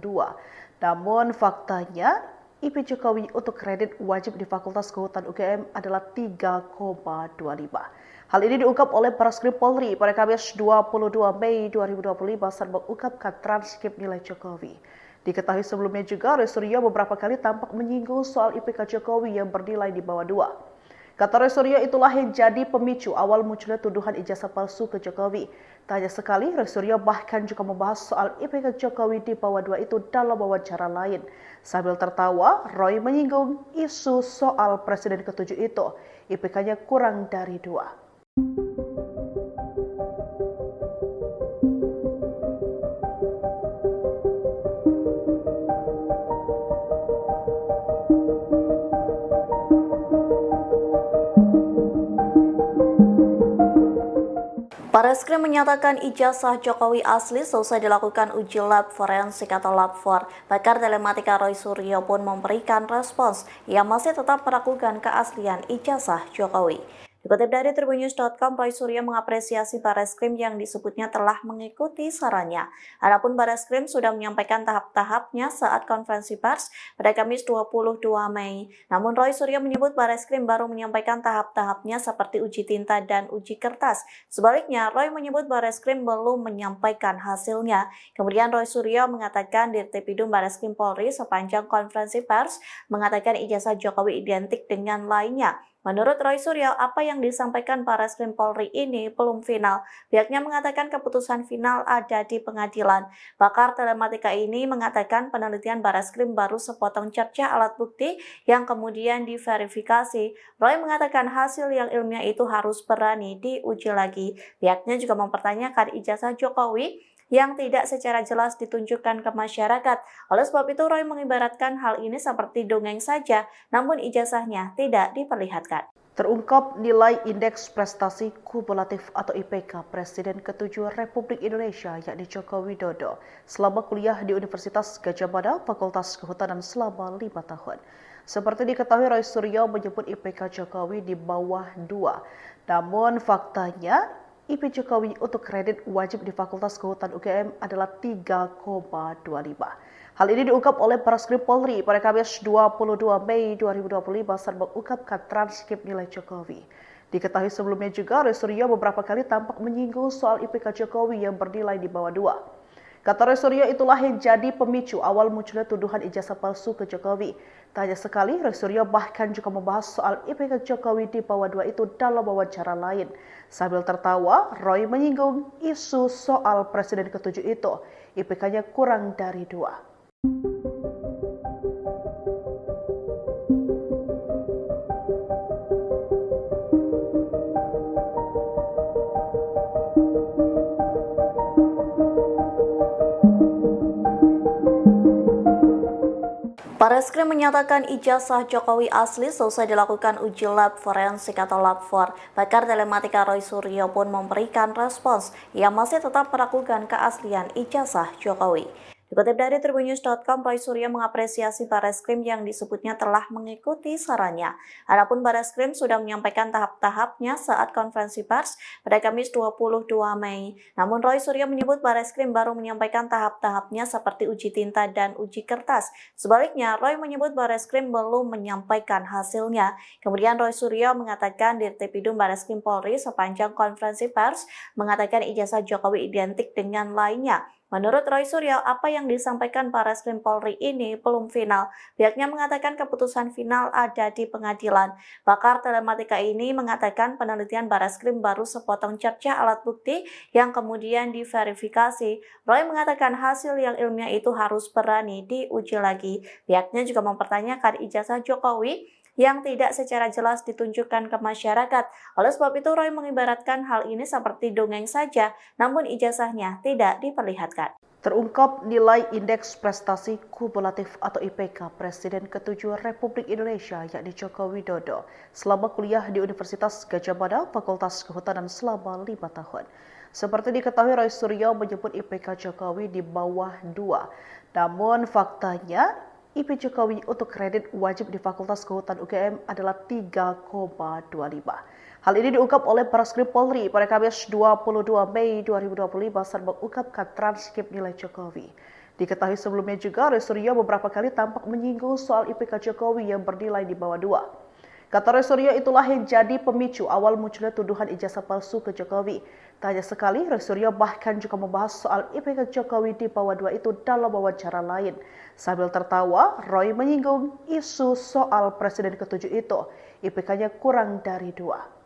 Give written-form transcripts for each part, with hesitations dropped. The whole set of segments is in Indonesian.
2. Namun faktanya IP Jokowi untuk kredit wajib di Fakultas Kehutanan UGM adalah 3,25. Hal ini diungkap oleh Bareskrim Polri pada Kamis 22 Mei 2025 saat mengungkapkan transkrip nilai Jokowi. Diketahui sebelumnya juga Roy Suryo beberapa kali tampak menyinggung soal IPK Jokowi yang bernilai di bawah 2. Kata Roy Suryo itulah yang jadi pemicu awal munculnya tuduhan ijazah palsu ke Jokowi. Tak hanya sekali, Roy Suryo bahkan juga membahas soal IPK Jokowi di bawah 2 itu dalam wawancara lain. Sambil tertawa, Roy menyinggung isu soal Presiden ke-7 itu, IPK-nya kurang dari 2. Bareskrim menyatakan ijazah Jokowi asli selesai dilakukan uji lab forensik atau lab 4. Pakar telematika Roy Suryo pun memberikan respons yang masih tetap meragukan keaslian ijazah Jokowi. Dikutip dari tribunnews.com, Roy Suryo mengapresiasi Bareskrim yang disebutnya telah mengikuti sarannya. Adapun Bareskrim sudah menyampaikan tahap-tahapnya saat konferensi pers pada Kamis 22 Mei. Namun Roy Suryo menyebut Bareskrim baru menyampaikan tahap-tahapnya seperti uji tinta dan uji kertas. Sebaliknya, Roy menyebut Bareskrim belum menyampaikan hasilnya. Kemudian Roy Suryo mengatakan Dirtipidum Bareskrim Polri sepanjang konferensi pers mengatakan ijazah Jokowi identik dengan lainnya. Menurut Roy Suryo, apa yang disampaikan Bareskrim Polri ini belum final. Pihaknya mengatakan keputusan final ada di pengadilan. Pakar telematika ini mengatakan penelitian Bareskrim baru sepotong cerca alat bukti yang kemudian diverifikasi. Roy mengatakan hasil yang ilmiah itu harus berani diuji lagi. Pihaknya juga mempertanyakan ijazah Jokowi yang tidak secara jelas ditunjukkan ke masyarakat. Oleh sebab itu, Roy mengibaratkan hal ini seperti dongeng saja, namun ijazahnya tidak diperlihatkan. Terungkap nilai Indeks Prestasi Kumulatif atau IPK Presiden ke-7 Republik Indonesia yakni Joko Widodo selama kuliah di Universitas Gadjah Mada, Fakultas Kehutanan selama 5 tahun. Seperti diketahui, Roy Suryo menyebut IPK Jokowi di bawah 2. Namun faktanya IP Jokowi untuk kredit wajib di Fakultas Kehutanan UGM adalah 3,25. Hal ini diungkap oleh Bareskrim Polri pada Kamis 22 Mei 2025 saat mengungkapkan transkrip nilai Jokowi. Diketahui sebelumnya juga Roy Suryo beberapa kali tampak menyinggung soal IPK Jokowi yang bernilai di bawah 2. Kata Roy Suryo itulah yang jadi pemicu awal munculnya tuduhan ijazah palsu ke Jokowi. Tak hanya sekali, Roy Suryo bahkan juga membahas soal IPK Jokowi di bawah 2 itu dalam wawancara lain. Sambil tertawa, Roy menyinggung isu soal Presiden ke-7 itu, IPK-nya kurang dari 2. Bareskrim menyatakan ijazah Jokowi asli selesai dilakukan uji lab forensik atau lab 4. Pakar telematika Roy Suryo pun memberikan respons yang masih tetap meragukan keaslian ijazah Jokowi. Dikutip dari tribunnews.com, Roy Suryo mengapresiasi Bareskrim yang disebutnya telah mengikuti sarannya. Adapun Bareskrim sudah menyampaikan tahap-tahapnya saat konferensi pers pada Kamis 22 Mei. Namun Roy Suryo menyebut Bareskrim baru menyampaikan tahap-tahapnya seperti uji tinta dan uji kertas. Sebaliknya, Roy menyebut Bareskrim belum menyampaikan hasilnya. Kemudian Roy Suryo mengatakan Dirtipidum Bareskrim Polri sepanjang konferensi pers mengatakan ijazah Jokowi identik dengan lainnya. Menurut Roy Suryo, apa yang disampaikan Bareskrim Polri ini belum final. Pihaknya mengatakan keputusan final ada di pengadilan. Pakar telematika ini mengatakan penelitian Bareskrim baru sepotong cerca alat bukti yang kemudian diverifikasi. Roy mengatakan hasil yang ilmiah itu harus berani diuji lagi. Pihaknya juga mempertanyakan ijazah Jokowi yang tidak secara jelas ditunjukkan ke masyarakat. Oleh sebab itu, Roy mengibaratkan hal ini seperti dongeng saja, namun ijazahnya tidak diperlihatkan. Terungkap nilai Indeks Prestasi Kumulatif atau IPK Presiden ke-7 Republik Indonesia yakni Joko Widodo selama kuliah di Universitas Gadjah Mada, Fakultas Kehutanan selama 5 tahun. Seperti diketahui, Roy Suryo menyebut IPK Jokowi di bawah 2. Namun faktanya IP Jokowi untuk kredit wajib di Fakultas Kehutanan UGM adalah 3,25. Hal ini diungkap oleh Bareskrim Polri pada Kamis 22 Mei 2025 saat mengungkapkan transkrip nilai Jokowi. Diketahui sebelumnya juga Roy Suryo beberapa kali tampak menyinggung soal IPK Jokowi yang bernilai di bawah 2. Kata Roy Suryo itulah yang jadi pemicu awal munculnya tuduhan ijazah palsu ke Jokowi. Tak hanya sekali, Roy Suryo bahkan juga membahas soal IPK Jokowi di bawah 2 itu dalam wawancara lain. Sambil tertawa, Roy menyinggung isu soal Presiden ke-7 itu. IPK-nya kurang dari 2.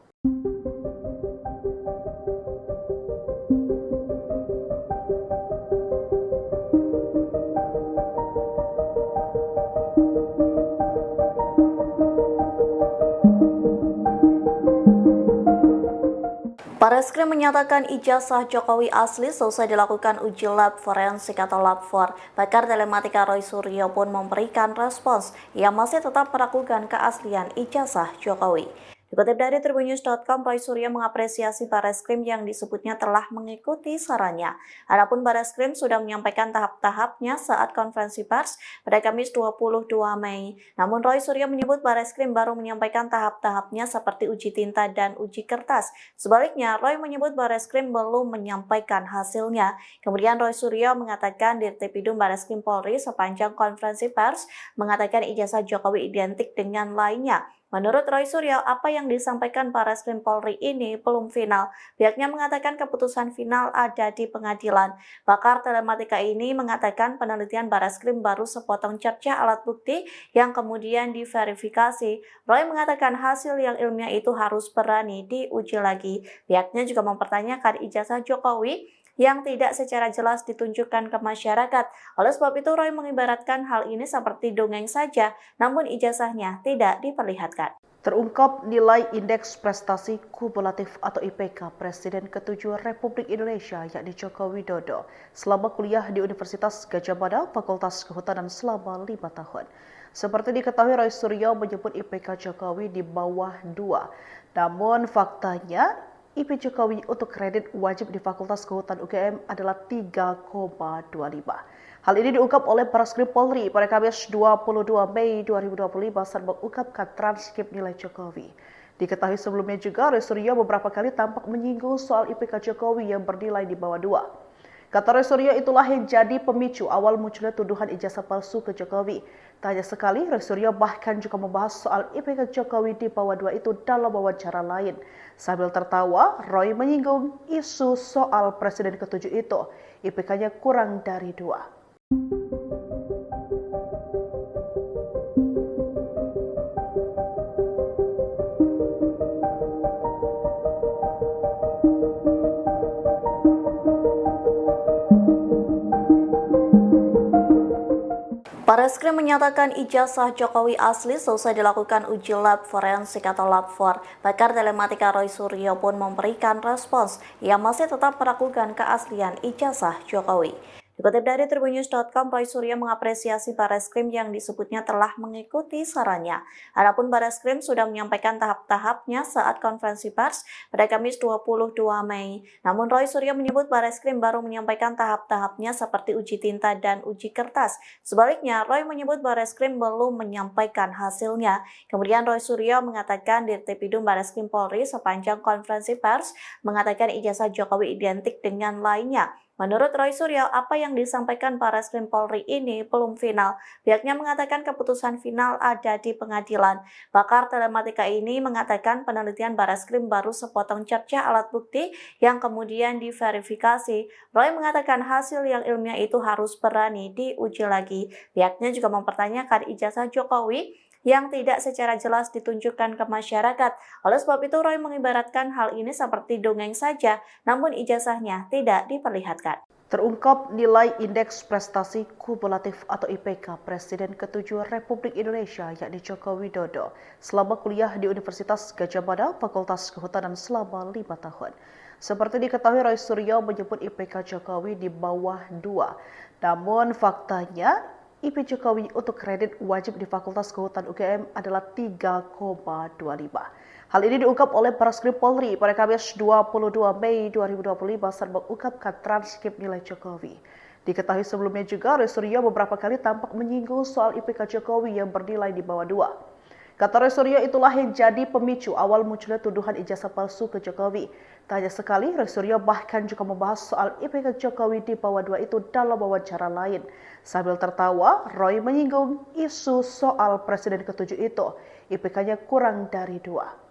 Bareskrim menyatakan ijazah Jokowi asli selesai dilakukan uji lab forensik atau lab 4. Pakar telematika Roy Suryo pun memberikan respons yang masih tetap meragukan keaslian ijazah Jokowi. Dikutip dari tribunnews.com, Roy Suryo mengapresiasi Bareskrim yang disebutnya telah mengikuti sarannya. Adapun Bareskrim sudah menyampaikan tahap-tahapnya saat konferensi pers pada Kamis 22 Mei. Namun Roy Suryo menyebut Bareskrim baru menyampaikan tahap-tahapnya seperti uji tinta dan uji kertas. Sebaliknya, Roy menyebut Bareskrim belum menyampaikan hasilnya. Kemudian Roy Suryo mengatakan Dirtipidum Bareskrim Polri sepanjang konferensi pers mengatakan ijazah Jokowi identik dengan lainnya. Menurut Roy Suryo, apa yang disampaikan Bareskrim Polri ini belum final. Pihaknya mengatakan keputusan final ada di pengadilan. Pakar telematika ini mengatakan penelitian Bareskrim baru sepotong cerca alat bukti yang kemudian diverifikasi. Roy mengatakan hasil yang ilmiah itu harus berani diuji lagi. Pihaknya juga mempertanyakan ijazah Jokowi yang tidak secara jelas ditunjukkan ke masyarakat. Oleh sebab itu, Roy mengibaratkan hal ini seperti dongeng saja, namun ijazahnya tidak diperlihatkan. Terungkap nilai Indeks Prestasi Kumulatif atau IPK Presiden ke-7 Republik Indonesia yakni Joko Widodo selama kuliah di Universitas Gadjah Mada, Fakultas Kehutanan selama 5 tahun. Seperti diketahui, Roy Suryo menyebut IPK Jokowi di bawah 2. Namun faktanya, IP Jokowi untuk kredit wajib di Fakultas Kehutanan UGM adalah 3,25. Hal ini diungkap oleh Bareskrim Polri pada Kamis 22 Mei 2025 saat mengungkapkan transkrip nilai Jokowi. Diketahui sebelumnya juga Roy Suryo beberapa kali tampak menyinggung soal IPK Jokowi yang bernilai di bawah 2. Kata Roy Suryo itulah yang jadi pemicu awal munculnya tuduhan ijazah palsu ke Jokowi. Tak hanya sekali, Roy Suryo bahkan juga membahas soal IPK Jokowi di bawah 2 itu dalam wawancara lain. Sambil tertawa, Roy menyinggung isu soal Presiden ke-7 itu. IPK-nya kurang dari 2. Bareskrim menyatakan ijazah Jokowi asli selesai dilakukan uji lab forensik atau lab 4. Pakar telematika Roy Suryo pun memberikan respons yang masih tetap meragukan keaslian ijazah Jokowi. Dikutip dari tribunnews.com, Roy Suryo mengapresiasi Bareskrim yang disebutnya telah mengikuti sarannya. Adapun Bareskrim sudah menyampaikan tahap-tahapnya saat konferensi pers pada Kamis 22 Mei. Namun Roy Suryo menyebut Bareskrim baru menyampaikan tahap-tahapnya seperti uji tinta dan uji kertas. Sebaliknya, Roy menyebut Bareskrim belum menyampaikan hasilnya. Kemudian Roy Suryo mengatakan Dirtipidum Bareskrim Polri sepanjang konferensi pers mengatakan ijazah Jokowi identik dengan lainnya. Menurut Roy Suryo, apa yang disampaikan Bareskrim Polri ini belum final. Pihaknya mengatakan keputusan final ada di pengadilan. Pakar telematika ini mengatakan penelitian Bareskrim baru sepotong cerca alat bukti yang kemudian diverifikasi. Roy mengatakan hasil yang ilmiah itu harus berani diuji lagi. Pihaknya juga mempertanyakan ijazah Jokowi yang tidak secara jelas ditunjukkan ke masyarakat. Oleh sebab itu, Roy mengibaratkan hal ini seperti dongeng saja, namun ijazahnya tidak diperlihatkan. Terungkap nilai Indeks Prestasi Kumulatif atau IPK Presiden ke-7 Republik Indonesia yakni Joko Widodo selama kuliah di Universitas Gadjah Mada, Fakultas Kehutanan selama 5 tahun. Seperti diketahui, Roy Suryo menyebut IPK Jokowi di bawah 2. Namun faktanya, IP Jokowi untuk kredit wajib di Fakultas Kehutanan UGM adalah 3,25. Hal ini diungkap oleh Bareskrim Polri pada Kamis 22 Mei 2025 saat mengungkapkan transkrip nilai Jokowi. Diketahui sebelumnya juga Roy Suryo beberapa kali tampak menyinggung soal IPK Jokowi yang bernilai di bawah 2. Kata Roy Suryo itulah yang jadi pemicu awal munculnya tuduhan ijazah palsu ke Jokowi. Tak hanya sekali, Roy Suryo bahkan juga membahas soal IPK Jokowi di bawah 2 itu dalam wawancara lain. Sambil tertawa, Roy menyinggung isu soal Presiden ke-7 itu, IPK-nya kurang dari 2.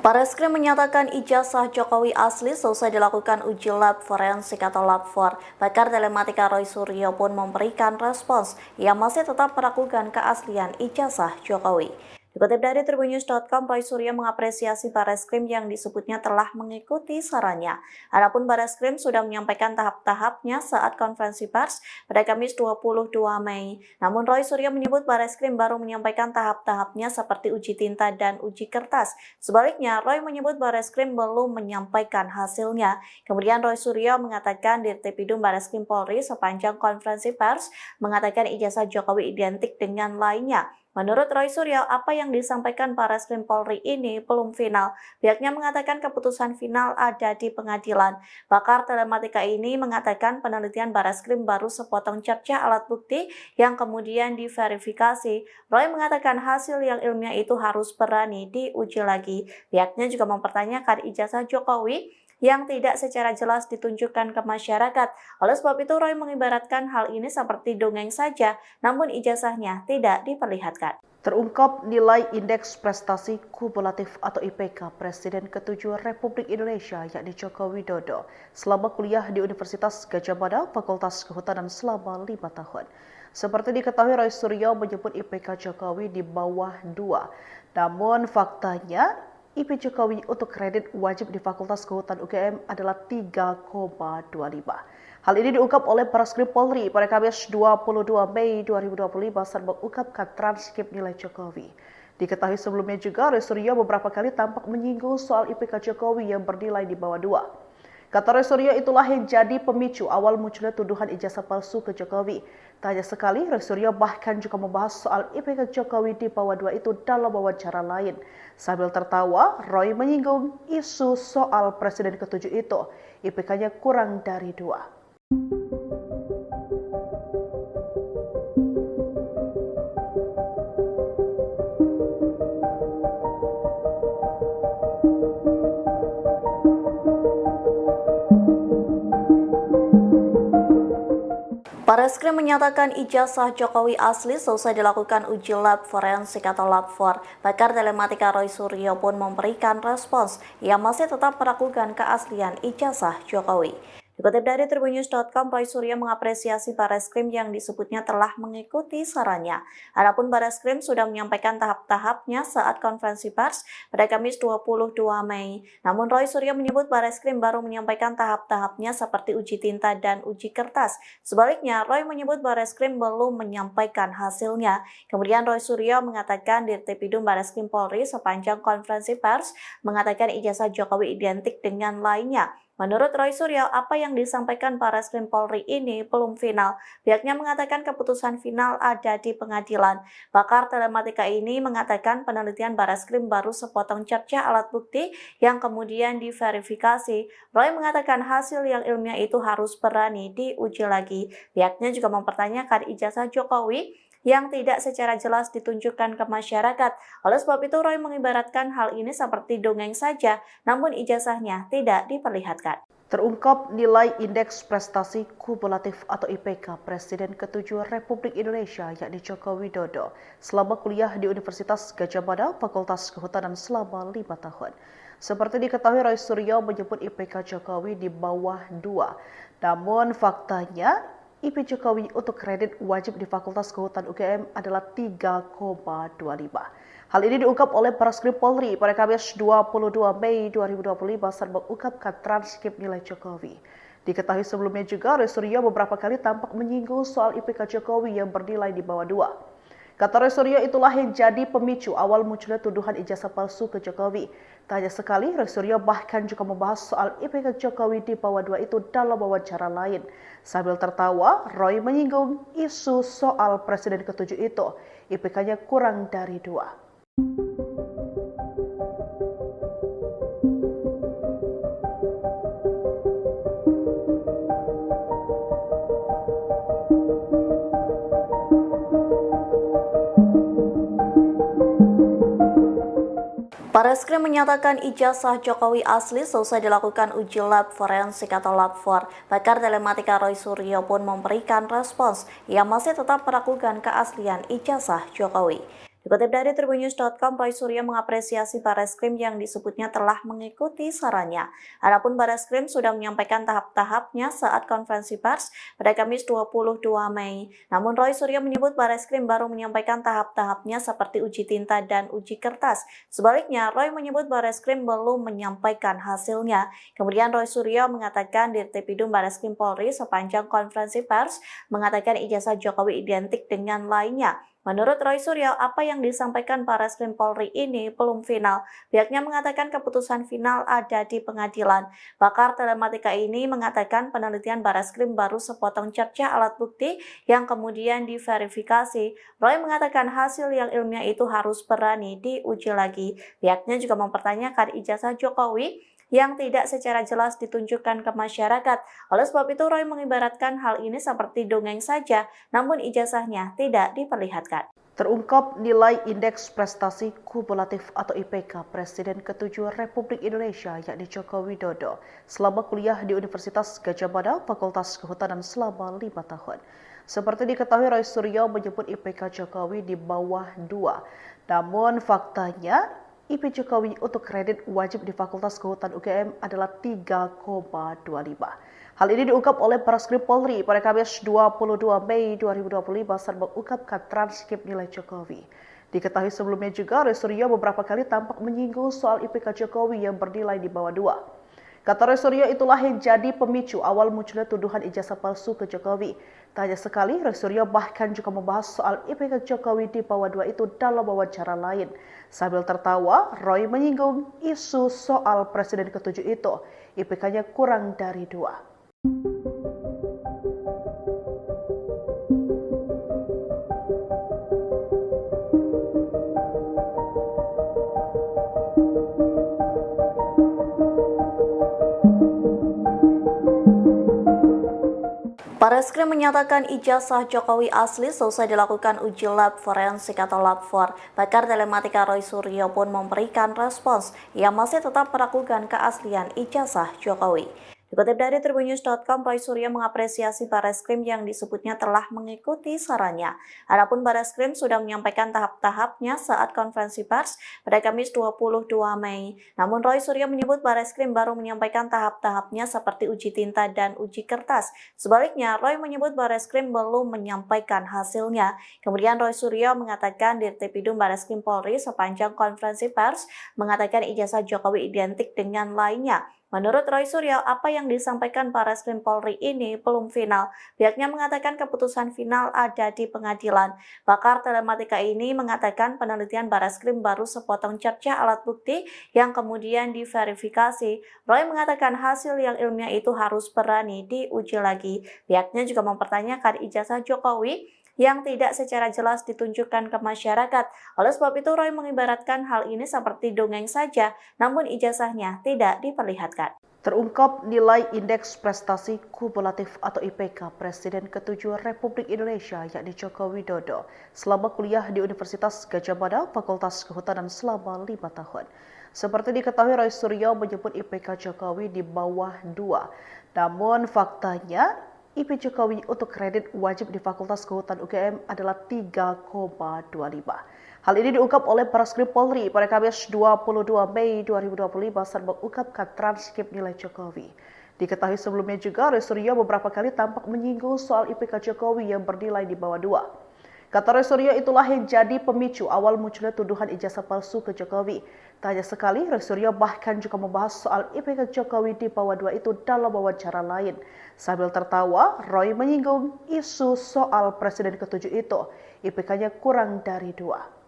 Bareskrim menyatakan ijazah Jokowi asli selesai dilakukan uji lab forensik atau lab 4. Pakar telematika Roy Suryo pun memberikan respons yang masih tetap meragukan keaslian ijazah Jokowi. Dikutip dari Tribunnews.com, Roy Suryo mengapresiasi Bareskrim yang disebutnya telah mengikuti sarannya. Adapun Bareskrim sudah menyampaikan tahap-tahapnya saat konferensi pers pada Kamis 22 Mei. Namun Roy Suryo menyebut Bareskrim baru menyampaikan tahap-tahapnya seperti uji tinta dan uji kertas. Sebaliknya, Roy menyebut Bareskrim belum menyampaikan hasilnya. Kemudian Roy Suryo mengatakan Dirtipidum Bareskrim Polri sepanjang konferensi pers mengatakan ijazah Jokowi identik dengan lainnya. Menurut Roy Suryo, apa yang disampaikan Bareskrim Polri ini belum final. Pihaknya mengatakan keputusan final ada di pengadilan. Pakar telematika ini mengatakan penelitian Bareskrim baru sepotong cerca alat bukti yang kemudian diverifikasi. Roy mengatakan hasil yang ilmiah itu harus berani diuji lagi. Pihaknya juga mempertanyakan ijazah Jokowi yang tidak secara jelas ditunjukkan ke masyarakat. Oleh sebab itu, Roy mengibaratkan hal ini seperti dongeng saja, namun ijazahnya tidak diperlihatkan. Terungkap nilai Indeks Prestasi Kumulatif atau IPK Presiden ke-7 Republik Indonesia yakni Joko Widodo selama kuliah di Universitas Gadjah Mada, Fakultas Kehutanan selama 5 tahun. Seperti diketahui, Roy Suryo menyebut IPK Jokowi di bawah 2. Namun faktanya, IP Jokowi untuk kredit wajib di Fakultas Kehutanan UGM adalah 3,25. Hal ini diungkap oleh Bareskrim Polri pada Kamis 22 Mei 2025 saat mengungkapkan transkrip nilai Jokowi. Diketahui sebelumnya juga, Roy Suryo beberapa kali tampak menyinggung soal IPK Jokowi yang bernilai di bawah 2. Kata Roy Suryo, itulah yang jadi pemicu awal munculnya tuduhan ijazah palsu ke Jokowi. Tak hanya sekali, Roy Suryo bahkan juga membahas soal IPK Jokowi di bawah 2 itu dalam wawancara lain. Sambil tertawa, Roy menyinggung isu soal Presiden ke-7 itu, IPK-nya kurang dari 2. Bareskrim menyatakan ijazah Jokowi asli selesai dilakukan uji lab forensik atau lab 4. Pakar telematika Roy Suryo pun memberikan respons yang masih tetap meragukan keaslian ijazah Jokowi. Dikutip dari Tribunnews.com, Roy Suryo mengapresiasi Bareskrim yang disebutnya telah mengikuti sarannya. Adapun Bareskrim sudah menyampaikan tahap-tahapnya saat konferensi pers pada Kamis 22 Mei. Namun Roy Suryo menyebut Bareskrim baru menyampaikan tahap-tahapnya seperti uji tinta dan uji kertas. Sebaliknya, Roy menyebut Bareskrim belum menyampaikan hasilnya. Kemudian Roy Suryo mengatakan Dirtipidum Bareskrim Polri sepanjang konferensi pers mengatakan ijazah Jokowi identik dengan lainnya. Menurut Roy Suryo, apa yang disampaikan Bareskrim Polri ini belum final. Pihaknya mengatakan keputusan final ada di pengadilan. Pakar telematika ini mengatakan penelitian Bareskrim baru sepotong cerca alat bukti yang kemudian diverifikasi. Roy mengatakan hasil yang ilmiah itu harus berani diuji lagi. Pihaknya juga mempertanyakan ijazah Jokowi yang tidak secara jelas ditunjukkan ke masyarakat. Oleh sebab itu, Roy mengibaratkan hal ini seperti dongeng saja, namun ijazahnya tidak diperlihatkan. Terungkap nilai Indeks Prestasi Kumulatif atau IPK Presiden ke-7 Republik Indonesia yakni Joko Widodo selama kuliah di Universitas Gadjah Mada, Fakultas Kehutanan selama 5 tahun. Seperti diketahui, Roy Suryo menyebut IPK Jokowi di bawah 2. Namun faktanya, IP Jokowi untuk kredit wajib di Fakultas Kehutanan UGM adalah 3,25. Hal ini diungkap oleh Bareskrim Polri pada Kamis 22 Mei 2025 saat mengungkapkan transkrip nilai Jokowi. Diketahui sebelumnya juga, Roy Suryo beberapa kali tampak menyinggung soal IPK Jokowi yang bernilai di bawah 2. Kata Roy Suryo, itulah yang jadi pemicu awal munculnya tuduhan ijazah palsu ke Jokowi. Tak hanya sekali, Roy Suryo bahkan juga membahas soal IPK Jokowi di bawah 2 itu dalam wawancara lain. Sambil tertawa, Roy menyinggung isu soal Presiden ke-7 itu, IPK-nya kurang dari 2. Bareskrim menyatakan ijazah Jokowi asli selesai dilakukan uji lab forensik atau lab 4. Pakar telematika Roy Suryo pun memberikan respons yang masih tetap meragukan keaslian ijazah Jokowi. Dikutip dari Tribunnews.com, Roy Suryo mengapresiasi Bareskrim yang disebutnya telah mengikuti sarannya. Adapun Bareskrim sudah menyampaikan tahap-tahapnya saat konferensi pers pada Kamis 22 Mei. Namun Roy Suryo menyebut Bareskrim baru menyampaikan tahap-tahapnya seperti uji tinta dan uji kertas. Sebaliknya, Roy menyebut Bareskrim belum menyampaikan hasilnya. Kemudian Roy Suryo mengatakan Dirtipidum Bareskrim Polri sepanjang konferensi pers mengatakan ijazah Jokowi identik dengan lainnya. Menurut Roy Suryo, apa yang disampaikan Bareskrim Polri ini belum final. Pihaknya mengatakan keputusan final ada di pengadilan. Pakar telematika ini mengatakan penelitian Bareskrim baru sepotong cerca alat bukti yang kemudian diverifikasi. Roy mengatakan hasil yang ilmiah itu harus berani diuji lagi. Pihaknya juga mempertanyakan ijazah Jokowi yang tidak secara jelas ditunjukkan ke masyarakat. Oleh sebab itu, Roy mengibaratkan hal ini seperti dongeng saja, namun ijazahnya tidak diperlihatkan. Terungkap nilai Indeks Prestasi Kumulatif atau IPK Presiden ke-7 Republik Indonesia yakni Joko Widodo selama kuliah di Universitas Gadjah Mada, Fakultas Kehutanan selama 5 tahun. Seperti diketahui, Roy Suryo menyebut IPK Jokowi di bawah 2. Namun faktanya, IP Jokowi untuk kredit wajib di Fakultas Kehutanan UGM adalah 3,25. Hal ini diungkap oleh Bareskrim Polri pada Kamis 22 Mei 2025 saat mengungkapkan transkrip nilai Jokowi. Diketahui sebelumnya juga, Roy Suryo beberapa kali tampak menyinggung soal IPK Jokowi yang bernilai di bawah 2. Kata Roy Suryo, itulah yang jadi pemicu awal munculnya tuduhan ijazah palsu ke Jokowi. Tak hanya sekali, Roy Suryo bahkan juga membahas soal IPK Jokowi di bawah 2 itu dalam wawancara lain. Sambil tertawa, Roy menyinggung isu soal Presiden ke-7 itu, IPK-nya kurang dari 2. Bareskrim menyatakan ijazah Jokowi asli selesai dilakukan uji lab forensik atau lab 4. Pakar telematika Roy Suryo pun memberikan respons yang masih tetap meragukan keaslian ijazah Jokowi. Dikutip dari Tribunnews.com, Roy Suryo mengapresiasi Bareskrim yang disebutnya telah mengikuti sarannya. Adapun Bareskrim sudah menyampaikan tahap-tahapnya saat konferensi pers pada Kamis 22 Mei. Namun Roy Suryo menyebut Bareskrim baru menyampaikan tahap-tahapnya seperti uji tinta dan uji kertas. Sebaliknya, Roy menyebut Bareskrim belum menyampaikan hasilnya. Kemudian Roy Suryo mengatakan Dirtipidum Bareskrim Polri sepanjang konferensi pers mengatakan ijazah Jokowi identik dengan lainnya. Menurut Roy Suryo, apa yang disampaikan Bareskrim Polri ini belum final. Pihaknya mengatakan keputusan final ada di pengadilan. Pakar telematika ini mengatakan penelitian Bareskrim baru sepotong cerca alat bukti yang kemudian diverifikasi. Roy mengatakan hasil yang ilmiah itu harus berani diuji lagi. Pihaknya juga mempertanyakan ijazah Jokowi yang tidak secara jelas ditunjukkan ke masyarakat. Oleh sebab itu, Roy mengibaratkan hal ini seperti dongeng saja, namun ijazahnya tidak diperlihatkan. Terungkap nilai Indeks Prestasi Kumulatif atau IPK Presiden ke-7 Republik Indonesia yakni Joko Widodo selama kuliah di Universitas Gadjah Mada, Fakultas Kehutanan selama 5 tahun. Seperti diketahui, Roy Suryo menyebut IPK Jokowi di bawah 2. Namun faktanya, IP Jokowi untuk kredit wajib di Fakultas Kehutanan UGM adalah 3,25. Hal ini diungkap oleh Bareskrim Polri pada Kamis 22 Mei 2025 saat mengungkapkan transkrip nilai Jokowi. Diketahui sebelumnya juga, Roy Suryo beberapa kali tampak menyinggung soal IPK Jokowi yang bernilai di bawah 2. Kata Roy Suryo, itulah yang jadi pemicu awal munculnya tuduhan ijazah palsu ke Jokowi. Tak hanya sekali, Roy Suryo bahkan juga membahas soal IPK Jokowi di bawah 2 itu dalam wawancara lain. Sambil tertawa, Roy menyinggung isu soal Presiden ke-7 itu, IPK-nya kurang dari 2.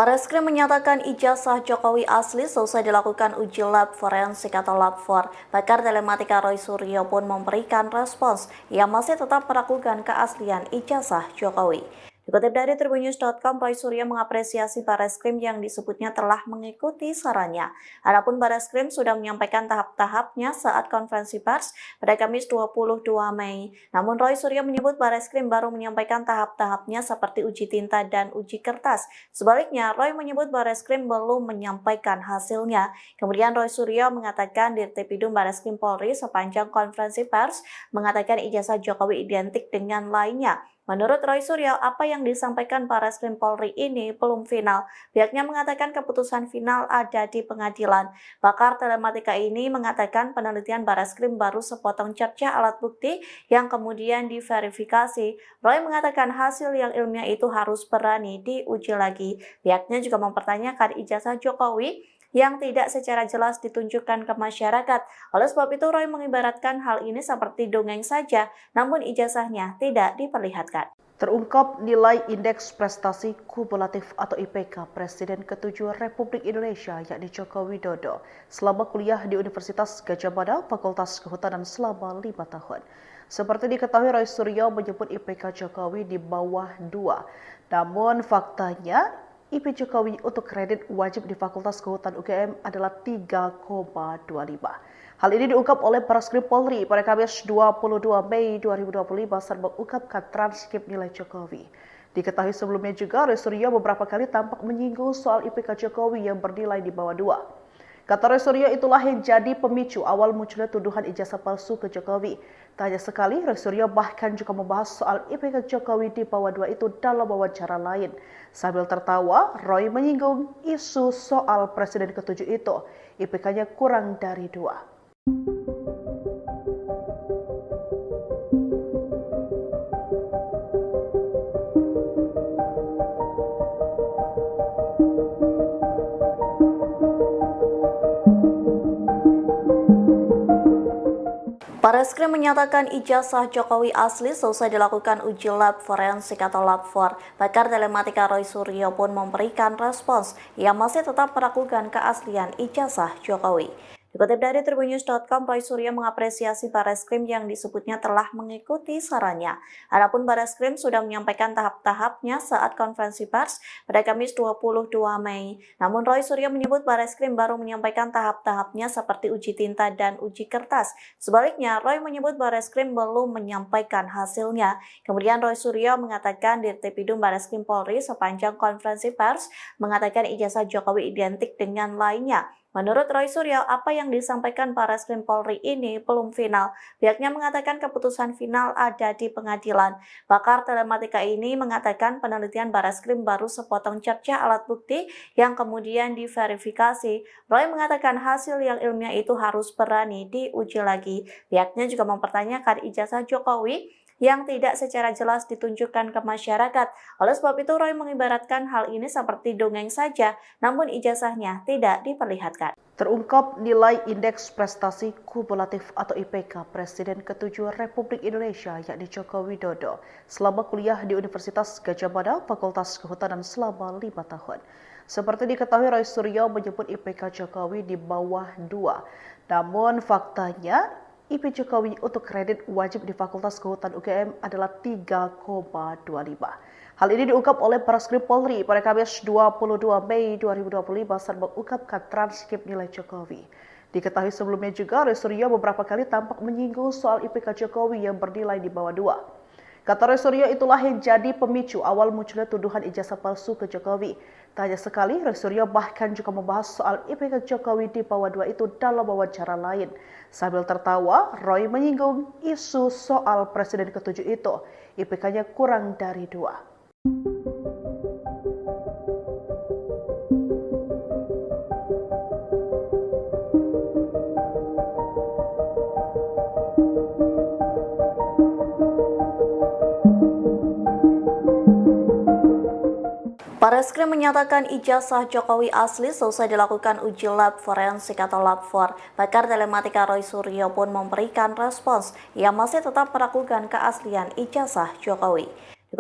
Bareskrim menyatakan ijazah Jokowi asli selesai dilakukan uji lab forensik atau lab 4. Pakar telematika Roy Suryo pun memberikan respons yang masih tetap meragukan keaslian ijazah Jokowi. Dikutip dari tribunnews.com, Roy Suryo mengapresiasi Barreskrim yang disebutnya telah mengikuti sarannya. Adapun Barreskrim sudah menyampaikan tahap-tahapnya saat konferensi pers pada Kamis 22 Mei. Namun Roy Suryo menyebut Barreskrim baru menyampaikan tahap-tahapnya seperti uji tinta dan uji kertas. Sebaliknya, Roy menyebut Barreskrim belum menyampaikan hasilnya. Kemudian Roy Suryo mengatakan Dirtipidum Barreskrim Polri sepanjang konferensi pers mengatakan ijazah Jokowi identik dengan lainnya. Menurut Roy Suryo, apa yang disampaikan Barreskrim Polri ini belum final. Pihaknya mengatakan keputusan final ada di pengadilan. Pakar telematika ini mengatakan penelitian Barreskrim baru sepotong cerca alat bukti yang kemudian diverifikasi. Roy mengatakan hasil yang ilmiah itu harus berani diuji lagi. Pihaknya juga mempertanyakan ijazah Jokowi yang tidak secara jelas ditunjukkan ke masyarakat. Oleh sebab itu, Roy mengibaratkan hal ini seperti dongeng saja, namun ijazahnya tidak diperlihatkan. Terungkap nilai Indeks Prestasi Kumulatif atau IPK Presiden ke-7 Republik Indonesia yakni Joko Widodo selama kuliah di Universitas Gadjah Mada, Fakultas Kehutanan selama 5 tahun. Seperti diketahui, Roy Suryo menyebut IPK Jokowi di bawah 2. Namun faktanya, IP Jokowi untuk kredit wajib di Fakultas Kehutanan UGM adalah 3,25. Hal ini diungkap oleh Barreskrim Polri pada Kamis 22 Mei 2025 saat mengungkapkan transkrip nilai Jokowi. Diketahui sebelumnya juga, Roy Suryo beberapa kali tampak menyinggung soal IPK Jokowi yang bernilai di bawah 2. Kata Roy Suryo, itulah yang jadi pemicu awal munculnya tuduhan ijazah palsu ke Jokowi. Tak hanya sekali, Roy Suryo bahkan juga membahas soal IPK Jokowi di bawah 2 itu dalam wawancara lain. Sambil tertawa, Roy menyinggung isu soal Presiden ke-7 itu, IPK-nya kurang dari 2. Barreskrim menyatakan ijazah Jokowi asli selesai dilakukan uji lab forensik atau lab 4. Pakar telematika Roy Suryo pun memberikan respons yang masih tetap meragukan keaslian ijazah Jokowi. Dikutip dari tribunnews.com, Roy Suryo mengapresiasi Barreskrim yang disebutnya telah mengikuti sarannya. Adapun Barreskrim sudah menyampaikan tahap-tahapnya saat konferensi pers pada Kamis 22 Mei. Namun Roy Suryo menyebut Barreskrim baru menyampaikan tahap-tahapnya seperti uji tinta dan uji kertas. Sebaliknya, Roy menyebut Barreskrim belum menyampaikan hasilnya. Kemudian Roy Suryo mengatakan Dirtipidum Barreskrim Polri sepanjang konferensi pers mengatakan ijazah Jokowi identik dengan lainnya. Menurut Roy Suryo, apa yang disampaikan Barreskrim Polri ini belum final. Pihaknya mengatakan keputusan final ada di pengadilan. Pakar telematika ini mengatakan penelitian Barreskrim baru sepotong cerca alat bukti yang kemudian diverifikasi. Roy mengatakan hasil yang ilmiah itu harus berani diuji lagi. Pihaknya juga mempertanyakan ijazah Jokowi yang tidak secara jelas ditunjukkan ke masyarakat. Oleh sebab itu, Roy mengibaratkan hal ini seperti dongeng saja, namun ijazahnya tidak diperlihatkan. Terungkap nilai Indeks Prestasi Kumulatif atau IPK Presiden ke-7 Republik Indonesia yakni Joko Widodo selama kuliah di Universitas Gadjah Mada, Fakultas Kehutanan selama 5 tahun. Seperti diketahui, Roy Suryo menyebut IPK Jokowi di bawah 2. Namun faktanya, IP Jokowi untuk kredit wajib di Fakultas Kehutanan UGM adalah 3,25. Hal ini diungkap oleh Barreskrim Polri pada Kamis 22 Mei 2025 saat mengungkapkan transkrip nilai Jokowi. Diketahui sebelumnya juga, Roy Suryo beberapa kali tampak menyinggung soal IPK Jokowi yang bernilai di bawah 2. Kata Roy Suryo, itulah yang jadi pemicu awal munculnya tuduhan ijazah palsu ke Jokowi. Tak hanya sekali, Roy Suryo bahkan juga membahas soal IPK Jokowi di bawah 2 itu dalam wawancara lain. Sambil tertawa, Roy menyinggung isu soal Presiden ke-7 itu, IPK-nya kurang dari 2. Barreskrim menyatakan ijazah Jokowi asli selesai dilakukan uji lab forensik atau lab 4. Pakar telematika Roy Suryo pun memberikan respons yang masih tetap meragukan keaslian ijazah Jokowi.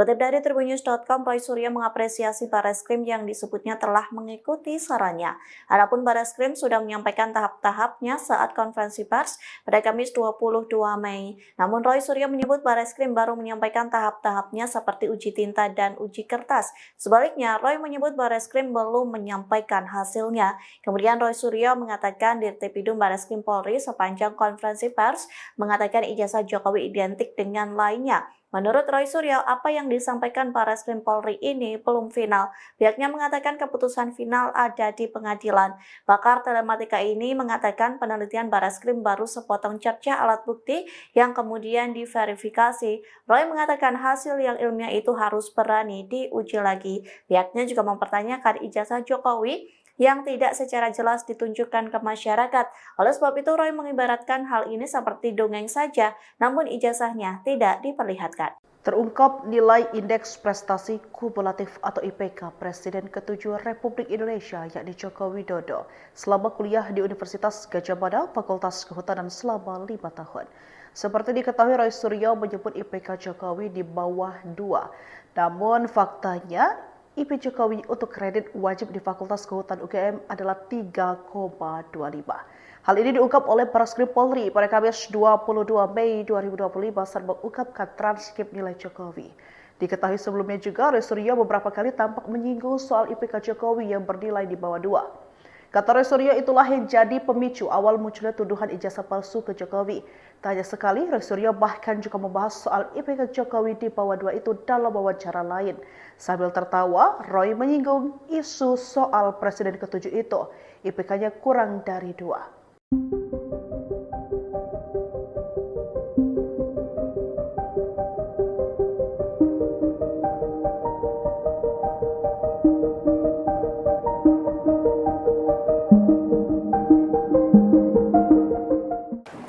Dikutip dari tribunnews.com, Roy Suryo mengapresiasi Barreskrim yang disebutnya telah mengikuti sarannya. Adapun Barreskrim sudah menyampaikan tahap-tahapnya saat konferensi pers pada Kamis 22 Mei. Namun Roy Suryo menyebut Barreskrim baru menyampaikan tahap-tahapnya seperti uji tinta dan uji kertas. Sebaliknya, Roy menyebut Barreskrim belum menyampaikan hasilnya. Kemudian Roy Suryo mengatakan Dirtipidum Barreskrim Polri sepanjang konferensi pers mengatakan ijazah Jokowi identik dengan lainnya. Menurut Roy Suryo, apa yang disampaikan Barreskrim Polri ini belum final. Pihaknya mengatakan keputusan final ada di pengadilan. Pakar telematika ini mengatakan penelitian Barreskrim baru sepotong cerca alat bukti yang kemudian diverifikasi. Roy mengatakan hasil yang ilmiah itu harus berani diuji lagi. Pihaknya juga mempertanyakan ijazah Jokowi yang tidak secara jelas ditunjukkan ke masyarakat. Oleh sebab itu, Roy mengibaratkan hal ini seperti dongeng saja, namun ijazahnya tidak diperlihatkan. Terungkap nilai Indeks Prestasi Kumulatif atau IPK Presiden ke-7 Republik Indonesia yakni Joko Widodo selama kuliah di Universitas Gadjah Mada Fakultas Kehutanan selama 5 tahun. Seperti diketahui, Roy Suryo menyebut IPK Jokowi di bawah 2. Namun faktanya IP Jokowi untuk kredit wajib di Fakultas Kehutanan UGM adalah 3,25. Hal ini diungkap oleh Barreskrim Polri pada Kamis 22 Mei 2025 saat mengungkapkan transkrip nilai Jokowi. Diketahui sebelumnya juga, Roy Suryo beberapa kali tampak menyinggung soal IPK Jokowi yang bernilai di bawah 2. Kata Roy Suryo, itulah yang jadi pemicu awal munculnya tuduhan ijazah palsu ke Jokowi. Tak hanya sekali, Roy Suryo bahkan juga membahas soal IPK Jokowi di bawah 2 itu dalam wawancara lain. Sambil tertawa, Roy menyinggung isu soal Presiden ke-7 itu. IPK-nya kurang dari 2.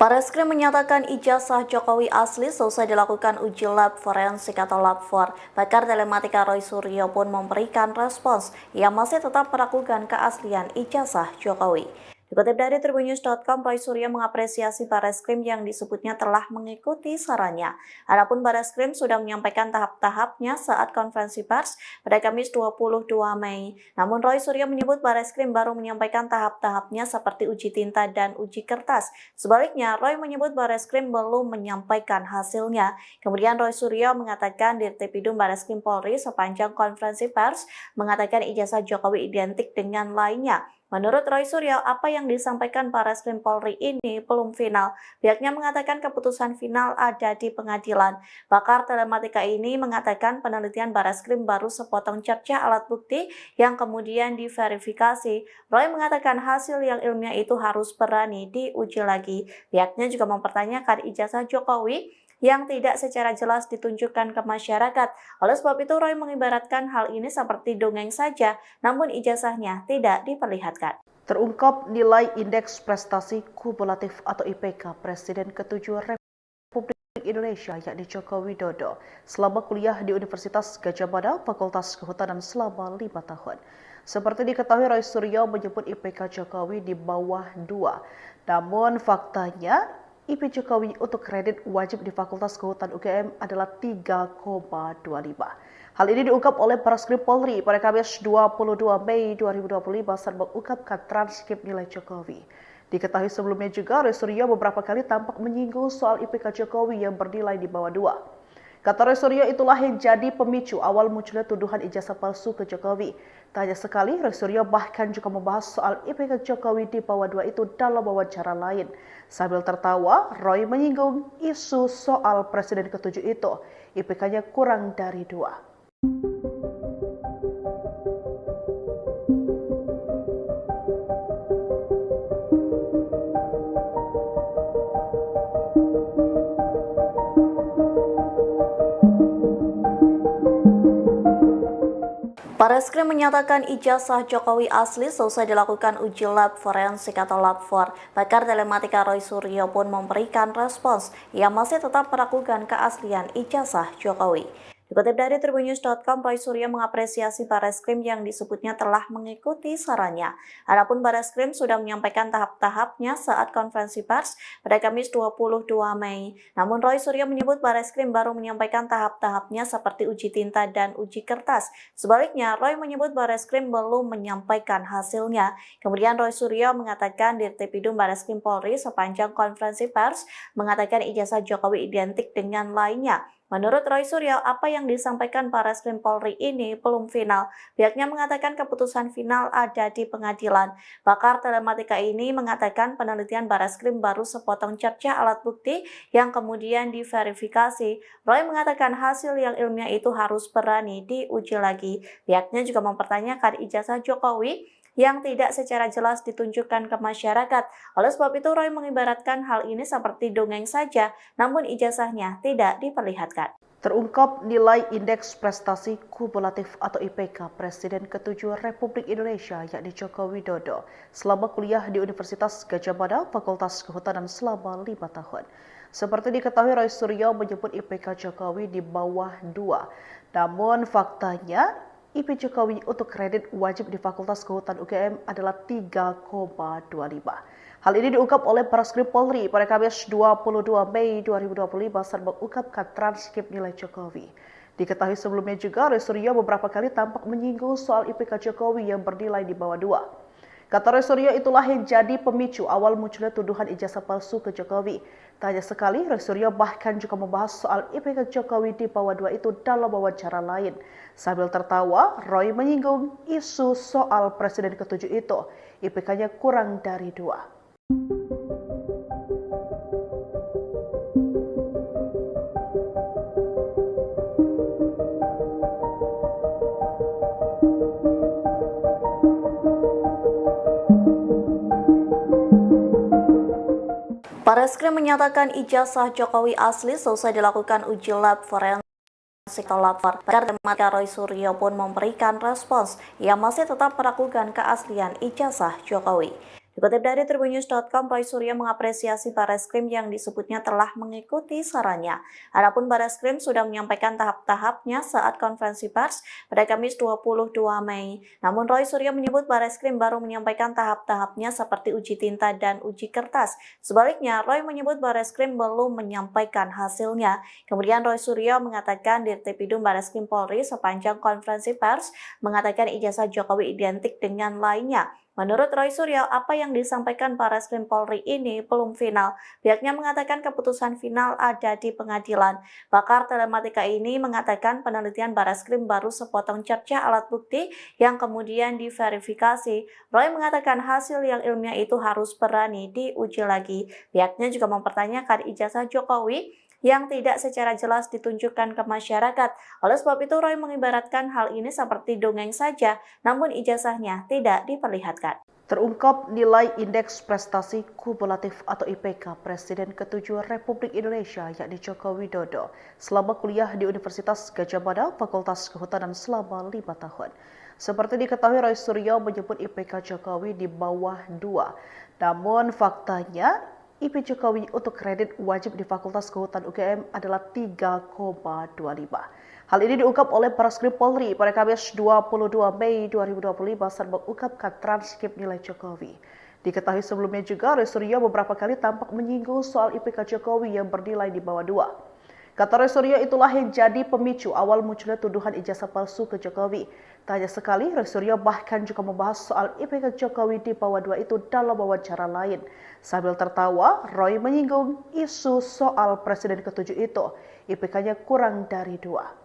Barreskrim menyatakan ijazah Jokowi asli selesai dilakukan uji lab forensik atau lab 4. Pakar telematika Roy Suryo pun memberikan respons. Ia masih tetap meragukan keaslian ijazah Jokowi. Dikutip dari tribunnews.com, Roy Suryo mengapresiasi Barreskrim yang disebutnya telah mengikuti sarannya. Adapun Barreskrim sudah menyampaikan tahap-tahapnya saat konferensi pers pada Kamis 22 Mei. Namun Roy Suryo menyebut Barreskrim baru menyampaikan tahap-tahapnya seperti uji tinta dan uji kertas. Sebaliknya, Roy menyebut Barreskrim belum menyampaikan hasilnya. Kemudian Roy Suryo mengatakan Dirtipidum Barreskrim Polri sepanjang konferensi pers mengatakan ijazah Jokowi identik dengan lainnya. Menurut Roy Suryo, apa yang disampaikan Barreskrim Polri ini belum final. Pihaknya mengatakan keputusan final ada di pengadilan. Pakar telematika ini mengatakan penelitian Barreskrim baru sepotong cerca alat bukti yang kemudian diverifikasi. Roy mengatakan hasil yang ilmiah itu harus berani diuji lagi. Pihaknya juga mempertanyakan ijazah Jokowi yang tidak secara jelas ditunjukkan ke masyarakat. Oleh sebab itu, Roy mengibaratkan hal ini seperti dongeng saja, namun ijazahnya tidak diperlihatkan. Terungkap nilai Indeks Prestasi Kumulatif atau IPK Presiden ke-7 Republik Indonesia yakni Joko Widodo selama kuliah di Universitas Gadjah Mada Fakultas Kehutanan selama 5 tahun. Seperti diketahui, Roy Suryo menyebut IPK Jokowi di bawah 2. Namun faktanya IP Jokowi untuk kredit wajib di Fakultas Kehutanan UGM adalah 3,25. Hal ini diungkap oleh Barreskrim Polri pada Kamis 22 Mei 2025 saat mengungkapkan transkrip nilai Jokowi. Diketahui sebelumnya juga, Roy Suryo beberapa kali tampak menyinggung soal IPK Jokowi yang bernilai di bawah 2. Kata Roy Suryo, itulah yang jadi pemicu awal munculnya tuduhan ijazah palsu ke Jokowi. Tak hanya sekali, Roy Suryo bahkan juga membahas soal IPK Jokowi di bawah 2 itu dalam wawancara lain. Sambil tertawa, Roy menyinggung isu soal Presiden ke-7 itu. IPK-nya kurang dari 2. Barreskrim menyatakan ijazah Jokowi asli selesai dilakukan uji lab forensik atau lab 4. Pakar telematika Roy Suryo pun memberikan respons. Ia masih tetap meragukan keaslian ijazah Jokowi. Dikutip dari tribunnews.com, Roy Suryo mengapresiasi Barreskrim yang disebutnya telah mengikuti sarannya. Adapun Barreskrim sudah menyampaikan tahap-tahapnya saat konferensi pers pada Kamis 22 Mei. Namun Roy Suryo menyebut Barreskrim baru menyampaikan tahap-tahapnya seperti uji tinta dan uji kertas. Sebaliknya, Roy menyebut Barreskrim belum menyampaikan hasilnya. Kemudian Roy Suryo mengatakan Dirtipidum Barreskrim Polri sepanjang konferensi pers mengatakan ijazah Jokowi identik dengan lainnya. Menurut Roy Suryo, apa yang disampaikan Barreskrim Polri ini belum final. Pihaknya mengatakan keputusan final ada di pengadilan. Pakar telematika ini mengatakan penelitian Barreskrim baru sepotong cerca alat bukti yang kemudian diverifikasi. Roy mengatakan hasil yang ilmiah itu harus berani diuji lagi. Pihaknya juga mempertanyakan ijazah Jokowi yang tidak secara jelas ditunjukkan ke masyarakat. Oleh sebab itu, Roy mengibaratkan hal ini seperti dongeng saja, namun ijazahnya tidak diperlihatkan. Terungkap nilai Indeks Prestasi Kumulatif atau IPK Presiden ke-7 Republik Indonesia yakni Joko Widodo selama kuliah di Universitas Gadjah Mada, Fakultas Kehutanan selama 5 tahun. Seperti diketahui, Roy Suryo menyebut IPK Jokowi di bawah 2. Namun faktanya, IP Jokowi untuk kredit wajib di Fakultas Kehutanan UGM adalah 3,25. Hal ini diungkap oleh Barreskrim Polri pada Kamis 22 Mei 2025 saat mengungkapkan transkrip nilai Jokowi. Diketahui sebelumnya juga, Roy Suryo beberapa kali tampak menyinggung soal IPK Jokowi yang bernilai di bawah 2. Kata Roy Suryo, itulah yang jadi pemicu awal munculnya tuduhan ijazah palsu ke Jokowi. Tak hanya sekali, Roy Suryo bahkan juga membahas soal IPK Jokowi di bawah 2 itu dalam wawancara lain. Sambil tertawa, Roy menyinggung isu soal Presiden ke-7 itu, IPK-nya kurang dari 2. Barreskrim menyatakan ijazah Jokowi asli selesai dilakukan uji lab forensik atau lab. Pakar telematika Roy Suryo pun memberikan respons yang masih tetap meragukan keaslian ijazah Jokowi. Dikutip dari tribunnews.com, Roy Suryo mengapresiasi Barreskrim yang disebutnya telah mengikuti sarannya. Adapun Barreskrim sudah menyampaikan tahap-tahapnya saat konferensi pers pada Kamis 22 Mei. Namun Roy Suryo menyebut Barreskrim baru menyampaikan tahap-tahapnya seperti uji tinta dan uji kertas. Sebaliknya, Roy menyebut Barreskrim belum menyampaikan hasilnya. Kemudian Roy Suryo mengatakan Dirtipidum Barreskrim Polri sepanjang konferensi pers mengatakan ijazah Jokowi identik dengan lainnya. Menurut Roy Suryo, apa yang disampaikan Barreskrim Polri ini belum final. Pihaknya mengatakan keputusan final ada di pengadilan. Pakar telematika ini mengatakan penelitian Barreskrim baru sepotong cerca alat bukti yang kemudian diverifikasi. Roy mengatakan hasil yang ilmiah itu harus berani diuji lagi. Pihaknya juga mempertanyakan ijazah Jokowi yang tidak secara jelas ditunjukkan ke masyarakat. Oleh sebab itu, Roy mengibaratkan hal ini seperti dongeng saja, namun ijazahnya tidak diperlihatkan. Terungkap nilai Indeks Prestasi Kumulatif atau IPK Presiden ke-7 Republik Indonesia yakni Joko Widodo selama kuliah di Universitas Gadjah Mada, Fakultas Kehutanan selama 5 tahun. Seperti diketahui, Roy Suryo menyebut IPK Jokowi di bawah 2. Namun faktanya, IP Jokowi untuk kredit wajib di Fakultas Kehutanan UGM adalah 3,25. Hal ini diungkap oleh Barreskrim Polri pada Kamis 22 Mei 2025 saat mengungkapkan transkrip nilai Jokowi. Diketahui sebelumnya juga, Roy Suryo beberapa kali tampak menyinggung soal IPK Jokowi yang bernilai di bawah 2. Kata Roy Suryo, itulah yang jadi pemicu awal munculnya tuduhan ijazah palsu ke Jokowi. Tak hanya sekali, Roy Suryo bahkan juga membahas soal IPK Jokowi di bawah 2 itu dalam wawancara lain. Sambil tertawa, Roy menyinggung isu soal Presiden ke-7 itu, IPK-nya kurang dari 2.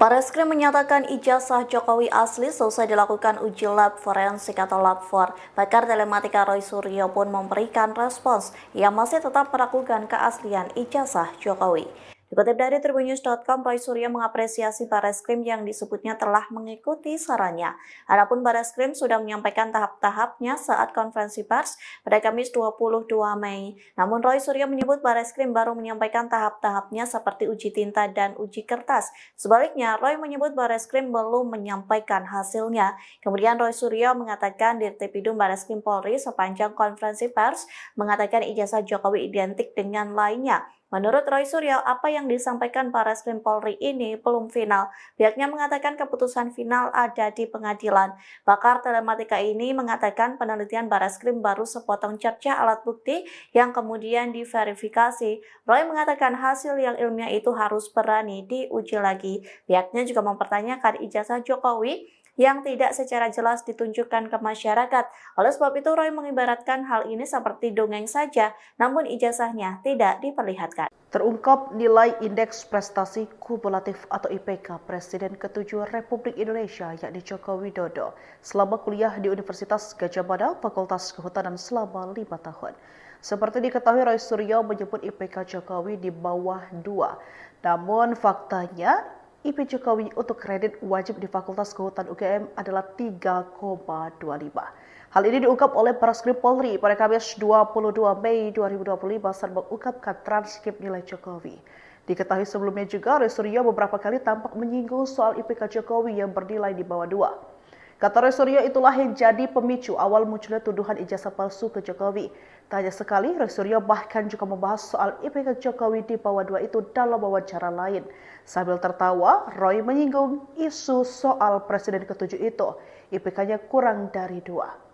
Barreskrim menyatakan ijazah Jokowi asli selesai dilakukan uji lab forensik atau lab for. Pakar telematika Roy Suryo pun memberikan respons yang masih tetap meragukan keaslian ijazah Jokowi. Dikutip dari tribunnews.com, Roy Suryo mengapresiasi Barreskrim yang disebutnya telah mengikuti sarannya. Adapun Barreskrim sudah menyampaikan tahap-tahapnya saat konferensi pers pada Kamis 22 Mei. Namun Roy Suryo menyebut Barreskrim baru menyampaikan tahap-tahapnya seperti uji tinta dan uji kertas. Sebaliknya, Roy menyebut Barreskrim belum menyampaikan hasilnya. Kemudian Roy Suryo mengatakan Dirtipidum Barreskrim Polri sepanjang konferensi pers mengatakan ijazah Jokowi identik dengan lainnya. Menurut Roy Suryo, apa yang disampaikan Barreskrim Polri ini belum final. Pihaknya mengatakan keputusan final ada di pengadilan. Pakar telematika ini mengatakan penelitian Barreskrim baru sepotong cerca alat bukti yang kemudian diverifikasi. Roy mengatakan hasil yang ilmiah itu harus berani diuji lagi. Pihaknya juga mempertanyakan ijazah Jokowi yang tidak secara jelas ditunjukkan ke masyarakat. Oleh sebab itu, Roy mengibaratkan hal ini seperti dongeng saja, namun ijazahnya tidak diperlihatkan. Terungkap nilai Indeks Prestasi Kumulatif atau IPK Presiden ke-7 Republik Indonesia yakni Joko Widodo selama kuliah di Universitas Gadjah Mada, Fakultas Kehutanan selama 5 tahun. Seperti diketahui, Roy Suryo menyebut IPK Jokowi di bawah 2. Namun faktanya, IP Jokowi untuk kredit wajib di Fakultas Kehutanan UGM adalah 3,25. Hal ini diungkap oleh Barreskrim Polri pada Kamis 22 Mei 2025 saat mengungkapkan transkrip nilai Jokowi. Diketahui sebelumnya juga, Roy Suryo beberapa kali tampak menyinggung soal IPK Jokowi yang bernilai di bawah 2. Kata Roy Suryo, itulah yang jadi pemicu awal munculnya tuduhan ijazah palsu ke Jokowi. Tak hanya sekali, Roy Suryo bahkan juga membahas soal IPK Jokowi di bawah 2 itu dalam wawancara lain. Sambil tertawa, Roy menyinggung isu soal Presiden ke-7 itu, IPK-nya kurang dari 2.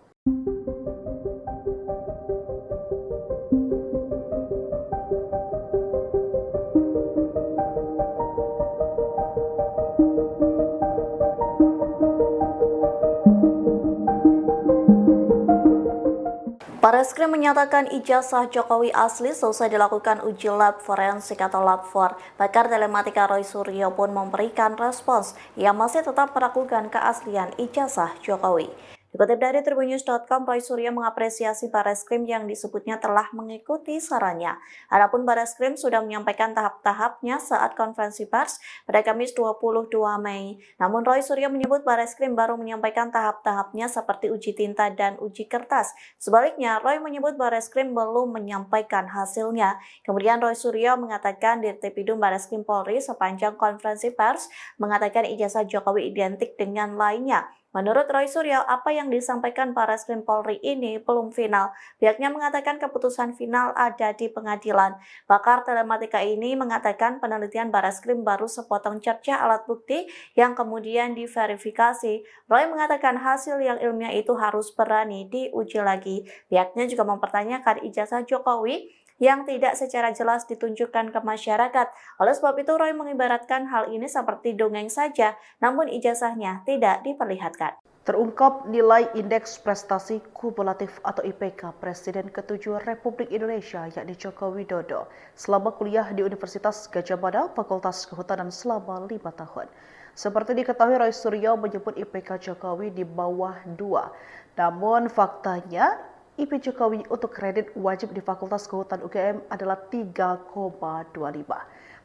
Barreskrim menyatakan ijazah Jokowi asli selesai dilakukan uji lab forensik atau lab 4. Pakar telematika Roy Suryo pun memberikan respons. Ia masih tetap meragukan keaslian ijazah Jokowi. Dikutip dari tribunnews.com, Roy Suryo mengapresiasi Barreskrim yang disebutnya telah mengikuti sarannya. Adapun Barreskrim sudah menyampaikan tahap-tahapnya saat konferensi pers pada Kamis 22 Mei. Namun Roy Suryo menyebut Barreskrim baru menyampaikan tahap-tahapnya seperti uji tinta dan uji kertas. Sebaliknya, Roy menyebut Barreskrim belum menyampaikan hasilnya. Kemudian Roy Suryo mengatakan Dirtipidum Barreskrim Polri sepanjang konferensi pers mengatakan ijazah Jokowi identik dengan lainnya. Menurut Roy Suryo, apa yang disampaikan Barreskrim Polri ini belum final. Pihaknya mengatakan keputusan final ada di pengadilan. Pakar telematika ini mengatakan penelitian Barreskrim baru sepotong cerca alat bukti yang kemudian diverifikasi. Roy mengatakan hasil yang ilmiah itu harus berani diuji lagi. Pihaknya juga mempertanyakan ijazah Jokowi yang tidak secara jelas ditunjukkan ke masyarakat. Oleh sebab itu, Roy mengibaratkan hal ini seperti dongeng saja, namun ijazahnya tidak diperlihatkan. Terungkap nilai Indeks Prestasi Kumulatif atau IPK Presiden ke-7 Republik Indonesia yakni Joko Widodo selama kuliah di Universitas Gadjah Mada, Fakultas Kehutanan selama 5 tahun. Seperti diketahui, Roy Suryo menyebut IPK Jokowi di bawah 2. Namun faktanya, IP Jokowi untuk kredit wajib di Fakultas Kehutanan UGM adalah 3,25.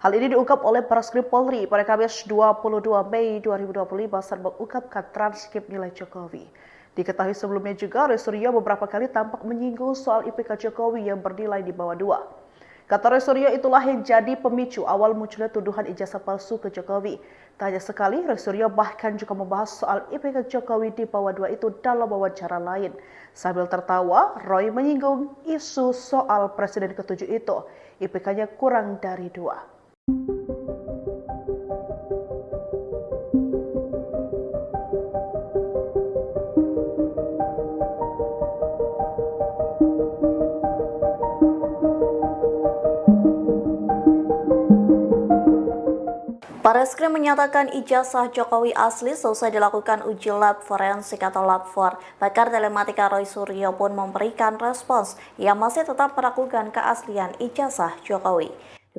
Hal ini diungkap oleh Barreskrim Polri pada Kamis 22 Mei 2025 saat mengungkapkan transkrip nilai Jokowi. Diketahui sebelumnya juga, Roy Suryo beberapa kali tampak menyinggung soal IPK Jokowi yang bernilai di bawah 2. Kata Roy Suryo, itulah yang jadi pemicu awal munculnya tuduhan ijazah palsu ke Jokowi. Tak hanya sekali, Roy Suryo bahkan juga membahas soal IPK Jokowi di bawah 2 itu dalam wawancara lain. Sambil tertawa, Roy menyinggung isu soal Presiden ke-7 itu, IPK-nya kurang dari 2. Barreskrim menyatakan ijazah Jokowi asli selesai dilakukan uji lab forensik atau lab 4. Pakar telematika Roy Suryo pun memberikan respons. Ia masih tetap meragukan keaslian ijazah Jokowi.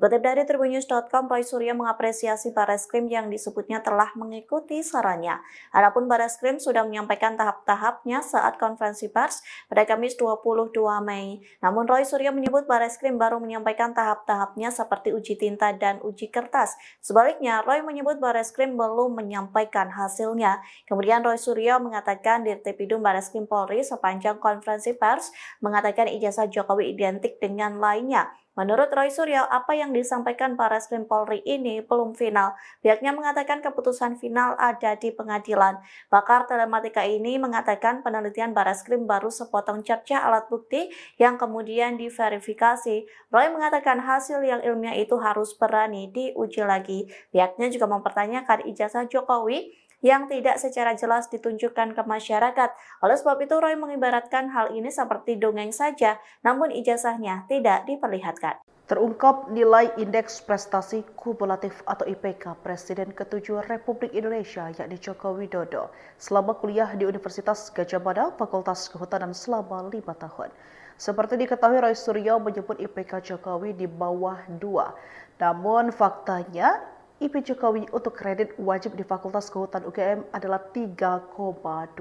Dikutip dari tribunnews.com, Roy Suryo mengapresiasi Barreskrim yang disebutnya telah mengikuti sarannya. Adapun Barreskrim sudah menyampaikan tahap-tahapnya saat konferensi pers pada Kamis 22 Mei. Namun Roy Suryo menyebut Barreskrim baru menyampaikan tahap-tahapnya seperti uji tinta dan uji kertas. Sebaliknya, Roy menyebut Barreskrim belum menyampaikan hasilnya. Kemudian Roy Suryo mengatakan Dirtipidum Barreskrim Polri sepanjang konferensi pers mengatakan ijazah Jokowi identik dengan lainnya. Menurut Roy Suryo, apa yang disampaikan Barreskrim Polri ini belum final. Pihaknya mengatakan keputusan final ada di pengadilan. Pakar telematika ini mengatakan penelitian Barreskrim baru sepotong cerca alat bukti yang kemudian diverifikasi. Roy mengatakan hasil yang ilmiah itu harus berani diuji lagi. Pihaknya juga mempertanyakan ijazah Jokowi yang tidak secara jelas ditunjukkan ke masyarakat. Oleh sebab itu, Roy mengibaratkan hal ini seperti dongeng saja, namun ijazahnya tidak diperlihatkan. Terungkap nilai Indeks Prestasi Kumulatif atau IPK Presiden ke-7 Republik Indonesia yakni Joko Widodo selama kuliah di Universitas Gadjah Mada Fakultas Kehutanan selama 5 tahun. Seperti diketahui, Roy Suryo menyebut IPK Jokowi di bawah 2. Namun faktanya IP Jokowi untuk kredit wajib di Fakultas Kehutanan UGM adalah 3,25.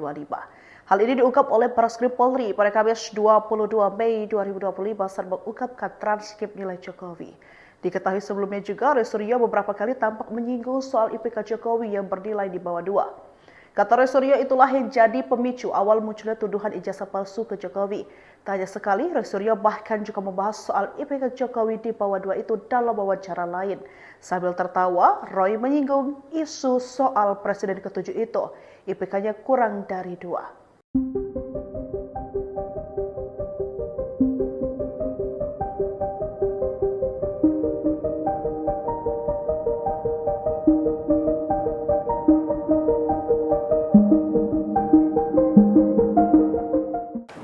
Hal ini diungkap oleh Barreskrim Polri pada Kamis 22 Mei 2025 saat mengungkapkan transkrip nilai Jokowi. Diketahui sebelumnya juga, Roy Suryo beberapa kali tampak menyinggung soal IPK Jokowi yang bernilai di bawah 2. Kata Roy Suryo, itulah yang jadi pemicu awal munculnya tuduhan ijazah palsu ke Jokowi. Tak hanya sekali, Roy Suryo bahkan juga membahas soal IPK Jokowi di bawah 2 itu dalam wawancara lain. Sambil tertawa, Roy menyinggung isu soal Presiden ke-7 itu, IPK-nya kurang dari 2.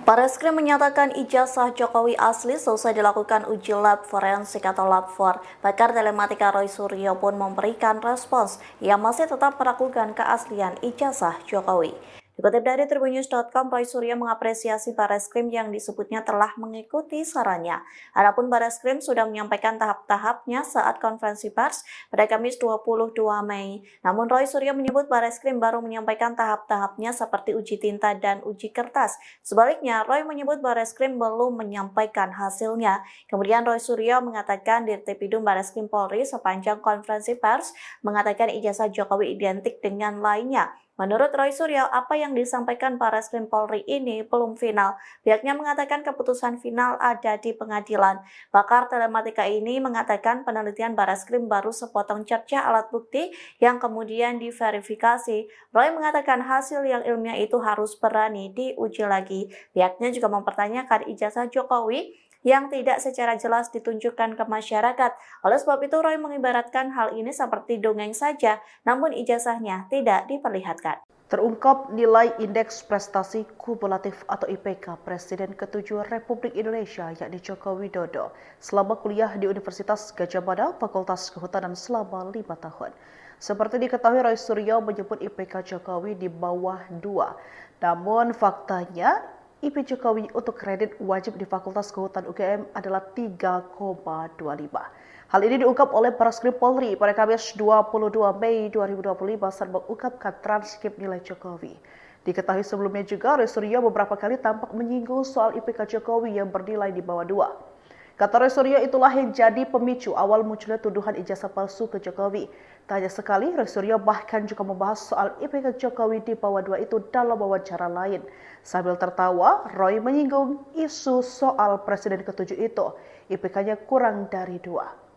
Barreskrim menyatakan ijazah Jokowi asli selesai dilakukan uji lab forensik atau lab 4. Pakar telematika Roy Suryo pun memberikan respons. Ia masih tetap meragukan keaslian ijazah Jokowi. Dikutip dari tribunnews.com, Roy Suryo mengapresiasi Barreskrim yang disebutnya telah mengikuti sarannya. Adapun Barreskrim sudah menyampaikan tahap-tahapnya saat konferensi pers pada Kamis 22 Mei. Namun Roy Suryo menyebut Barreskrim baru menyampaikan tahap-tahapnya seperti uji tinta dan uji kertas. Sebaliknya, Roy menyebut Barreskrim belum menyampaikan hasilnya. Kemudian Roy Suryo mengatakan Dirtipidum Barreskrim Polri sepanjang konferensi pers mengatakan ijazah Jokowi identik dengan lainnya. Menurut Roy Suryo, apa yang disampaikan Barreskrim Polri ini belum final. Pihaknya mengatakan keputusan final ada di pengadilan. Pakar telematika ini mengatakan penelitian Barreskrim baru sepotong cerca alat bukti yang kemudian diverifikasi. Roy mengatakan hasil yang ilmiah itu harus berani diuji lagi. Pihaknya juga mempertanyakan ijazah Jokowi yang tidak secara jelas ditunjukkan ke masyarakat. Oleh sebab itu, Roy mengibaratkan hal ini seperti dongeng saja, namun ijazahnya tidak diperlihatkan. Terungkap nilai Indeks Prestasi Kumulatif atau IPK Presiden ke-7 Republik Indonesia yakni Joko Widodo selama kuliah di Universitas Gadjah Mada Fakultas Kehutanan selama 5 tahun. Seperti diketahui, Roy Suryo menyebut IPK Jokowi di bawah 2. Namun faktanya IP Jokowi untuk kredit wajib di Fakultas Kehutanan UGM adalah 3,25. Hal ini diungkap oleh Barreskrim Polri pada Kamis 22 Mei 2025 saat mengungkapkan transkrip nilai Jokowi. Diketahui sebelumnya juga, Roy Suryo beberapa kali tampak menyinggung soal IPK Jokowi yang bernilai di bawah 2. Kata Roy Suryo, itulah yang jadi pemicu awal munculnya tuduhan ijazah palsu ke Jokowi. Tak hanya sekali, Roy Suryo bahkan juga membahas soal IPK Jokowi di bawah 2 itu dalam wawancara lain. Sambil tertawa, Roy menyinggung isu soal Presiden ke-7 itu, IPK-nya kurang dari 2.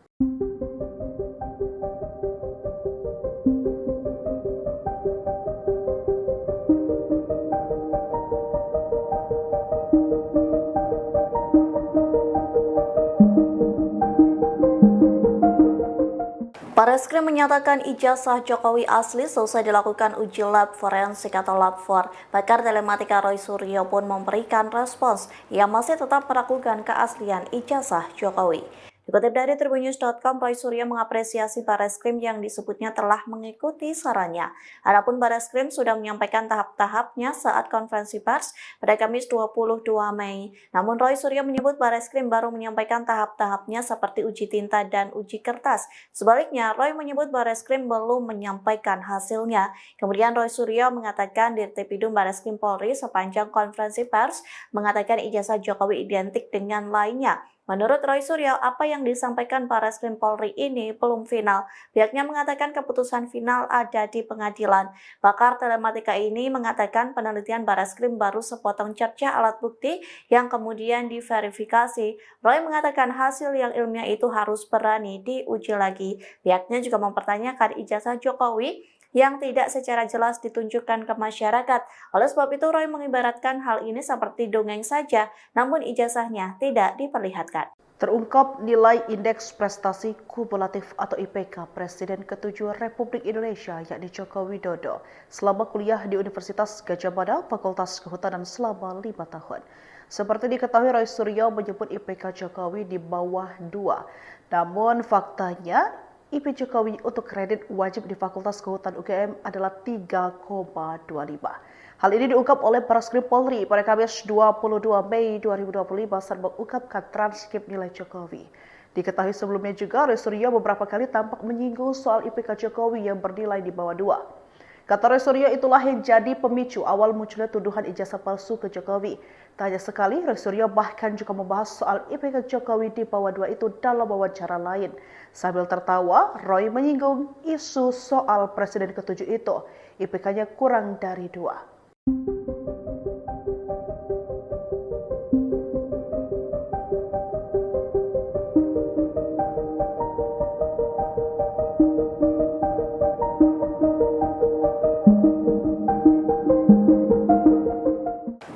Barreskrim menyatakan ijazah Jokowi asli selesai dilakukan uji lab forensik atau lab 4. Pakar telematika Roy Suryo pun memberikan respons. Ia masih tetap meragukan keaslian ijazah Jokowi. Dikutip dari tribunnews.com, Roy Suryo mengapresiasi Barreskrim yang disebutnya telah mengikuti sarannya. Adapun Barreskrim sudah menyampaikan tahap-tahapnya saat konferensi pers pada Kamis 22 Mei. Namun Roy Suryo menyebut Barreskrim baru menyampaikan tahap-tahapnya seperti uji tinta dan uji kertas. Sebaliknya, Roy menyebut Barreskrim belum menyampaikan hasilnya. Kemudian Roy Suryo mengatakan Dirtipidum Barreskrim Polri sepanjang konferensi pers mengatakan ijazah Jokowi identik dengan lainnya. Menurut Roy Suryo, apa yang disampaikan Barreskrim Polri ini belum final. Pihaknya mengatakan keputusan final ada di pengadilan. Pakar telematika ini mengatakan penelitian Barreskrim baru sepotong cerca alat bukti yang kemudian diverifikasi. Roy mengatakan hasil yang ilmiah itu harus berani diuji lagi. Pihaknya juga mempertanyakan ijazah Jokowi yang tidak secara jelas ditunjukkan ke masyarakat. Oleh sebab itu, Roy mengibaratkan hal ini seperti dongeng saja, namun ijazahnya tidak diperlihatkan. Terungkap nilai Indeks Prestasi Kumulatif atau IPK Presiden ke-7 Republik Indonesia yakni Joko Widodo selama kuliah di Universitas Gadjah Mada Fakultas Kehutanan selama 5 tahun. Seperti diketahui, Roy Suryo menyebut IPK Jokowi di bawah 2. Namun faktanya IP Jokowi untuk kredit wajib di Fakultas Kehutanan UGM adalah 3,25. Hal ini diungkap oleh Barreskrim Polri pada Kamis 22 Mei 2025 saat mengungkapkan transkrip nilai Jokowi. Diketahui sebelumnya juga, Roy Suryo beberapa kali tampak menyinggung soal IPK Jokowi yang bernilai di bawah 2. Kata Roy Suryo, itulah yang jadi pemicu awal munculnya tuduhan ijazah palsu ke Jokowi. Tak hanya sekali, Roy Suryo bahkan juga membahas soal IPK Jokowi di bawah 2 itu dalam wawancara lain. Sambil tertawa, Roy menyinggung isu soal Presiden ke-7 itu, IPK-nya kurang dari 2.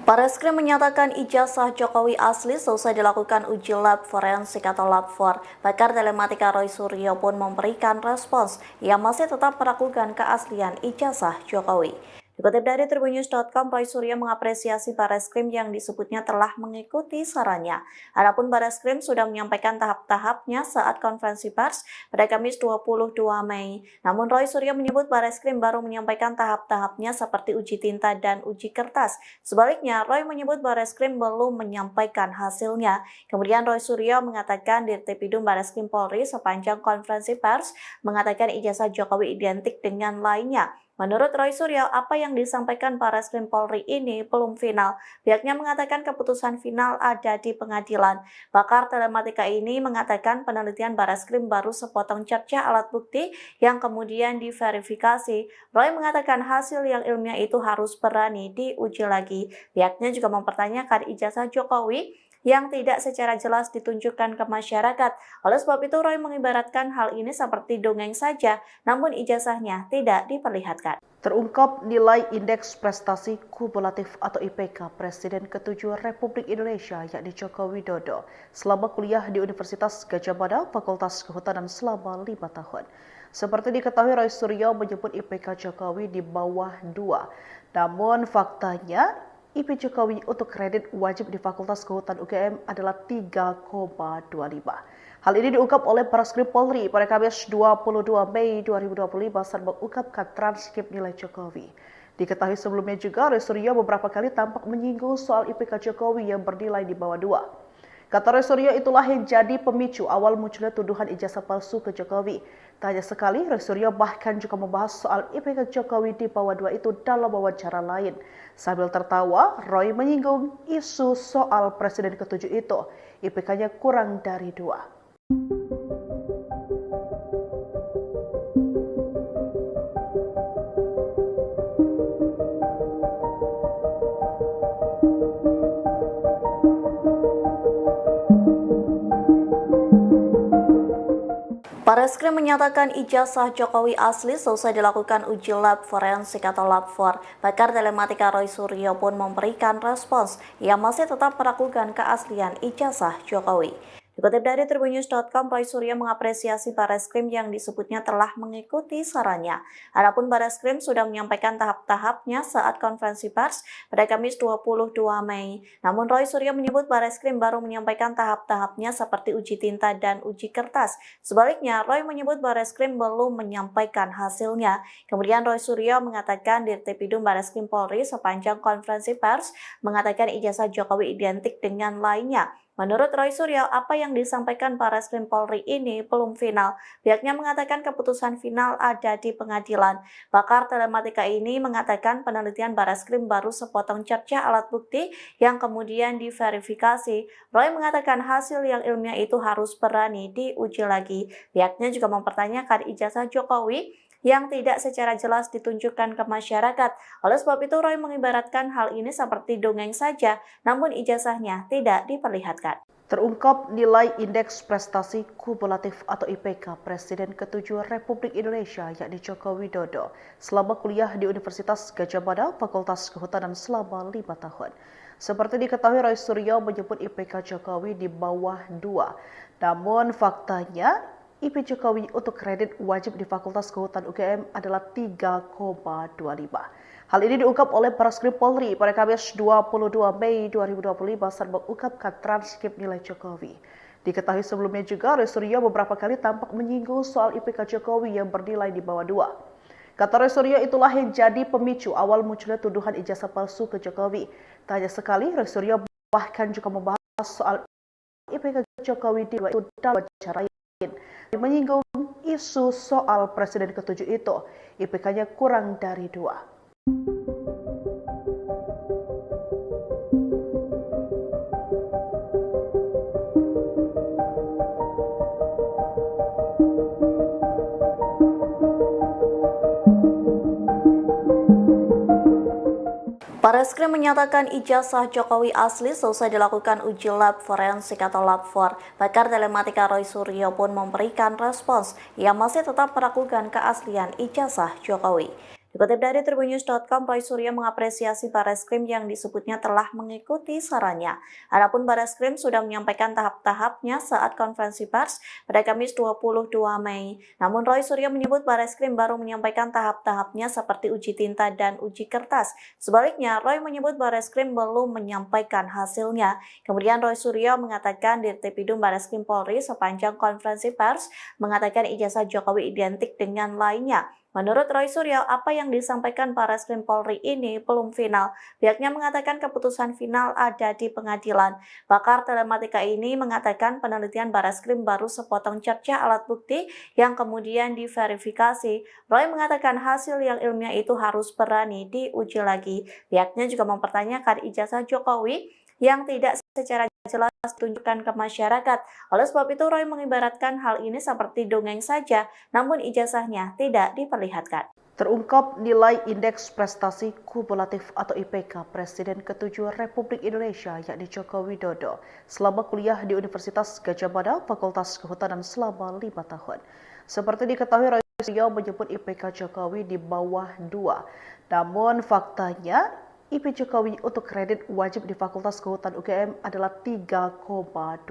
Barreskrim menyatakan ijazah Jokowi asli selesai dilakukan uji lab forensik atau lab 4. Pakar telematika Roy Suryo pun memberikan respons yang masih tetap meragukan keaslian ijazah Jokowi. Dikutip dari tribunnews.com, Roy Suryo mengapresiasi Barreskrim yang disebutnya telah mengikuti sarannya. Adapun Barreskrim sudah menyampaikan tahap-tahapnya saat konferensi pers pada Kamis 22 Mei. Namun Roy Suryo menyebut Barreskrim baru menyampaikan tahap-tahapnya seperti uji tinta dan uji kertas. Sebaliknya, Roy menyebut Barreskrim belum menyampaikan hasilnya. Kemudian Roy Suryo mengatakan Dirtipidum Barreskrim Polri sepanjang konferensi pers mengatakan ijazah Jokowi identik dengan lainnya. Menurut Roy Suryo, apa yang disampaikan Barreskrim Polri ini belum final. Pihaknya mengatakan keputusan final ada di pengadilan. Pakar telematika ini mengatakan penelitian Barreskrim baru sepotong cerca alat bukti yang kemudian diverifikasi. Roy mengatakan hasil yang ilmiah itu harus berani diuji lagi. Pihaknya juga mempertanyakan ijazah Jokowi yang tidak secara jelas ditunjukkan ke masyarakat. Oleh sebab itu, Roy mengibaratkan hal ini seperti dongeng saja, namun ijazahnya tidak diperlihatkan. Terungkap nilai Indeks Prestasi Kumulatif atau IPK Presiden ke-7 Republik Indonesia yakni Joko Widodo selama kuliah di Universitas Gadjah Mada Fakultas Kehutanan selama 5 tahun. Seperti diketahui, Roy Suryo menyebut IPK Jokowi di bawah 2. Namun faktanya IP Jokowi untuk kredit wajib di Fakultas Kehutanan UGM adalah 3,25. Hal ini diungkap oleh Barreskrim Polri pada Kamis 22 Mei 2025 saat mengungkapkan transkrip nilai Jokowi. Diketahui sebelumnya juga, Roy Suryo beberapa kali tampak menyinggung soal IPK Jokowi yang bernilai di bawah 2. Kata Roy Suryo, itulah yang jadi pemicu awal munculnya tuduhan ijazah palsu ke Jokowi. Tak hanya sekali, Roy Suryo bahkan juga membahas soal IPK Jokowi di bawah 2 itu dalam wawancara lain. Sambil tertawa, Roy menyinggung isu soal Presiden ke-7 itu, IPK-nya kurang dari 2. Barreskrim menyatakan ijazah Jokowi asli selesai dilakukan uji lab forensik atau lab 4. Pakar telematika Roy Suryo pun memberikan respons yang masih tetap meragukan keaslian ijazah Jokowi. Dikutip dari tribunnews.com, Roy Suryo mengapresiasi Barreskrim yang disebutnya telah mengikuti sarannya. Adapun Barreskrim sudah menyampaikan tahap-tahapnya saat konferensi pers pada Kamis 22 Mei. Namun Roy Suryo menyebut Barreskrim baru menyampaikan tahap-tahapnya seperti uji tinta dan uji kertas. Sebaliknya, Roy menyebut Barreskrim belum menyampaikan hasilnya. Kemudian Roy Suryo mengatakan Dirtipidum Barreskrim Polri sepanjang konferensi pers mengatakan ijazah Jokowi identik dengan lainnya. Menurut Roy Suryo, apa yang disampaikan Barreskrim Polri ini belum final. Pihaknya mengatakan keputusan final ada di pengadilan. Pakar telematika ini mengatakan penelitian Barreskrim baru sepotong cerca alat bukti yang kemudian diverifikasi. Roy mengatakan hasil yang ilmiah itu harus berani diuji lagi. Pihaknya juga mempertanyakan ijazah Jokowi yang tidak secara jelas ditunjukkan ke masyarakat. Oleh sebab itu, Roy mengibaratkan hal ini seperti dongeng saja, namun ijazahnya tidak diperlihatkan. Terungkap nilai Indeks Prestasi Kumulatif atau IPK Presiden ke-7 Republik Indonesia yakni Joko Widodo selama kuliah di Universitas Gadjah Mada Fakultas Kehutanan selama 5 tahun. Seperti diketahui, Roy Suryo menyebut IPK Jokowi di bawah 2. Namun faktanya IP Jokowi untuk kredit wajib di Fakultas Kehutanan UGM adalah 3,25. Hal ini diungkap oleh Barreskrim Polri pada Kamis 22 Mei 2025 saat mengungkapkan transkrip nilai Jokowi. Diketahui sebelumnya juga, Roy Suryo beberapa kali tampak menyinggung soal IPK Jokowi yang bernilai di bawah 2. Kata Roy Suryo, itulah yang jadi pemicu awal munculnya tuduhan ijazah palsu ke Jokowi. Tak hanya sekali, Roy Suryo bahkan juga membahas soal IPK Jokowi di itu dalam acara lain. Menyinggung isu soal Presiden ke-7 itu, IPK-nya kurang dari 2. Barreskrim menyatakan ijazah Jokowi asli selesai dilakukan uji lab forensik atau lab 4. Pakar telematika Roy Suryo pun memberikan respons. Ia masih tetap meragukan keaslian ijazah Jokowi. Dikutip dari tribunnews.com, Roy Suryo mengapresiasi Barreskrim yang disebutnya telah mengikuti sarannya. Adapun Barreskrim sudah menyampaikan tahap-tahapnya saat konferensi pers pada Kamis 22 Mei. Namun Roy Suryo menyebut Barreskrim baru menyampaikan tahap-tahapnya seperti uji tinta dan uji kertas. Sebaliknya, Roy menyebut Barreskrim belum menyampaikan hasilnya. Kemudian Roy Suryo mengatakan Dirtipidum Barreskrim Polri sepanjang konferensi pers mengatakan ijazah Jokowi identik dengan lainnya. Menurut Roy Suryo, apa yang disampaikan Barreskrim Polri ini belum final. Pihaknya mengatakan keputusan final ada di pengadilan. Pakar telematika ini mengatakan penelitian Barreskrim baru sepotong cerca alat bukti yang kemudian diverifikasi. Roy mengatakan hasil yang ilmiah itu harus berani diuji lagi. Pihaknya juga mempertanyakan ijazah Jokowi yang tidak secara jelas ditunjukkan ke masyarakat. Oleh sebab itu, Roy mengibaratkan hal ini seperti dongeng saja, namun ijazahnya tidak diperlihatkan. Terungkap nilai Indeks Prestasi Kumulatif atau IPK Presiden ke-7 Republik Indonesia yakni Joko Widodo selama kuliah di Universitas Gadjah Mada Fakultas Kehutanan selama 5 tahun. Seperti diketahui, Roy Suryo menyebut IPK Jokowi di bawah 2. Namun faktanya IP Jokowi untuk kredit wajib di Fakultas Kehutanan UGM adalah 3,25.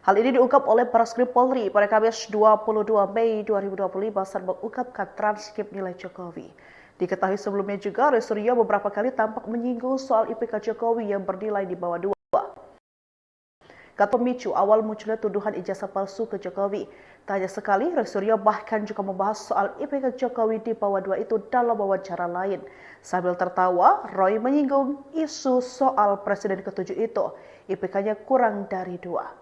Hal ini diungkap oleh Barreskrim Polri pada Kamis 22 Mei 2025 saat mengungkapkan transkrip nilai Jokowi. Diketahui sebelumnya juga, Roy Suryo beberapa kali tampak menyinggung soal IPK Jokowi yang bernilai di bawah 2. Kata pemicu awal munculnya tuduhan ijazah palsu ke Jokowi. Tak hanya sekali, Roy Suryo bahkan juga membahas soal IPK Jokowi di bawah 2 itu dalam wawancara lain. Sambil tertawa, Roy menyinggung isu soal Presiden ke-7 itu, IPK-nya kurang dari 2.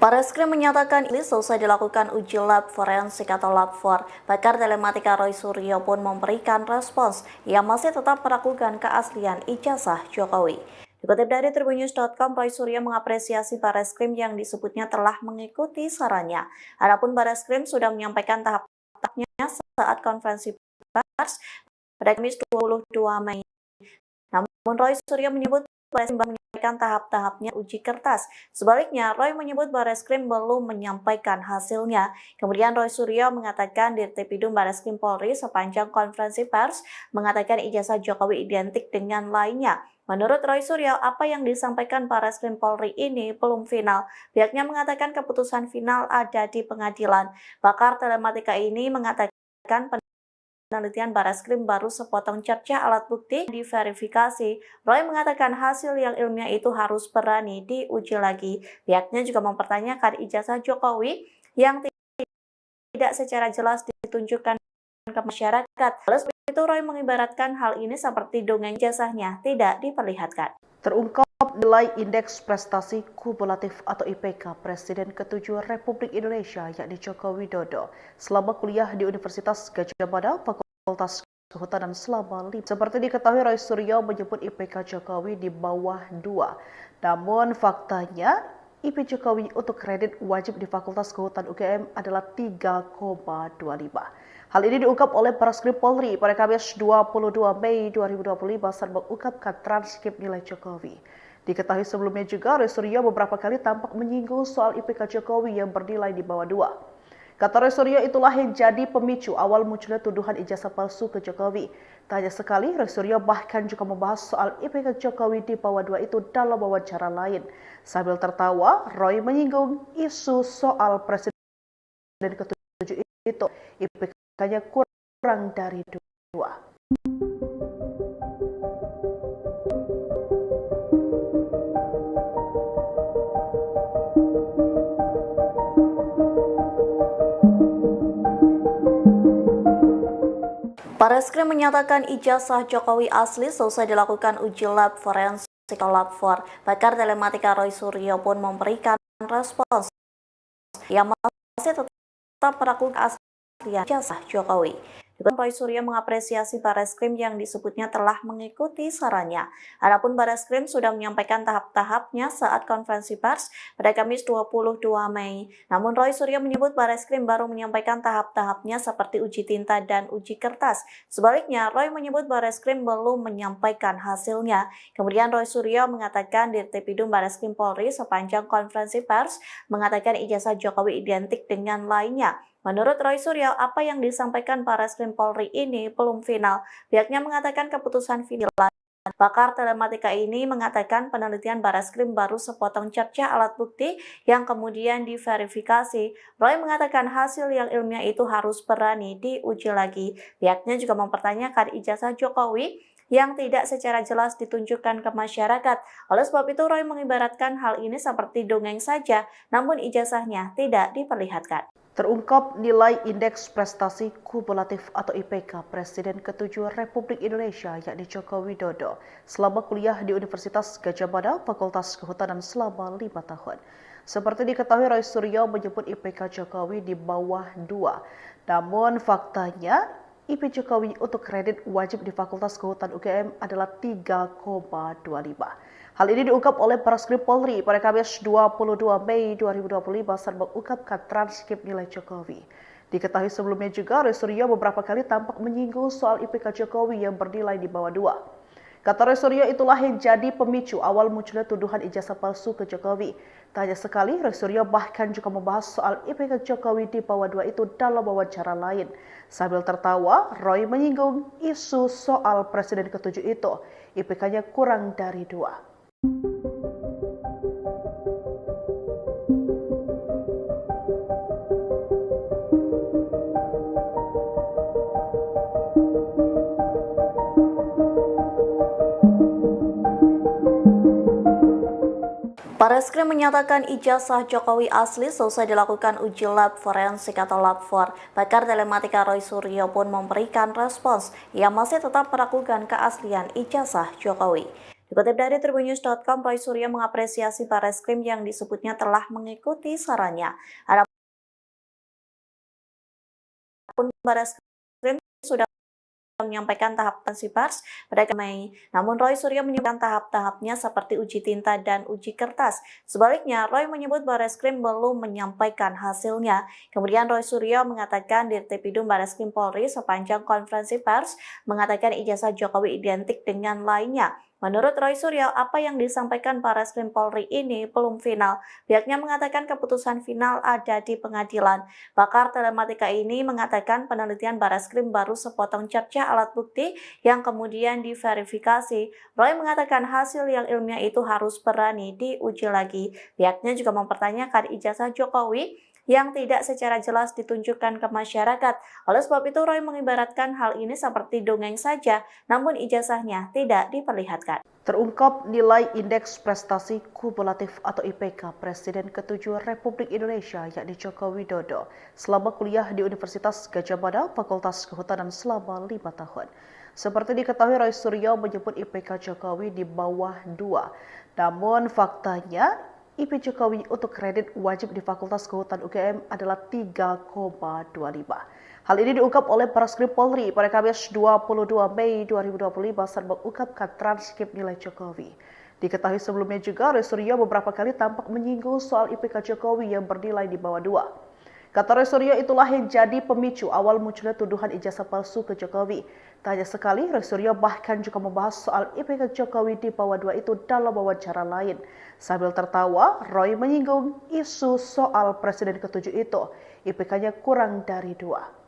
Barreskrim menyatakan ini selesai dilakukan uji lab forensik atau lab 4. Pakar telematika Roy Suryo pun memberikan respons. Ia masih tetap meragukan keaslian ijazah Jokowi. Dikutip dari tribunnews.com, Roy Suryo mengapresiasi Barreskrim yang disebutnya telah mengikuti sarannya. Adapun Barreskrim sudah menyampaikan tahap-tahapnya saat konferensi pers pada Kamis 22 Mei. Namun Roy Suryo menyebut Bareskrim menyampaikan tahap-tahapnya uji kertas. Sebaliknya, Roy menyebut Bareskrim belum menyampaikan hasilnya. Kemudian Roy Suryo mengatakan Dirtipidum Bareskrim Polri sepanjang konferensi pers mengatakan ijazah Jokowi identik dengan lainnya. Menurut Roy Suryo, apa yang disampaikan Bareskrim Polri ini belum final. Pihaknya mengatakan keputusan final ada di pengadilan. Pakar telematika ini mengatakan penelitian Bareskrim baru sepotong cerca alat bukti diverifikasi. Roy mengatakan hasil yang ilmiah itu harus berani diuji lagi. Pihaknya juga mempertanyakan ijazah Jokowi yang tidak secara jelas ditunjukkan ke masyarakat. Oleh sebab itu, Roy mengibaratkan hal ini seperti dongeng ijazahnya tidak diperlihatkan. Terungkap nilai Indeks Prestasi Kumulatif atau IPK Presiden ke-7 Republik Indonesia yakni Joko Widodo selama kuliah di Universitas Gadjah Mada Fakultas Kehutanan selama 5. Seperti diketahui, Roy Suryo menyebut IPK Jokowi di bawah 2. Namun faktanya IP Jokowi untuk kredit wajib di Fakultas Kehutanan UGM adalah 3,25. Hal ini diungkap oleh Bareskrim Polri pada Kamis 22 Mei 2025 saat mengungkapkan transkrip nilai Jokowi. Diketahui sebelumnya juga, Roy Suryo beberapa kali tampak menyinggung soal IPK Jokowi yang bernilai di bawah 2. Kata Roy Suryo, itulah yang jadi pemicu awal munculnya tuduhan ijazah palsu ke Jokowi. Tak hanya sekali, Roy Suryo bahkan juga membahas soal IPK Jokowi di bawah 2 itu dalam wawancara lain. Sambil tertawa, Roy menyinggung isu soal Presiden ke-7 itu IPK-nya kurang dari 2. Bareskrim menyatakan ijazah Jokowi asli selesai dilakukan uji lab forensik atau lab 4. Pakar telematika Roy Suryo pun memberikan respons yang masih tetap meragukan keaslian ijazah Jokowi. Roy Suryo mengapresiasi Bareskrim yang disebutnya telah mengikuti sarannya. Adapun Bareskrim sudah menyampaikan tahap-tahapnya saat konferensi pers pada Kamis 22 Mei. Namun Roy Suryo menyebut Bareskrim baru menyampaikan tahap-tahapnya seperti uji tinta dan uji kertas. Sebaliknya, Roy menyebut Bareskrim belum menyampaikan hasilnya. Kemudian Roy Suryo mengatakan Dirtipidum Bareskrim Polri sepanjang konferensi pers mengatakan ijazah Jokowi identik dengan lainnya. Menurut Roy Suryo, apa yang disampaikan Bareskrim Polri ini belum final. Pihaknya mengatakan keputusan final. Pakar telematika ini mengatakan penelitian Bareskrim baru sepotong cerca alat bukti yang kemudian diverifikasi. Roy mengatakan hasil yang ilmiah itu harus berani diuji lagi. Pihaknya juga mempertanyakan ijazah Jokowi yang tidak secara jelas ditunjukkan ke masyarakat. Oleh sebab itu, Roy mengibaratkan hal ini seperti dongeng saja, namun ijazahnya tidak diperlihatkan. Terungkap nilai Indeks Prestasi Kumulatif atau IPK Presiden ke-7 Republik Indonesia yakni Joko Widodo selama kuliah di Universitas Gadjah Mada Fakultas Kehutanan selama 5 tahun. Seperti diketahui, Roy Suryo menyebut IPK Jokowi di bawah 2. Namun faktanya IP Jokowi untuk kredit wajib di Fakultas Kehutanan UGM adalah 3,25. Hal ini diungkap oleh Bareskrim Polri pada Kamis 22 Mei 2025 saat mengungkapkan transkrip nilai Jokowi. Diketahui sebelumnya juga, Roy Suryo beberapa kali tampak menyinggung soal IPK Jokowi yang bernilai di bawah 2. Kata Roy Suryo, itulah yang jadi pemicu awal munculnya tuduhan ijazah palsu ke Jokowi. Tak hanya sekali, Roy Suryo bahkan juga membahas soal IPK Jokowi di bawah 2 itu dalam wawancara lain. Sambil tertawa, Roy menyinggung isu soal Presiden ke-7 itu IPK-nya kurang dari 2. Bareskrim menyatakan ijazah Jokowi asli selesai dilakukan uji lab forensik atau lab 4. Pakar telematika Roy Suryo pun memberikan respons yang masih tetap meragukan keaslian ijazah Jokowi. Dikutip dari tribunnews.com, Roy Suryo mengapresiasi Bareskrim yang disebutnya telah mengikuti sarannya. Adapun Bareskrim sudah menyampaikan tahapan pers pada Mei. Namun Roy Suryo menyebutkan tahap-tahapnya seperti uji tinta dan uji kertas. Sebaliknya, Roy menyebut Bareskrim belum menyampaikan hasilnya. Kemudian Roy Suryo mengatakan Dirtipidum Bareskrim Polri sepanjang konferensi pers mengatakan ijazah Jokowi identik dengan lainnya. Menurut Roy Suryo, apa yang disampaikan Barreskrim Polri ini belum final. Pihaknya mengatakan keputusan final ada di pengadilan. Pakar telematika ini mengatakan penelitian Barreskrim baru sepotong cerca alat bukti yang kemudian diverifikasi. Roy mengatakan hasil yang ilmiah itu harus berani diuji lagi. Pihaknya juga mempertanyakan ijazah Jokowi yang tidak secara jelas ditunjukkan ke masyarakat. Oleh sebab itu, Roy mengibaratkan hal ini seperti dongeng saja, namun ijazahnya tidak diperlihatkan. Terungkap nilai Indeks Prestasi Kumulatif atau IPK Presiden ke-7 Republik Indonesia yakni Joko Widodo selama kuliah di Universitas Gadjah Mada, Fakultas Kehutanan selama 5 tahun. Seperti diketahui, Roy Suryo menyebut IPK Jokowi di bawah 2. Namun faktanya, IP Jokowi untuk kredit wajib di Fakultas Kehutanan UGM adalah 3,25. Hal ini diungkap oleh Barreskrim Polri pada Kamis 22 Mei 2025 saat mengungkapkan transkrip nilai Jokowi. Diketahui sebelumnya juga, Roy Suryo beberapa kali tampak menyinggung soal IPK Jokowi yang bernilai di bawah 2. Kata Roy Suryo, itulah yang jadi pemicu awal munculnya tuduhan ijazah palsu ke Jokowi. Tak hanya sekali, Roy Suryo bahkan juga membahas soal IPK Jokowi di bawah 2 itu dalam wawancara lain. Sambil tertawa, Roy menyinggung isu soal Presiden ke-7 itu. IPK-nya kurang dari 2.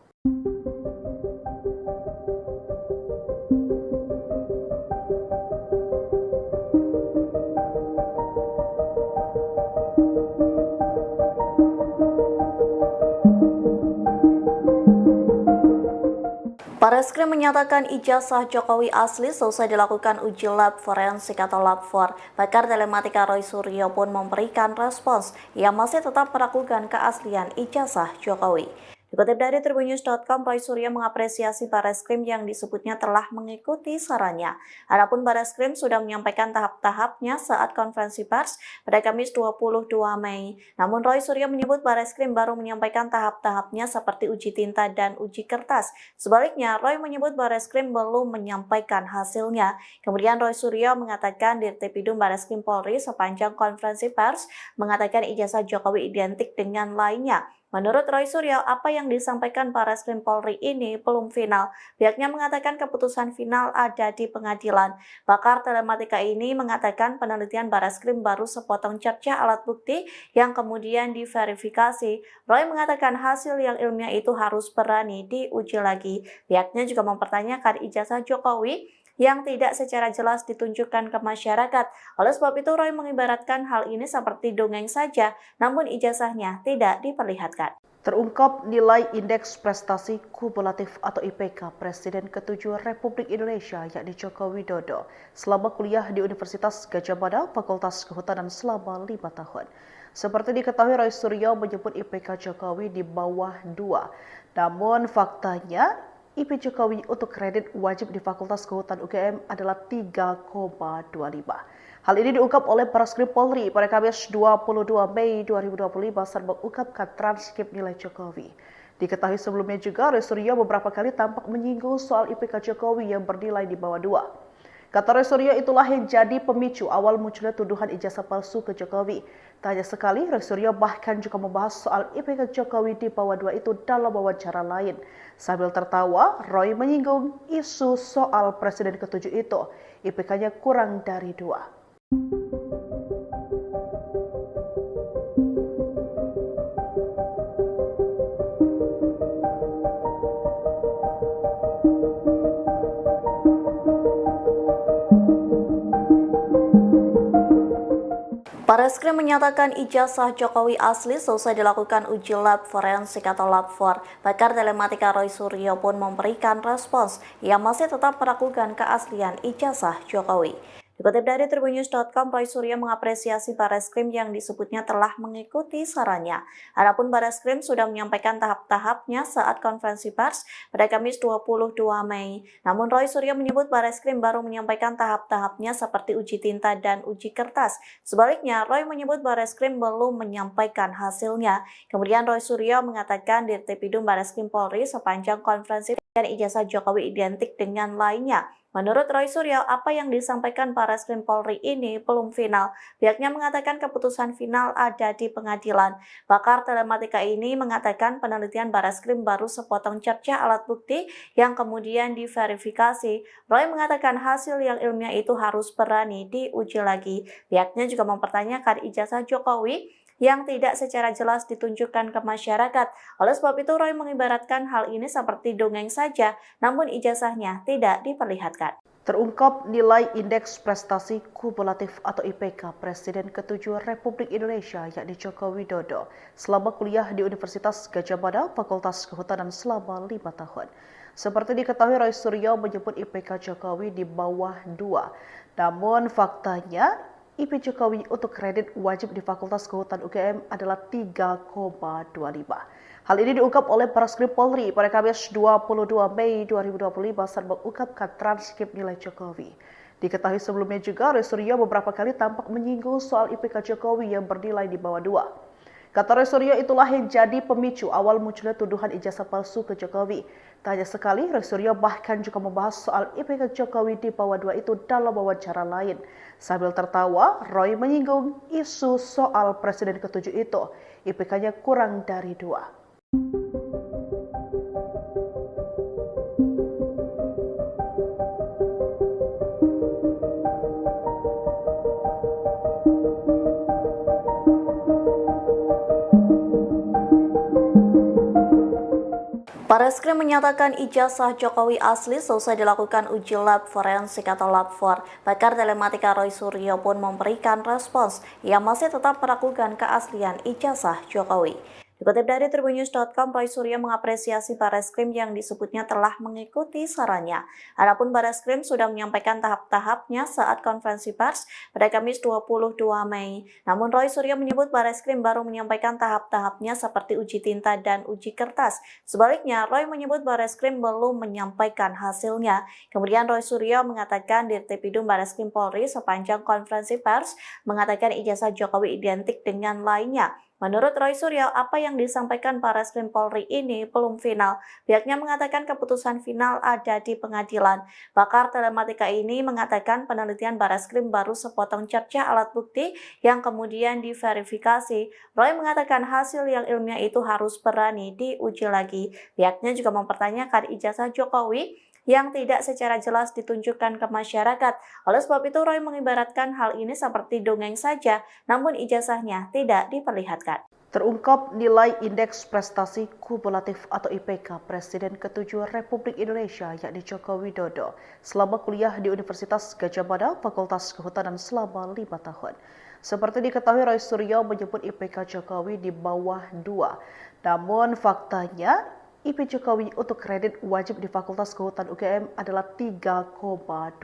Barreskrim menyatakan ijazah Jokowi asli selesai dilakukan uji lab forensik atau lab 4. Pakar telematika Roy Suryo pun memberikan respons. Ia masih tetap meragukan keaslian ijazah Jokowi. Dikutip dari tribunnews.com, Roy Suryo mengapresiasi Barreskrim yang disebutnya telah mengikuti sarannya. Adapun Barreskrim sudah menyampaikan tahap-tahapnya saat konferensi pers pada Kamis 22 Mei. Namun Roy Suryo menyebut Barreskrim baru menyampaikan tahap-tahapnya seperti uji tinta dan uji kertas. Sebaliknya, Roy menyebut Barreskrim belum menyampaikan hasilnya. Kemudian Roy Suryo mengatakan Dirtipidum Barreskrim Polri sepanjang konferensi pers mengatakan ijazah Jokowi identik dengan lainnya. Menurut Roy Suryo, apa yang disampaikan Barreskrim Polri ini belum final. Pihaknya mengatakan keputusan final ada di pengadilan. Pakar telematika ini mengatakan penelitian Barreskrim baru sepotong cerca alat bukti yang kemudian diverifikasi. Roy mengatakan hasil yang ilmiah itu harus berani diuji lagi. Pihaknya juga mempertanyakan ijazah Jokowi yang tidak secara jelas ditunjukkan ke masyarakat. Oleh sebab itu, Roy mengibaratkan hal ini seperti dongeng saja, namun ijazahnya tidak diperlihatkan. Terungkap nilai Indeks Prestasi Kumulatif atau IPK Presiden ke-7 Republik Indonesia yakni Joko Widodo selama kuliah di Universitas Gadjah Mada, Fakultas Kehutanan selama 5 tahun. Seperti diketahui, Roy Suryo menyebut IPK Jokowi di bawah 2. Namun faktanya, IP Jokowi untuk kredit wajib di Fakultas Kehutanan UGM adalah 3,25. Hal ini diungkap oleh Barreskrim Polri pada Kamis 22 Mei 2025 saat mengungkapkan transkrip nilai Jokowi. Diketahui sebelumnya juga, Roy Suryo beberapa kali tampak menyinggung soal IPK Jokowi yang bernilai di bawah 2. Kata Roy Suryo, itulah yang jadi pemicu awal munculnya tuduhan ijazah palsu ke Jokowi. Tak hanya sekali, Roy Suryo bahkan juga membahas soal IPK Jokowi di bawah 2 itu dalam wawancara lain. Sambil tertawa, Roy menyinggung isu soal Presiden ke-7 itu. IPK-nya kurang dari 2. Barreskrim menyatakan ijazah Jokowi asli selesai dilakukan uji lab forensik atau lab 4. Pakar telematika Roy Suryo pun memberikan respons. Ia masih tetap meragukan keaslian ijazah Jokowi. Dikutip dari tribunnews.com, Roy Suryo mengapresiasi Barreskrim yang disebutnya telah mengikuti sarannya. Adapun Barreskrim sudah menyampaikan tahap-tahapnya saat konferensi pers pada Kamis 22 Mei. Namun Roy Suryo menyebut Barreskrim baru menyampaikan tahap-tahapnya seperti uji tinta dan uji kertas. Sebaliknya, Roy menyebut Barreskrim belum menyampaikan hasilnya. Kemudian Roy Suryo mengatakan Dirtipidum Barreskrim Polri sepanjang konferensi Dan ijazah Jokowi identik dengan lainnya. Menurut Roy Suryo, apa yang disampaikan Barreskrim Polri ini belum final. Pihaknya mengatakan keputusan final ada di pengadilan. Pakar telematika ini mengatakan penelitian Barreskrim baru sepotong cerca alat bukti yang kemudian diverifikasi. Roy mengatakan hasil yang ilmiah itu harus berani diuji lagi. Pihaknya juga mempertanyakan ijazah Jokowi yang tidak secara jelas ditunjukkan ke masyarakat. Oleh sebab itu, Roy mengibaratkan hal ini seperti dongeng saja, namun ijazahnya tidak diperlihatkan. Terungkap nilai Indeks Prestasi Kumulatif atau IPK Presiden ke-7 Republik Indonesia yakni Joko Widodo selama kuliah di Universitas Gadjah Mada Fakultas Kehutanan selama 5 tahun. Seperti diketahui, Roy Suryo menyebut IPK Jokowi di bawah 2. Namun faktanya IP Jokowi untuk kredit wajib di Fakultas Kehutanan UGM adalah 3,25. Hal ini diungkap oleh Barreskrim Polri pada Kamis 22 Mei 2025 saat mengungkapkan transkrip nilai Jokowi. Diketahui sebelumnya juga, Roy Suryo beberapa kali tampak menyinggung soal IPK Jokowi yang bernilai di bawah 2. Kata Roy Suryo, itulah yang jadi pemicu awal munculnya tuduhan ijazah palsu ke Jokowi. Tak hanya sekali, Roy Suryo bahkan juga membahas soal IPK Jokowi di bawah 2 itu dalam wawancara lain. Sambil tertawa, Roy menyinggung isu soal Presiden ke-7 itu, IPK-nya kurang dari 2. Barreskrim menyatakan ijazah Jokowi asli selesai dilakukan uji lab forensik atau lab 4. Pakar telematika Roy Suryo pun memberikan respons. Ia masih tetap meragukan keaslian ijazah Jokowi. Dikutip dari tribunnews.com, Roy Suryo mengapresiasi Barreskrim yang disebutnya telah mengikuti sarannya. Adapun Barreskrim sudah menyampaikan tahap-tahapnya saat konferensi pers pada Kamis 22 Mei. Namun Roy Suryo menyebut Barreskrim baru menyampaikan tahap-tahapnya seperti uji tinta dan uji kertas. Sebaliknya, Roy menyebut Barreskrim belum menyampaikan hasilnya. Kemudian Roy Suryo mengatakan Dirtipidum Barreskrim Polri sepanjang konferensi pers mengatakan ijazah Jokowi identik dengan lainnya. Menurut Roy Suryo, apa yang disampaikan Barreskrim Polri ini belum final. Pihaknya mengatakan keputusan final ada di pengadilan. Pakar telematika ini mengatakan penelitian Barreskrim baru sepotong cerca alat bukti yang kemudian diverifikasi. Roy mengatakan hasil yang ilmiah itu harus berani diuji lagi. Pihaknya juga mempertanyakan ijazah Jokowi yang tidak secara jelas ditunjukkan ke masyarakat. Oleh sebab itu, Roy mengibaratkan hal ini seperti dongeng saja, namun ijazahnya tidak diperlihatkan. Terungkap nilai Indeks Prestasi Kumulatif atau IPK Presiden ke-7 Republik Indonesia yakni Joko Widodo selama kuliah di Universitas Gadjah Mada Fakultas Kehutanan selama 5 tahun. Seperti diketahui, Roy Suryo menyebut IPK Jokowi di bawah 2. Namun faktanya IP Jokowi untuk kredit wajib di Fakultas Kehutanan UGM adalah 3,25.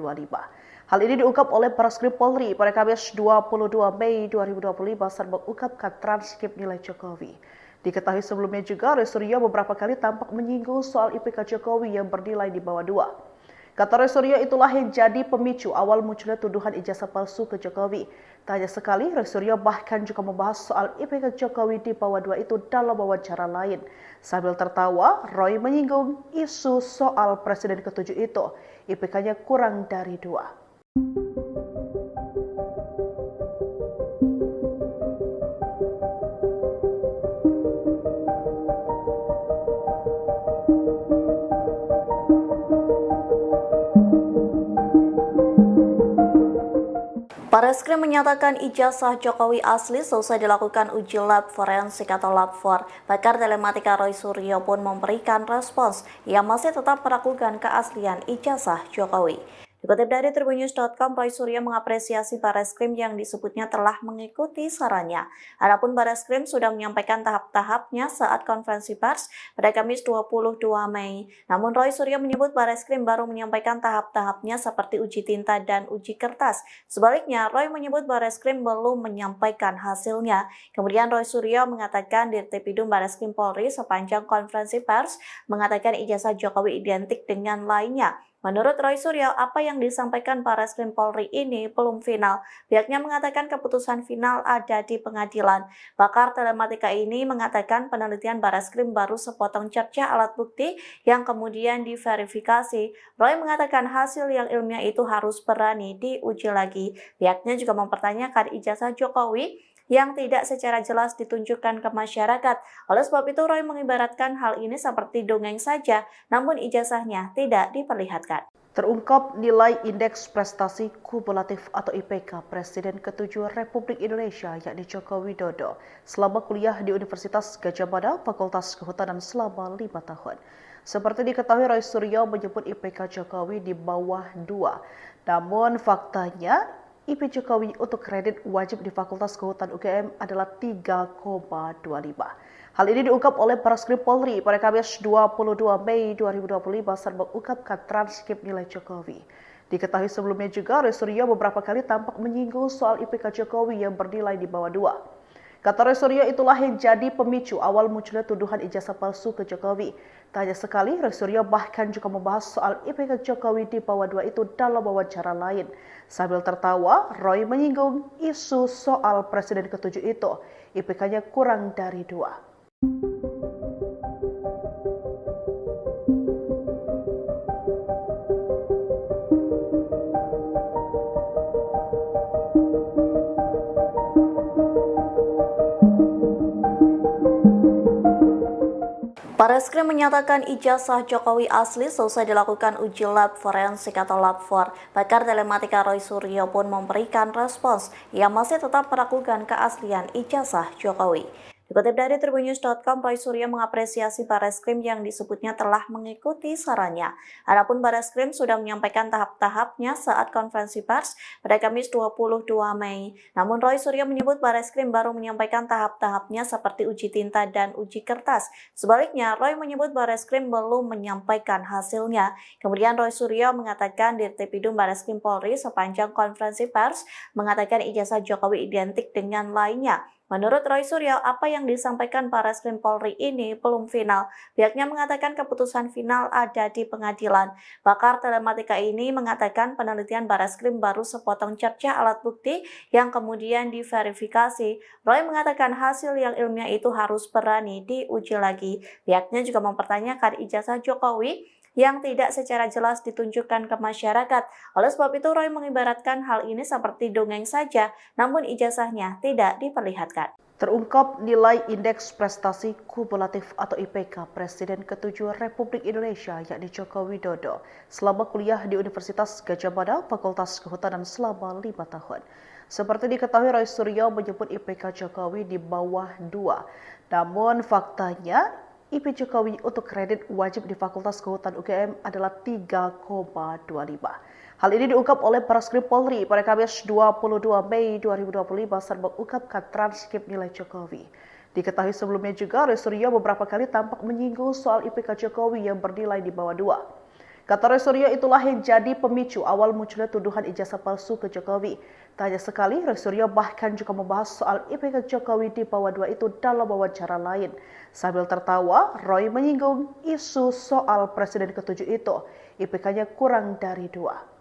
Hal ini diungkap oleh Barreskrim Polri pada Kamis 22 Mei 2025 saat mengungkapkan transkrip nilai Jokowi. Diketahui sebelumnya juga, Roy Suryo beberapa kali tampak menyinggung soal IPK Jokowi yang bernilai di bawah 2. Kata Roy Suryo, itulah yang jadi pemicu awal munculnya tuduhan ijazah palsu ke Jokowi. Tak hanya sekali, Roy Suryo bahkan juga membahas soal IPK Jokowi di bawah 2 itu dalam wawancara lain. Sambil tertawa, Roy menyinggung isu soal Presiden ke-7 itu, IPK-nya kurang dari 2. Barreskrim menyatakan ijazah Jokowi asli selesai dilakukan uji lab forensik atau lab 4. Pakar telematika Roy Suryo pun memberikan respons. Ia masih tetap meragukan keaslian ijazah Jokowi. Dikutip dari tribunnews.com, Roy Suryo mengapresiasi Barreskrim yang disebutnya telah mengikuti sarannya. Adapun Barreskrim sudah menyampaikan tahap-tahapnya saat konferensi pers pada Kamis 22 Mei. Namun Roy Suryo menyebut Barreskrim baru menyampaikan tahap-tahapnya seperti uji tinta dan uji kertas. Sebaliknya, Roy menyebut Barreskrim belum menyampaikan hasilnya. Kemudian Roy Suryo mengatakan Dirtipidum Barreskrim Polri sepanjang konferensi pers mengatakan ijazah Jokowi identik dengan lainnya. Menurut Roy Suryo, apa yang disampaikan Bareskrim Polri ini belum final. Pihaknya mengatakan keputusan final ada di pengadilan. Pakar telematika ini mengatakan penelitian Bareskrim baru sepotong cerca alat bukti yang kemudian diverifikasi. Roy mengatakan hasil yang ilmiah itu harus berani diuji lagi. Pihaknya juga mempertanyakan ijazah Jokowi yang tidak secara jelas ditunjukkan ke masyarakat. Oleh sebab itu, Roy mengibaratkan hal ini seperti dongeng saja, namun ijazahnya tidak diperlihatkan. Terungkap nilai Indeks Prestasi Kumulatif atau IPK Presiden ke-7 Republik Indonesia yakni Joko Widodo selama kuliah di Universitas Gadjah Mada Fakultas Kehutanan selama 5 tahun. Seperti diketahui, Roy Suryo menyebut IPK Jokowi di bawah 2. Namun faktanya IP Jokowi untuk kredit wajib di Fakultas Kehutanan UGM adalah 3,25. Hal ini diungkap oleh Bareskrim Polri pada Kamis 22 Mei 2025 saat mengungkapkan transkrip nilai Jokowi. Diketahui sebelumnya juga, Roy Suryo beberapa kali tampak menyinggung soal IPK Jokowi yang bernilai di bawah 2. Kata Roy Suryo, itulah yang jadi pemicu awal munculnya tuduhan ijazah palsu ke Jokowi. Tak hanya sekali, Roy Suryo bahkan juga membahas soal IPK Jokowi di bawah 2 itu dalam wawancara lain. Sambil tertawa, Roy menyinggung isu soal Presiden ke-7 itu, IPK-nya kurang dari 2. Bareskrim menyatakan ijazah Jokowi asli selesai dilakukan uji lab forensik atau lab 4. Pakar telematika Roy Suryo pun memberikan respons yang masih tetap meragukan keaslian ijazah Jokowi. Dikutip dari tribunnews.com, Roy Suryo mengapresiasi Bareskrim yang disebutnya telah mengikuti sarannya. Adapun Bareskrim sudah menyampaikan tahap-tahapnya saat konferensi pers pada Kamis 22 Mei. Namun Roy Suryo menyebut Bareskrim baru menyampaikan tahap-tahapnya seperti uji tinta dan uji kertas. Sebaliknya, Roy menyebut Bareskrim belum menyampaikan hasilnya. Kemudian Roy Suryo mengatakan Dirtipidum Bareskrim Polri sepanjang konferensi pers mengatakan ijazah Jokowi identik dengan lainnya. Menurut Roy Suryo, apa yang disampaikan Bareskrim Polri ini belum final. Pihaknya mengatakan keputusan final ada di pengadilan. Pakar telematika ini mengatakan penelitian Bareskrim baru sepotong cerca alat bukti yang kemudian diverifikasi. Roy mengatakan hasil yang ilmiah itu harus berani diuji lagi. Pihaknya juga mempertanyakan ijazah Jokowi yang tidak secara jelas ditunjukkan ke masyarakat. Oleh sebab itu, Roy mengibaratkan hal ini seperti dongeng saja, namun ijazahnya tidak diperlihatkan. Terungkap nilai Indeks Prestasi Kumulatif atau IPK Presiden ke-7 Republik Indonesia yakni Joko Widodo selama kuliah di Universitas Gadjah Mada Fakultas Kehutanan selama 5 tahun. Seperti diketahui, Roy Suryo menyebut IPK Jokowi di bawah 2. Namun faktanya IP Jokowi untuk kredit wajib di Fakultas Kehutanan UGM adalah 3,25. Hal ini diungkap oleh Bareskrim Polri pada Kamis 22 Mei 2025 saat mengungkapkan transkrip nilai Jokowi. Diketahui sebelumnya juga, Roy Suryo beberapa kali tampak menyinggung soal IPK Jokowi yang bernilai di bawah 2. Kata Roy Suryo, itulah yang jadi pemicu awal munculnya tuduhan ijazah palsu ke Jokowi. Tak hanya sekali, Roy Suryo bahkan juga membahas soal IPK Jokowi di bawah 2 itu dalam wawancara lain. Sambil tertawa, Roy menyinggung isu soal Presiden ke-7 itu, IPK-nya kurang dari 2.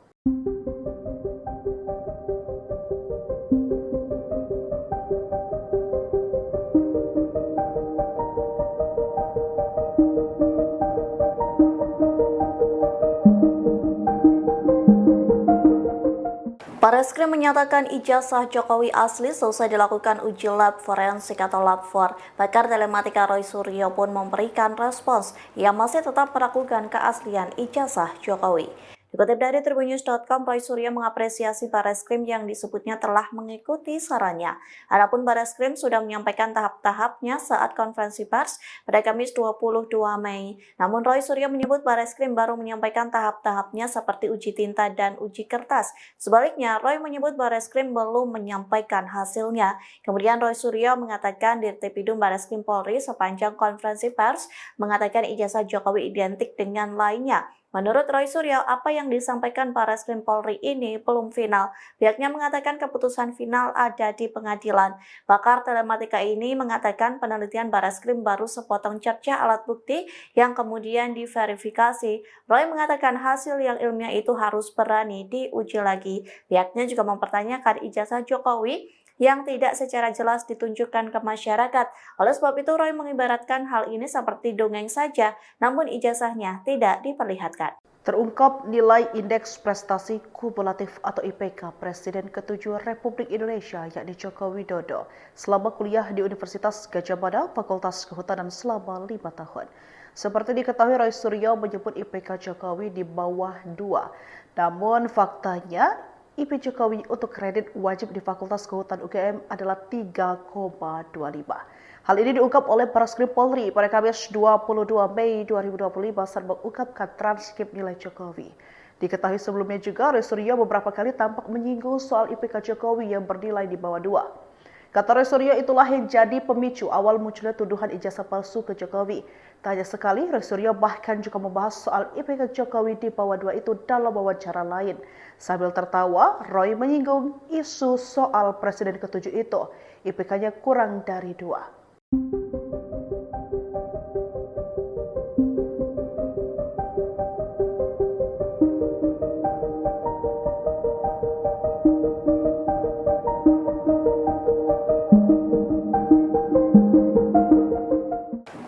Bareskrim menyatakan ijazah Jokowi asli selesai dilakukan uji lab forensik atau lab 4. Pakar telematika Roy Suryo pun memberikan respons yang masih tetap meragukan keaslian ijazah Jokowi. Dikutip dari tribunnews.com, Roy Suryo mengapresiasi Bareskrim yang disebutnya telah mengikuti sarannya. Adapun Bareskrim sudah menyampaikan tahap-tahapnya saat konferensi pers pada Kamis 22 Mei. Namun Roy Suryo menyebut Bareskrim baru menyampaikan tahap-tahapnya seperti uji tinta dan uji kertas. Sebaliknya, Roy menyebut Bareskrim belum menyampaikan hasilnya. Kemudian Roy Suryo mengatakan Dirtipidum Bareskrim Polri sepanjang konferensi pers mengatakan ijazah Jokowi identik dengan lainnya. Menurut Roy Suryo, apa yang disampaikan Barreskrim Polri ini belum final. Pihaknya mengatakan keputusan final ada di pengadilan. Pakar telematika ini mengatakan penelitian Barreskrim baru sepotong cerca alat bukti yang kemudian diverifikasi. Roy mengatakan hasil yang ilmiah itu harus berani diuji lagi. Pihaknya juga mempertanyakan ijazah Jokowi yang tidak secara jelas ditunjukkan ke masyarakat. Oleh sebab itu, Roy mengibaratkan hal ini seperti dongeng saja, namun ijazahnya tidak diperlihatkan. Terungkap nilai Indeks Prestasi Kumulatif atau IPK Presiden ke-7 Republik Indonesia yakni Joko Widodo selama kuliah di Universitas Gadjah Mada Fakultas Kehutanan selama 5 tahun. Seperti diketahui, Roy Suryo menyebut IPK Jokowi di bawah 2. Namun faktanya IP Jokowi untuk kredit wajib di Fakultas Kehutanan UGM adalah 3,25. Hal ini diungkap oleh Barreskrim Polri pada Kamis 22 Mei 2025 saat mengungkapkan transkrip nilai Jokowi. Diketahui sebelumnya juga, Roy Suryo beberapa kali tampak menyinggung soal IPK Jokowi yang bernilai di bawah 2. Kata Roy Suryo, itulah yang jadi pemicu awal munculnya tuduhan ijazah palsu ke Jokowi. Tak hanya sekali, Roy Suryo bahkan juga membahas soal IPK Jokowi di bawah 2 itu dalam wawancara lain. Sambil tertawa, Roy menyinggung isu soal Presiden ke-7 itu, IPK-nya kurang dari 2.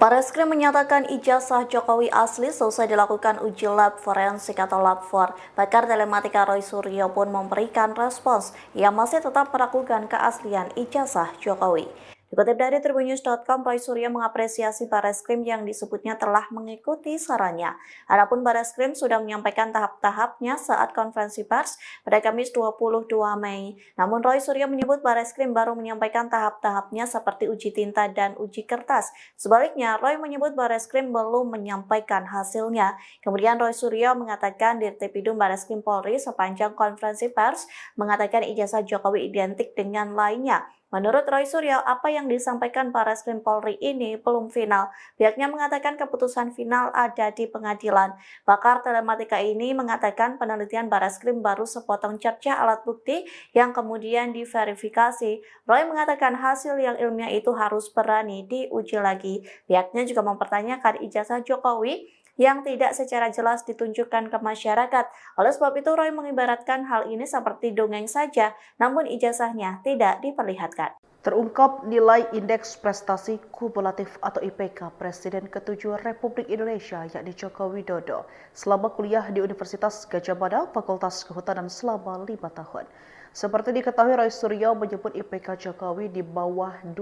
Barreskrim menyatakan ijazah Jokowi asli selesai dilakukan uji lab forensik atau lab 4. Pakar telematika Roy Suryo pun memberikan respons. Ia masih tetap meragukan keaslian ijazah Jokowi. Dikutip dari tribunnews.com, Roy Suryo mengapresiasi Barreskrim yang disebutnya telah mengikuti sarannya. Adapun Barreskrim sudah menyampaikan tahap-tahapnya saat konferensi pers pada Kamis 22 Mei. Namun Roy Suryo menyebut Barreskrim baru menyampaikan tahap-tahapnya seperti uji tinta dan uji kertas. Sebaliknya, Roy menyebut Barreskrim belum menyampaikan hasilnya. Kemudian Roy Suryo mengatakan Dirtipidum Barreskrim Polri sepanjang konferensi pers mengatakan ijazah Jokowi identik dengan lainnya. Menurut Roy Suryo, apa yang disampaikan Barreskrim Polri ini belum final. Pihaknya mengatakan keputusan final ada di pengadilan. Pakar telematika ini mengatakan penelitian Barreskrim baru sepotong cerca alat bukti yang kemudian diverifikasi. Roy mengatakan hasil yang ilmiah itu harus berani diuji lagi. Pihaknya juga mempertanyakan ijazah Jokowi yang tidak secara jelas ditunjukkan ke masyarakat. Oleh sebab itu, Roy mengibaratkan hal ini seperti dongeng saja, namun ijazahnya tidak diperlihatkan. Terungkap nilai Indeks Prestasi Kumulatif atau IPK Presiden ke-7 Republik Indonesia yakni Joko Widodo selama kuliah di Universitas Gadjah Mada Fakultas Kehutanan selama 5 tahun. Seperti diketahui, Roy Suryo menyebut IPK Jokowi di bawah 2.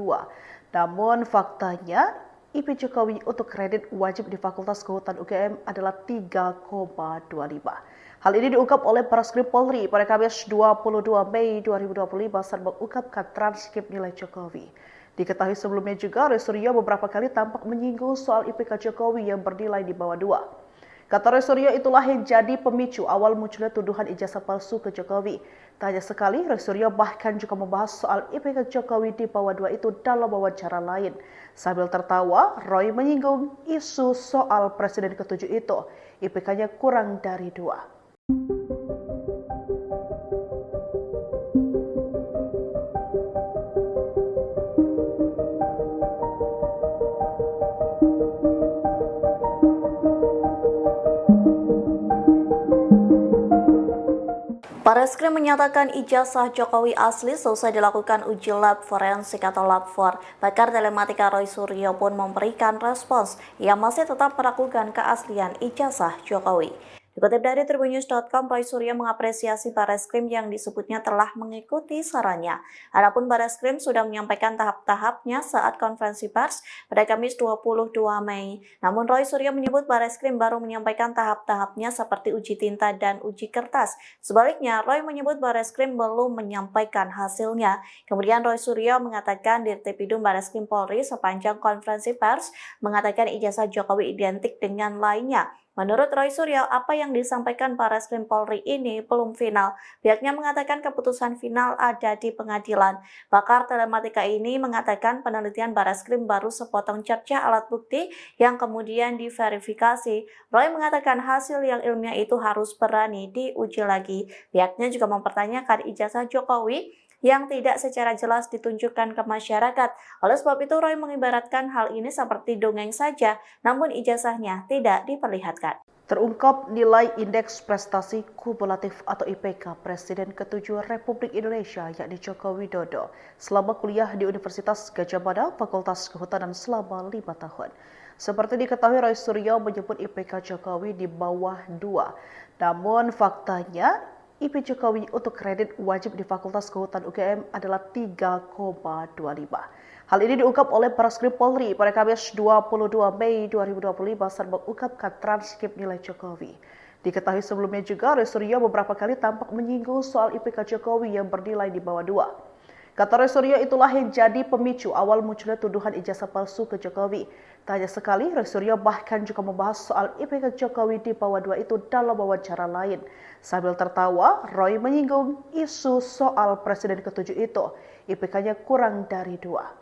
Namun faktanya IP Jokowi untuk kredit wajib di Fakultas Kehutanan UGM adalah 3,25. Hal ini diungkap oleh Barreskrim Polri pada Kamis 22 Mei 2025 saat mengungkapkan transkrip nilai Jokowi. Diketahui sebelumnya juga, Roy Suryo beberapa kali tampak menyinggung soal IPK Jokowi yang bernilai di bawah 2. Kata Roy Suryo, itulah yang jadi pemicu awal munculnya tuduhan ijazah palsu ke Jokowi. Tak hanya sekali, Roy Suryo bahkan juga membahas soal IPK Jokowi di bawah 2 itu dalam wawancara lain. Sambil tertawa, Roy menyinggung isu soal Presiden ke-7 itu, IPK-nya kurang dari 2. Barreskrim menyatakan ijazah Jokowi asli selesai dilakukan uji lab forensik atau lab 4. Pakar telematika Roy Suryo pun memberikan respons. Ia masih tetap meragukan keaslian ijazah Jokowi. Dikutip dari tribunnews.com, Roy Suryo mengapresiasi Barreskrim yang disebutnya telah mengikuti sarannya. Adapun Barreskrim sudah menyampaikan tahap-tahapnya saat konferensi pers pada Kamis 22 Mei. Namun Roy Suryo menyebut Barreskrim baru menyampaikan tahap-tahapnya seperti uji tinta dan uji kertas. Sebaliknya, Roy menyebut Barreskrim belum menyampaikan hasilnya. Kemudian Roy Suryo mengatakan Dirtipidum Barreskrim Polri sepanjang konferensi pers mengatakan ijazah Jokowi identik dengan lainnya. Menurut Roy Suryo, apa yang disampaikan Barreskrim Polri ini belum final. Pihaknya mengatakan keputusan final ada di pengadilan. Pakar telematika ini mengatakan penelitian Barreskrim baru sepotong cerca alat bukti yang kemudian diverifikasi. Roy mengatakan hasil yang ilmiah itu harus berani diuji lagi. Pihaknya juga mempertanyakan ijazah Jokowi yang tidak secara jelas ditunjukkan ke masyarakat. Oleh sebab itu, Roy mengibaratkan hal ini seperti dongeng saja, namun ijazahnya tidak diperlihatkan. Terungkap nilai Indeks Prestasi Kumulatif atau IPK Presiden ke-7 Republik Indonesia yakni Joko Widodo selama kuliah di Universitas Gadjah Mada Fakultas Kehutanan selama 5 tahun. Seperti diketahui, Roy Suryo menyebut IPK Jokowi di bawah 2. Namun faktanya IP Jokowi untuk kredit wajib di Fakultas Kehutanan UGM adalah 3,25. Hal ini diungkap oleh Barreskrim Polri pada Kamis 22 Mei 2025 saat mengungkapkan transkrip nilai Jokowi. Diketahui sebelumnya juga, Roy Suryo beberapa kali tampak menyinggung soal IPK Jokowi yang bernilai di bawah 2. Kata Roy Suryo, itulah yang jadi pemicu awal munculnya tuduhan ijazah palsu ke Jokowi. Tak hanya sekali, Roy Suryo bahkan juga membahas soal IPK Jokowi di bawah 2 itu dalam wawancara lain. Sambil tertawa, Roy menyinggung isu soal Presiden ke-7 itu, IPK-nya kurang dari 2.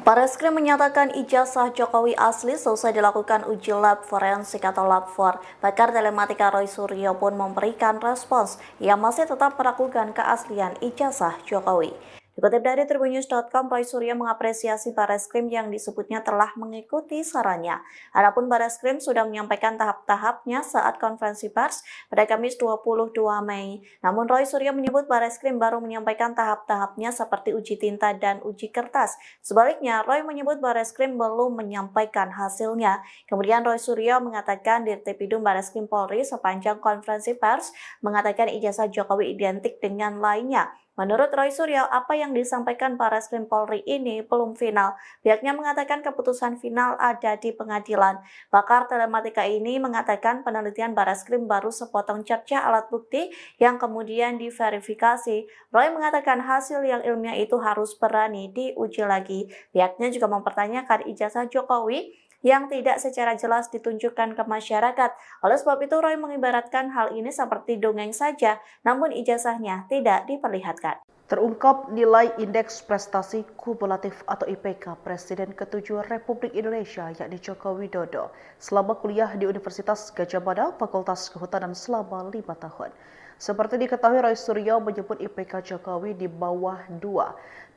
Barreskrim menyatakan ijazah Jokowi asli selesai dilakukan uji lab forensik atau lab 4. Pakar telematika Roy Suryo pun memberikan respons yang masih tetap meragukan keaslian ijazah Jokowi. Dikutip dari tribunnews.com, Roy Suryo mengapresiasi Barreskrim yang disebutnya telah mengikuti sarannya. Adapun Barreskrim sudah menyampaikan tahap-tahapnya saat konferensi pers pada Kamis 22 Mei. Namun Roy Suryo menyebut Barreskrim baru menyampaikan tahap-tahapnya seperti uji tinta dan uji kertas. Sebaliknya, Roy menyebut Barreskrim belum menyampaikan hasilnya. Kemudian Roy Suryo mengatakan Dirtipidum Barreskrim Polri sepanjang konferensi pers mengatakan ijazah Jokowi identik dengan lainnya. Menurut Roy Suryo, apa yang disampaikan Barreskrim Polri ini belum final. Pihaknya mengatakan keputusan final ada di pengadilan. Pakar telematika ini mengatakan penelitian Barreskrim baru sepotong cerca alat bukti yang kemudian diverifikasi. Roy mengatakan hasil yang ilmiah itu harus berani diuji lagi. Pihaknya juga mempertanyakan ijazah Jokowi yang tidak secara jelas ditunjukkan ke masyarakat. Oleh sebab itu, Roy mengibaratkan hal ini seperti dongeng saja, namun ijazahnya tidak diperlihatkan. Terungkap nilai Indeks Prestasi Kumulatif atau IPK Presiden ke-7 Republik Indonesia yakni Joko Widodo selama kuliah di Universitas Gadjah Mada Fakultas Kehutanan selama 5 tahun. Seperti diketahui, Roy Suryo menyebut IPK Jokowi di bawah 2.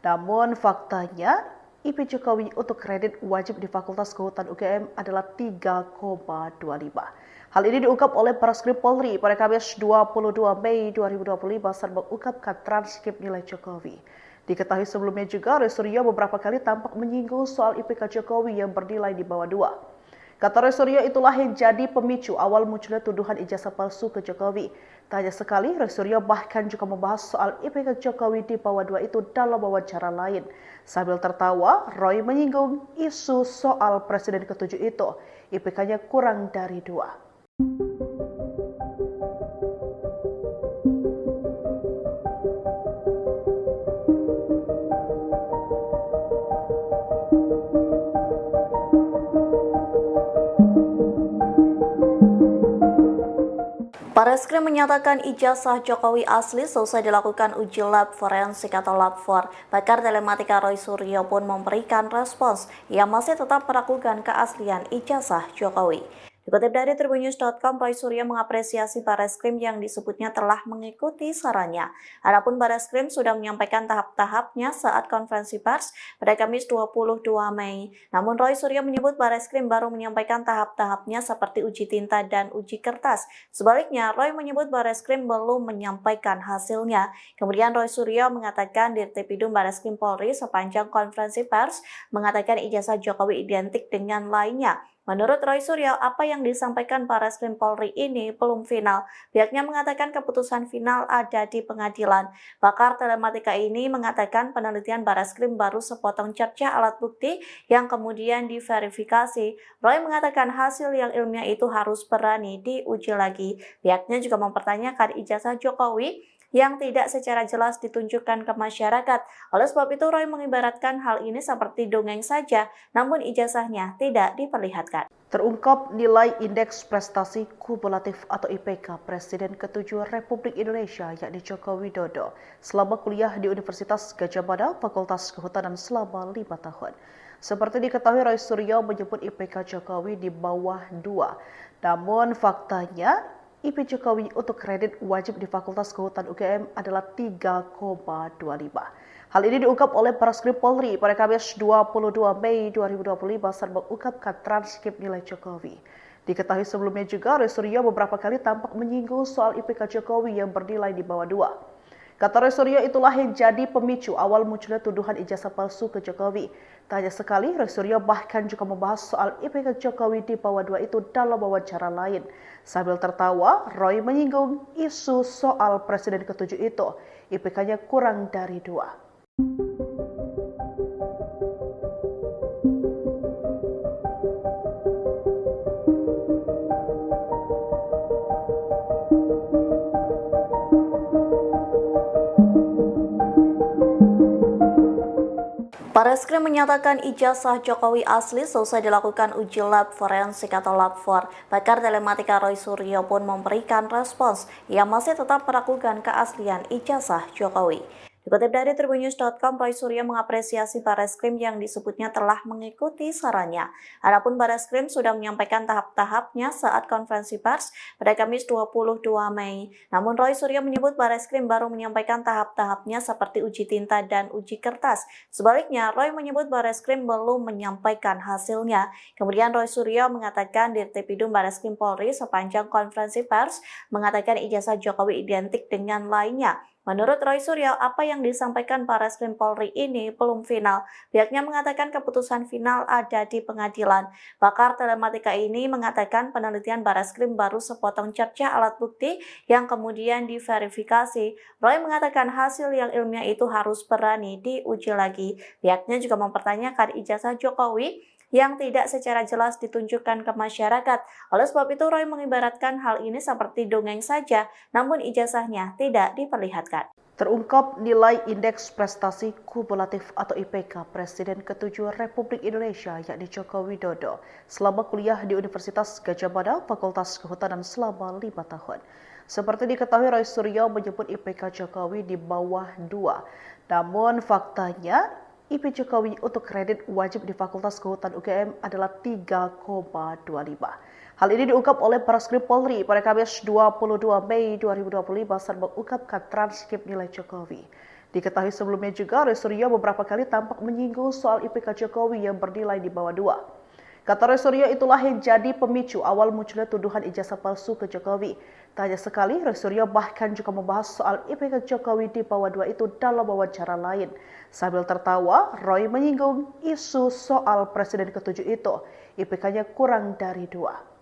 Namun faktanya IP Jokowi untuk kredit wajib di Fakultas Kehutanan UGM adalah 3,25. Hal ini diungkap oleh Barreskrim Polri pada Kamis 22 Mei 2025 saat mengungkapkan transkrip nilai Jokowi. Diketahui sebelumnya juga, Roy Suryo beberapa kali tampak menyinggung soal IPK Jokowi yang bernilai di bawah 2. Kata Roy Suryo, itulah yang jadi pemicu awal munculnya tuduhan ijazah palsu ke Jokowi. Tak hanya sekali, Roy Suryo bahkan juga membahas soal IPK Jokowi di bawah 2 itu dalam wawancara lain. Sambil tertawa, Roy menyinggung isu soal Presiden ke-7 itu, IPK-nya kurang dari 2. Barreskrim menyatakan ijazah Jokowi asli selesai dilakukan uji lab forensik atau lab 4. Pakar telematika Roy Suryo pun memberikan respons yang masih tetap meragukan keaslian ijazah Jokowi. Dikutip dari tribunnews.com, Roy Suryo mengapresiasi Barreskrim yang disebutnya telah mengikuti sarannya. Adapun Barreskrim sudah menyampaikan tahap-tahapnya saat konferensi pers pada Kamis 22 Mei. Namun Roy Suryo menyebut Barreskrim baru menyampaikan tahap-tahapnya seperti uji tinta dan uji kertas. Sebaliknya, Roy menyebut Barreskrim belum menyampaikan hasilnya. Kemudian Roy Suryo mengatakan Dirtipidum Barreskrim Polri sepanjang konferensi pers mengatakan ijazah Jokowi identik dengan lainnya. Menurut Roy Suryo, apa yang disampaikan Barreskrim Polri ini belum final. Pihaknya mengatakan keputusan final ada di pengadilan. Pakar telematika ini mengatakan penelitian Barreskrim baru sepotong cerca alat bukti yang kemudian diverifikasi. Roy mengatakan hasil yang ilmiah itu harus berani diuji lagi. Pihaknya juga mempertanyakan ijazah Jokowi yang tidak secara jelas ditunjukkan ke masyarakat. Oleh sebab itu, Roy mengibaratkan hal ini seperti dongeng saja, namun ijazahnya tidak diperlihatkan. Terungkap nilai Indeks Prestasi Kumulatif atau IPK Presiden ke-7 Republik Indonesia yakni Joko Widodo selama kuliah di Universitas Gadjah Mada Fakultas Kehutanan selama 5 tahun. Seperti diketahui, Roy Suryo menyebut IPK Jokowi di bawah 2. Namun faktanya IP Jokowi untuk kredit wajib di Fakultas Kehutanan UGM adalah 3,25. Hal ini diungkap oleh Barreskrim Polri pada Kamis 22 Mei 2025 saat mengungkapkan transkrip nilai Jokowi. Diketahui sebelumnya juga, Roy Suryo beberapa kali tampak menyinggung soal IPK Jokowi yang bernilai di bawah 2. Kata Roy Suryo, itulah yang jadi pemicu awal munculnya tuduhan ijazah palsu ke Jokowi. Tak hanya sekali, Roy Suryo bahkan juga membahas soal IPK Jokowi di bawah 2 itu dalam wawancara lain. Sambil tertawa, Roy menyinggung isu soal Presiden ke-7 itu. IPK-nya kurang dari 2. Barreskrim menyatakan ijazah Jokowi asli selesai dilakukan uji lab forensik atau lab 4. Pakar telematika Roy Suryo pun memberikan respons. Ia masih tetap meragukan keaslian ijazah Jokowi. Dikutip dari tribunnews.com, Roy Suryo mengapresiasi Barreskrim yang disebutnya telah mengikuti sarannya. Adapun Barreskrim sudah menyampaikan tahap-tahapnya saat konferensi pers pada Kamis 22 Mei. Namun Roy Suryo menyebut Barreskrim baru menyampaikan tahap-tahapnya seperti uji tinta dan uji kertas. Sebaliknya, Roy menyebut Barreskrim belum menyampaikan hasilnya. Kemudian Roy Suryo mengatakan Dirtipidum Barreskrim Polri sepanjang konferensi pers mengatakan ijazah Jokowi identik dengan lainnya. Menurut Roy Suryo, apa yang disampaikan Barreskrim Polri ini belum final. Pihaknya mengatakan keputusan final ada di pengadilan. Pakar telematika ini mengatakan penelitian Barreskrim baru sepotong cerca alat bukti yang kemudian diverifikasi. Roy mengatakan hasil yang ilmiah itu harus berani diuji lagi. Pihaknya juga mempertanyakan ijazah Jokowi yang tidak secara jelas ditunjukkan ke masyarakat. Oleh sebab itu, Roy mengibaratkan hal ini seperti dongeng saja, namun ijazahnya tidak diperlihatkan. Terungkap nilai Indeks Prestasi Kumulatif atau IPK Presiden ke-7 Republik Indonesia yakni Joko Widodo selama kuliah di Universitas Gadjah Mada Fakultas Kehutanan selama 5 tahun. Seperti diketahui, Roy Suryo menyebut IPK Jokowi di bawah 2. Namun faktanya IP Jokowi untuk kredit wajib di Fakultas Kehutanan UGM adalah 3,25. Hal ini diungkap oleh Barreskrim Polri pada Kamis 22 Mei 2025 saat mengungkapkan transkrip nilai Jokowi. Diketahui sebelumnya juga, Roy Suryo beberapa kali tampak menyinggung soal IPK Jokowi yang bernilai di bawah 2. Kata Roy Suryo, itulah yang jadi pemicu awal munculnya tuduhan ijazah palsu ke Jokowi. Tak hanya sekali, Roy Suryo bahkan juga membahas soal IPK Jokowi di bawah 2 itu dalam wawancara lain. Sambil tertawa, Roy menyinggung isu soal Presiden ke-7 itu. IPK-nya kurang dari 2.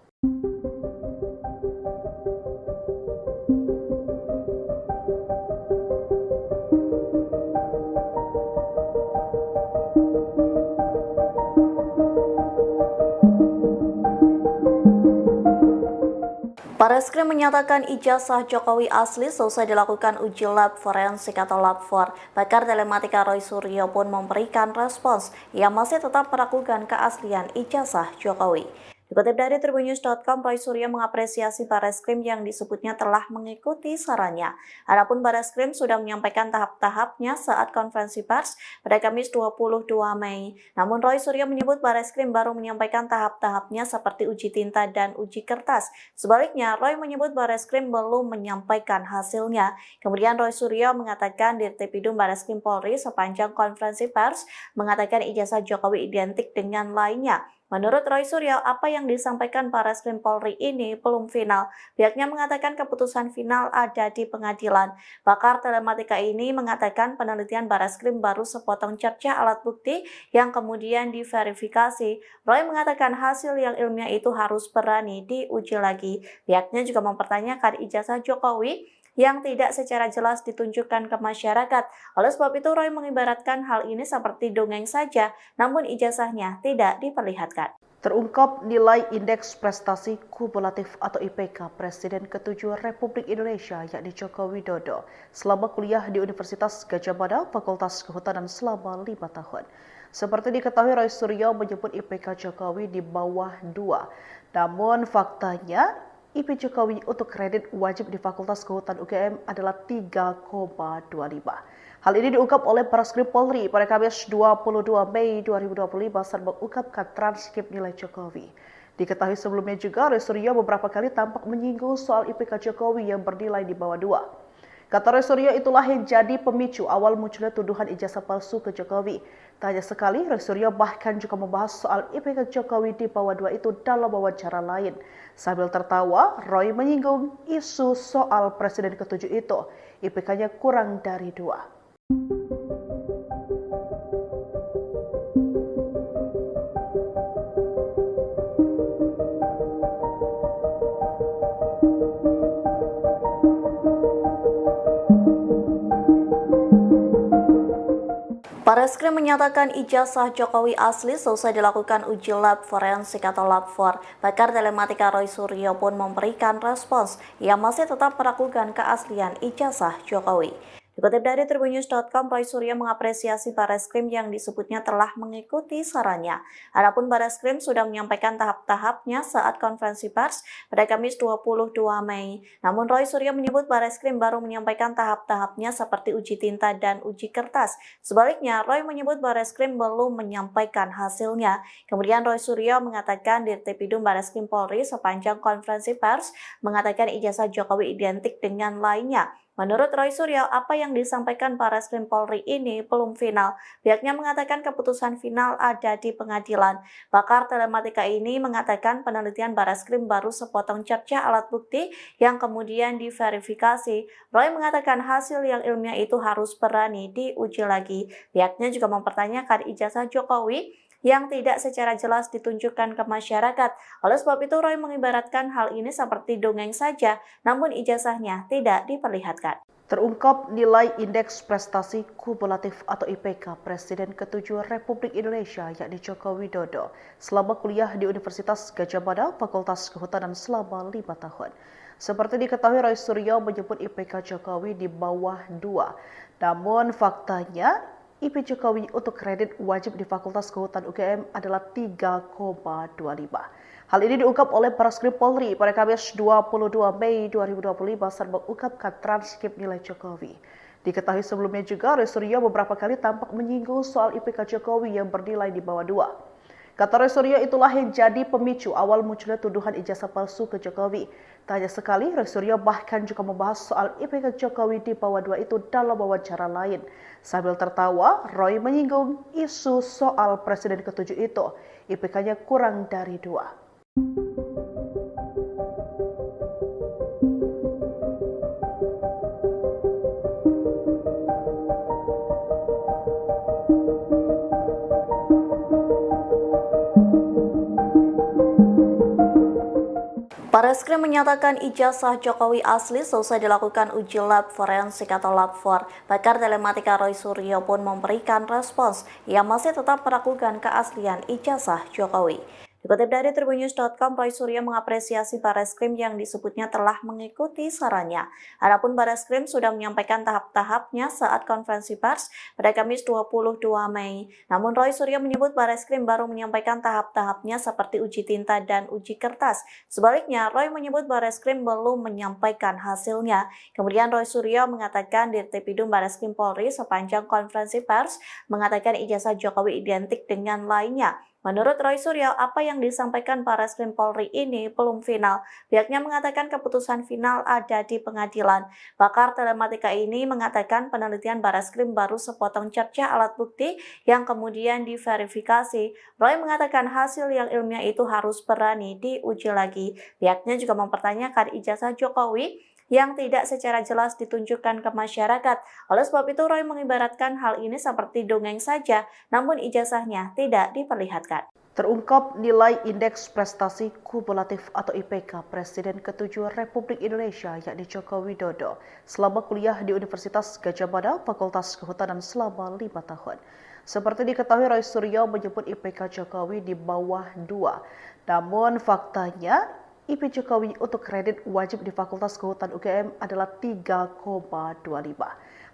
Barreskrim menyatakan ijazah Jokowi asli selesai dilakukan uji lab forensik atau lab 4. Pakar telematika Roy Suryo pun memberikan respons. Ia masih tetap meragukan keaslian ijazah Jokowi. Dikutip dari tribunnews.com, Roy Suryo mengapresiasi Barreskrim yang disebutnya telah mengikuti sarannya. Adapun Barreskrim sudah menyampaikan tahap-tahapnya saat konferensi pers pada Kamis 22 Mei. Namun Roy Suryo menyebut Barreskrim baru menyampaikan tahap-tahapnya seperti uji tinta dan uji kertas. Sebaliknya, Roy menyebut Barreskrim belum menyampaikan hasilnya. Kemudian Roy Suryo mengatakan Dirtipidum Barreskrim Polri sepanjang konferensi pers mengatakan ijazah Jokowi identik dengan lainnya. Menurut Roy Suryo, apa yang disampaikan Barreskrim Polri ini belum final. Pihaknya mengatakan keputusan final ada di pengadilan. Pakar telematika ini mengatakan penelitian Barreskrim baru sepotong cerca alat bukti yang kemudian diverifikasi. Roy mengatakan hasil yang ilmiah itu harus berani diuji lagi. Pihaknya juga mempertanyakan ijazah Jokowi yang tidak secara jelas ditunjukkan ke masyarakat. Oleh sebab itu, Roy mengibaratkan hal ini seperti dongeng saja, namun ijazahnya tidak diperlihatkan. Terungkap nilai Indeks Prestasi Kumulatif atau IPK Presiden ke-7 Republik Indonesia yakni Joko Widodo selama kuliah di Universitas Gadjah Mada Fakultas Kehutanan selama 5 tahun. Seperti diketahui, Roy Suryo menyebut IPK Jokowi di bawah 2. Namun faktanya IP Jokowi untuk kredit wajib di Fakultas Kehutanan UGM adalah 3,25. Hal ini diungkap oleh Barreskrim Polri pada Kamis 22 Mei 2025 saat mengungkapkan transkrip nilai Jokowi. Diketahui sebelumnya juga, Roy Suryo beberapa kali tampak menyinggung soal IPK Jokowi yang bernilai di bawah 2. Kata Roy Suryo, itulah yang jadi pemicu awal munculnya tuduhan ijazah palsu ke Jokowi. Tak hanya sekali, Roy Suryo bahkan juga membahas soal IPK Jokowi di bawah 2 itu dalam wawancara lain. Sambil tertawa, Roy menyinggung isu soal Presiden ke-7 itu, IPK-nya kurang dari 2. Barreskrim menyatakan ijazah Jokowi asli selesai dilakukan uji lab forensik atau lab 4. Pakar telematika Roy Suryo pun memberikan respons yang masih tetap meragukan keaslian ijazah Jokowi. Dikutip dari tribunnews.com, Roy Suryo mengapresiasi Barreskrim yang disebutnya telah mengikuti sarannya. Adapun Barreskrim sudah menyampaikan tahap-tahapnya saat konferensi pers pada Kamis 22 Mei. Namun Roy Suryo menyebut Barreskrim baru menyampaikan tahap-tahapnya seperti uji tinta dan uji kertas. Sebaliknya, Roy menyebut Barreskrim belum menyampaikan hasilnya. Kemudian Roy Suryo mengatakan Dirtipidum Barreskrim Polri sepanjang konferensi pers mengatakan ijazah Jokowi identik dengan lainnya. Menurut Roy Suryo, apa yang disampaikan Barreskrim Polri ini belum final. Pihaknya mengatakan keputusan final ada di pengadilan. Pakar telematika ini mengatakan penelitian Barreskrim baru sepotong cerca alat bukti yang kemudian diverifikasi. Roy mengatakan hasil yang ilmiah itu harus berani diuji lagi. Pihaknya juga mempertanyakan ijazah Jokowi yang tidak secara jelas ditunjukkan ke masyarakat. Oleh sebab itu, Roy mengibaratkan hal ini seperti dongeng saja, namun ijazahnya tidak diperlihatkan. Terungkap nilai Indeks Prestasi Kumulatif atau IPK Presiden ke-7 Republik Indonesia yakni Joko Widodo selama kuliah di Universitas Gadjah Mada Fakultas Kehutanan selama 5 tahun. Seperti diketahui, Roy Suryo menyebut IPK Jokowi di bawah 2. Namun faktanya IP Jokowi untuk kredit wajib di Fakultas Kehutanan UGM adalah 3,25. Hal ini diungkap oleh Barreskrim Polri pada Kamis 22 Mei 2025 saat mengungkapkan transkrip nilai Jokowi. Diketahui sebelumnya juga, Roy Suryo beberapa kali tampak menyinggung soal IPK Jokowi yang bernilai di bawah 2. Kata Roy Suryo, itulah yang jadi pemicu awal munculnya tuduhan ijazah palsu ke Jokowi. Tak hanya sekali, Roy Suryo bahkan juga membahas soal IPK Jokowi di bawah 2 itu dalam wawancara lain. Sambil tertawa, Roy menyinggung isu soal Presiden ke-7 itu, IPK-nya kurang dari 2. Barreskrim menyatakan ijazah Jokowi asli selesai dilakukan uji lab forensik atau lab 4. Pakar telematika Roy Suryo pun memberikan respons yang masih tetap meragukan keaslian ijazah Jokowi. Dikutip dari tribunnews.com, Roy Suryo mengapresiasi Barreskrim yang disebutnya telah mengikuti sarannya. Adapun Barreskrim sudah menyampaikan tahap-tahapnya saat konferensi pers pada Kamis 22 Mei. Namun Roy Suryo menyebut Barreskrim baru menyampaikan tahap-tahapnya seperti uji tinta dan uji kertas. Sebaliknya, Roy menyebut Barreskrim belum menyampaikan hasilnya. Kemudian Roy Suryo mengatakan Dirtipidum Barreskrim Polri sepanjang konferensi pers mengatakan ijazah Jokowi identik dengan lainnya. Menurut Roy Suryo, apa yang disampaikan Barreskrim Polri ini belum final. Pihaknya mengatakan keputusan final ada di pengadilan. Pakar telematika ini mengatakan penelitian Barreskrim baru sepotong cerca alat bukti yang kemudian diverifikasi. Roy mengatakan hasil yang ilmiah itu harus berani diuji lagi. Pihaknya juga mempertanyakan ijazah Jokowi yang tidak secara jelas ditunjukkan ke masyarakat. Oleh sebab itu, Roy mengibaratkan hal ini seperti dongeng saja, namun ijazahnya tidak diperlihatkan. Terungkap nilai Indeks Prestasi Kumulatif atau IPK Presiden ke-7 Republik Indonesia yakni Joko Widodo selama kuliah di Universitas Gadjah Mada Fakultas Kehutanan selama 5 tahun. Seperti diketahui, Roy Suryo menyebut IPK Jokowi di bawah 2. Namun faktanya IP Jokowi untuk kredit wajib di Fakultas Kehutanan UGM adalah 3,25.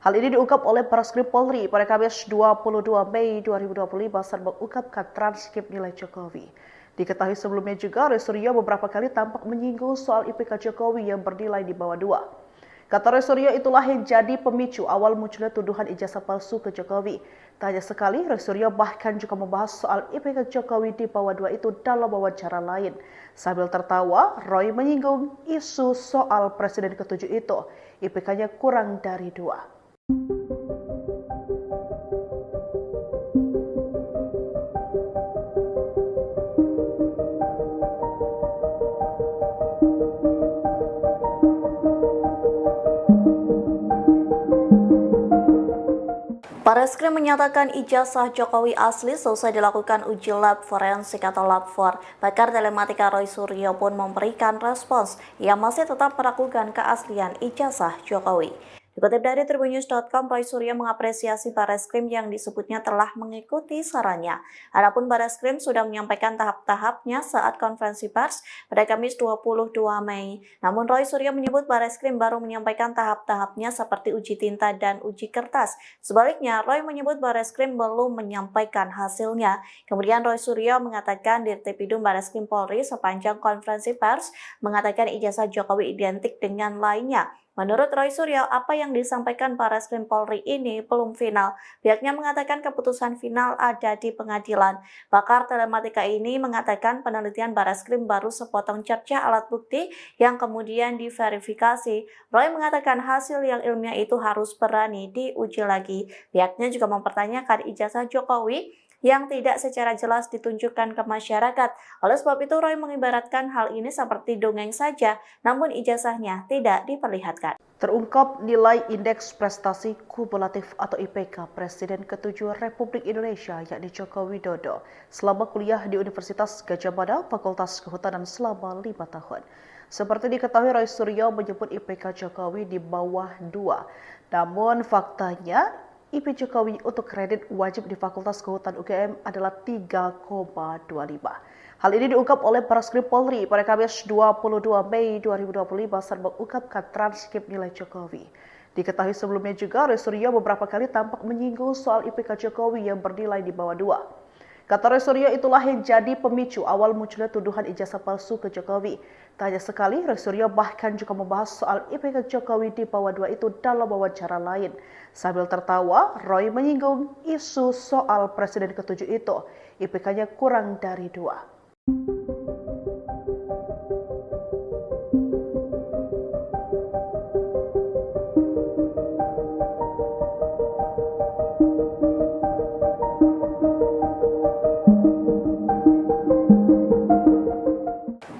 Hal ini diungkap oleh Barreskrim Polri pada Kamis 22 Mei 2025 saat mengungkapkan transkrip nilai Jokowi. Diketahui sebelumnya juga, Roy Suryo beberapa kali tampak menyinggung soal IPK Jokowi yang bernilai di bawah 2. Kata Roy Suryo, itulah yang jadi pemicu awal munculnya tuduhan ijazah palsu ke Jokowi. Tak hanya sekali, Roy Suryo bahkan juga membahas soal IPK Jokowi di bawah 2 itu dalam wawancara lain. Sambil tertawa, Roy menyinggung isu soal Presiden ke-7 itu, IPK-nya kurang dari 2. Barreskrim menyatakan ijazah Jokowi asli selesai dilakukan uji lab forensik atau lab 4. Pakar telematika Roy Suryo pun memberikan respons. Ia masih tetap meragukan keaslian ijazah Jokowi. Dikutip dari tribunnews.com, Roy Suryo mengapresiasi Barreskrim yang disebutnya telah mengikuti sarannya. Adapun Barreskrim sudah menyampaikan tahap-tahapnya saat konferensi pers pada Kamis 22 Mei. Namun Roy Suryo menyebut Barreskrim baru menyampaikan tahap-tahapnya seperti uji tinta dan uji kertas. Sebaliknya, Roy menyebut Barreskrim belum menyampaikan hasilnya. Kemudian Roy Suryo mengatakan Dirtipidum Barreskrim Polri sepanjang konferensi pers mengatakan ijazah Jokowi identik dengan lainnya. Menurut Roy Suryo, apa yang disampaikan Barreskrim Polri ini belum final. Pihaknya mengatakan keputusan final ada di pengadilan. Pakar telematika ini mengatakan penelitian Barreskrim baru sepotong cerca alat bukti yang kemudian diverifikasi. Roy mengatakan hasil yang ilmiah itu harus berani diuji lagi. Pihaknya juga mempertanyakan ijazah Jokowi yang tidak secara jelas ditunjukkan ke masyarakat. Oleh sebab itu, Roy mengibaratkan hal ini seperti dongeng saja, namun ijazahnya tidak diperlihatkan. Terungkap nilai Indeks Prestasi Kumulatif atau IPK Presiden ke-7 Republik Indonesia yakni Joko Widodo selama kuliah di Universitas Gadjah Mada Fakultas Kehutanan selama 5 tahun. Seperti diketahui, Roy Suryo menyebut IPK Jokowi di bawah 2. Namun faktanya IP Jokowi untuk kredit wajib di Fakultas Kehutanan UGM adalah 3,25. Hal ini diungkap oleh Barreskrim Polri pada Kamis 22 Mei 2025 saat mengungkapkan transkrip nilai Jokowi. Diketahui sebelumnya juga, Roy Suryo beberapa kali tampak menyinggung soal IPK Jokowi yang bernilai di bawah 2. Kata Roy Suryo, itulah yang jadi pemicu awal munculnya tuduhan ijazah palsu ke Jokowi. Tak hanya sekali, Roy Suryo bahkan juga membahas soal IPK Jokowi di bawah 2 itu dalam wawancara lain. Sambil tertawa, Roy menyinggung isu soal Presiden ke-7 itu, IPK-nya kurang dari 2.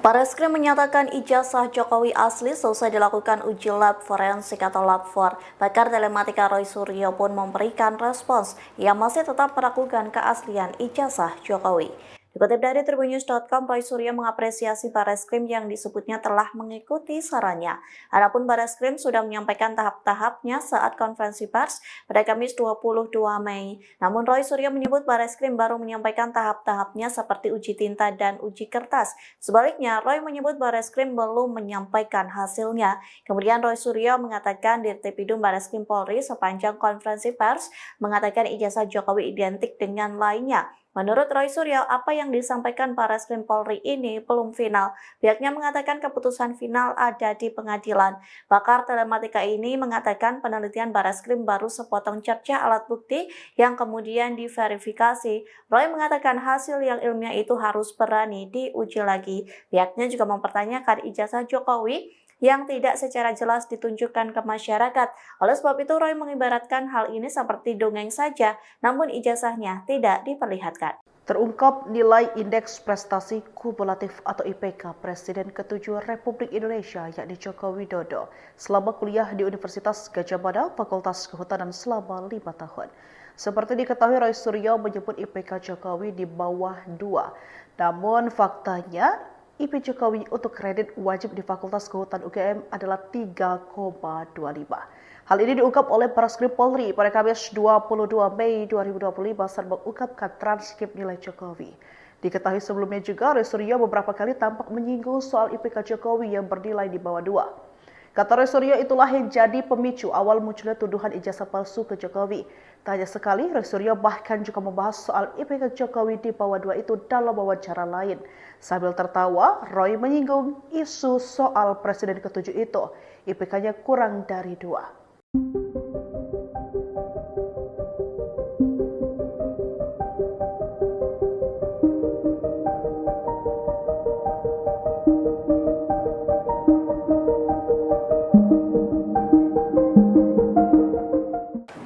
Barreskrim menyatakan ijazah Jokowi asli selesai dilakukan uji lab forensik atau lab 4. Pakar telematika Roy Suryo pun memberikan respons. Ia masih tetap meragukan keaslian ijazah Jokowi. Dikutip dari tribunnews.com, Roy Suryo mengapresiasi Barreskrim yang disebutnya telah mengikuti sarannya. Adapun Barreskrim sudah menyampaikan tahap-tahapnya saat konferensi pers pada Kamis 22 Mei. Namun Roy Suryo menyebut Barreskrim baru menyampaikan tahap-tahapnya seperti uji tinta dan uji kertas. Sebaliknya, Roy menyebut Barreskrim belum menyampaikan hasilnya. Kemudian Roy Suryo mengatakan Dirtipidum Barreskrim Polri sepanjang konferensi pers mengatakan ijazah Jokowi identik dengan lainnya. Menurut Roy Suryo, apa yang disampaikan Barreskrim Polri ini belum final. Pihaknya mengatakan keputusan final ada di pengadilan. Pakar telematika ini mengatakan penelitian Barreskrim baru sepotong cerca alat bukti yang kemudian diverifikasi. Roy mengatakan hasil yang ilmiah itu harus berani diuji lagi. Pihaknya juga mempertanyakan ijazah Jokowi yang tidak secara jelas ditunjukkan ke masyarakat. Oleh sebab itu, Roy mengibaratkan hal ini seperti dongeng saja, namun ijazahnya tidak diperlihatkan. Terungkap nilai Indeks Prestasi Kumulatif atau IPK Presiden ke-7 Republik Indonesia yakni Joko Widodo selama kuliah di Universitas Gadjah Mada Fakultas Kehutanan selama 5 tahun. Seperti diketahui, Roy Suryo menyebut IPK Jokowi di bawah 2. Namun faktanya IP Jokowi untuk kredit wajib di Fakultas Kehutanan UGM adalah 3,25. Hal ini diungkap oleh Barreskrim Polri pada Kamis 22 Mei 2025 saat mengungkapkan transkrip nilai Jokowi. Diketahui sebelumnya juga, Roy Suryo beberapa kali tampak menyinggung soal IPK Jokowi yang bernilai di bawah 2. Kata Roy Suryo, itulah yang jadi pemicu awal munculnya tuduhan ijazah palsu ke Jokowi. Tak hanya sekali, Roy Suryo bahkan juga membahas soal IPK Jokowi di bawah 2 itu dalam wawancara lain. Sambil tertawa, Roy menyinggung isu soal Presiden ke-7 itu, IPK-nya kurang dari 2.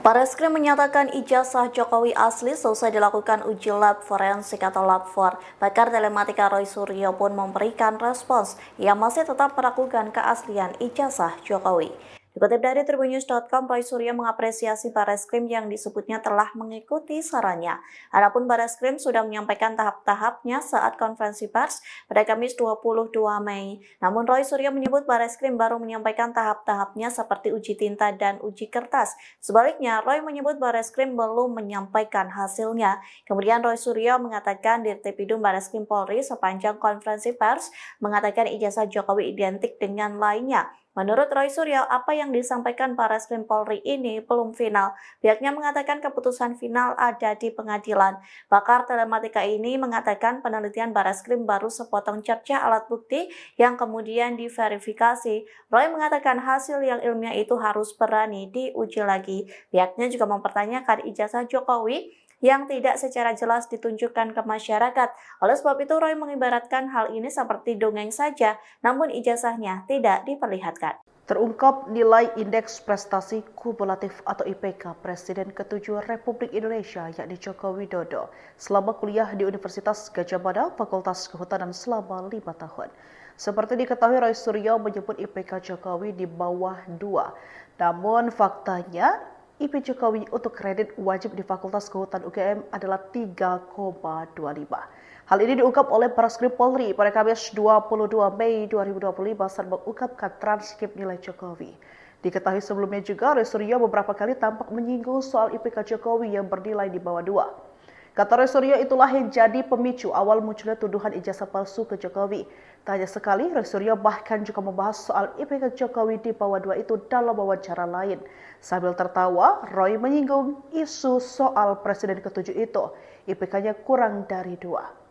Barreskrim menyatakan ijazah Jokowi asli selesai dilakukan uji lab forensik atau lab 4. Pakar telematika Roy Suryo pun memberikan respons yang masih tetap meragukan keaslian ijazah Jokowi. Dikutip dari tribunnews.com, Roy Suryo mengapresiasi Barreskrim yang disebutnya telah mengikuti sarannya. Adapun Barreskrim sudah menyampaikan tahap-tahapnya saat konferensi pers pada Kamis 22 Mei. Namun Roy Suryo menyebut Barreskrim baru menyampaikan tahap-tahapnya seperti uji tinta dan uji kertas. Sebaliknya, Roy menyebut Barreskrim belum menyampaikan hasilnya. Kemudian Roy Suryo mengatakan Dirtipidum Barreskrim Polri sepanjang konferensi pers mengatakan ijazah Jokowi identik dengan lainnya. Menurut Roy Suryo, apa yang disampaikan Barreskrim Polri ini belum final. Pihaknya mengatakan keputusan final ada di pengadilan. Pakar telematika ini mengatakan penelitian Barreskrim baru sepotong cerca alat bukti yang kemudian diverifikasi. Roy mengatakan hasil yang ilmiah itu harus berani diuji lagi. Pihaknya juga mempertanyakan ijazah Jokowi yang tidak secara jelas ditunjukkan ke masyarakat. Oleh sebab itu, Roy mengibaratkan hal ini seperti dongeng saja, namun ijazahnya tidak diperlihatkan. Terungkap nilai Indeks Prestasi Kumulatif atau IPK Presiden ke-7 Republik Indonesia yakni Joko Widodo selama kuliah di Universitas Gadjah Mada Fakultas Kehutanan selama 5 tahun. Seperti diketahui, Roy Suryo menyebut IPK Jokowi di bawah 2. Namun faktanya IP Jokowi untuk kredit wajib di Fakultas Kehutanan UGM adalah 3,25. Hal ini diungkap oleh Barreskrim Polri pada Kamis 22 Mei 2025 saat mengungkapkan transkrip nilai Jokowi. Diketahui sebelumnya juga, Roy Suryo beberapa kali tampak menyinggung soal IPK Jokowi yang bernilai di bawah 2. Kata Roy Suryo, itulah yang jadi pemicu awal munculnya tuduhan ijazah palsu ke Jokowi. Tak hanya sekali, Roy Suryo bahkan juga membahas soal IPK Jokowi di bawah 2 itu dalam wawancara lain. Sambil tertawa, Roy menyinggung isu soal Presiden ke-7 itu, IPK-nya kurang dari 2.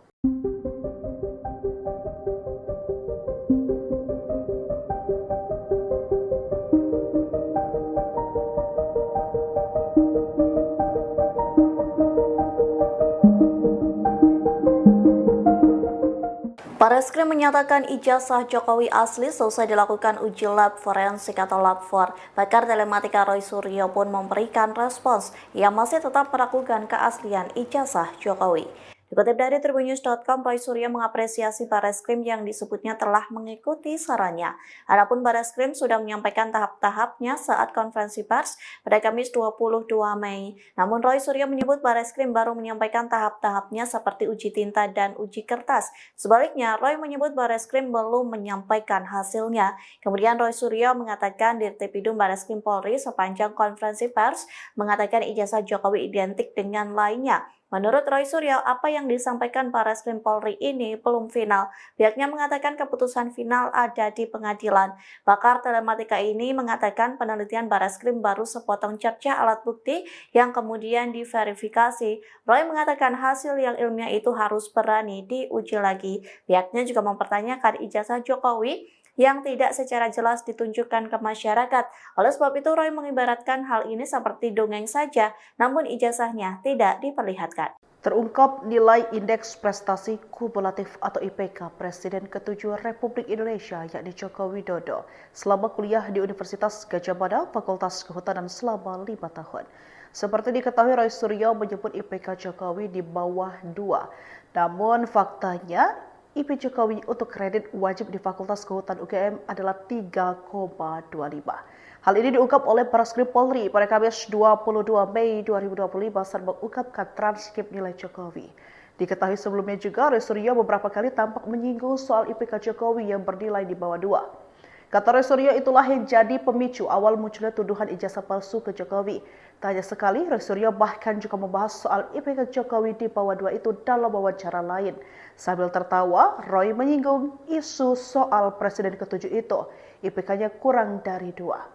Barreskrim menyatakan ijazah Jokowi asli selesai dilakukan uji lab forensik atau lab 4. Pakar telematika Roy Suryo pun memberikan respons yang masih tetap meragukan keaslian ijazah Jokowi. Dikutip dari tribunnews.com, Roy Suryo mengapresiasi Barreskrim yang disebutnya telah mengikuti sarannya. Adapun Barreskrim sudah menyampaikan tahap-tahapnya saat konferensi pers pada Kamis 22 Mei. Namun Roy Suryo menyebut Barreskrim baru menyampaikan tahap-tahapnya seperti uji tinta dan uji kertas. Sebaliknya, Roy menyebut Barreskrim belum menyampaikan hasilnya. Kemudian Roy Suryo mengatakan Dirtipidum Barreskrim Polri sepanjang konferensi pers mengatakan ijazah Jokowi identik dengan lainnya. Menurut Roy Suryo, apa yang disampaikan Barreskrim Polri ini belum final. Pihaknya mengatakan keputusan final ada di pengadilan. Pakar telematika ini mengatakan penelitian Barreskrim baru sepotong cerca alat bukti yang kemudian diverifikasi. Roy mengatakan hasil yang ilmiah itu harus berani diuji lagi. Pihaknya juga mempertanyakan ijazah Jokowi yang tidak secara jelas ditunjukkan ke masyarakat. Oleh sebab itu, Roy mengibaratkan hal ini seperti dongeng saja, namun ijazahnya tidak diperlihatkan. Terungkap nilai Indeks Prestasi Kumulatif atau IPK Presiden ke-7 Republik Indonesia yakni Joko Widodo selama kuliah di Universitas Gadjah Mada, Fakultas Kehutanan selama 5 tahun. Seperti diketahui, Roy Suryo menyebut IPK Jokowi di bawah 2. Namun faktanya, IP Jokowi untuk kredit wajib di Fakultas Kehutanan UGM adalah 3,25. Hal ini diungkap oleh Barreskrim Polri pada Kamis 22 Mei 2025 saat mengungkapkan transkrip nilai Jokowi. Diketahui sebelumnya juga, Roy Suryo beberapa kali tampak menyinggung soal IPK Jokowi yang bernilai di bawah 2. Kata Roy Suryo, itulah yang jadi pemicu awal munculnya tuduhan ijazah palsu ke Jokowi. Tak hanya sekali, Roy Suryo bahkan juga membahas soal IPK Jokowi di bawah 2 itu dalam wawancara lain. Sambil tertawa, Roy menyinggung isu soal Presiden ke-7 itu, IPK-nya kurang dari 2.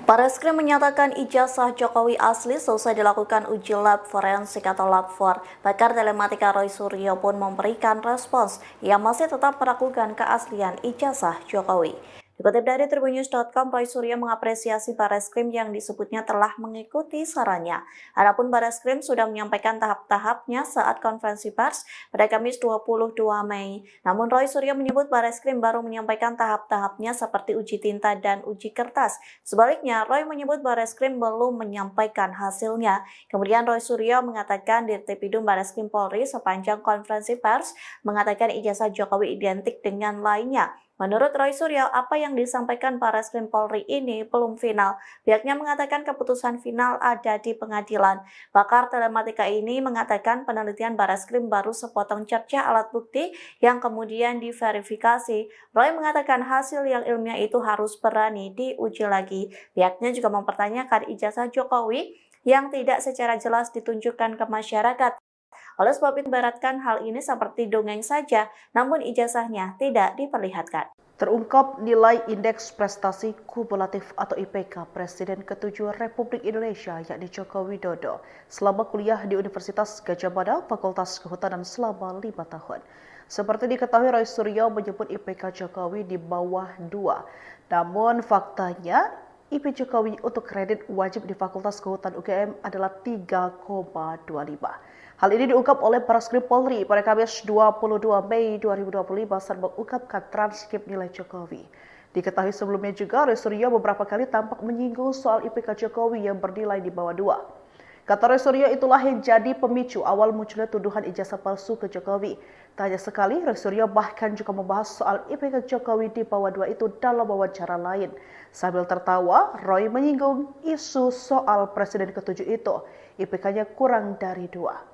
Barreskrim menyatakan ijazah Jokowi asli selesai dilakukan uji lab forensik atau lab 4. Pakar telematika Roy Suryo pun memberikan respons yang masih tetap meragukan keaslian ijazah Jokowi. Dikutip dari tribunnews.com, Roy Suryo mengapresiasi Barreskrim yang disebutnya telah mengikuti sarannya. Adapun Barreskrim sudah menyampaikan tahap-tahapnya saat konferensi pers pada Kamis 22 Mei. Namun Roy Suryo menyebut Barreskrim baru menyampaikan tahap-tahapnya seperti uji tinta dan uji kertas. Sebaliknya, Roy menyebut Barreskrim belum menyampaikan hasilnya. Kemudian Roy Suryo mengatakan Dirtipidum Barreskrim Polri sepanjang konferensi pers mengatakan ijazah Jokowi identik dengan lainnya. Menurut Roy Suryo, apa yang disampaikan Barreskrim Polri ini belum final. Pihaknya mengatakan keputusan final ada di pengadilan. Pakar telematika ini mengatakan penelitian Barreskrim baru sepotong cerca alat bukti yang kemudian diverifikasi. Roy mengatakan hasil yang ilmiah itu harus berani diuji lagi. Pihaknya juga mempertanyakan ijazah Jokowi yang tidak secara jelas ditunjukkan ke masyarakat. Oleh sebab itu, ibaratkan hal ini seperti dongeng saja, namun ijazahnya tidak diperlihatkan. Terungkap nilai Indeks Prestasi Kumulatif atau IPK Presiden ke-7 Republik Indonesia yakni Joko Widodo selama kuliah di Universitas Gadjah Mada, Fakultas Kehutanan selama 5 tahun. Seperti diketahui, Roy Suryo menyebut IPK Jokowi di bawah 2. Namun faktanya, IP Jokowi untuk kredit wajib di Fakultas Kehutanan UGM adalah 3,25. Hal ini diungkap oleh Barreskrim Polri pada Kamis 22 Mei 2025 saat mengungkapkan transkrip nilai Jokowi. Diketahui sebelumnya juga, Roy Suryo beberapa kali tampak menyinggung soal IPK Jokowi yang bernilai di bawah 2. Kata Roy Suryo, itulah yang jadi pemicu awal munculnya tuduhan ijazah palsu ke Jokowi. Tak hanya sekali, Roy Suryo bahkan juga membahas soal IPK Jokowi di bawah 2 itu dalam wawancara lain. Sambil tertawa, Roy menyinggung isu soal Presiden ke-7 itu, IPK-nya kurang dari 2.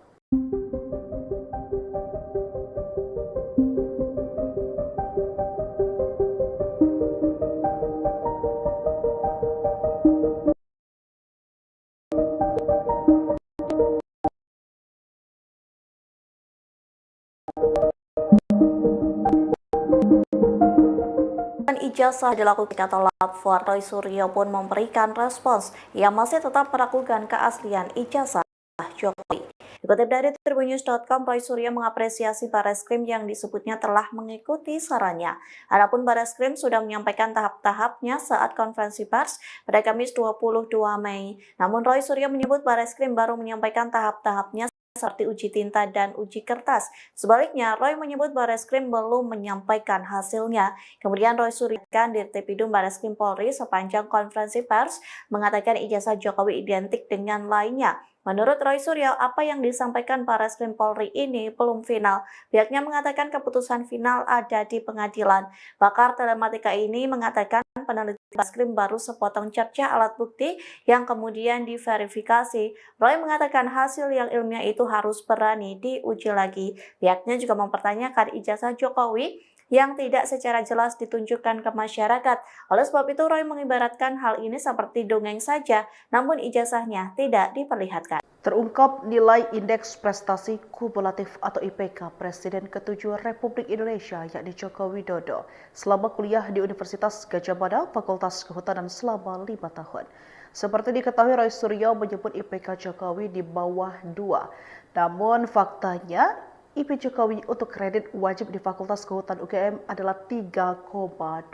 Ijazah dilakukan atau lab 4, Roy Suryo pun memberikan respons yang masih tetap meragukan keaslian ijazah Jokowi. Dikutip dari tribunnews.com, Roy Suryo mengapresiasi Barreskrim yang disebutnya telah mengikuti sarannya. Adapun Barreskrim sudah menyampaikan tahap-tahapnya saat konferensi pers pada Kamis 22 Mei. Namun Roy Suryo menyebut Barreskrim baru menyampaikan tahap-tahapnya seperti uji tinta dan uji kertas. Sebaliknya, Roy menyebut Barreskrim belum menyampaikan hasilnya. Kemudian Roy Suryo Dirtipidum Barreskrim Polri sepanjang konferensi pers mengatakan ijazah Jokowi identik dengan lainnya. Menurut Roy Suryo, apa yang disampaikan Barreskrim Polri ini belum final. Pihaknya mengatakan keputusan final ada di pengadilan. Pakar telematika ini mengatakan penelitian Bareskrim baru sepotong cercah alat bukti yang kemudian diverifikasi. Roy mengatakan hasil yang ilmiah itu harus berani diuji lagi. Pihaknya juga mempertanyakan ijazah Jokowi yang tidak secara jelas ditunjukkan ke masyarakat. Oleh sebab itu, Roy mengibaratkan hal ini seperti dongeng saja, namun ijazahnya tidak diperlihatkan. Terungkap nilai Indeks Prestasi Kumulatif atau IPK Presiden ke-7 Republik Indonesia yakni Joko Widodo selama kuliah di Universitas Gadjah Mada Fakultas Kehutanan selama 5 tahun. Seperti diketahui, Roy Suryo menyebut IPK Jokowi di bawah 2. Namun faktanya IP Jokowi untuk kredit wajib di Fakultas Kehutanan UGM adalah 3,25.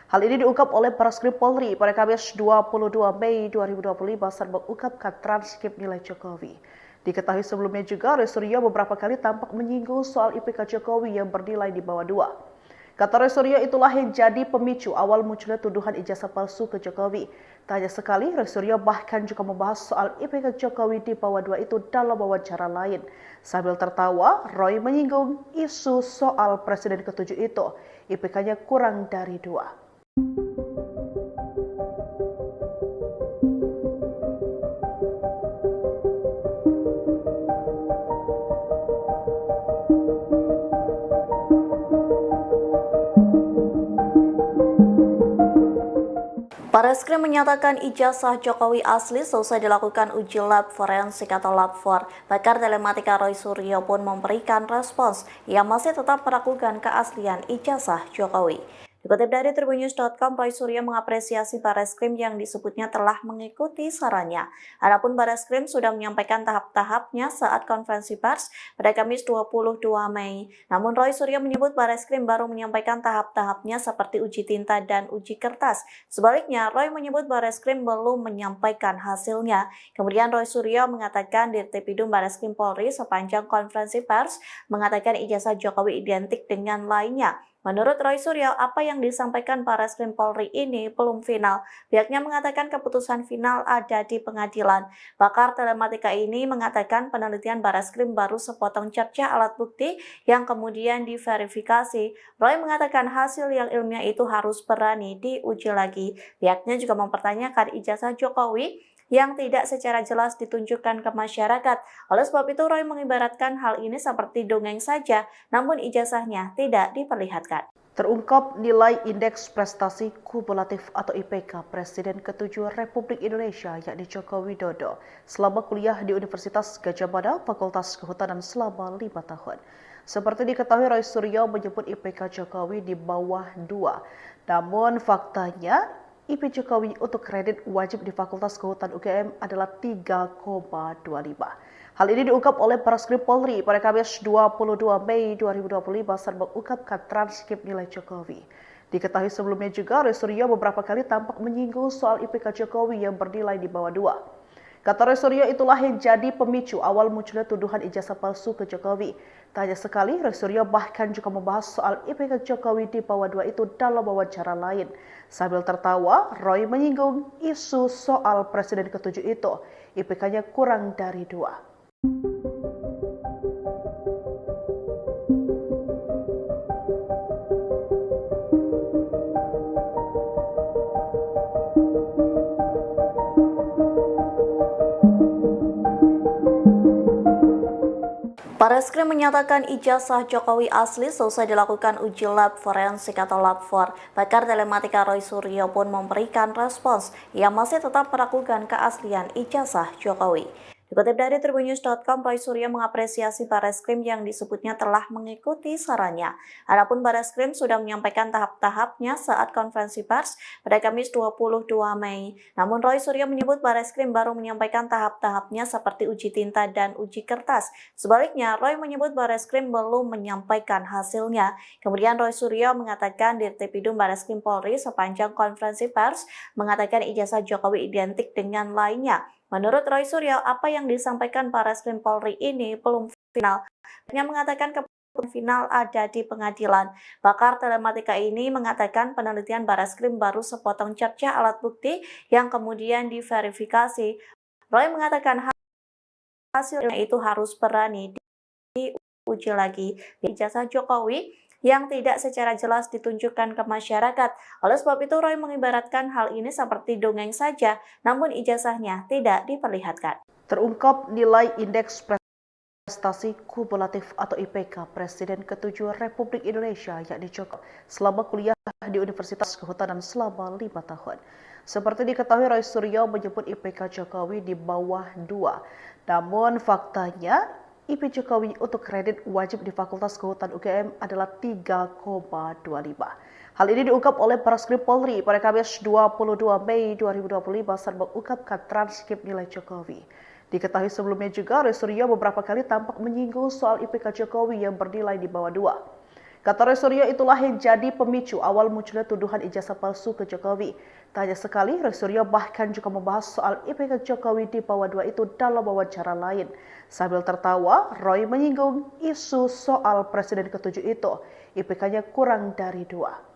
Hal ini diungkap oleh Bareskrim Polri pada Kamis 22 Mei 2025 saat mengungkapkan transkrip nilai Jokowi. Diketahui sebelumnya juga, Roy Suryo beberapa kali tampak menyinggung soal IPK Jokowi yang bernilai di bawah 2. Kata Roy Suryo, itulah yang jadi pemicu awal munculnya tuduhan ijazah palsu ke Jokowi. Tak hanya sekali, Roy Suryo bahkan juga membahas soal IPK Jokowi di bawah 2 itu dalam wawancara lain. Sambil tertawa, Roy menyinggung isu soal Presiden ke-7 itu. IPK-nya kurang dari 2. Bareskrim menyatakan ijazah Jokowi asli selesai dilakukan uji lab forensik atau lab 4. Pakar telematika Roy Suryo pun memberikan respons. Ia masih tetap meragukan keaslian ijazah Jokowi. Dikutip dari tribunnews.com, Roy Suryo mengapresiasi Bareskrim yang disebutnya telah mengikuti sarannya. Adapun Bareskrim sudah menyampaikan tahap-tahapnya saat konferensi pers pada Kamis 22 Mei. Namun Roy Suryo menyebut Bareskrim baru menyampaikan tahap-tahapnya seperti uji tinta dan uji kertas. Sebaliknya, Roy menyebut Bareskrim belum menyampaikan hasilnya. Kemudian Roy Suryo mengatakan Dirtipidum Bareskrim Polri sepanjang konferensi pers mengatakan ijazah Jokowi identik dengan lainnya. Menurut Roy Suryo, apa yang disampaikan Bareskrim Polri ini belum final. Pihaknya mengatakan keputusan final ada di pengadilan. Pakar telematika ini mengatakan penelitian Bareskrim baru sepotong cercah alat bukti yang kemudian diverifikasi. Roy mengatakan hasil yang ilmiah itu harus berani diuji lagi. Pihaknya juga mempertanyakan ijazah Jokowi yang tidak secara jelas ditunjukkan ke masyarakat. Oleh sebab itu, Roy mengibaratkan hal ini seperti dongeng saja, namun ijazahnya tidak diperlihatkan. Terungkap nilai Indeks Prestasi Kumulatif atau IPK Presiden ke-7 Republik Indonesia yakni Joko Widodo selama kuliah di Universitas Gadjah Mada Fakultas Kehutanan selama 5 tahun. Seperti diketahui, Roy Suryo menyebut IPK Jokowi di bawah 2. Namun faktanya IP Jokowi untuk kredit wajib di Fakultas Kehutanan UGM adalah 3,25. Hal ini diungkap oleh Bareskrim Polri pada Kamis 22 Mei 2025 saat mengungkapkan transkrip nilai Jokowi. Diketahui sebelumnya juga, Roy Suryo beberapa kali tampak menyinggung soal IPK Jokowi yang bernilai di bawah 2. Kata Roy Suryo, itulah yang jadi pemicu awal munculnya tuduhan ijazah palsu ke Jokowi. Tak hanya sekali, Roy Suryo bahkan juga membahas soal IPK Jokowi di bawah 2 itu dalam wawancara lain. Sambil tertawa, Roy menyinggung isu soal Presiden ke-7 itu. IPK-nya kurang dari 2. Bareskrim menyatakan ijazah Jokowi asli selesai dilakukan uji lab forensik atau lab 4. Pakar telematika Roy Suryo pun memberikan respons. Ia masih tetap meragukan keaslian ijazah Jokowi. Dikutip dari tribunnews.com, Roy Suryo mengapresiasi Bareskrim yang disebutnya telah mengikuti sarannya. Adapun Bareskrim sudah menyampaikan tahap-tahapnya saat konferensi pers pada Kamis 22 Mei. Namun Roy Suryo menyebut Bareskrim baru menyampaikan tahap-tahapnya seperti uji tinta dan uji kertas. Sebaliknya, Roy menyebut Bareskrim belum menyampaikan hasilnya. Kemudian Roy Suryo mengatakan Dirtipidum Bareskrim Polri sepanjang konferensi pers mengatakan ijazah Jokowi identik dengan lainnya. Menurut Roy Suryo, apa yang disampaikan Bareskrim Polri ini belum final. Dia mengatakan keputusan final ada di pengadilan. Pakar telematika ini mengatakan penelitian Bareskrim baru sepotong cercah alat bukti yang kemudian diverifikasi. Roy mengatakan hasil itu harus berani diuji lagi. Ijazah Jokowi yang tidak secara jelas ditunjukkan ke masyarakat. Oleh sebab itu, Roy mengibaratkan hal ini seperti dongeng saja, namun ijazahnya tidak diperlihatkan. Terungkap nilai indeks prestasi kumulatif atau IPK Presiden ke-7 Republik Indonesia yakni Jokowi selama kuliah di Universitas Kehutanan selama 5 tahun. Seperti diketahui, Roy Suryo menyebut IPK Jokowi di bawah 2. Namun faktanya IP Jokowi untuk kredit wajib di Fakultas Kehutanan UGM adalah 3,25. Hal ini diungkap oleh Bareskrim Polri pada Kamis 22 Mei 2025 saat mengungkapkan transkrip nilai Jokowi. Diketahui sebelumnya juga, Roy Suryo beberapa kali tampak menyinggung soal IPK Jokowi yang bernilai di bawah 2. Kata Roy Suryo, itulah yang jadi pemicu awal munculnya tuduhan ijazah palsu ke Jokowi. Tak hanya sekali, Roy Suryo bahkan juga membahas soal IPK Jokowi di bawah 2 itu dalam wawancara lain. Sambil tertawa, Roy menyinggung isu soal Presiden ke-7 itu, IPK-nya kurang dari 2.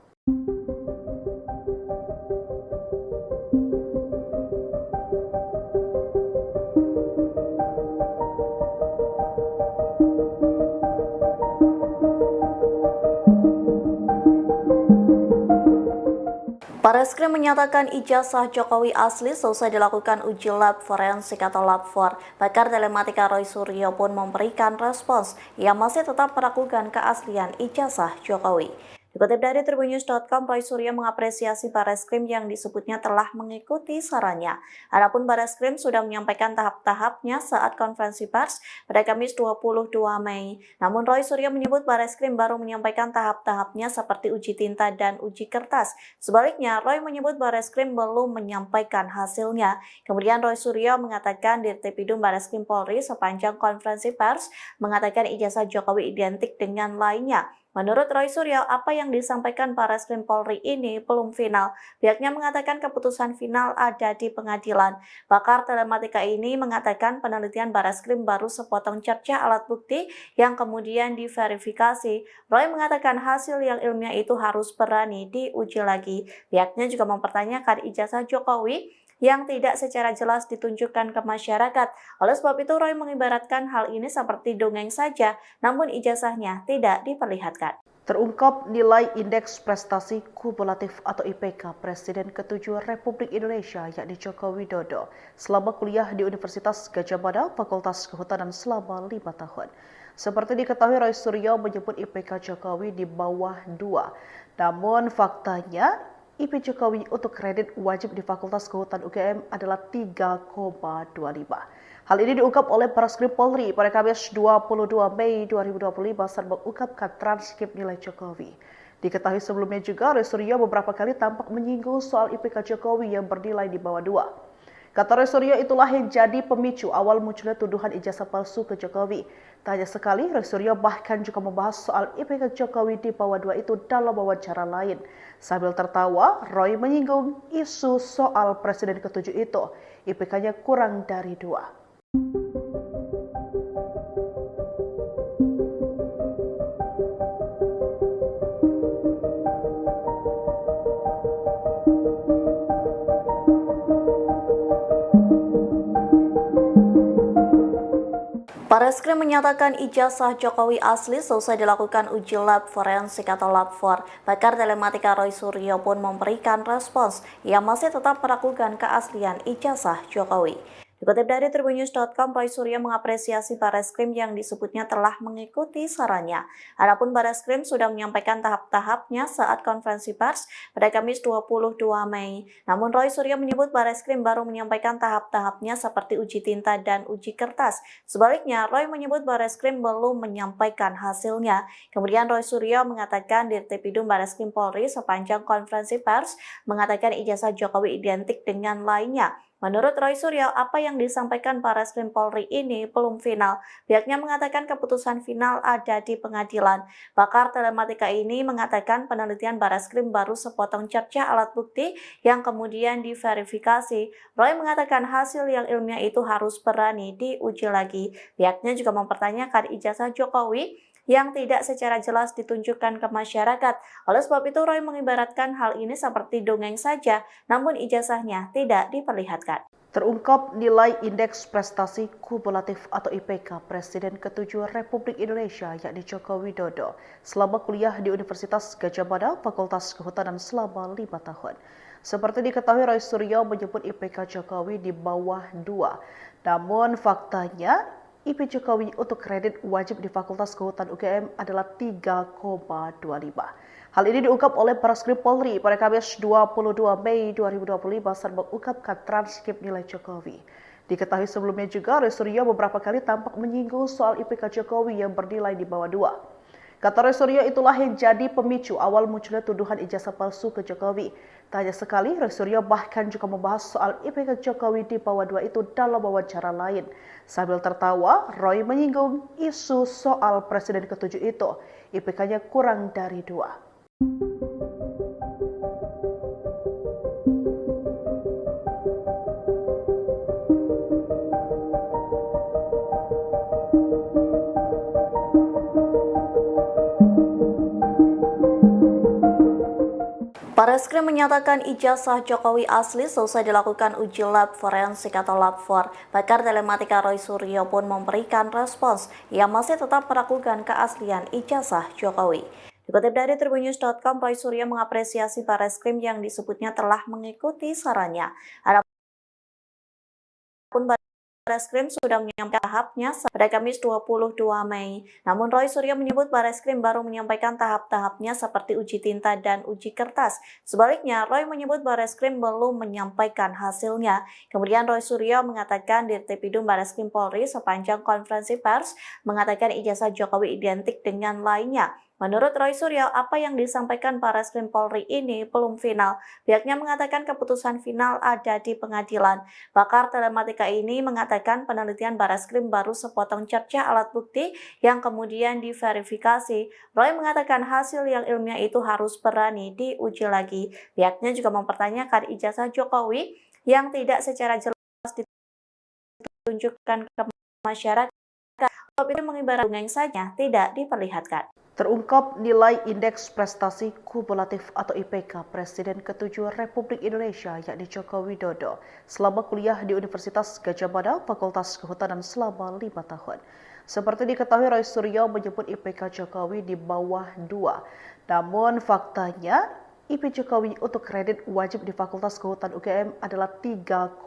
Bareskrim menyatakan ijazah Jokowi asli selesai dilakukan uji lab forensik atau lab 4. Pakar telematika Roy Suryo pun memberikan respons yang masih tetap meragukan keaslian ijazah Jokowi. Dikutip dari tribunnews.com, Roy Suryo mengapresiasi Bareskrim yang disebutnya telah mengikuti sarannya. Adapun Bareskrim sudah menyampaikan tahap-tahapnya saat konferensi pers pada Kamis 22 Mei. Namun Roy Suryo menyebut Bareskrim baru menyampaikan tahap-tahapnya seperti uji tinta dan uji kertas. Sebaliknya, Roy menyebut Bareskrim belum menyampaikan hasilnya. Kemudian Roy Suryo mengatakan Dirtipidum Bareskrim Polri sepanjang konferensi pers mengatakan ijazah Jokowi identik dengan lainnya. Menurut Roy Suryo, apa yang disampaikan Bareskrim Polri ini belum final. Pihaknya mengatakan keputusan final ada di pengadilan. Pakar telematika ini mengatakan penelitian Bareskrim baru sepotong cerca alat bukti yang kemudian diverifikasi. Roy mengatakan hasil yang ilmiah itu harus berani diuji lagi. Pihaknya juga mempertanyakan ijazah Jokowi yang tidak secara jelas ditunjukkan ke masyarakat. Oleh sebab itu, Roy mengibaratkan hal ini seperti dongeng saja, namun ijazahnya tidak diperlihatkan. Terungkap nilai indeks prestasi kumulatif atau IPK Presiden ke-7 Republik Indonesia yakni Joko Widodo selama kuliah di Universitas Gadjah Mada Fakultas Kehutanan selama 5 tahun. Seperti diketahui, Roy Suryo menyebut IPK Jokowi di bawah 2. Namun faktanya IP Jokowi untuk kredit wajib di Fakultas Kehutanan UGM adalah 3,25. Hal ini diungkap oleh Bareskrim Polri pada Kamis 22 Mei 2025 saat mengungkapkan transkrip nilai Jokowi. Diketahui sebelumnya juga, Roy Suryo beberapa kali tampak menyinggung soal IPK Jokowi yang bernilai di bawah 2. Kata Roy Suryo, itulah yang jadi pemicu awal munculnya tuduhan ijazah palsu ke Jokowi. Tak hanya sekali, Roy Suryo bahkan juga membahas soal IPK Jokowi di bawah 2 itu dalam wawancara lain. Sambil tertawa, Roy menyinggung isu soal Presiden ke-7 itu, IPK-nya kurang dari 2. Bareskrim menyatakan ijazah Jokowi asli selesai dilakukan uji lab forensik atau lab 4. Pakar telematika Roy Suryo pun memberikan respons yang masih tetap meragukan keaslian ijazah Jokowi. Dikutip dari tribunnews.com, Roy Suryo mengapresiasi Bareskrim yang disebutnya telah mengikuti sarannya. Adapun Bareskrim sudah menyampaikan tahap-tahapnya saat konferensi pers pada Kamis 22 Mei. Namun Roy Suryo menyebut Bareskrim baru menyampaikan tahap-tahapnya seperti uji tinta dan uji kertas. Sebaliknya, Roy menyebut Bareskrim belum menyampaikan hasilnya. Kemudian Roy Suryo mengatakan Dirtipidum Bareskrim Polri sepanjang konferensi pers mengatakan ijazah Jokowi identik dengan lainnya. Menurut Roy Suryo, apa yang disampaikan Bareskrim Polri ini belum final. Pihaknya mengatakan keputusan final ada di pengadilan. Pakar telematika ini mengatakan penelitian Bareskrim baru sepotong cerca alat bukti yang kemudian diverifikasi. Roy mengatakan hasil yang ilmiah itu harus berani diuji lagi. Pihaknya juga mempertanyakan ijazah Jokowi yang tidak secara jelas ditunjukkan ke masyarakat. Oleh sebab itu, Roy mengibaratkan hal ini seperti dongeng saja, namun ijazahnya tidak diperlihatkan. Terungkap nilai Indeks Prestasi Kumulatif atau IPK Presiden ke-7 Republik Indonesia yakni Joko Widodo selama kuliah di Universitas Gadjah Mada Fakultas Kehutanan selama 5 tahun. Seperti diketahui, Roy Suryo menyebut IPK Jokowi di bawah 2. Namun faktanya IP Jokowi untuk kredit wajib di Fakultas Kehutanan UGM adalah 3,25. Hal ini diungkap oleh Bareskrim Polri pada Kamis 22 Mei 2025 saat mengungkapkan transkrip nilai Jokowi. Diketahui sebelumnya juga, Roy Suryo beberapa kali tampak menyinggung soal IPK Jokowi yang bernilai di bawah 2. Kata Roy Suryo, itulah yang jadi pemicu awal munculnya tuduhan ijazah palsu ke Jokowi. Tak hanya sekali, Roy Suryo bahkan juga membahas soal IPK Jokowi di bawah 2 itu dalam wawancara lain. Sambil tertawa, Roy menyinggung isu soal Presiden ke-7 itu. IPK-nya kurang dari 2. Bareskrim menyatakan ijazah Jokowi asli selesai dilakukan uji lab forensik atau lab 4. Pakar telematika Roy Suryo pun memberikan respons yang masih tetap meragukan keaslian ijazah Jokowi. Dikutip dari tribunnews.com, Roy Suryo mengapresiasi Bareskrim yang disebutnya telah mengikuti sarannya. Adapun Bareskrim sudah menyampaikan tahapnya pada Kamis 22 Mei. Namun Roy Suryo menyebut Bareskrim baru menyampaikan tahap-tahapnya seperti uji tinta dan uji kertas. Sebaliknya, Roy menyebut Bareskrim belum menyampaikan hasilnya. Kemudian Roy Suryo mengatakan Dirtipidum Bareskrim Polri sepanjang konferensi pers mengatakan ijazah Jokowi identik dengan lainnya. Menurut Roy Suryo, apa yang disampaikan Bareskrim Polri ini belum final. Pihaknya mengatakan keputusan final ada di pengadilan. Pakar telematika ini mengatakan penelitian Bareskrim baru sepotong cerca alat bukti yang kemudian diverifikasi. Roy mengatakan hasil yang ilmiah itu harus berani diuji lagi. Pihaknya juga mempertanyakan ijazah Jokowi yang tidak secara jelas ditunjukkan ke masyarakat. Sebab itu mengibaratkan dongeng saja, tidak diperlihatkan. Terungkap nilai Indeks Prestasi Kumulatif atau IPK Presiden ke-7 Republik Indonesia yakni Joko Widodo selama kuliah di Universitas Gadjah Mada Fakultas Kehutanan selama 5 tahun. Seperti diketahui, Roy Suryo menyebut IPK Jokowi di bawah 2. Namun faktanya IP Jokowi untuk kredit wajib di Fakultas Kehutanan UGM adalah 3,25.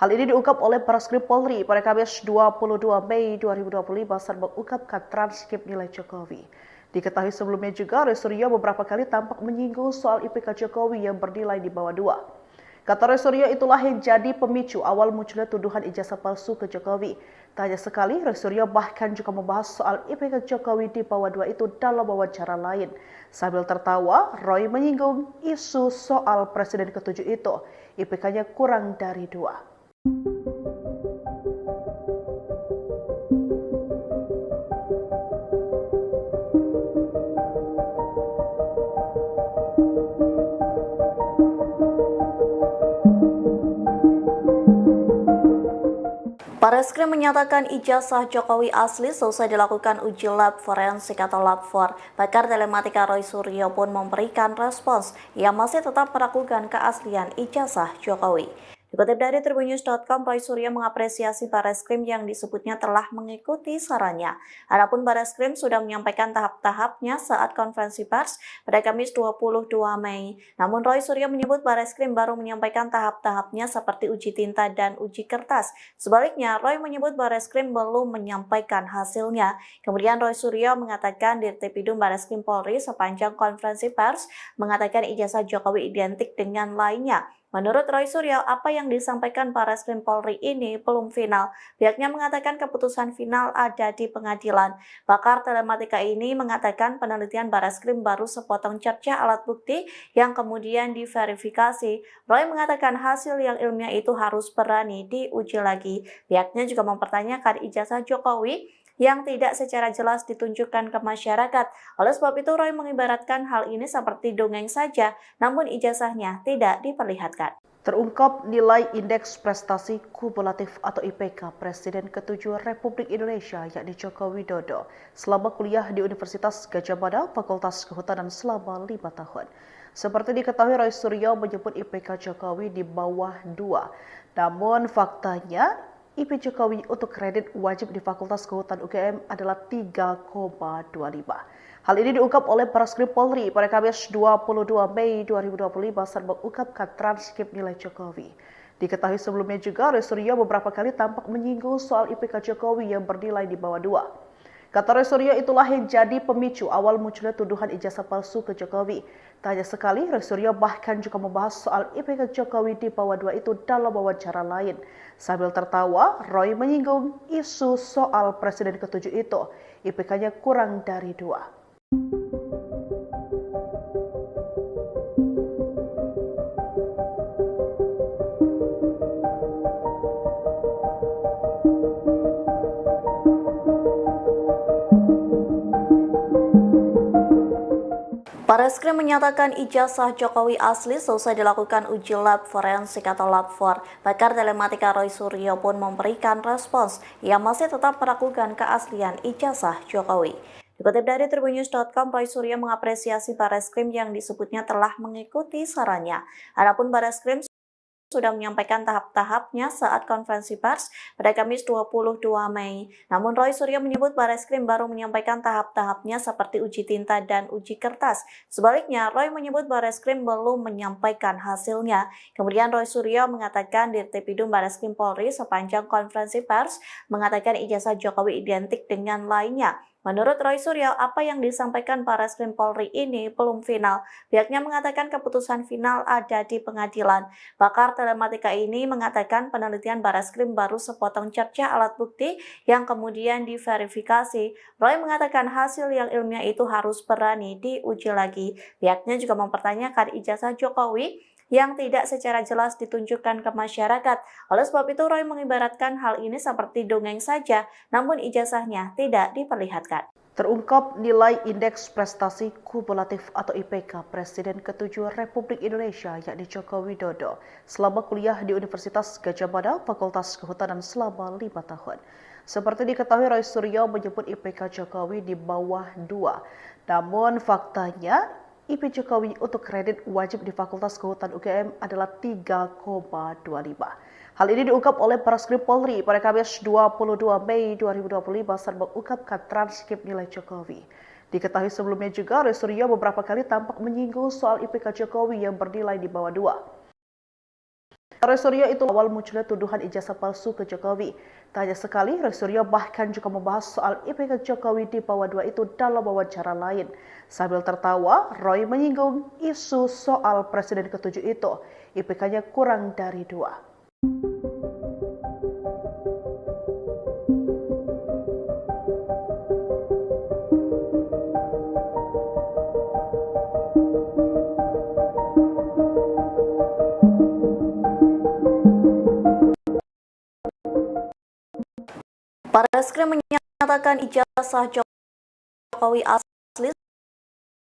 Hal ini diungkap oleh Bareskrim Polri pada Kamis 22 Mei 2025 saat mengungkapkan transkrip nilai Jokowi. Diketahui sebelumnya juga, Roy Suryo beberapa kali tampak menyinggung soal IPK Jokowi yang bernilai di bawah 2. Kata Roy Suryo, itulah yang jadi pemicu awal munculnya tuduhan ijazah palsu ke Jokowi. Tak hanya sekali, Roy Suryo bahkan juga membahas soal IPK Jokowi di bawah 2 itu dalam wawancara lain. Sambil tertawa, Roy menyinggung isu soal Presiden ke-7 itu. IPK-nya kurang dari 2. Bareskrim menyatakan ijazah Jokowi asli selesai dilakukan uji lab forensik atau lab 4. Pakar telematika Roy Suryo pun memberikan respons yang masih tetap meragukan keaslian ijazah Jokowi. Dikutip dari tribunnews.com, Roy Suryo mengapresiasi Bareskrim yang disebutnya telah mengikuti sarannya. Adapun Bareskrim sudah menyampaikan tahap-tahapnya saat konferensi pers pada Kamis 22 Mei. Namun Roy Suryo menyebut Bareskrim baru menyampaikan tahap-tahapnya seperti uji tinta dan uji kertas. Sebaliknya, Roy menyebut Bareskrim belum menyampaikan hasilnya. Kemudian Roy Suryo mengatakan Dirtipidum Bareskrim Polri sepanjang konferensi pers mengatakan ijazah Jokowi identik dengan lainnya. Menurut Roy Suryo, apa yang disampaikan Bareskrim Polri ini belum final. Pihaknya mengatakan keputusan final ada di pengadilan. Pakar telematika ini mengatakan penelitian Bareskrim baru sepotong cerca alat bukti yang kemudian diverifikasi. Roy mengatakan hasil yang ilmiah itu harus berani diuji lagi. Pihaknya juga mempertanyakan ijazah Jokowi yang tidak secara jelas ditunjukkan ke masyarakat. Oleh sebab itu, Roy mengibaratkan hal ini seperti dongeng saja, namun ijazahnya tidak diperlihatkan. Terungkap nilai Indeks Prestasi Kumulatif atau IPK Presiden ke-7 Republik Indonesia yakni Joko Widodo selama kuliah di Universitas Gadjah Mada Fakultas Kehutanan selama 5 tahun. Seperti diketahui, Roy Suryo menyebut IPK Jokowi di bawah 2. Namun faktanya IP Jokowi untuk kredit wajib di Fakultas Kehutanan UGM adalah 3,25. Hal ini diungkap oleh Bareskrim Polri pada Kamis 22 Mei 2025 saat mengungkapkan transkrip nilai Jokowi. Diketahui sebelumnya juga, Roy Suryo beberapa kali tampak menyinggung soal IPK Jokowi yang bernilai di bawah 2. Kata Roy Suryo, itulah yang jadi pemicu awal munculnya tuduhan ijazah palsu ke Jokowi. Tak hanya sekali, Roy Suryo bahkan juga membahas soal IPK Jokowi di bawah 2 itu dalam wawancara lain. Sambil tertawa, Roy menyinggung isu soal Presiden ke-7 itu, IPK-nya kurang dari 2. Bareskrim menyatakan ijazah Jokowi asli selesai dilakukan uji lab forensik atau lab 4. Pakar telematika Roy Suryo pun memberikan respons yang masih tetap meragukan keaslian ijazah Jokowi. Dikutip dari tribunnews.com, Roy Suryo mengapresiasi Bareskrim yang disebutnya telah mengikuti sarannya. Adapun Bareskrim sudah menyampaikan tahap-tahapnya saat konferensi pers pada Kamis 22 Mei. Namun Roy Suryo menyebut Bareskrim baru menyampaikan tahap-tahapnya seperti uji tinta dan uji kertas. Sebaliknya, Roy menyebut Bareskrim belum menyampaikan hasilnya. Kemudian Roy Suryo mengatakan Dirtipidum Bareskrim Polri sepanjang konferensi pers mengatakan ijazah Jokowi identik dengan lainnya. Menurut Roy Suryo, apa yang disampaikan Bareskrim Polri ini belum final. Pihaknya mengatakan keputusan final ada di pengadilan. Pakar telematika ini mengatakan penelitian Bareskrim baru sepotong cerca alat bukti yang kemudian diverifikasi. Roy mengatakan hasil yang ilmiah itu harus berani diuji lagi. Pihaknya juga mempertanyakan ijazah Jokowi yang tidak secara jelas ditunjukkan ke masyarakat. Oleh sebab itu, Roy mengibaratkan hal ini seperti dongeng saja, namun ijazahnya tidak diperlihatkan. Terungkap nilai Indeks Prestasi Kumulatif atau IPK Presiden ke-7 Republik Indonesia yakni Joko Widodo selama kuliah di Universitas Gadjah Mada Fakultas Kehutanan selama 5 tahun. Seperti diketahui, Roy Suryo menyebut IPK Jokowi di bawah 2. Namun faktanya IP Jokowi untuk kredit wajib di Fakultas Kehutanan UGM adalah 3,25. Hal ini diungkap oleh Bareskrim Polri pada Kamis 22 Mei 2025 saat mengungkapkan transkrip nilai Jokowi. Diketahui sebelumnya juga, Roy Suryo beberapa kali tampak menyinggung soal IPK Jokowi yang bernilai di bawah 2. Roy Suryo itu awal munculnya tuduhan ijazah palsu ke Jokowi. Tak hanya sekali, Roy Suryo bahkan juga membahas soal IPK Jokowi di bawah 2 itu dalam wawancara lain. Sambil tertawa, Roy menyinggung isu soal Presiden ke-7 itu, IPK-nya kurang dari 2. Bareskrim menyatakan ijazah Jokowi asli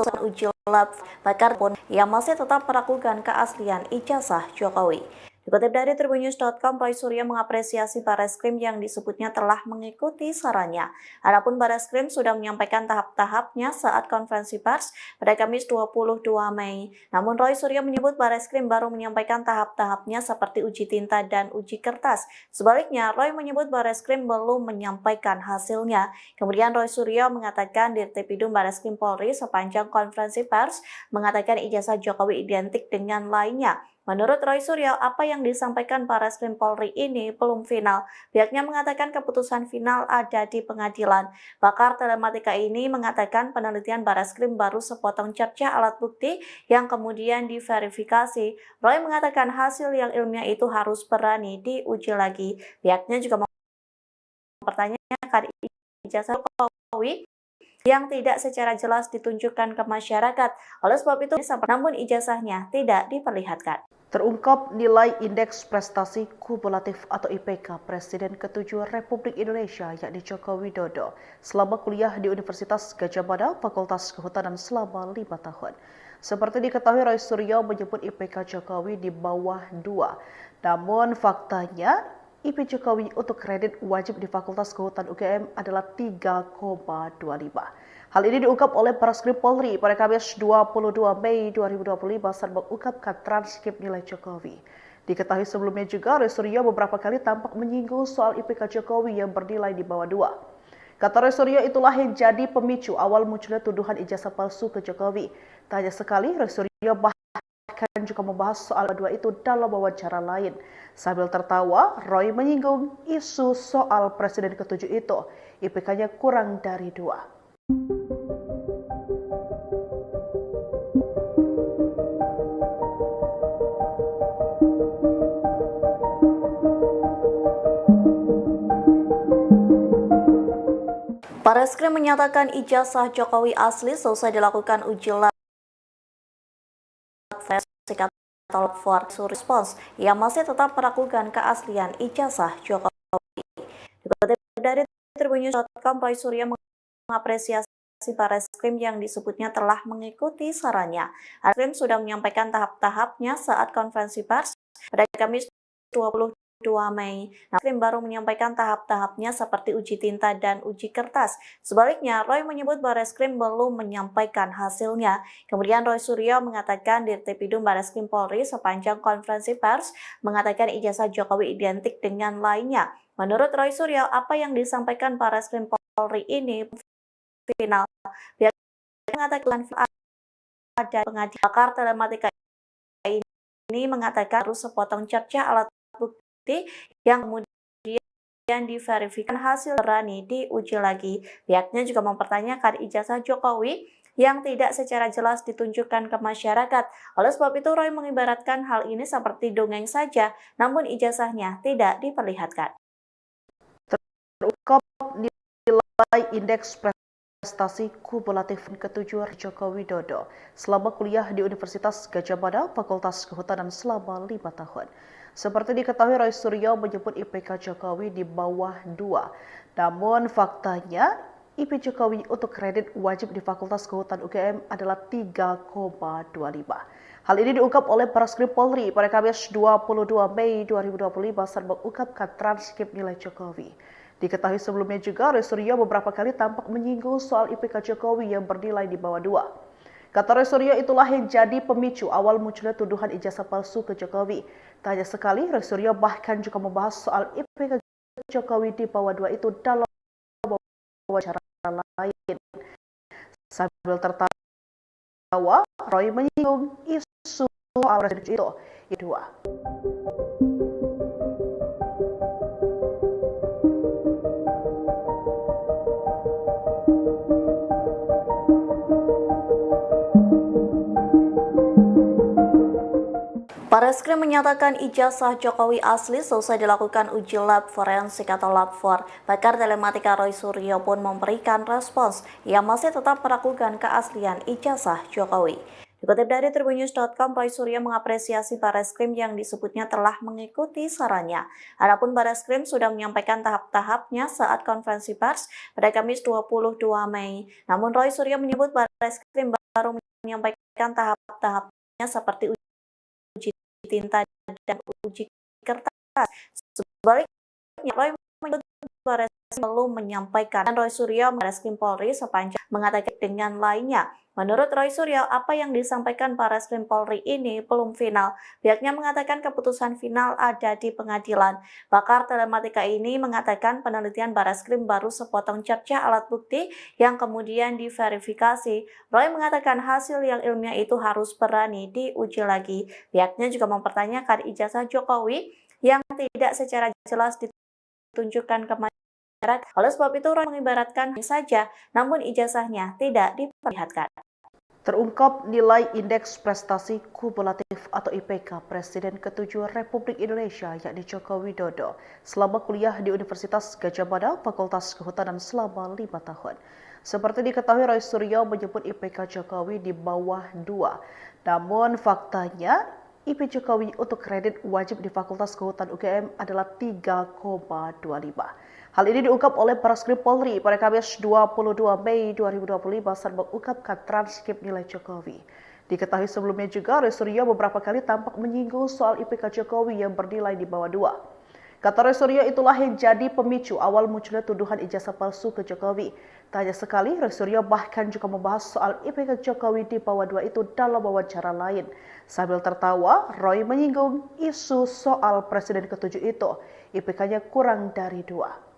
selesai uji lab. Pakar pun yang masih tetap meragukan keaslian ijazah Jokowi. Dikutip dari tribunnews.com, Roy Suryo mengapresiasi Bareskrim yang disebutnya telah mengikuti sarannya. Adapun Bareskrim sudah menyampaikan tahap-tahapnya saat konferensi pers pada Kamis 22 Mei. Namun Roy Suryo menyebut Bareskrim baru menyampaikan tahap-tahapnya seperti uji tinta dan uji kertas. Sebaliknya, Roy menyebut Bareskrim belum menyampaikan hasilnya. Kemudian Roy Suryo mengatakan Dirtipidum Bareskrim Polri sepanjang konferensi pers mengatakan ijazah Jokowi identik dengan lainnya. Menurut Roy Suryo, apa yang disampaikan Bareskrim Polri ini belum final. Pihaknya mengatakan keputusan final ada di pengadilan. Pakar telematika ini mengatakan penelitian Bareskrim baru sepotong cerca alat bukti yang kemudian diverifikasi. Roy mengatakan hasil yang ilmiah itu harus berani diuji lagi. Pihaknya juga mempertanyakan ijazah Jokowi yang tidak secara jelas ditunjukkan ke masyarakat. Oleh sebab itu, namun ijazahnya tidak diperlihatkan. Terungkap nilai Indeks Prestasi Kumulatif atau IPK Presiden ke-7 Republik Indonesia yakni Joko Widodo selama kuliah di Universitas Gadjah Mada Fakultas Kehutanan selama 5 tahun. Seperti diketahui, Roy Suryo menyebut IPK Jokowi di bawah 2. Namun faktanya IP Jokowi untuk kredit wajib di Fakultas Kehutanan UGM adalah 3,25. Hal ini diungkap oleh Bareskrim Polri pada Kamis 22 Mei 2025 saat mengungkapkan transkrip nilai Jokowi. Diketahui sebelumnya juga, Roy Suryo beberapa kali tampak menyinggung soal IPK Jokowi yang bernilai di bawah 2. Kata Roy Suryo, itulah yang jadi pemicu awal munculnya tuduhan ijazah palsu ke Jokowi. Tak hanya sekali, Roy Suryo bahkan juga membahas soal 2 itu dalam wawancara lain. Sambil tertawa, Roy menyinggung isu soal Presiden ke-7 itu, IPK-nya kurang dari 2. Bareskrim menyatakan ijazah Jokowi asli selesai dilakukan uji lab forensik atau lab for respons yang masih tetap meragukan keaslian ijazah Jokowi. Dikutip dari tribunnews.com, Roy Suryo mengapresiasi Bareskrim yang disebutnya telah mengikuti sarannya. Bareskrim sudah menyampaikan tahap-tahapnya saat konferensi pers pada Kamis 22 Mei. Bareskrim baru menyampaikan tahap-tahapnya seperti uji tinta dan uji kertas. Sebaliknya, Roy menyebut Bareskrim belum menyampaikan hasilnya. Kemudian Roy Suryo mengatakan Dirtipidum Bareskrim Polri sepanjang konferensi pers mengatakan ijazah Jokowi identik dengan lainnya. Menurut Roy Suryo, apa yang disampaikan Bareskrim Polri ini final. Pihak mengatakan ada pengadilan pakar telematika ini mengatakan harus sepotong cerca alat bukti yang kemudian diverifikasi hasil berani diuji lagi. Pihaknya juga mempertanyakan ijazah Jokowi yang tidak secara jelas ditunjukkan ke masyarakat. Oleh sebab itu, Roy mengibaratkan hal ini seperti dongeng saja, namun ijazahnya tidak diperlihatkan. Terungkap nilai Indeks Prestasi Kumulatif ke-7 Joko Widodo selama kuliah di Universitas Gadjah Mada Fakultas Kehutanan selama 5 tahun. Seperti diketahui, Roy Suryo menyebut IPK Jokowi di bawah 2. Namun faktanya IP Jokowi untuk kredit wajib di Fakultas Kehutanan UGM adalah 3,25. Hal ini diungkap oleh Bareskrim Polri pada Kamis 22 Mei 2025 saat mengungkapkan transkrip nilai Jokowi. Diketahui sebelumnya juga, Roy Suryo beberapa kali tampak menyinggung soal IPK Jokowi yang bernilai di bawah 2. Kata Roy Suryo, itulah yang jadi pemicu awal munculnya tuduhan ijazah palsu ke Jokowi. Tak hanya sekali, Roy Suryo bahkan juga membahas soal IPK Jokowi di bawah 2 itu dalam wawancara lain. Sambil tertawa, Roy menyinggung isu soal Presiden itu 2. Bareskrim menyatakan ijazah Jokowi asli selesai dilakukan uji lab forensik atau lab for. Pakar telematika Roy Suryo pun memberikan respons yang masih tetap meragukan keaslian ijazah Jokowi. Dikutip dari tribunnews.com, Roy Suryo mengapresiasi Bareskrim yang disebutnya telah mengikuti sarannya. Adapun Bareskrim sudah menyampaikan tahap-tahapnya saat konferensi pers pada Kamis 22 Mei. Namun Roy Suryo menyebut Bareskrim baru menyampaikan tahap-tahapnya seperti uji tinta dan uji kertas. Sebaliknya, Roy menyebut Bareskrim belum menyampaikan. Roy Suryo Bareskrim Polri sepanjang mengatakan dengan lainnya. Menurut Roy Suryo, apa yang disampaikan Bareskrim Polri ini belum final. Pihaknya mengatakan keputusan final ada di pengadilan. Pakar telematika ini mengatakan penelitian Bareskrim baru sepotong cerca alat bukti yang kemudian diverifikasi. Roy mengatakan hasil yang ilmiah itu harus berani diuji lagi. Pihaknya juga mempertanyakan ijazah Jokowi yang tidak secara jelas ditunjukkan ke masyarakat. Oleh sebab itu, Roy mengibaratkan saja, namun ijazahnya tidak diperlihatkan. Terungkap nilai Indeks Prestasi Kumulatif atau IPK Presiden ke-7 Republik Indonesia yakni Joko Widodo selama kuliah di Universitas Gadjah Mada Fakultas Kehutanan selama 5 tahun. Seperti diketahui, Roy Suryo menyebut IPK Jokowi di bawah 2. Namun faktanya IP Jokowi untuk kredit wajib di Fakultas Kehutanan UGM adalah 3,25. Hal ini diungkap oleh Bareskrim Polri pada Kamis 22 Mei 2025 saat mengungkapkan transkrip nilai Jokowi. Diketahui sebelumnya juga Roy Suryo beberapa kali tampak menyinggung soal IPK Jokowi yang bernilai di bawah 2. Kata Roy Suryo itulah yang jadi pemicu awal munculnya tuduhan ijazah palsu ke Jokowi. Tak hanya sekali, Roy Suryo bahkan juga membahas soal IPK Jokowi di bawah 2 itu dalam wawancara lain. Sambil tertawa, Roy menyinggung isu soal Presiden ke-7 itu, IPK-nya kurang dari 2.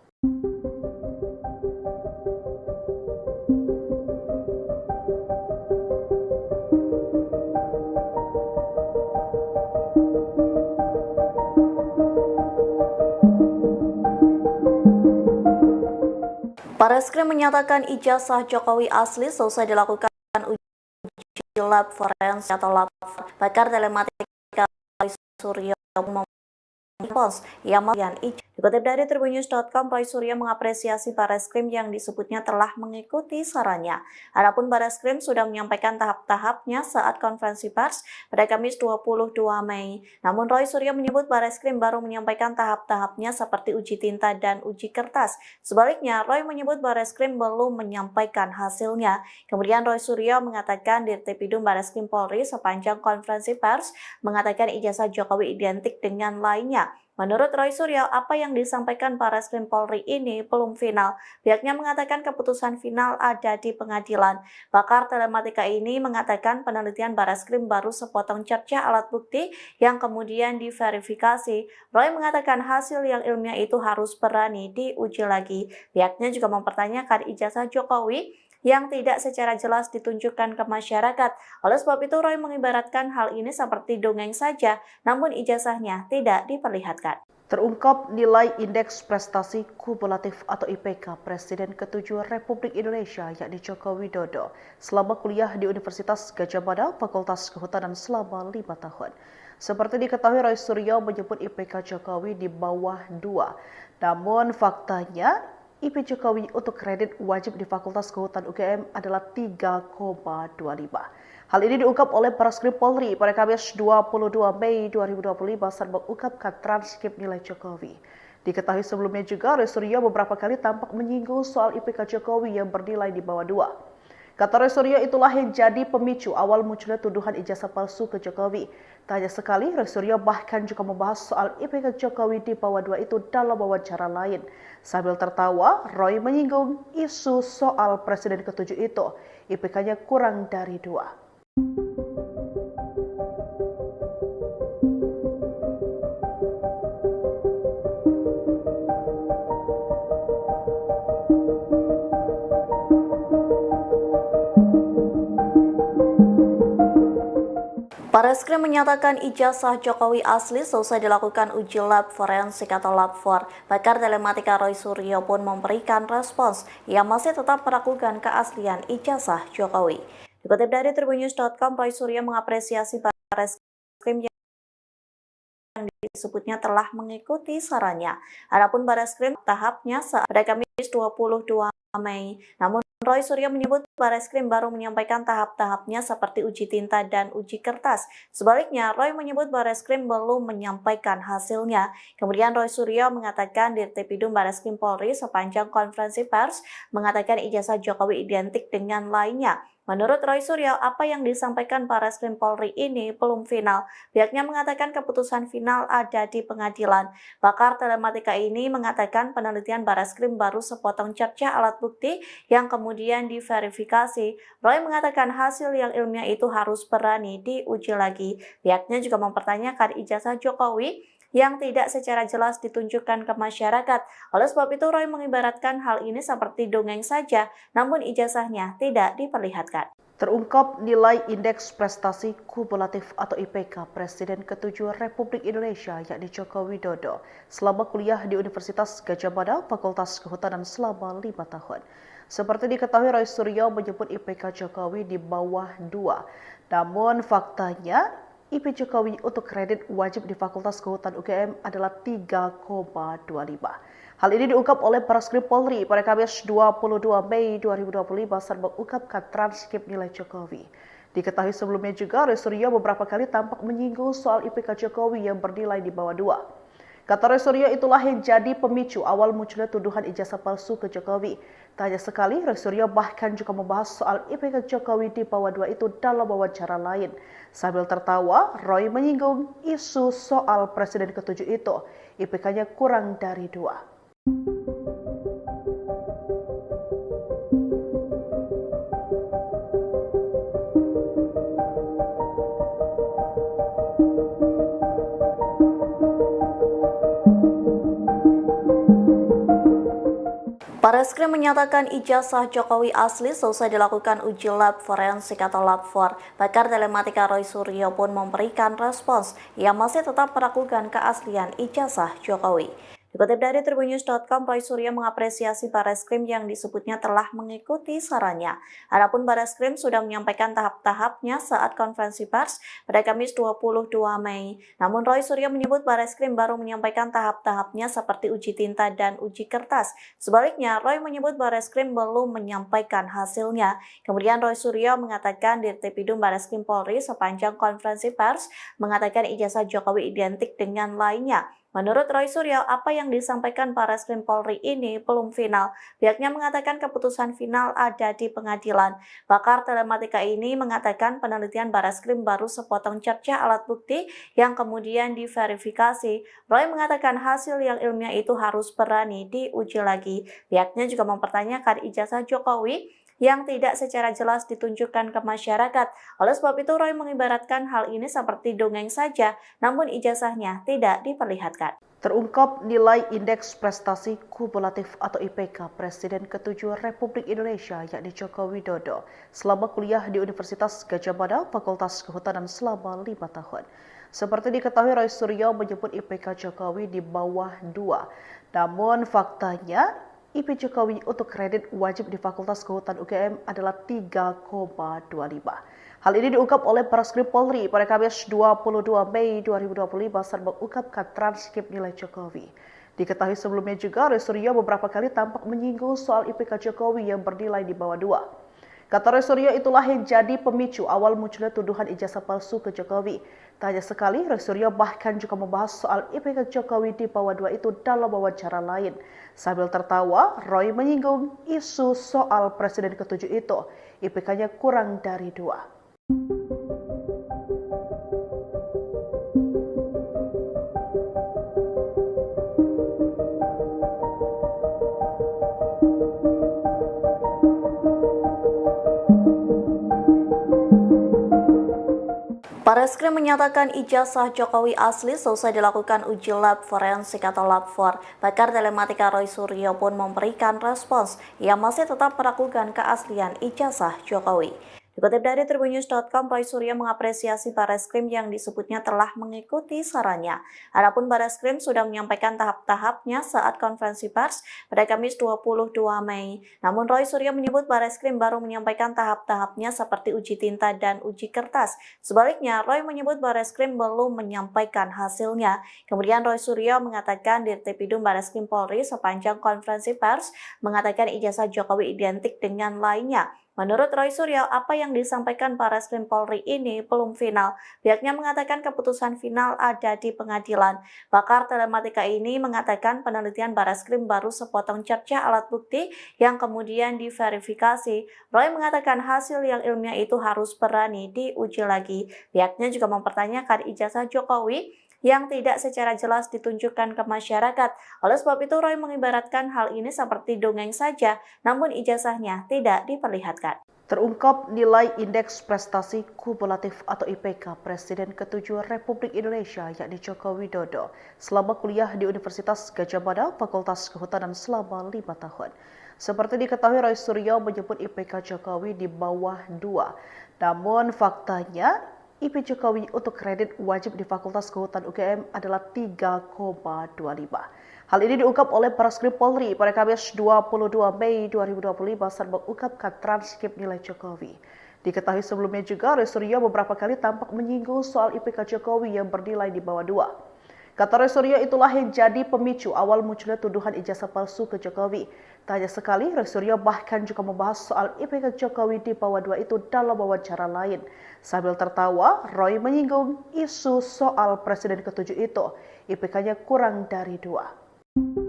Bareskrim menyatakan ijazah Jokowi asli selesai dilakukan uji lab forensik atau lab pakar telematika Roy Suryo yang dikutip dari tribunnews.com, Roy Suryo mengapresiasi Bareskrim yang disebutnya telah mengikuti sarannya. Adapun Bareskrim sudah menyampaikan tahap-tahapnya saat konferensi pers pada Kamis 22 Mei. Namun Roy Suryo menyebut Bareskrim baru menyampaikan tahap-tahapnya seperti uji tinta dan uji kertas. Sebaliknya, Roy menyebut Bareskrim belum menyampaikan hasilnya. Kemudian Roy Suryo mengatakan Dirtipidum Bareskrim Polri sepanjang konferensi pers mengatakan ijazah Jokowi identik dengan lainnya. Menurut Roy Suryo, apa yang disampaikan Bareskrim Polri ini belum final. Pihaknya mengatakan keputusan final ada di pengadilan. Pakar telematika ini mengatakan penelitian Bareskrim baru sepotong cerca alat bukti yang kemudian diverifikasi. Roy mengatakan hasil yang ilmiah itu harus berani diuji lagi. Pihaknya juga mempertanyakan ijazah Jokowi yang tidak secara jelas ditunjukkan ke masyarakat. Oleh sebab itu, Roy mengibaratkan hal ini seperti dongeng saja, namun ijazahnya tidak diperlihatkan. Terungkap nilai Indeks Prestasi Kumulatif atau IPK Presiden ke-7 Republik Indonesia yakni Joko Widodo selama kuliah di Universitas Gadjah Mada Fakultas Kehutanan selama 5 tahun. Seperti diketahui, Roy Suryo menyebut IPK Jokowi di bawah 2. Namun faktanya IP Jokowi untuk kredit wajib di Fakultas Kehutanan UGM adalah 3,25. Hal ini diungkap oleh Bareskrim Polri pada Kamis 22 Mei 2025 saat mengungkapkan transkrip nilai Jokowi. Diketahui sebelumnya juga Roy Suryo beberapa kali tampak menyinggung soal IPK Jokowi yang bernilai di bawah 2. Kata Roy Suryo itulah yang jadi pemicu awal munculnya tuduhan ijazah palsu ke Jokowi. Tak hanya sekali, Roy Suryo bahkan juga membahas soal IPK Jokowi di bawah 2 itu dalam wawancara lain. Sambil tertawa, Roy menyinggung isu soal Presiden ke-7 itu, IPK-nya kurang dari 2. Bareskrim menyatakan ijazah Jokowi asli selesai dilakukan uji lab forensik atau lab for. Pakar telematika Roy Suryo pun memberikan respons yang masih tetap meragukan keaslian ijazah Jokowi. Dikutip dari tribunnews.com, Roy Suryo mengapresiasi Bareskrim yang disebutnya telah mengikuti sarannya. Adapun Bareskrim tahapnya saat pada Kamis 22 Mei. Namun Roy Suryo menyebut Bareskrim baru menyampaikan tahap-tahapnya seperti uji tinta dan uji kertas. Sebaliknya, Roy menyebut Bareskrim belum menyampaikan hasilnya. Kemudian Roy Suryo mengatakan Dirtipidum Bareskrim Polri sepanjang konferensi pers mengatakan ijazah Jokowi identik dengan lainnya. Menurut Roy Suryo, apa yang disampaikan Bareskrim Polri ini belum final. Pihaknya mengatakan keputusan final ada di pengadilan. Pakar telematika ini mengatakan penelitian Bareskrim baru sepotong cerca alat bukti yang kemudian diverifikasi. Roy mengatakan hasil yang ilmiah itu harus berani diuji lagi. Pihaknya juga mempertanyakan ijazah Jokowi yang tidak secara jelas ditunjukkan ke masyarakat. Oleh sebab itu, Roy mengibaratkan hal ini seperti dongeng saja, namun ijazahnya tidak diperlihatkan. Terungkap nilai Indeks Prestasi Kumulatif atau IPK Presiden ke-7 Republik Indonesia yakni Joko Widodo selama kuliah di Universitas Gadjah Mada Fakultas Kehutanan selama 5 tahun. Seperti diketahui, Roy Suryo menyebut IPK Jokowi di bawah 2. Namun faktanya IP Jokowi untuk kredit wajib di Fakultas Kehutanan UGM adalah 3,25. Hal ini diungkap oleh Bareskrim Polri pada Kamis 22 Mei 2025 saat mengungkapkan transkrip nilai Jokowi. Diketahui sebelumnya juga Roy Suryo beberapa kali tampak menyinggung soal IPK Jokowi yang bernilai di bawah 2. Kata Roy Suryo itulah yang jadi pemicu awal munculnya tuduhan ijazah palsu ke Jokowi. Tak hanya sekali, Roy Suryo bahkan juga membahas soal IPK Jokowi di bawah 2 itu dalam wawancara lain. Sambil tertawa, Roy menyinggung isu soal Presiden ke-7 itu. IPK-nya kurang dari 2. Bareskrim menyatakan ijazah Jokowi asli selesai dilakukan uji lab forensik atau lab 4. Pakar telematika Roy Suryo pun memberikan respons yang masih tetap meragukan keaslian ijazah Jokowi. Dikutip dari tribunnews.com, Roy Suryo mengapresiasi Bareskrim yang disebutnya telah mengikuti sarannya. Adapun Bareskrim sudah menyampaikan tahap-tahapnya saat konferensi pers pada Kamis 22 Mei. Namun Roy Suryo menyebut Bareskrim baru menyampaikan tahap-tahapnya seperti uji tinta dan uji kertas. Sebaliknya, Roy menyebut Bareskrim belum menyampaikan hasilnya. Kemudian Roy Suryo mengatakan Dirtipidum Bareskrim Polri sepanjang konferensi pers mengatakan ijazah Jokowi identik dengan lainnya. Menurut Roy Suryo, apa yang disampaikan Bareskrim Polri ini belum final. Pihaknya mengatakan keputusan final ada di pengadilan. Pakar telematika ini mengatakan penelitian Bareskrim baru sepotong cerca alat bukti yang kemudian diverifikasi. Roy mengatakan hasil yang ilmiah itu harus berani diuji lagi. Pihaknya juga mempertanyakan ijazah Jokowi yang tidak secara jelas ditunjukkan ke masyarakat. Oleh sebab itu, Roy mengibaratkan hal ini seperti dongeng saja, namun ijazahnya tidak diperlihatkan. Terungkap nilai Indeks Prestasi Kumulatif atau IPK Presiden ke-7 Republik Indonesia yakni Joko Widodo selama kuliah di Universitas Gadjah Mada, Fakultas Kehutanan selama 5 tahun. Seperti diketahui, Roy Suryo menyebut IPK Jokowi di bawah 2. Namun faktanya, IP Jokowi untuk kredit wajib di Fakultas Kehutanan UGM adalah 3,25. Hal ini diungkap oleh Bareskrim Polri pada Kamis 22 Mei 2025 saat mengungkapkan transkrip nilai Jokowi. Diketahui sebelumnya juga Roy Suryo beberapa kali tampak menyinggung soal IPK Jokowi yang bernilai di bawah 2. Kata Roy Suryo itulah yang jadi pemicu awal munculnya tuduhan ijazah palsu ke Jokowi. Tak hanya sekali, Roy Suryo bahkan juga membahas soal IPK Jokowi di bawah 2 itu dalam wawancara lain. Sambil tertawa, Roy menyinggung isu soal Presiden ke-7 itu. IPK-nya kurang dari 2. Bareskrim menyatakan ijazah Jokowi asli selesai dilakukan uji lab forensik atau lab 4. Pakar telematika Roy Suryo pun memberikan respons yang masih tetap meragukan keaslian ijazah Jokowi. Dikutip dari tribunnews.com, Roy Suryo mengapresiasi Bareskrim yang disebutnya telah mengikuti sarannya. Adapun Bareskrim sudah menyampaikan tahap-tahapnya saat konferensi pers pada Kamis 22 Mei. Namun Roy Suryo menyebut Bareskrim baru menyampaikan tahap-tahapnya seperti uji tinta dan uji kertas. Sebaliknya, Roy menyebut Bareskrim belum menyampaikan hasilnya. Kemudian Roy Suryo mengatakan Dirtipidum Bareskrim Polri sepanjang konferensi pers mengatakan ijazah Jokowi identik dengan lainnya. Menurut Roy Suryo, apa yang disampaikan Bareskrim Polri ini belum final. Pihaknya mengatakan keputusan final ada di pengadilan. Pakar telematika ini mengatakan penelitian Bareskrim baru sepotong cerca alat bukti yang kemudian diverifikasi. Roy mengatakan hasil yang ilmiah itu harus berani diuji lagi. Pihaknya juga mempertanyakan ijazah Jokowi yang tidak secara jelas ditunjukkan ke masyarakat. Oleh sebab itu, Roy mengibaratkan hal ini seperti dongeng saja, namun ijazahnya tidak diperlihatkan. Terungkap nilai Indeks Prestasi Kumulatif atau IPK Presiden ke-7 Republik Indonesia yakni Joko Widodo selama kuliah di Universitas Gadjah Mada, Fakultas Kehutanan selama 5 tahun. Seperti diketahui, Roy Suryo menyebut IPK Jokowi di bawah 2. Namun faktanya, IP Jokowi untuk kredit wajib di Fakultas Kehutanan UGM adalah 3,25. Hal ini diungkap oleh Bareskrim Polri pada Kamis 22 Mei 2025 saat mengungkapkan transkrip nilai Jokowi. Diketahui sebelumnya juga Roy Suryo beberapa kali tampak menyinggung soal IPK Jokowi yang bernilai di bawah 2. Kata Roy Suryo itulah yang jadi pemicu awal munculnya tuduhan ijazah palsu ke Jokowi. Tak hanya sekali, Roy Suryo bahkan juga membahas soal IPK Jokowi di bawah 2 itu dalam wawancara lain. Sambil tertawa, Roy menyinggung isu soal Presiden ke-7 itu, IPK-nya kurang dari 2.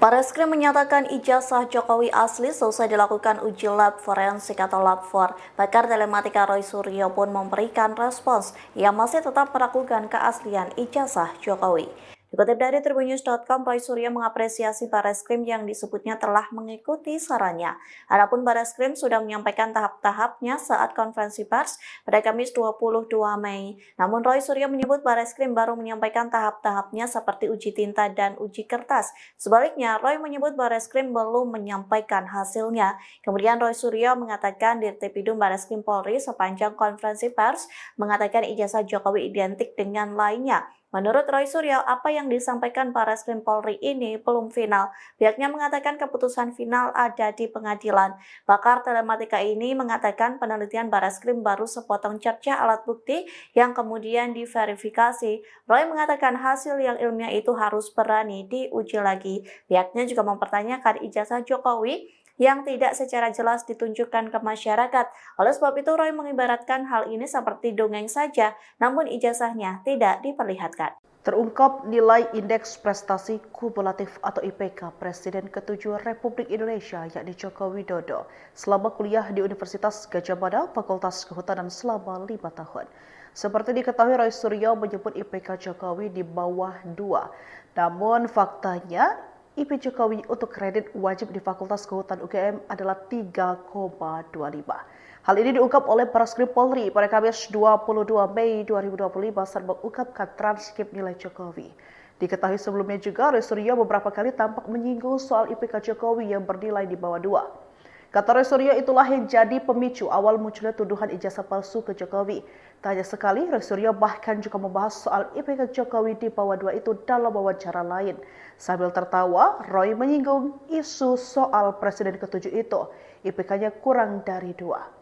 Bareskrim menyatakan ijazah Jokowi asli selesai dilakukan uji lab forensik atau lab 4. Pakar telematika Roy Suryo pun memberikan respons yang masih tetap meragukan keaslian ijazah Jokowi. Dikutip dari tribunnews.com, Roy Suryo mengapresiasi Bareskrim yang disebutnya telah mengikuti sarannya. Adapun Bareskrim sudah menyampaikan tahap-tahapnya saat konferensi pers pada Kamis 22 Mei. Namun Roy Suryo menyebut Bareskrim baru menyampaikan tahap-tahapnya seperti uji tinta dan uji kertas. Sebaliknya, Roy menyebut Bareskrim belum menyampaikan hasilnya. Kemudian Roy Suryo mengatakan Dirtipidum Bareskrim Polri sepanjang konferensi pers mengatakan ijazah Jokowi identik dengan lainnya. Menurut Roy Suryo, apa yang disampaikan Bareskrim Polri ini belum final. Pihaknya mengatakan keputusan final ada di pengadilan. Pakar telematika ini mengatakan penelitian Bareskrim baru sepotong cerca alat bukti yang kemudian diverifikasi. Roy mengatakan hasil yang ilmiah itu harus berani diuji lagi. Pihaknya juga mempertanyakan ijazah Jokowi yang tidak secara jelas ditunjukkan ke masyarakat. Oleh sebab itu, Roy mengibaratkan hal ini seperti dongeng saja, namun ijazahnya tidak diperlihatkan. Terungkap nilai Indeks Prestasi Kumulatif atau IPK Presiden ke-7 Republik Indonesia yakni Joko Widodo selama kuliah di Universitas Gadjah Mada, Fakultas Kehutanan selama 5 tahun. Seperti diketahui, Roy Suryo menyebut IPK Jokowi di bawah 2. Namun faktanya, IP Jokowi untuk kredit wajib di Fakultas Kehutanan UGM adalah 3,25. Hal ini diungkap oleh Bareskrim Polri pada Kamis 22 Mei 2025 saat mengungkapkan transkrip nilai Jokowi. Diketahui sebelumnya juga, Roy Suryo beberapa kali tampak menyinggung soal IPK Jokowi yang bernilai di bawah 2. Kata Roy Suryo, itulah yang jadi pemicu awal munculnya tuduhan ijazah palsu ke Jokowi. Tak hanya sekali, Roy Suryo bahkan juga membahas soal IPK Jokowi di bawah 2 itu dalam wawancara lain. Sambil tertawa, Roy menyinggung isu soal Presiden ke-7 itu, IPK-nya kurang dari 2.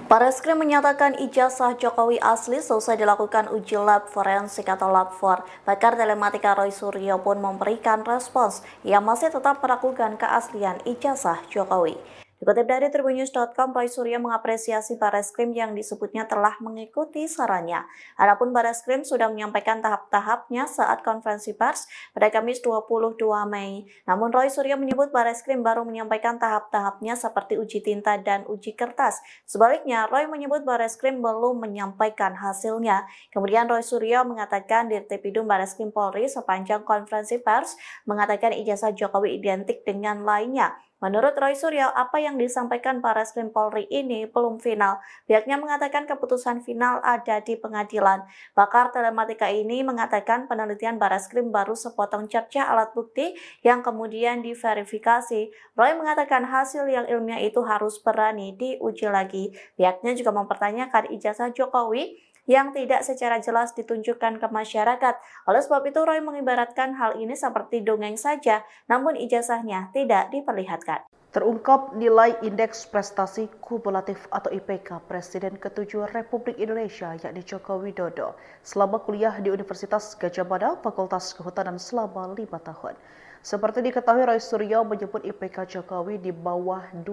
Bareskrim menyatakan ijazah Jokowi asli selesai dilakukan uji lab forensik atau lab 4. Pakar telematika Roy Suryo pun memberikan respons yang masih tetap meragukan keaslian ijazah Jokowi. Dikutip dari tribunnews.com, Roy Suryo mengapresiasi Bareskrim yang disebutnya telah mengikuti sarannya. Adapun Bareskrim sudah menyampaikan tahap-tahapnya saat konferensi pers pada Kamis 22 Mei. Namun Roy Suryo menyebut Bareskrim baru menyampaikan tahap-tahapnya seperti uji tinta dan uji kertas. Sebaliknya, Roy menyebut Bareskrim belum menyampaikan hasilnya. Kemudian Roy Suryo mengatakan Dirtipidum Bareskrim Polri sepanjang konferensi pers mengatakan ijazah Jokowi identik dengan lainnya. Menurut Roy Suryo, apa yang disampaikan Bareskrim Polri ini belum final. Pihaknya mengatakan keputusan final ada di pengadilan. Pakar telematika ini mengatakan penelitian Bareskrim baru sepotong cerca alat bukti yang kemudian diverifikasi. Roy mengatakan hasil yang ilmiah itu harus berani diuji lagi. Pihaknya juga mempertanyakan ijazah Jokowi yang tidak secara jelas ditunjukkan ke masyarakat. Oleh sebab itu, Roy mengibaratkan hal ini seperti dongeng saja, namun ijazahnya tidak diperlihatkan. Terungkap nilai Indeks Prestasi Kumulatif atau IPK Presiden ke-7 Republik Indonesia yakni Joko Widodo selama kuliah di Universitas Gadjah Mada, Fakultas Kehutanan selama 5 tahun. Seperti diketahui, Roy Suryo menyebut IPK Jokowi di bawah 2.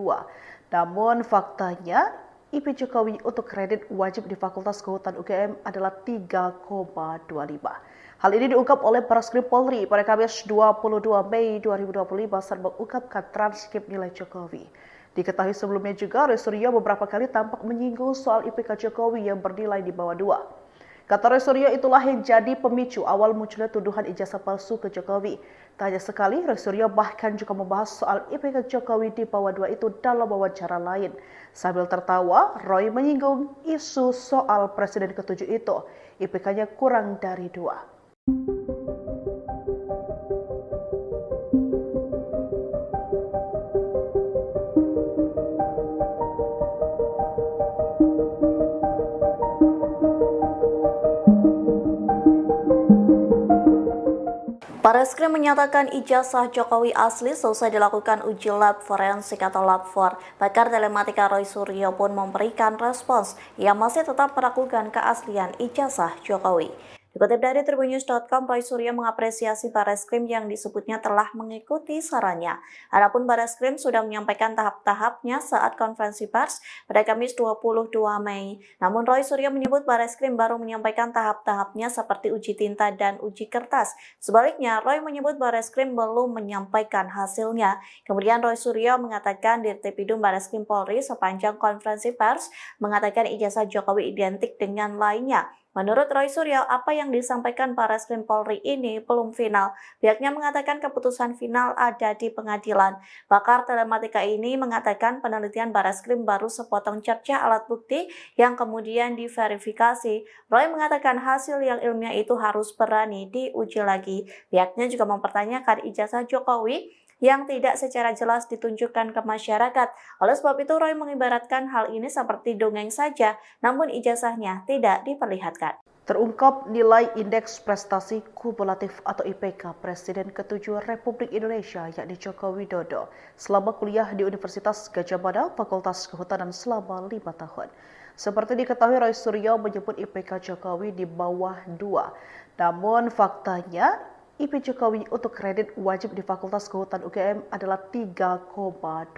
Namun faktanya, IP Jokowi untuk kredit wajib di Fakultas Kehutanan UGM adalah 3,25. Hal ini diungkap oleh Bareskrim Polri pada Kamis 22 Mei 2025 saat mengungkapkan transkrip nilai Jokowi. Diketahui sebelumnya juga, Roy Suryo beberapa kali tampak menyinggung soal IPK Jokowi yang bernilai di bawah 2. Kata Roy Suryo, itulah yang jadi pemicu awal munculnya tuduhan ijazah palsu ke Jokowi. Tak hanya sekali, Roy Suryo bahkan juga membahas soal IPK Jokowi di bawah 2 itu dalam wawancara lain. Sambil tertawa, Roy menyinggung isu soal Presiden ke-7 itu, IPK-nya kurang dari 2. Bareskrim menyatakan ijazah Jokowi asli selesai dilakukan uji lab forensik atau lab 4. Pakar telematika Roy Suryo pun memberikan respons yang masih tetap meragukan keaslian ijazah Jokowi. Dikutip dari tribunnews.com, Roy Suryo mengapresiasi Bareskrim yang disebutnya telah mengikuti sarannya. Adapun Bareskrim sudah menyampaikan tahap-tahapnya saat konferensi pers pada Kamis 22 Mei. Namun Roy Suryo menyebut Bareskrim baru menyampaikan tahap-tahapnya seperti uji tinta dan uji kertas. Sebaliknya, Roy menyebut Bareskrim belum menyampaikan hasilnya. Kemudian Roy Suryo mengatakan Dirtipidum Bareskrim Polri sepanjang konferensi pers mengatakan ijazah Jokowi identik dengan lainnya. Menurut Roy Suryo, apa yang disampaikan Bareskrim Polri ini belum final. Pihaknya mengatakan keputusan final ada di pengadilan. Pakar telematika ini mengatakan penelitian Bareskrim baru sepotong cerca alat bukti yang kemudian diverifikasi. Roy mengatakan hasil yang ilmiah itu harus berani diuji lagi. Pihaknya juga mempertanyakan ijazah Jokowi yang tidak secara jelas ditunjukkan ke masyarakat. Oleh sebab itu, Roy mengibaratkan hal ini seperti dongeng saja, namun ijazahnya tidak diperlihatkan. Terungkap nilai Indeks Prestasi Kumulatif atau IPK Presiden ke-7 Republik Indonesia yakni Joko Widodo selama kuliah di Universitas Gadjah Mada Fakultas Kehutanan selama 5 tahun. Seperti diketahui, Roy Suryo menyebut IPK Jokowi di bawah 2. Namun faktanya IP Jokowi untuk kredit wajib di Fakultas Kehutanan UGM adalah 3,25.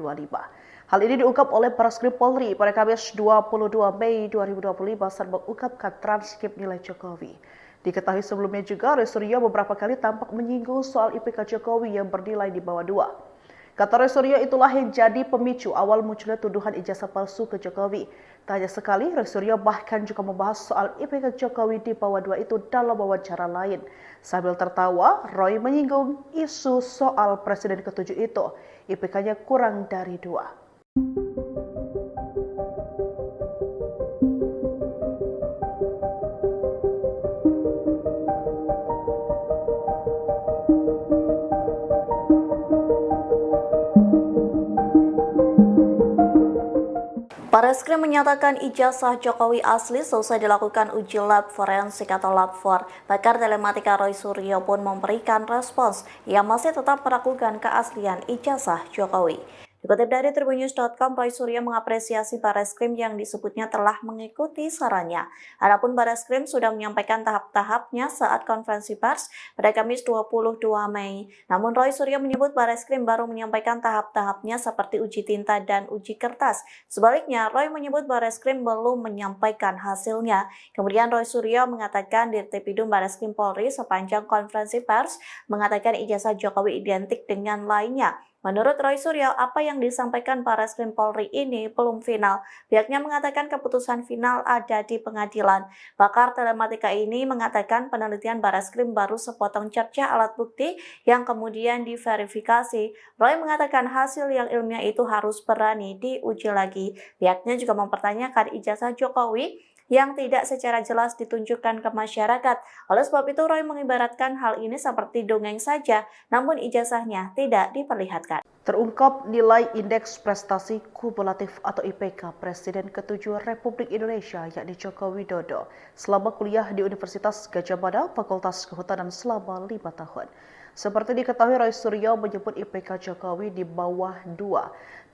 Hal ini diungkap oleh Bareskrim Polri pada Kamis 22 Mei 2025 saat mengungkapkan transkrip nilai Jokowi. Diketahui sebelumnya juga, Roy Suryo beberapa kali tampak menyinggung soal IPK Jokowi yang bernilai di bawah 2. Kata Roy Suryo, itulah yang jadi pemicu awal munculnya tuduhan ijazah palsu ke Jokowi. Tak hanya sekali, Roy Suryo bahkan juga membahas soal IPK Jokowi di bawah 2 itu dalam wawancara lain. Sambil tertawa, Roy menyinggung isu soal Presiden ke-7 itu, IPK-nya kurang dari 2. Bareskrim menyatakan ijazah Jokowi asli selesai dilakukan uji lab forensik atau lab 4. Pakar telematika Roy Suryo pun memberikan respons yang masih tetap meragukan keaslian ijazah Jokowi. Dikutip dari tribunnews.com, Roy Suryo mengapresiasi Bareskrim yang disebutnya telah mengikuti sarannya. Adapun Bareskrim sudah menyampaikan tahap-tahapnya saat konferensi pers pada Kamis 22 Mei. Namun Roy Suryo menyebut Bareskrim baru menyampaikan tahap-tahapnya seperti uji tinta dan uji kertas. Sebaliknya, Roy menyebut Bareskrim belum menyampaikan hasilnya. Kemudian Roy Suryo mengatakan Dirtipidum Bareskrim Polri sepanjang konferensi pers mengatakan ijazah Jokowi identik dengan lainnya. Menurut Roy Suryo, apa yang disampaikan Bareskrim Polri ini belum final. Pihaknya mengatakan keputusan final ada di pengadilan. Pakar telematika ini mengatakan penelitian Bareskrim baru sepotong cerca alat bukti yang kemudian diverifikasi. Roy mengatakan hasil yang ilmiah itu harus berani diuji lagi. Pihaknya juga mempertanyakan ijazah Jokowi yang tidak secara jelas ditunjukkan ke masyarakat. Oleh sebab itu, Roy mengibaratkan hal ini seperti dongeng saja, namun ijazahnya tidak diperlihatkan. Terungkap nilai Indeks Prestasi Kumulatif atau IPK Presiden ke-7 Republik Indonesia yakni Joko Widodo selama kuliah di Universitas Gadjah Mada Fakultas Kehutanan selama 5 tahun. Seperti diketahui, Roy Suryo menyebut IPK Jokowi di bawah 2.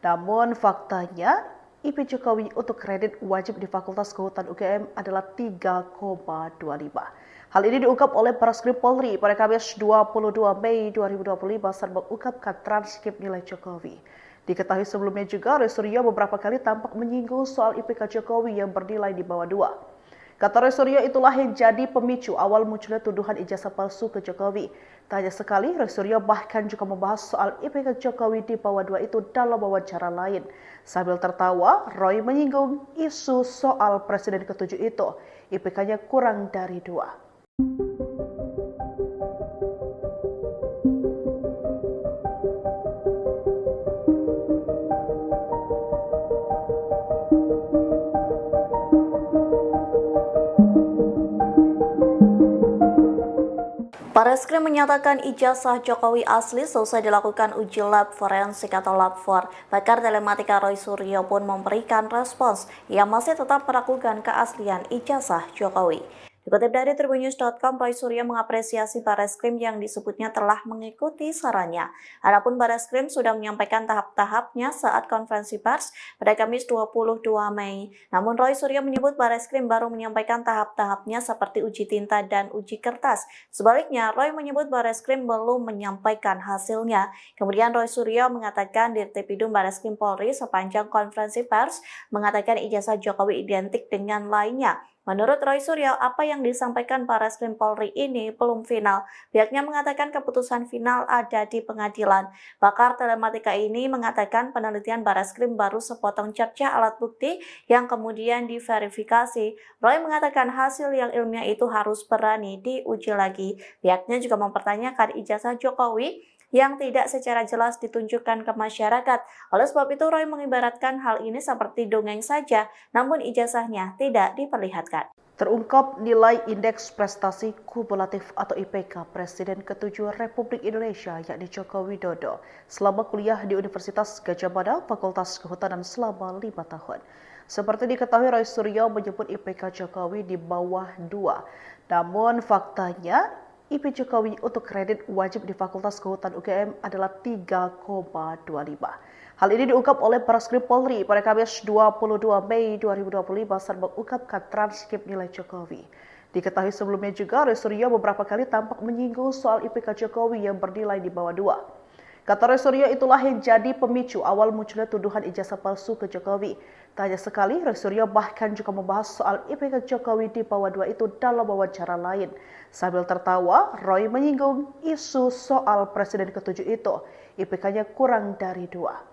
Namun faktanya IP Jokowi untuk kredit wajib di Fakultas Kehutanan UGM adalah 3,25. Hal ini diungkap oleh Bareskrim Polri pada Kamis 22 Mei 2025 saat mengungkapkan transkrip nilai Jokowi. Diketahui sebelumnya juga, Roy Suryo beberapa kali tampak menyinggung soal IPK Jokowi yang bernilai di bawah 2. Kata Roy Suryo, itulah yang jadi pemicu awal munculnya tuduhan ijazah palsu ke Jokowi. Tak hanya sekali, Roy Suryo bahkan juga membahas soal IPK Jokowi di bawah 2 itu dalam wawancara lain. Sambil tertawa, Roy menyinggung isu soal Presiden ke-7 itu, IPK-nya kurang dari 2. Bareskrim menyatakan ijazah Jokowi asli selesai dilakukan uji lab forensik atau lab 4. Pakar telematika Roy Suryo pun memberikan respons yang masih tetap meragukan keaslian ijazah Jokowi. Dikutip dari tribunnews.com, Roy Suryo mengapresiasi Barreskrim yang disebutnya telah mengikuti sarannya. Adapun Barreskrim sudah menyampaikan tahap-tahapnya saat konferensi pers pada Kamis 22 Mei. Namun Roy Suryo menyebut Barreskrim baru menyampaikan tahap-tahapnya seperti uji tinta dan uji kertas. Sebaliknya, Roy menyebut Barreskrim belum menyampaikan hasilnya. Kemudian Roy Suryo mengatakan Dirtipidum Barreskrim Polri sepanjang konferensi pers mengatakan ijazah Jokowi identik dengan lainnya. Menurut Roy Suryo, apa yang disampaikan Barreskrim Polri ini belum final. Pihaknya mengatakan keputusan final ada di pengadilan. Pakar telematika ini mengatakan penelitian Barreskrim baru sepotong cerca alat bukti yang kemudian diverifikasi. Roy mengatakan hasil yang ilmiah itu harus berani diuji lagi. Pihaknya juga mempertanyakan ijazah Jokowi yang tidak secara jelas ditunjukkan ke masyarakat. Oleh sebab itu, Roy mengibaratkan hal ini seperti dongeng saja, namun ijazahnya tidak diperlihatkan. Terungkap nilai Indeks Prestasi Kumulatif atau IPK Presiden ke-7 Republik Indonesia yakni Joko Widodo selama kuliah di Universitas Gadjah Mada Fakultas Kehutanan selama 5 tahun. Seperti diketahui, Roy Suryo menyebut IPK Jokowi di bawah 2. Namun faktanya IP Jokowi untuk kredit wajib di Fakultas Kehutanan UGM adalah 3,25. Hal ini diungkap oleh Barreskrim Polri pada Kamis 22 Mei 2025 saat mengungkapkan transkrip nilai Jokowi. Diketahui sebelumnya juga, Roy Suryo beberapa kali tampak menyinggung soal IPK Jokowi yang bernilai di bawah 2. Kata Roy Suryo, itulah yang jadi pemicu awal munculnya tuduhan ijazah palsu ke Jokowi. Tak hanya sekali, Roy Suryo bahkan juga membahas soal IPK Jokowi di bawah 2 itu dalam wawancara lain. Sambil tertawa, Roy menyinggung isu soal Presiden ke-7 itu, IPK-nya kurang dari 2.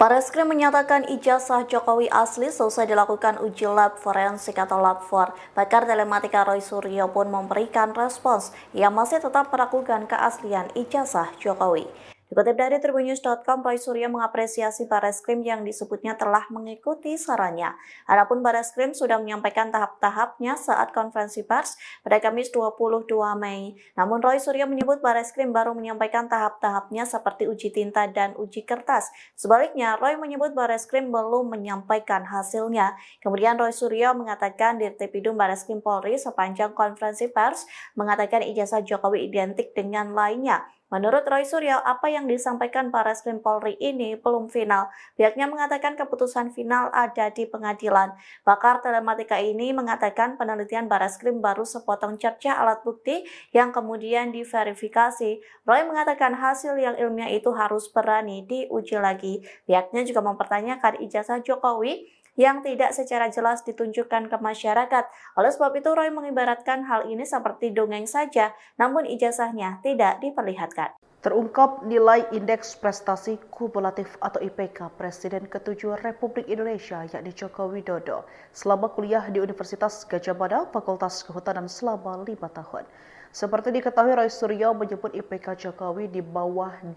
Barreskrim menyatakan ijazah Jokowi asli selesai dilakukan uji lab forensik atau lab 4. Pakar telematika Roy Suryo pun memberikan respons. Ia masih tetap meragukan keaslian ijazah Jokowi. Dikutip dari tribunnews.com, Roy Suryo mengapresiasi Barreskrim yang disebutnya telah mengikuti sarannya. Adapun Barreskrim sudah menyampaikan tahap-tahapnya saat konferensi pers pada Kamis 22 Mei. Namun Roy Suryo menyebut Barreskrim baru menyampaikan tahap-tahapnya seperti uji tinta dan uji kertas. Sebaliknya, Roy menyebut Barreskrim belum menyampaikan hasilnya. Kemudian Roy Suryo mengatakan Dirtipidum Barreskrim Polri sepanjang konferensi pers mengatakan ijazah Jokowi identik dengan lainnya. Menurut Roy Suryo, apa yang disampaikan Barreskrim Polri ini belum final. Pihaknya mengatakan keputusan final ada di pengadilan. Pakar telematika ini mengatakan penelitian Barreskrim baru sepotong cerca alat bukti yang kemudian diverifikasi. Roy mengatakan hasil yang ilmiah itu harus berani diuji lagi. Pihaknya juga mempertanyakan ijazah Jokowi yang tidak secara jelas ditunjukkan ke masyarakat. Oleh sebab itu, Roy mengibaratkan hal ini seperti dongeng saja, namun ijazahnya tidak diperlihatkan. Terungkap nilai Indeks Prestasi Kumulatif atau IPK Presiden ke-7 Republik Indonesia yakni Joko Widodo selama kuliah di Universitas Gadjah Mada Fakultas Kehutanan selama 5 tahun. Seperti diketahui, Roy Suryo menyebut IPK Jokowi di bawah 2.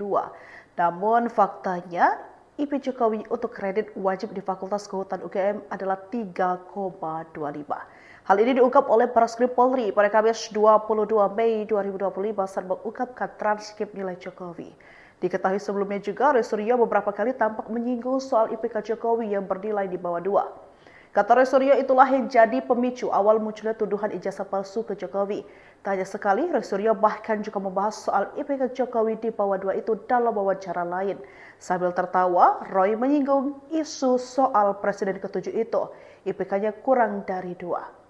Namun faktanya IP Jokowi untuk kredit wajib di Fakultas Kehutanan UGM adalah 3,25. Hal ini diungkap oleh Barreskrim Polri pada Kamis 22 Mei 2025 saat mengungkapkan transkrip nilai Jokowi. Diketahui sebelumnya juga, Roy Suryo beberapa kali tampak menyinggung soal IPK Jokowi yang bernilai di bawah 2. Kata Roy Suryo, itulah yang jadi pemicu awal munculnya tuduhan ijazah palsu ke Jokowi. Tak hanya sekali, Roy Suryo bahkan juga membahas soal IPK Jokowi di bawah 2 itu dalam wawancara lain. Sambil tertawa, Roy menyinggung isu soal Presiden ke-7 itu, IPK-nya kurang dari 2.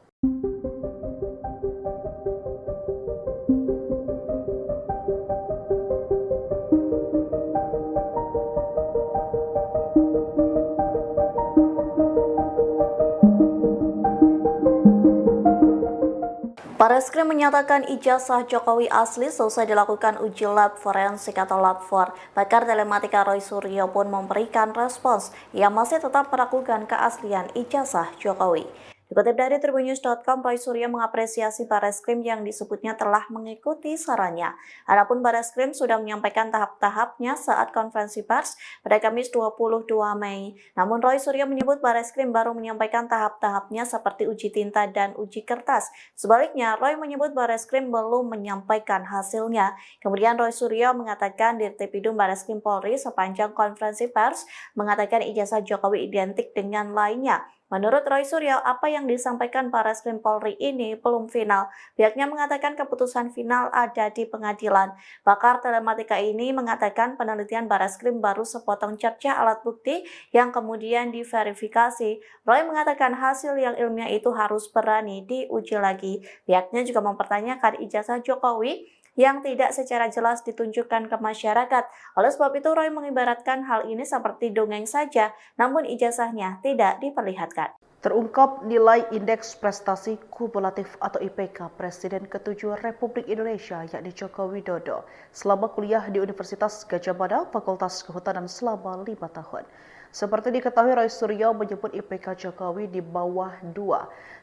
Barreskrim menyatakan ijazah Jokowi asli selesai dilakukan uji lab forensik atau lab 4. Pakar telematika Roy Suryo pun memberikan respons. Ia masih tetap meragukan keaslian ijazah Jokowi. Dikutip dari tribunnews.com, Roy Suryo mengapresiasi Barreskrim yang disebutnya telah mengikuti sarannya. Adapun Barreskrim sudah menyampaikan tahap-tahapnya saat konferensi pers pada Kamis 22 Mei. Namun Roy Suryo menyebut Barreskrim baru menyampaikan tahap-tahapnya seperti uji tinta dan uji kertas. Sebaliknya, Roy menyebut Barreskrim belum menyampaikan hasilnya. Kemudian Roy Suryo mengatakan Dirtipidum Barreskrim Polri sepanjang konferensi pers mengatakan ijazah Jokowi identik dengan lainnya. Menurut Roy Suryo, apa yang disampaikan Barreskrim Polri ini belum final. Pihaknya mengatakan keputusan final ada di pengadilan. Pakar telematika ini mengatakan penelitian Barreskrim baru sepotong cerca alat bukti yang kemudian diverifikasi. Roy mengatakan hasil yang ilmiah itu harus berani diuji lagi. Pihaknya juga mempertanyakan ijazah Jokowi yang tidak secara jelas ditunjukkan ke masyarakat. Oleh sebab itu, Roy mengibaratkan hal ini seperti dongeng saja, namun ijazahnya tidak diperlihatkan. Terungkap nilai Indeks Prestasi Kumulatif atau IPK Presiden ke-7 Republik Indonesia yakni Joko Widodo selama kuliah di Universitas Gadjah Mada, Fakultas Kehutanan selama 5 tahun. Seperti diketahui, Roy Suryo menyebut IPK Jokowi di bawah 2.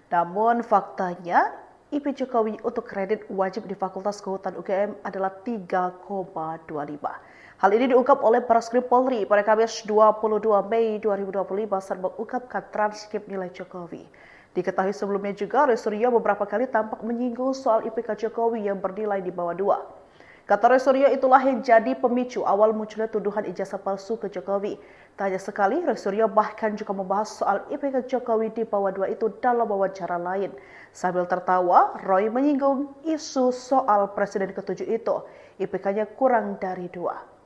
Namun faktanya, IP Jokowi untuk kredit wajib di Fakultas Kehutanan UGM adalah 3,25. Hal ini diungkap oleh Barreskrim Polri pada Kamis 22 Mei 2025 saat mengungkapkan transkrip nilai Jokowi. Diketahui sebelumnya juga, Roy Suryo beberapa kali tampak menyinggung soal IPK Jokowi yang bernilai di bawah 2. Kata Roy Suryo, itulah yang jadi pemicu awal munculnya tuduhan ijazah palsu ke Jokowi. Tak hanya sekali, Roy Suryo bahkan juga membahas soal IPK Jokowi di bawah 2 itu dalam wawancara lain. Sambil tertawa, Roy menyinggung isu soal Presiden ke-7 itu, IPK-nya kurang dari 2.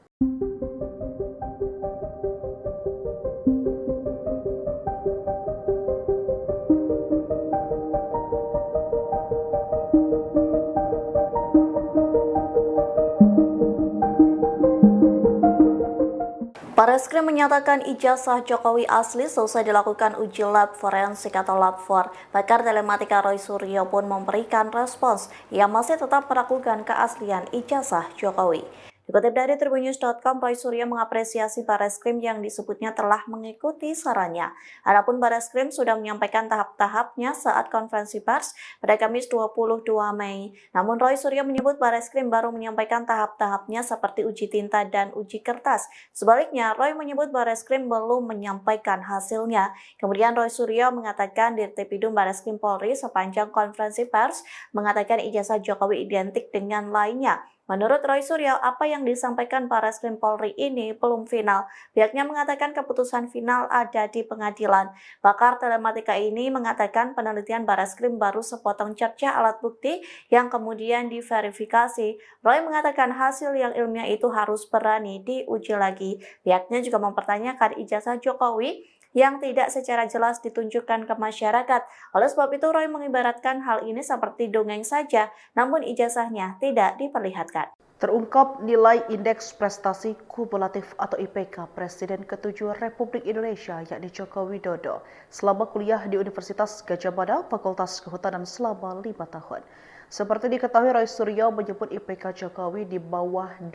Barreskrim menyatakan ijazah Jokowi asli selesai dilakukan uji lab forensik atau lab 4. Pakar telematika Roy Suryo pun memberikan respons yang masih tetap meragukan keaslian ijazah Jokowi. Dikutip dari tribunnews.com, Roy Suryo mengapresiasi Barreskrim yang disebutnya telah mengikuti sarannya. Adapun Barreskrim sudah menyampaikan tahap-tahapnya saat konferensi pers pada Kamis 22 Mei. Namun Roy Suryo menyebut Barreskrim baru menyampaikan tahap-tahapnya seperti uji tinta dan uji kertas. Sebaliknya, Roy menyebut Barreskrim belum menyampaikan hasilnya. Kemudian Roy Suryo mengatakan Dirtipidum Barreskrim Polri sepanjang konferensi pers mengatakan ijazah Jokowi identik dengan lainnya. Menurut Roy Suryo, apa yang disampaikan Barreskrim Polri ini belum final. Pihaknya mengatakan keputusan final ada di pengadilan. Pakar telematika ini mengatakan penelitian Barreskrim baru sepotong cerca alat bukti yang kemudian diverifikasi. Roy mengatakan hasil yang ilmiah itu harus berani diuji lagi. Pihaknya juga mempertanyakan ijazah Jokowi yang tidak secara jelas ditunjukkan ke masyarakat. Oleh sebab itu, Roy mengibaratkan hal ini seperti dongeng saja, namun ijazahnya tidak diperlihatkan. Terungkap nilai Indeks Prestasi Kumulatif atau IPK Presiden ke-7 Republik Indonesia yakni Joko Widodo selama kuliah di Universitas Gadjah Mada, Fakultas Kehutanan selama 5 tahun. Seperti diketahui, Roy Suryo menyebut IPK Jokowi di bawah 2.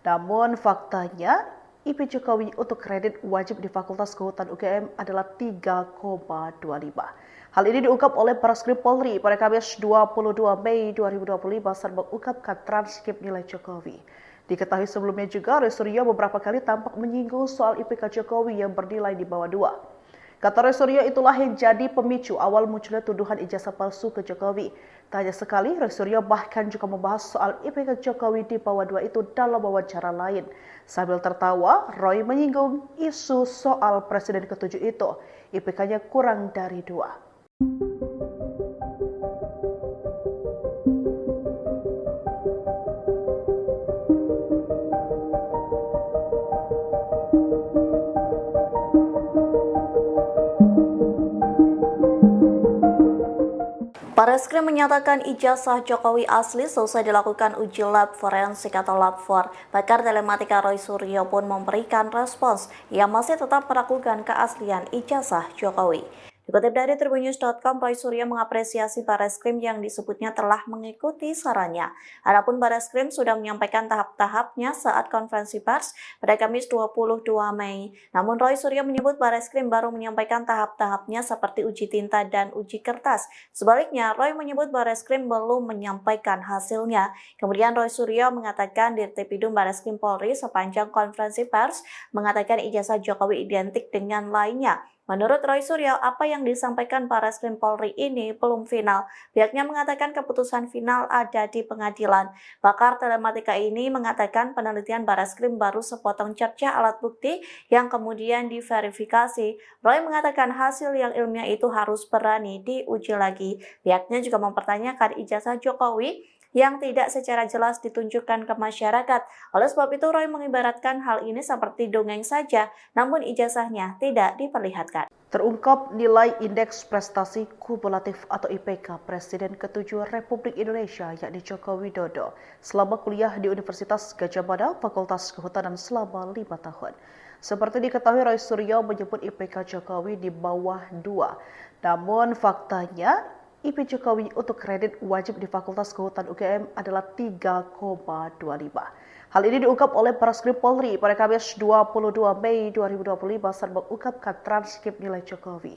Namun faktanya, IP Jokowi untuk kredit wajib di Fakultas Kehutanan UGM adalah 3,25. Hal ini diungkap oleh Barreskrim Polri pada Kamis 22 Mei 2025 saat mengungkapkan transkrip nilai Jokowi. Diketahui sebelumnya juga, Roy Suryo beberapa kali tampak menyinggung soal IPK Jokowi yang bernilai di bawah 2. Kata Roy Suryo, itulah yang jadi pemicu awal munculnya tuduhan ijazah palsu ke Jokowi. Tak hanya sekali, Roy Suryo bahkan juga membahas soal IPK Jokowi di bawah 2 itu dalam wawancara lain. Sambil tertawa, Roy menyinggung isu soal Presiden ke-7 itu, IPK-nya kurang dari 2. Barreskrim menyatakan ijazah Jokowi asli selesai dilakukan uji lab forensik atau lab 4. Pakar telematika Roy Suryo pun memberikan respons yang masih tetap meragukan keaslian ijazah Jokowi. Dikutip dari tribunnews.com, Roy Suryo mengapresiasi Barreskrim yang disebutnya telah mengikuti sarannya. Adapun Barreskrim sudah menyampaikan tahap-tahapnya saat konferensi pers pada Kamis 22 Mei. Namun Roy Suryo menyebut Barreskrim baru menyampaikan tahap-tahapnya seperti uji tinta dan uji kertas. Sebaliknya, Roy menyebut Barreskrim belum menyampaikan hasilnya. Kemudian Roy Suryo mengatakan Dirtipidum Barreskrim Polri sepanjang konferensi pers mengatakan ijazah Jokowi identik dengan lainnya. Menurut Roy Suryo, apa yang disampaikan Barreskrim Polri ini belum final. Pihaknya mengatakan keputusan final ada di pengadilan. Pakar telematika ini mengatakan penelitian Barreskrim baru sepotong cerca alat bukti yang kemudian diverifikasi. Roy mengatakan hasil yang ilmiah itu harus berani diuji lagi. Pihaknya juga mempertanyakan ijazah Jokowi yang tidak secara jelas ditunjukkan ke masyarakat. Oleh sebab itu, Roy mengibaratkan hal ini seperti dongeng saja, namun ijazahnya tidak diperlihatkan. Terungkap nilai Indeks Prestasi Kumulatif atau IPK Presiden ke-7 Republik Indonesia yakni Joko Widodo selama kuliah di Universitas Gadjah Mada Fakultas Kehutanan selama 5 tahun. Seperti diketahui, Roy Suryo menyebut IPK Jokowi di bawah 2. Namun faktanya IP Jokowi untuk kredit wajib di Fakultas Kehutanan UGM adalah 3,25. Hal ini diungkap oleh Barreskrim Polri pada Kamis 22 Mei 2025 saat mengungkapkan transkrip nilai Jokowi.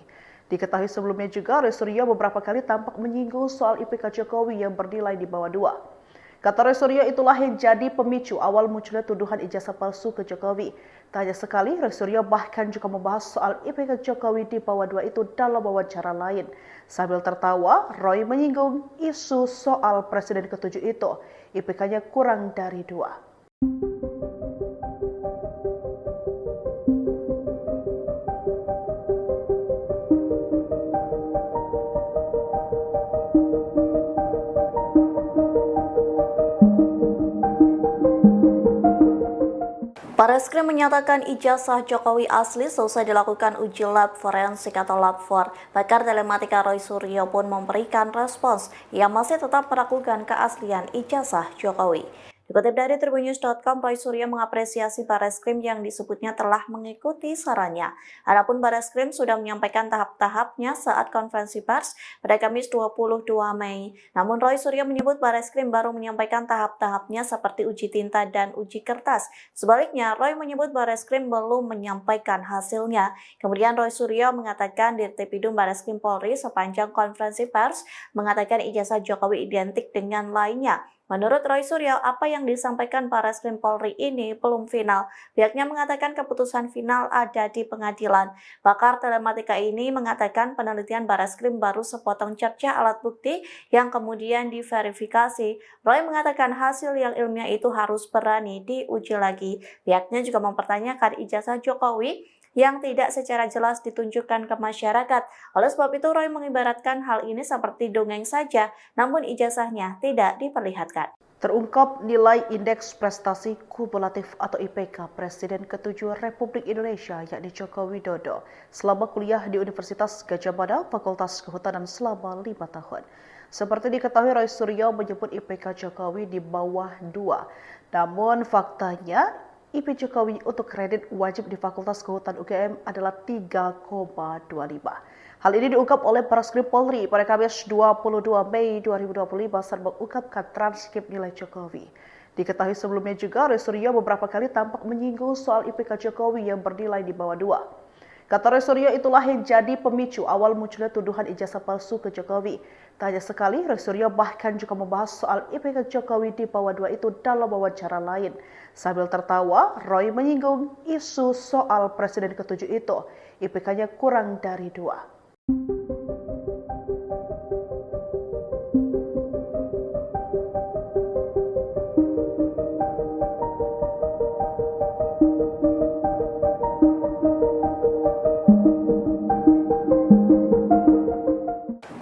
Diketahui sebelumnya juga, Roy Suryo beberapa kali tampak menyinggung soal IPK Jokowi yang bernilai di bawah 2. Kata Roy Suryo, itulah yang jadi pemicu awal munculnya tuduhan ijazah palsu ke Jokowi. Tak hanya sekali, Roy Suryo bahkan juga membahas soal IPK Jokowi di bawah 2 itu dalam wawancara lain. Sambil tertawa, Roy menyinggung isu soal Presiden ke-7 itu, IPK-nya kurang dari 2. Barreskrim menyatakan ijazah Jokowi asli selesai dilakukan uji lab forensik atau lab 4. Pakar telematika Roy Suryo pun memberikan respons yang masih tetap meragukan keaslian ijazah Jokowi. Dikutip dari tribunnews.com, Roy Suryo mengapresiasi Barreskrim yang disebutnya telah mengikuti sarannya. Adapun Barreskrim sudah menyampaikan tahap-tahapnya saat konferensi pers pada Kamis 22 Mei. Namun Roy Suryo menyebut Barreskrim baru menyampaikan tahap-tahapnya seperti uji tinta dan uji kertas. Sebaliknya, Roy menyebut Barreskrim belum menyampaikan hasilnya. Kemudian Roy Suryo mengatakan Dirtipidum Barreskrim Polri sepanjang konferensi pers mengatakan ijazah Jokowi identik dengan lainnya. Menurut Roy Suryo, apa yang disampaikan Barreskrim Polri ini belum final. Pihaknya mengatakan keputusan final ada di pengadilan. Pakar telematika ini mengatakan penelitian Barreskrim baru sepotong cerca alat bukti yang kemudian diverifikasi. Roy mengatakan hasil yang ilmiah itu harus berani diuji lagi. Pihaknya juga mempertanyakan ijazah Jokowi yang tidak secara jelas ditunjukkan ke masyarakat. Oleh sebab itu, Roy mengibaratkan hal ini seperti dongeng saja, namun ijazahnya tidak diperlihatkan. Terungkap nilai Indeks Prestasi Kumulatif atau IPK Presiden ke-7 Republik Indonesia yakni Joko Widodo selama kuliah di Universitas Gadjah Mada Fakultas Kehutanan selama 5 tahun. Seperti diketahui, Roy Suryo menyebut IPK Jokowi di bawah 2. Namun faktanya IP Jokowi untuk kredit wajib di Fakultas Kehutanan UGM adalah 3,25. Hal ini diungkap oleh Barreskrim Polri pada Kamis 22 Mei 2025 saat mengungkapkan transkrip nilai Jokowi. Diketahui sebelumnya juga, Roy Suryo beberapa kali tampak menyinggung soal IPK Jokowi yang bernilai di bawah 2. Kata Roy Suryo, itulah yang jadi pemicu awal munculnya tuduhan ijazah palsu ke Jokowi. Tak hanya sekali, Roy Suryo bahkan juga membahas soal IPK Jokowi di bawah 2 itu dalam wawancara lain. Sambil tertawa, Roy menyinggung isu soal Presiden ke-7 itu, IPK-nya kurang dari 2.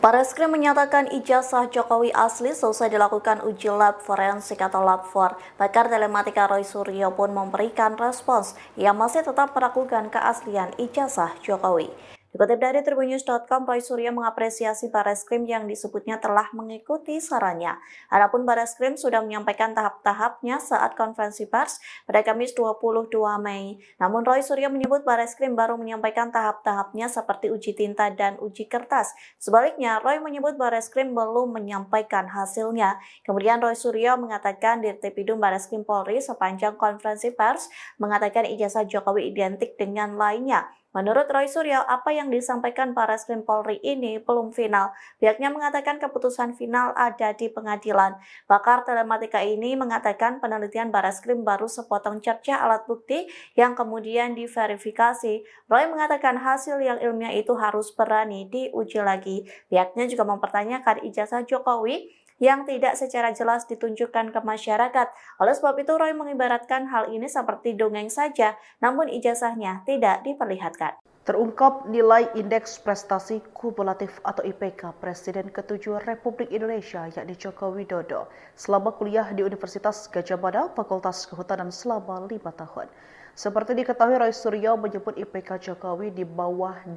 Barreskrim menyatakan ijazah Jokowi asli selesai dilakukan uji lab forensik atau lab 4. Pakar telematika Roy Suryo pun memberikan respons yang masih tetap meragukan keaslian ijazah Jokowi. Dikutip dari tribunnews.com, Roy Suryo mengapresiasi Barreskrim yang disebutnya telah mengikuti sarannya. Adapun Barreskrim sudah menyampaikan tahap-tahapnya saat konferensi pers pada Kamis 22 Mei. Namun Roy Suryo menyebut Barreskrim baru menyampaikan tahap-tahapnya seperti uji tinta dan uji kertas. Sebaliknya, Roy menyebut Barreskrim belum menyampaikan hasilnya. Kemudian Roy Suryo mengatakan Dirtipidum Barreskrim Polri sepanjang konferensi pers mengatakan ijazah Jokowi identik dengan lainnya. Menurut Roy Suryo, apa yang disampaikan Barreskrim Polri ini belum final. Pihaknya mengatakan keputusan final ada di pengadilan. Pakar telematika ini mengatakan penelitian Barreskrim baru sepotong cerca alat bukti yang kemudian diverifikasi. Roy mengatakan hasil yang ilmiah itu harus berani diuji lagi. Pihaknya juga mempertanyakan ijazah Jokowi yang tidak secara jelas ditunjukkan ke masyarakat. Oleh sebab itu, Roy mengibaratkan hal ini seperti dongeng saja, namun ijazahnya tidak diperlihatkan. Terungkap nilai Indeks Prestasi Kumulatif atau IPK Presiden ke-7 Republik Indonesia yakni Joko Widodo selama kuliah di Universitas Gadjah Mada, Fakultas Kehutanan selama 5 tahun. Seperti diketahui, Roy Suryo menyebut IPK Jokowi di bawah 2.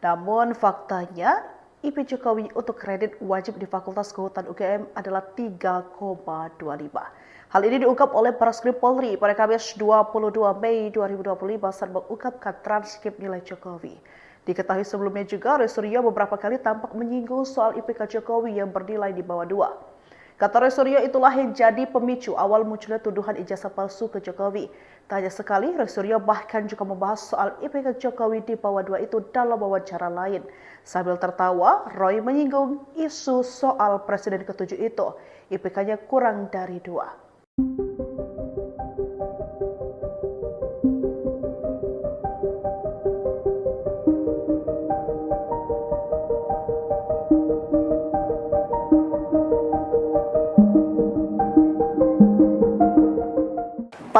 Namun faktanya, IP Jokowi untuk kredit wajib di Fakultas Kehutanan UGM adalah 3,25. Hal ini diungkap oleh Barreskrim Polri pada Kamis 22 Mei 2025 saat mengungkapkan transkrip nilai Jokowi. Diketahui sebelumnya juga, Roy Suryo beberapa kali tampak menyinggung soal IPK Jokowi yang bernilai di bawah 2. Kata Roy Suryo, itulah yang jadi pemicu awal munculnya tuduhan ijazah palsu ke Jokowi. Tak hanya sekali, Roy Suryo bahkan juga membahas soal IPK Jokowi di bawah 2 itu dalam wawancara lain. Sambil tertawa, Roy menyinggung isu soal Presiden ke-7 itu, IPK-nya kurang dari 2.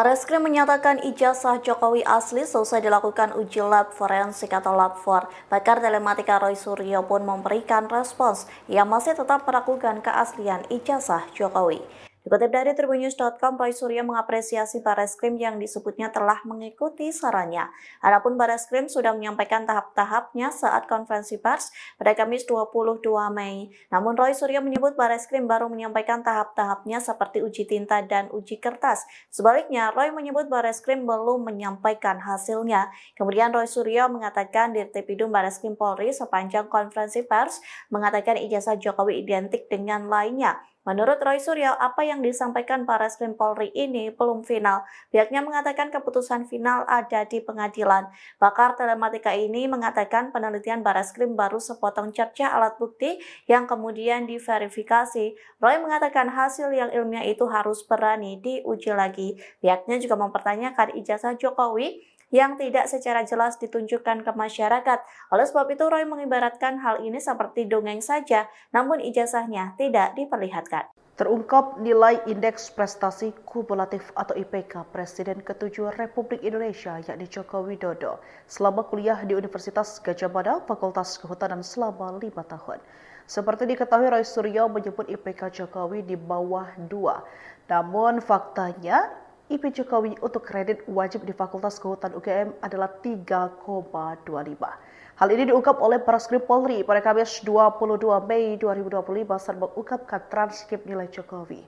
Barreskrim menyatakan ijazah Jokowi asli selesai dilakukan uji lab forensik atau lab 4. Pakar telematika Roy Suryo pun memberikan respons yang masih tetap meragukan keaslian ijazah Jokowi. Dikutip dari tribunnews.com, Roy Suryo mengapresiasi Barreskrim yang disebutnya telah mengikuti sarannya. Adapun Barreskrim sudah menyampaikan tahap-tahapnya saat konferensi pers pada Kamis 22 Mei. Namun Roy Suryo menyebut Barreskrim baru menyampaikan tahap-tahapnya seperti uji tinta dan uji kertas. Sebaliknya, Roy menyebut Barreskrim belum menyampaikan hasilnya. Kemudian Roy Suryo mengatakan Dirtipidum Barreskrim Polri sepanjang konferensi pers mengatakan ijazah Jokowi identik dengan lainnya. Menurut Roy Suryo, apa yang disampaikan Barreskrim Polri ini belum final. Pihaknya mengatakan keputusan final ada di pengadilan. Pakar telematika ini mengatakan penelitian Barreskrim baru sepotong cerca alat bukti yang kemudian diverifikasi. Roy mengatakan hasil yang ilmiah itu harus berani diuji lagi. Pihaknya juga mempertanyakan ijazah Jokowi yang tidak secara jelas ditunjukkan ke masyarakat. Oleh sebab itu, Roy mengibaratkan hal ini seperti dongeng saja, namun ijazahnya tidak diperlihatkan. Terungkap nilai Indeks Prestasi Kumulatif atau IPK Presiden ke-7 Republik Indonesia yakni Joko Widodo selama kuliah di Universitas Gadjah Mada, Fakultas Kehutanan selama 5 tahun. Seperti diketahui, Roy Suryo menyebut IPK Jokowi di bawah 2. Namun faktanya, IP Jokowi untuk kredit wajib di Fakultas Kehutanan UGM adalah 3,25. Hal ini diungkap oleh Barreskrim Polri pada Kamis 22 Mei 2025 saat mengungkapkan transkrip nilai Jokowi.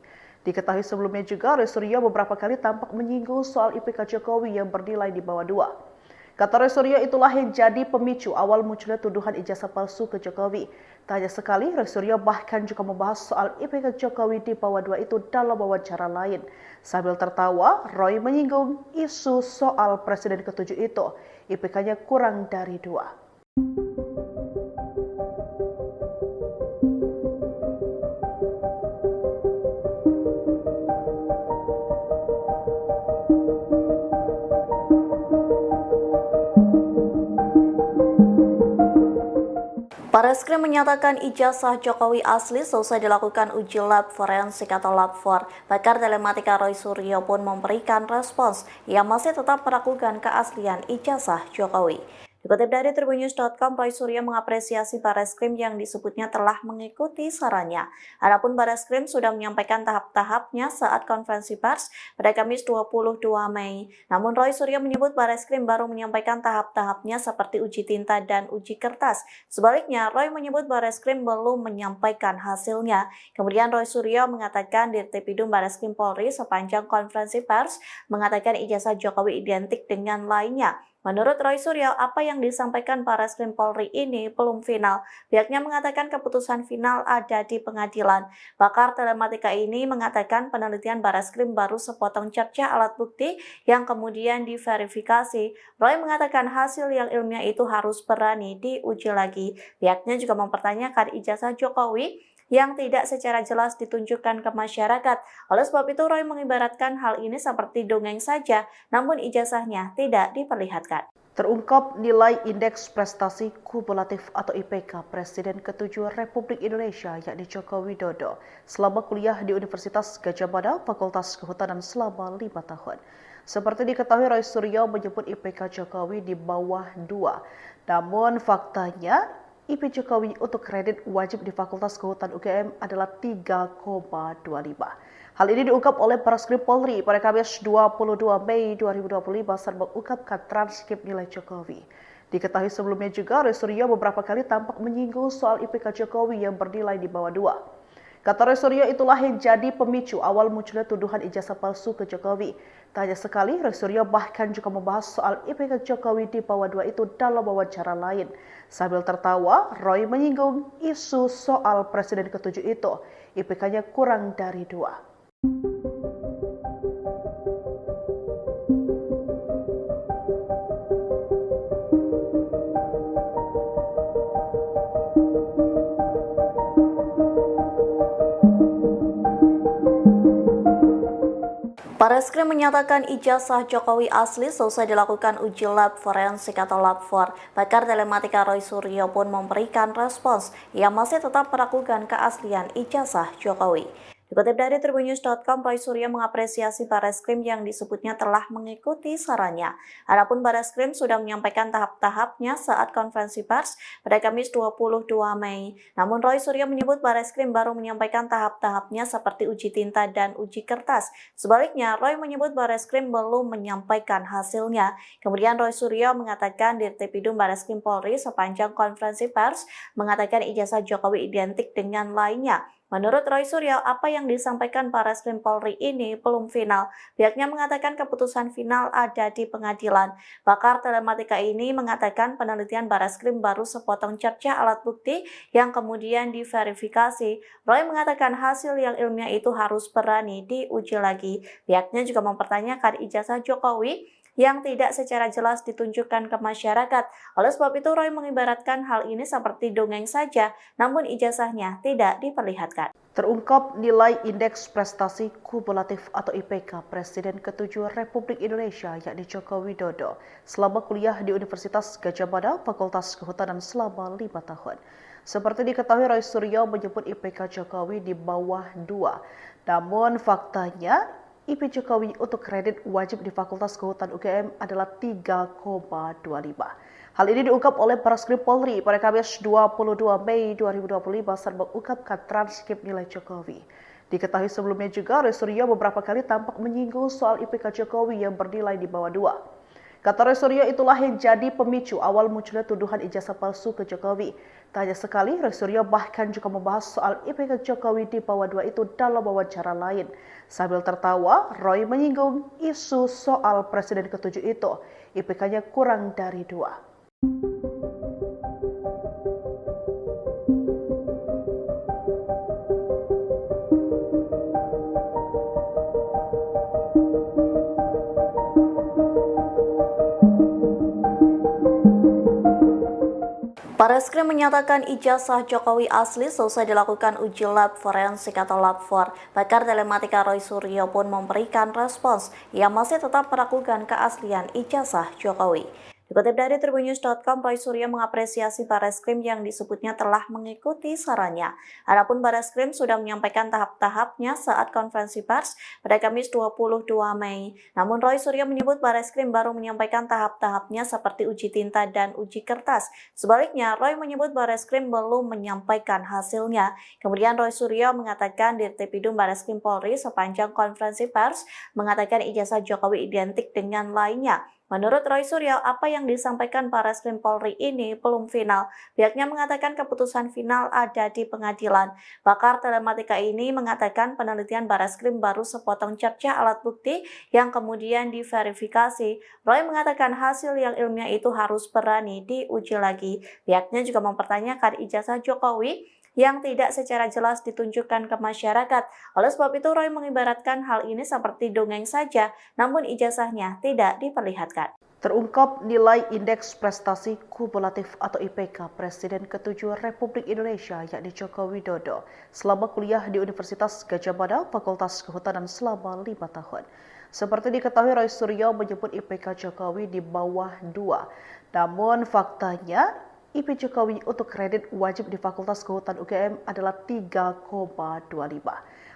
Diketahui sebelumnya juga, Roy Suryo beberapa kali tampak menyinggung soal IPK Jokowi yang bernilai di bawah 2. Kata Roy Suryo, itulah yang jadi pemicu awal munculnya tuduhan ijazah palsu ke Jokowi. Tak hanya sekali, Roy Suryo bahkan juga membahas soal IPK Jokowi di bawah 2 itu dalam wawancara lain. Sambil tertawa, Roy menyinggung isu soal Presiden ke-7 itu, IPK-nya kurang dari 2. Barreskrim menyatakan ijazah Jokowi asli selesai dilakukan uji lab forensik atau lab 4. Pakar telematika Roy Suryo pun memberikan respons yang masih tetap meragukan keaslian ijazah Jokowi. Dikutip dari tribunnews.com, Roy Suryo mengapresiasi Bareskrim yang disebutnya telah mengikuti sarannya. Adapun Bareskrim sudah menyampaikan tahap-tahapnya saat konferensi pers pada Kamis 22 Mei. Namun Roy Suryo menyebut Bareskrim baru menyampaikan tahap-tahapnya seperti uji tinta dan uji kertas. Sebaliknya, Roy menyebut Bareskrim belum menyampaikan hasilnya. Kemudian Roy Suryo mengatakan Dirtipidum Bareskrim Polri sepanjang konferensi pers mengatakan ijazah Jokowi identik dengan lainnya. Menurut Roy Suryo, apa yang disampaikan Bareskrim Polri ini belum final. Pihaknya mengatakan keputusan final ada di pengadilan. Pakar telematika ini mengatakan penelitian Bareskrim baru sepotong cerca alat bukti yang kemudian diverifikasi. Roy mengatakan hasil yang ilmiah itu harus berani diuji lagi. Pihaknya juga mempertanyakan ijazah Jokowi yang tidak secara jelas ditunjukkan ke masyarakat. Oleh sebab itu, Roy mengibaratkan hal ini seperti dongeng saja, namun ijazahnya tidak diperlihatkan. Terungkap nilai Indeks Prestasi Kumulatif atau IPK Presiden ke-7 Republik Indonesia yakni Joko Widodo selama kuliah di Universitas Gadjah Mada Fakultas Kehutanan selama 5 tahun. Seperti diketahui, Roy Suryo menyebut IPK Jokowi di bawah 2. Namun faktanya IP Jokowi untuk kredit wajib di Fakultas Kehutanan UGM adalah 3,25. Hal ini diungkap oleh Bareskrim Polri pada Kamis 22 Mei 2025 saat mengungkapkan transkrip nilai Jokowi. Diketahui sebelumnya juga, Roy Suryo beberapa kali tampak menyinggung soal IPK Jokowi yang bernilai di bawah 2. Kata Roy Suryo, itulah yang jadi pemicu awal munculnya tuduhan ijazah palsu ke Jokowi. Tak hanya sekali, Roy Suryo bahkan juga membahas soal IPK Jokowi di bawah 2 itu dalam wawancara lain. Sambil tertawa, Roy menyinggung isu soal Presiden ke-7 itu, IPK-nya kurang dari 2. Bareskrim menyatakan ijazah Jokowi asli selesai dilakukan uji lab forensik atau lab 4. Pakar telematika Roy Suryo pun memberikan respons. Ia masih tetap meragukan keaslian ijazah Jokowi. Dikutip dari tribunnews.com, Roy Suryo mengapresiasi Bareskrim yang disebutnya telah mengikuti sarannya. Adapun Bareskrim sudah menyampaikan tahap-tahapnya saat konferensi pers pada Kamis 22 Mei. Namun Roy Suryo menyebut Bareskrim baru menyampaikan tahap-tahapnya seperti uji tinta dan uji kertas. Sebaliknya, Roy menyebut Bareskrim belum menyampaikan hasilnya. Kemudian Roy Suryo mengatakan Dirtipidum Bareskrim Polri sepanjang konferensi pers mengatakan ijazah Jokowi identik dengan lainnya. Menurut Roy Suryo, apa yang disampaikan Bareskrim Polri ini belum final. Pihaknya mengatakan keputusan final ada di pengadilan. Pakar telematika ini mengatakan penelitian Bareskrim baru sepotong cerca alat bukti yang kemudian diverifikasi. Roy mengatakan hasil yang ilmiah itu harus berani diuji lagi. Pihaknya juga mempertanyakan ijazah Jokowi yang tidak secara jelas ditunjukkan ke masyarakat. Oleh sebab itu, Roy mengibaratkan hal ini seperti dongeng saja, namun ijazahnya tidak diperlihatkan. Terungkap nilai Indeks Prestasi Kumulatif atau IPK Presiden ke-7 Republik Indonesia yakni Joko Widodo selama kuliah di Universitas Gadjah Mada Fakultas Kehutanan selama 5 tahun. Seperti diketahui, Roy Suryo menyebut IPK Jokowi di bawah 2. Namun faktanya IP Jokowi untuk kredit wajib di Fakultas Kehutanan UGM adalah 3,25. Hal ini diungkap oleh Bareskrim Polri pada Kamis 22 Mei 2025 saat mengungkapkan transkrip nilai Jokowi. Diketahui sebelumnya juga, Roy Suryo beberapa kali tampak menyinggung soal IPK Jokowi yang bernilai di bawah 2. Kata Roy Suryo, itulah yang jadi pemicu awal munculnya tuduhan ijazah palsu ke Jokowi. Tak hanya sekali, Roy Suryo bahkan juga membahas soal IPK Jokowi di bawah 2 itu dalam wawancara lain. Sambil tertawa, Roy menyinggung isu soal Presiden ke-7 itu, IPK-nya kurang dari 2. Bareskrim menyatakan ijazah Jokowi asli selesai dilakukan uji lab forensik atau lab 4. Pakar telematika Roy Suryo pun memberikan respons. Ia masih tetap meragukan keaslian ijazah Jokowi. Dikutip dari tribunnews.com, Roy Suryo mengapresiasi Barreskrim yang disebutnya telah mengikuti sarannya. Adapun Barreskrim sudah menyampaikan tahap-tahapnya saat konferensi pers pada Kamis 22 Mei. Namun Roy Suryo menyebut Barreskrim baru menyampaikan tahap-tahapnya seperti uji tinta dan uji kertas. Sebaliknya, Roy menyebut Barreskrim belum menyampaikan hasilnya. Kemudian Roy Suryo mengatakan Dirtipidum Barreskrim Polri sepanjang konferensi pers mengatakan ijazah Jokowi identik dengan lainnya. Menurut Roy Suryo, apa yang disampaikan Barreskrim Polri ini belum final. Pihaknya mengatakan keputusan final ada di pengadilan. Pakar telematika ini mengatakan penelitian Barreskrim baru sepotong cerca alat bukti yang kemudian diverifikasi. Roy mengatakan hasil yang ilmiah itu harus berani diuji lagi. Pihaknya juga mempertanyakan ijazah Jokowi yang tidak secara jelas ditunjukkan ke masyarakat. Oleh sebab itu, Roy mengibaratkan hal ini seperti dongeng saja, namun ijazahnya tidak diperlihatkan. Terungkap nilai Indeks Prestasi Kumulatif atau IPK Presiden ke-7 Republik Indonesia yakni Joko Widodo selama kuliah di Universitas Gadjah Mada Fakultas Kehutanan selama 5 tahun. Seperti diketahui, Roy Suryo menyebut IPK Jokowi di bawah 2. Namun faktanya IP Jokowi untuk kredit wajib di Fakultas Kehutanan UGM adalah 3,25.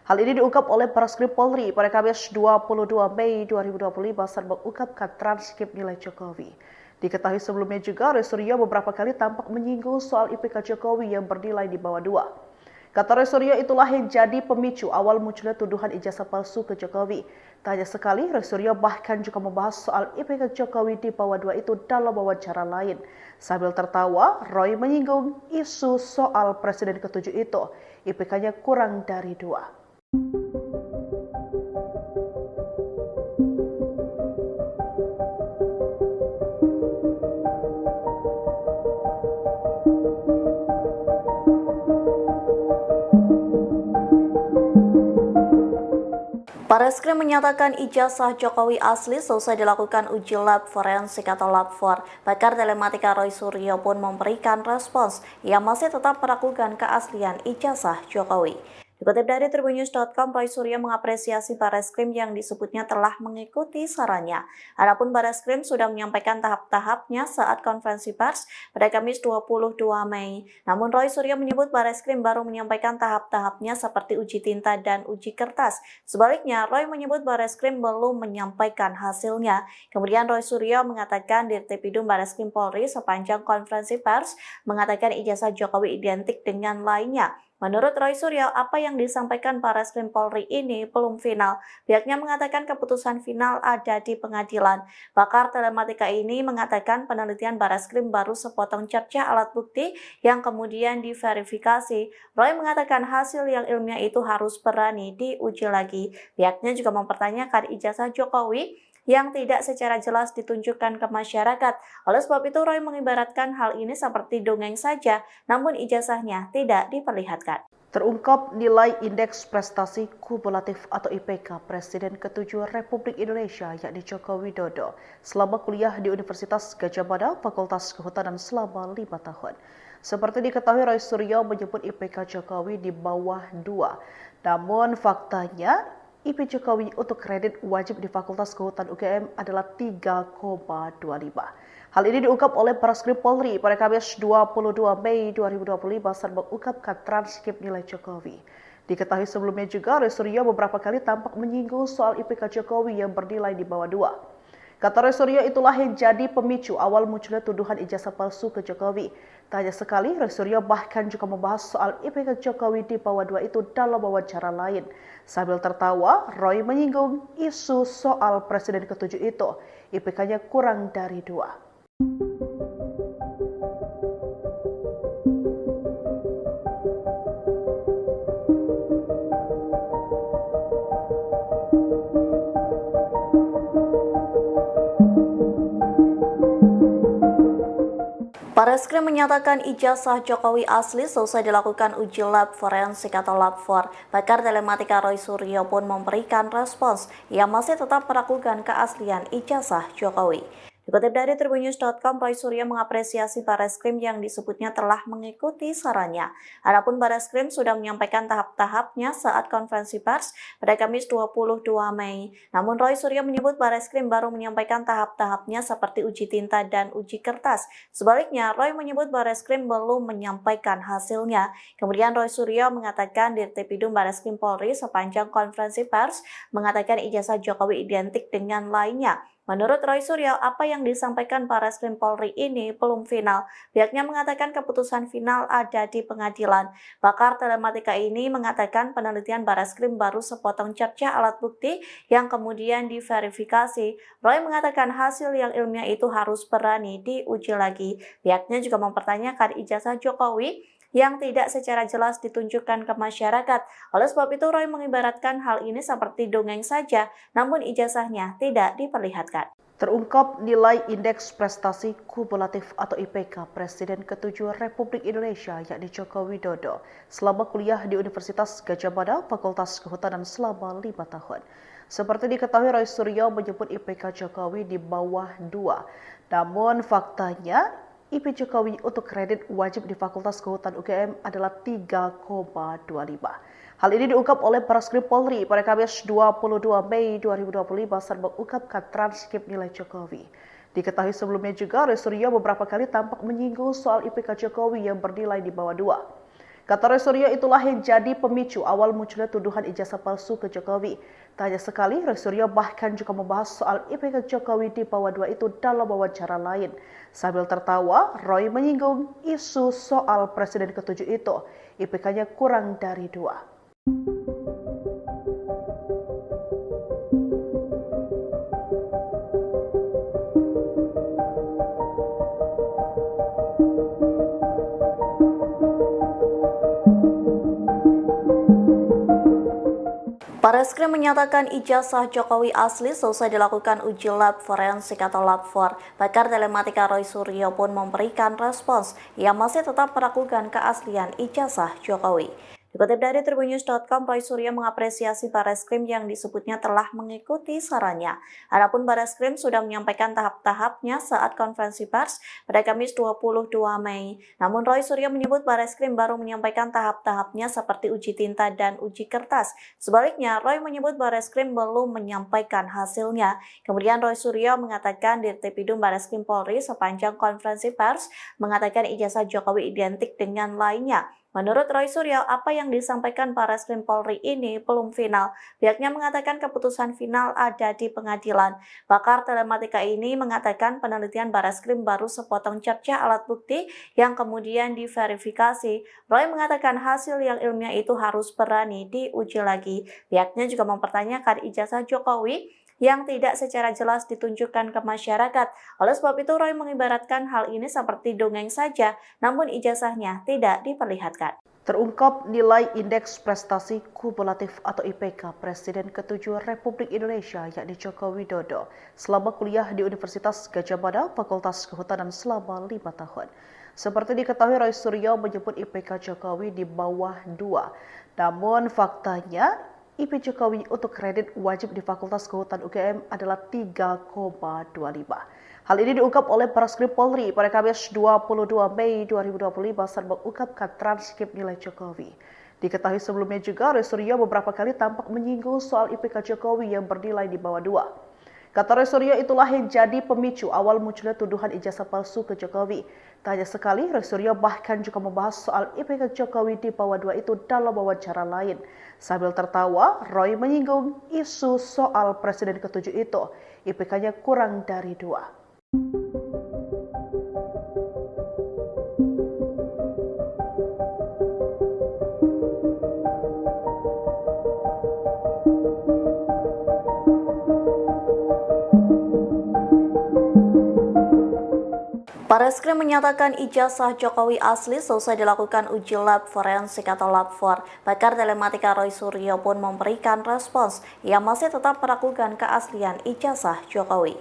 Hal ini diungkap oleh Barreskrim Polri pada Kamis 22 Mei 2025 saat mengungkapkan transkrip nilai Jokowi. Diketahui sebelumnya juga, Roy Suryo beberapa kali tampak menyinggung soal IPK Jokowi yang bernilai di bawah 2. Kata Roy Suryo, itulah yang jadi pemicu awal munculnya tuduhan ijazah palsu ke Jokowi. Tak hanya sekali, Roy Suryo bahkan juga membahas soal IPK Jokowi di bawah 2 itu dalam wawancara lain. Sambil tertawa, Roy menyinggung isu soal Presiden ke-7 itu, IPK-nya kurang dari 2. Barreskrim menyatakan ijazah Jokowi asli selesai dilakukan uji lab forensik atau lab 4. Pakar telematika Roy Suryo pun memberikan respons. Ia masih tetap meragukan keaslian ijazah Jokowi. Dikutip dari tribunnews.com, Roy Suryo mengapresiasi Barreskrim yang disebutnya telah mengikuti sarannya. Adapun Barreskrim sudah menyampaikan tahap-tahapnya saat konferensi pers pada Kamis 22 Mei. Namun Roy Suryo menyebut Barreskrim baru menyampaikan tahap-tahapnya seperti uji tinta dan uji kertas. Sebaliknya, Roy menyebut Barreskrim belum menyampaikan hasilnya. Kemudian Roy Suryo mengatakan Dirtipidum Barreskrim Polri sepanjang konferensi pers mengatakan ijazah Jokowi identik dengan lainnya. Menurut Roy Suryo, apa yang disampaikan Barreskrim Polri ini belum final. Pihaknya mengatakan keputusan final ada di pengadilan. Pakar telematika ini mengatakan penelitian Barreskrim baru sepotong cerca alat bukti yang kemudian diverifikasi. Roy mengatakan hasil yang ilmiah itu harus berani diuji lagi. Pihaknya juga mempertanyakan ijazah Jokowi yang tidak secara jelas ditunjukkan ke masyarakat. Oleh sebab itu, Roy mengibaratkan hal ini seperti dongeng saja, namun ijazahnya tidak diperlihatkan. Terungkap nilai Indeks Prestasi Kumulatif atau IPK Presiden ke-7 Republik Indonesia yakni Joko Widodo selama kuliah di Universitas Gadjah Mada Fakultas Kehutanan selama 5 tahun. Seperti diketahui, Roy Suryo menyebut IPK Jokowi di bawah 2. Namun faktanya IP Jokowi untuk kredit wajib di Fakultas Kehutanan UGM adalah 3,25. Hal ini diungkap oleh Barreskrim Polri pada Kamis 22 Mei 2025 saat mengungkapkan transkrip nilai Jokowi. Diketahui sebelumnya juga, Roy Suryo beberapa kali tampak menyinggung soal IPK Jokowi yang bernilai di bawah 2. Kata Roy Suryo, itulah yang jadi pemicu awal munculnya tuduhan ijazah palsu ke Jokowi. Tak hanya sekali, Roy Suryo bahkan juga membahas soal IPK Jokowi di bawah 2 itu dalam wawancara lain. Sambil tertawa, Roy menyinggung isu soal Presiden ke-7 itu, IPK-nya kurang dari 2. Barreskrim menyatakan ijazah Jokowi asli selesai dilakukan uji lab forensik atau lab 4. Pakar telematika Roy Suryo pun memberikan respons. Ia masih tetap meragukan keaslian ijazah Jokowi. Dikutip dari tribunnews.com, Roy Suryo mengapresiasi Bareskrim yang disebutnya telah mengikuti sarannya. Adapun Bareskrim sudah menyampaikan tahap-tahapnya saat konferensi pers pada Kamis 22 Mei. Namun Roy Suryo menyebut Bareskrim baru menyampaikan tahap-tahapnya seperti uji tinta dan uji kertas. Sebaliknya, Roy menyebut Bareskrim belum menyampaikan hasilnya. Kemudian Roy Suryo mengatakan Dirtipidum Bareskrim Polri sepanjang konferensi pers mengatakan ijazah Jokowi identik dengan lainnya. Menurut Roy Suryo, apa yang disampaikan Bareskrim Polri ini belum final. Pihaknya mengatakan keputusan final ada di pengadilan. Pakar telematika ini mengatakan penelitian Bareskrim baru sepotong cerca alat bukti yang kemudian diverifikasi. Roy mengatakan hasil yang ilmiah itu harus berani diuji lagi. Pihaknya juga mempertanyakan ijazah Jokowi yang tidak secara jelas ditunjukkan ke masyarakat. Oleh sebab itu, Roy mengibaratkan hal ini seperti dongeng saja, namun ijazahnya tidak diperlihatkan. Terungkap nilai Indeks Prestasi Kumulatif atau IPK Presiden ke-7 Republik Indonesia yakni Joko Widodo selama kuliah di Universitas Gadjah Mada, Fakultas Kehutanan selama 5 tahun. Seperti diketahui, Roy Suryo menyebut IPK Jokowi di bawah 2. Namun faktanya, IP Jokowi untuk kredit wajib di Fakultas Kehutanan UGM adalah 3,25. Hal ini diungkap oleh Bareskrim Polri pada Kamis 22 Mei 2025 saat mengungkapkan transkrip nilai Jokowi. Diketahui sebelumnya juga, Roy Suryo beberapa kali tampak menyinggung soal IPK Jokowi yang bernilai di bawah 2. Kata Roy Suryo, itulah yang jadi pemicu awal munculnya tuduhan ijazah palsu ke Jokowi. Tak hanya sekali, Roy Suryo bahkan juga membahas soal IPK Jokowi di bawah 2 itu dalam wawancara lain. Sambil tertawa, Roy menyinggung isu soal Presiden ke-7 itu, IPK-nya kurang dari 2. Bareskrim menyatakan ijazah Jokowi asli selesai dilakukan uji lab forensik atau lab 4. Pakar telematika Roy Suryo pun memberikan respons. Ia masih tetap meragukan keaslian ijazah Jokowi. Dikutip dari tribunnews.com, Roy Suryo mengapresiasi Bareskrim yang disebutnya telah mengikuti sarannya. Adapun Bareskrim sudah menyampaikan tahap-tahapnya saat konferensi pers pada Kamis 22 Mei. Namun Roy Suryo menyebut Bareskrim baru menyampaikan tahap-tahapnya seperti uji tinta dan uji kertas. Sebaliknya, Roy menyebut Bareskrim belum menyampaikan hasilnya. Kemudian Roy Suryo mengatakan Dirtipidum Bareskrim Polri sepanjang konferensi pers mengatakan ijazah Jokowi identik dengan lainnya. Menurut Roy Suryo, apa yang disampaikan Bareskrim Polri ini belum final. Pihaknya mengatakan keputusan final ada di pengadilan. Pakar telematika ini mengatakan penelitian Bareskrim baru sepotong cerca alat bukti yang kemudian diverifikasi. Roy mengatakan hasil yang ilmiah itu harus berani diuji lagi. Pihaknya juga mempertanyakan ijazah Jokowi yang tidak secara jelas ditunjukkan ke masyarakat. Oleh sebab itu, Roy mengibaratkan hal ini seperti dongeng saja, namun ijazahnya tidak diperlihatkan. Terungkap nilai Indeks Prestasi Kumulatif atau IPK Presiden ke-7 Republik Indonesia yakni Joko Widodo selama kuliah di Universitas Gadjah Mada, Fakultas Kehutanan selama 5 tahun. Seperti diketahui, Roy Suryo menyebut IPK Jokowi di bawah 2. Namun faktanya, IP Jokowi untuk kredit wajib di Fakultas Kehutanan UGM adalah 3,25. Hal ini diungkap oleh Bareskrim Polri pada Kamis 22 Mei 2025 saat mengungkapkan transkrip nilai Jokowi. Diketahui sebelumnya juga, Roy Suryo beberapa kali tampak menyinggung soal IPK Jokowi yang bernilai di bawah 2. Kata Roy Suryo, itulah yang jadi pemicu awal munculnya tuduhan ijazah palsu ke Jokowi. Tak hanya sekali, Roy Suryo bahkan juga membahas soal IPK Jokowi di bawah 2 itu dalam wawancara lain. Sambil tertawa, Roy menyinggung isu soal Presiden ke-7 itu, IPK-nya kurang dari 2. Bareskrim menyatakan ijazah Jokowi asli selesai dilakukan uji lab forensik atau lab 4. Pakar telematika Roy Suryo pun memberikan respons. Ia masih tetap meragukan keaslian ijazah Jokowi.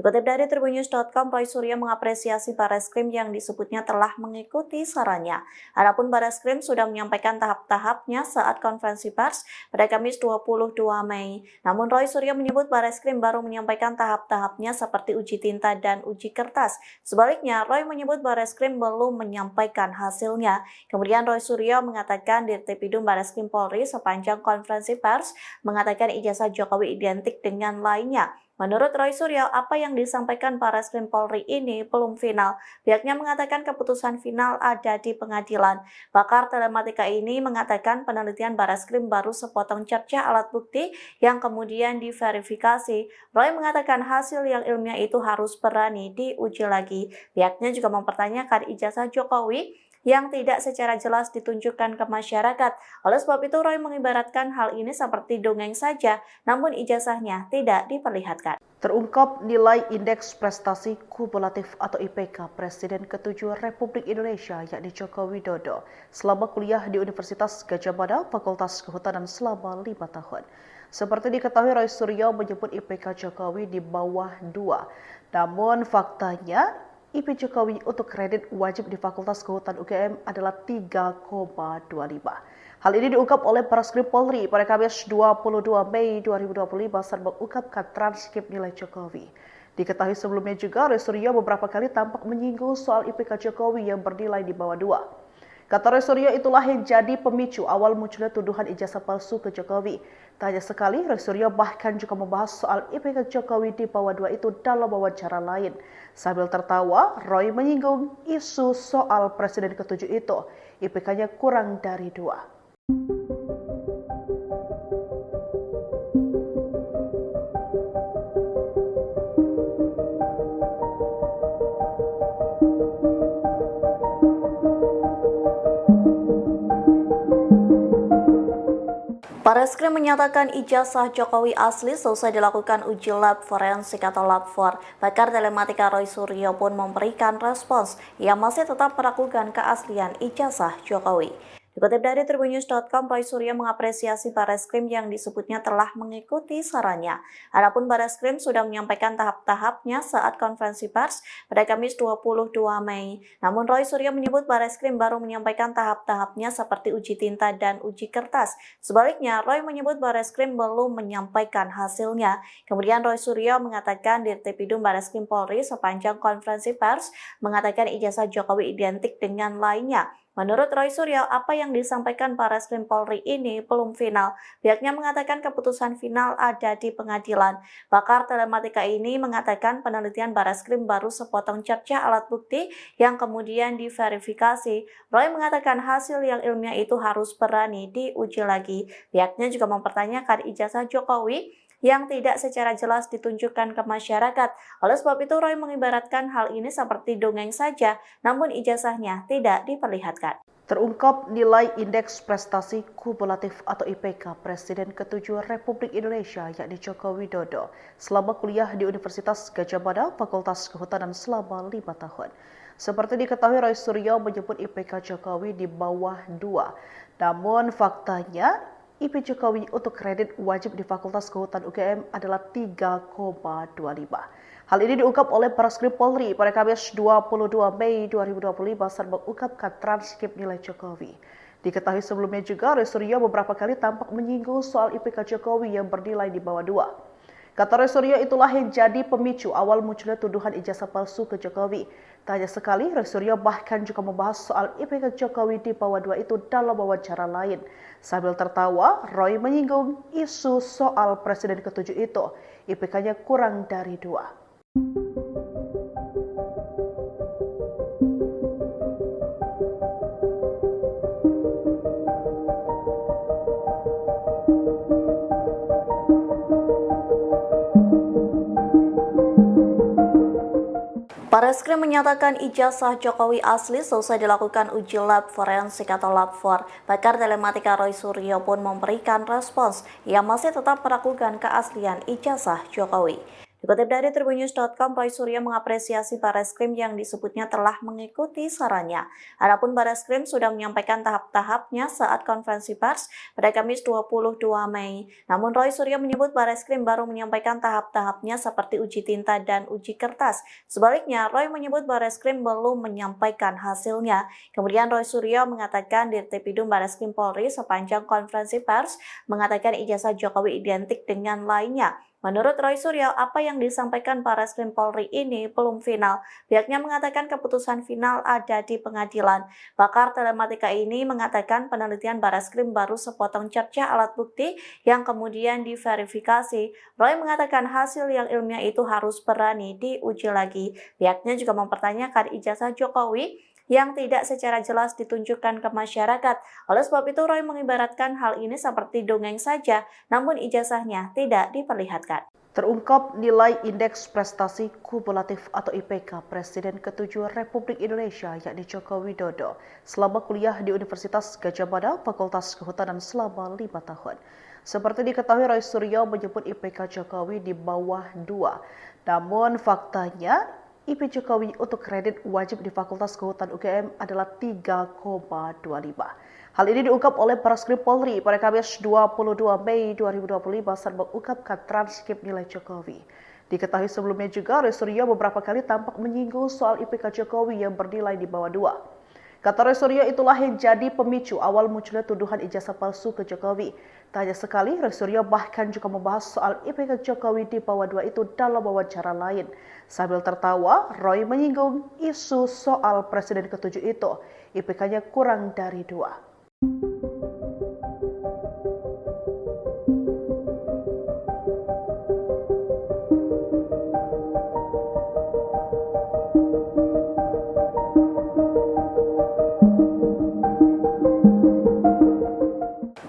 Dikutip dari tribunnews.com, Roy Suryo mengapresiasi Barreskrim yang disebutnya telah mengikuti sarannya. Adapun Barreskrim sudah menyampaikan tahap-tahapnya saat konferensi pers pada Kamis 22 Mei. Namun Roy Suryo menyebut Barreskrim baru menyampaikan tahap-tahapnya seperti uji tinta dan uji kertas. Sebaliknya, Roy menyebut Barreskrim belum menyampaikan hasilnya. Kemudian Roy Suryo mengatakan Dirtipidum Barreskrim Polri sepanjang konferensi pers mengatakan ijazah Jokowi identik dengan lainnya. Menurut Roy Suryo, apa yang disampaikan Barreskrim Polri ini belum final. Pihaknya mengatakan keputusan final ada di pengadilan. Pakar telematika ini mengatakan penelitian Barreskrim baru sepotong cerca alat bukti yang kemudian diverifikasi. Roy mengatakan hasil yang ilmiah itu harus berani diuji lagi. Pihaknya juga mempertanyakan ijazah Jokowi yang tidak secara jelas ditunjukkan ke masyarakat. Oleh sebab itu, Roy mengibaratkan hal ini seperti dongeng saja, namun ijazahnya tidak diperlihatkan. Terungkap nilai Indeks Prestasi Kumulatif atau IPK Presiden ke-7 Republik Indonesia yakni Joko Widodo selama kuliah di Universitas Gadjah Mada, Fakultas Kehutanan selama 5 tahun. Seperti diketahui, Roy Suryo menyebut IPK Jokowi di bawah 2. Namun faktanya, IP Jokowi untuk kredit wajib di Fakultas Kehutanan UGM adalah 3,25. Hal ini diungkap oleh Barreskrim Polri pada Kamis 22 Mei 2025 saat mengungkapkan transkrip nilai Jokowi. Diketahui sebelumnya juga, Roy Suryo beberapa kali tampak menyinggung soal IPK Jokowi yang bernilai di bawah 2. Kata Roy Suryo, itulah yang jadi pemicu awal munculnya tuduhan ijazah palsu ke Jokowi. Tak hanya sekali, Roy Suryo bahkan juga membahas soal IPK Jokowi di bawah 2 itu dalam wawancara lain. Sambil tertawa, Roy menyinggung isu soal Presiden ke-7 itu. IPK-nya kurang dari 2. Barreskrim menyatakan ijazah Jokowi asli selesai dilakukan uji lab forensik atau lab 4. Pakar telematika Roy Suryo pun memberikan respons. Ia masih tetap meragukan keaslian ijazah Jokowi. Dikutip dari tribunnews.com, Roy Suryo mengapresiasi Barreskrim yang disebutnya telah mengikuti sarannya. Adapun Barreskrim sudah menyampaikan tahap-tahapnya saat konferensi pers pada Kamis 22 Mei. Namun Roy Suryo menyebut Barreskrim baru menyampaikan tahap-tahapnya seperti uji tinta dan uji kertas. Sebaliknya, Roy menyebut Barreskrim belum menyampaikan hasilnya. Kemudian Roy Suryo mengatakan Dirtipidum Barreskrim Polri sepanjang konferensi pers mengatakan ijazah Jokowi identik dengan lainnya. Menurut Roy Suryo, apa yang disampaikan Barreskrim Polri ini belum final. Pihaknya mengatakan keputusan final ada di pengadilan. Pakar telematika ini mengatakan penelitian Barreskrim baru sepotong cerca alat bukti yang kemudian diverifikasi. Roy mengatakan hasil yang ilmiah itu harus berani diuji lagi. Pihaknya juga mempertanyakan ijazah Jokowi yang tidak secara jelas ditunjukkan ke masyarakat. Oleh sebab itu, Roy mengibaratkan hal ini seperti dongeng saja, namun ijazahnya tidak diperlihatkan. Terungkap nilai Indeks Prestasi Kumulatif atau IPK Presiden ke-7 Republik Indonesia yakni Joko Widodo selama kuliah di Universitas Gadjah Mada, Fakultas Kehutanan selama 5 tahun. Seperti diketahui, Roy Suryo menyebut IPK Jokowi di bawah 2. Namun faktanya, IP Jokowi untuk kredit wajib di Fakultas Kehutanan UGM adalah 3,25. Hal ini diungkap oleh Barreskrim Polri pada Kamis 22 Mei 2025 saat mengungkapkan transkrip nilai Jokowi. Diketahui sebelumnya juga, Roy Suryo beberapa kali tampak menyinggung soal IPK Jokowi yang bernilai di bawah 2. Kata Roy Suryo, itulah yang jadi pemicu awal munculnya tuduhan ijazah palsu ke Jokowi. Tak hanya sekali, Roy Suryo bahkan juga membahas soal IPK Jokowi di bawah 2 itu dalam wawancara lain. Sambil tertawa, Roy menyinggung isu soal Presiden ke-7 itu. IPK-nya kurang dari 2. Barreskrim menyatakan ijazah Jokowi asli selesai dilakukan uji lab forensik atau lab 4. Pakar telematika Roy Suryo pun memberikan respons. Ia masih tetap meragukan keaslian ijazah Jokowi. Dikutip dari tribunnews.com, Roy Suryo mengapresiasi Barreskrim yang disebutnya telah mengikuti sarannya. Adapun Barreskrim sudah menyampaikan tahap-tahapnya saat konferensi pers pada Kamis 22 Mei. Namun Roy Suryo menyebut Barreskrim baru menyampaikan tahap-tahapnya seperti uji tinta dan uji kertas. Sebaliknya, Roy menyebut Barreskrim belum menyampaikan hasilnya. Kemudian Roy Suryo mengatakan Dirtipidum Barreskrim Polri sepanjang konferensi pers mengatakan ijazah Jokowi identik dengan lainnya. Menurut Roy Suryo, apa yang disampaikan Barreskrim Polri ini belum final. Pihaknya mengatakan keputusan final ada di pengadilan. Pakar telematika ini mengatakan penelitian Barreskrim baru sepotong cerca alat bukti yang kemudian diverifikasi. Roy mengatakan hasil yang ilmiah itu harus berani diuji lagi. Pihaknya juga mempertanyakan ijazah Jokowi yang tidak secara jelas ditunjukkan ke masyarakat. Oleh sebab itu, Roy mengibaratkan hal ini seperti dongeng saja, namun ijazahnya tidak diperlihatkan. Terungkap nilai Indeks Prestasi Kumulatif atau IPK Presiden ke-7 Republik Indonesia yakni Joko Widodo selama kuliah di Universitas Gadjah Mada, Fakultas Kehutanan selama 5 tahun. Seperti diketahui, Roy Suryo menyebut IPK Jokowi di bawah 2. Namun faktanya, IP Jokowi untuk kredit wajib di Fakultas Kehutanan UGM adalah 3,25. Hal ini diungkap oleh Barreskrim Polri pada Kamis 22 Mei 2025 saat mengungkapkan transkrip nilai Jokowi. Diketahui sebelumnya juga, Roy Suryo beberapa kali tampak menyinggung soal IPK Jokowi yang bernilai di bawah 2. Kata Roy Suryo, itulah yang jadi pemicu awal munculnya tuduhan ijazah palsu ke Jokowi. Tak hanya sekali, Roy Suryo bahkan juga membahas soal IPK Jokowi di bawah 2 itu dalam wawancara lain. Sambil tertawa, Roy menyinggung isu soal Presiden ke-7 itu, IPK-nya kurang dari 2.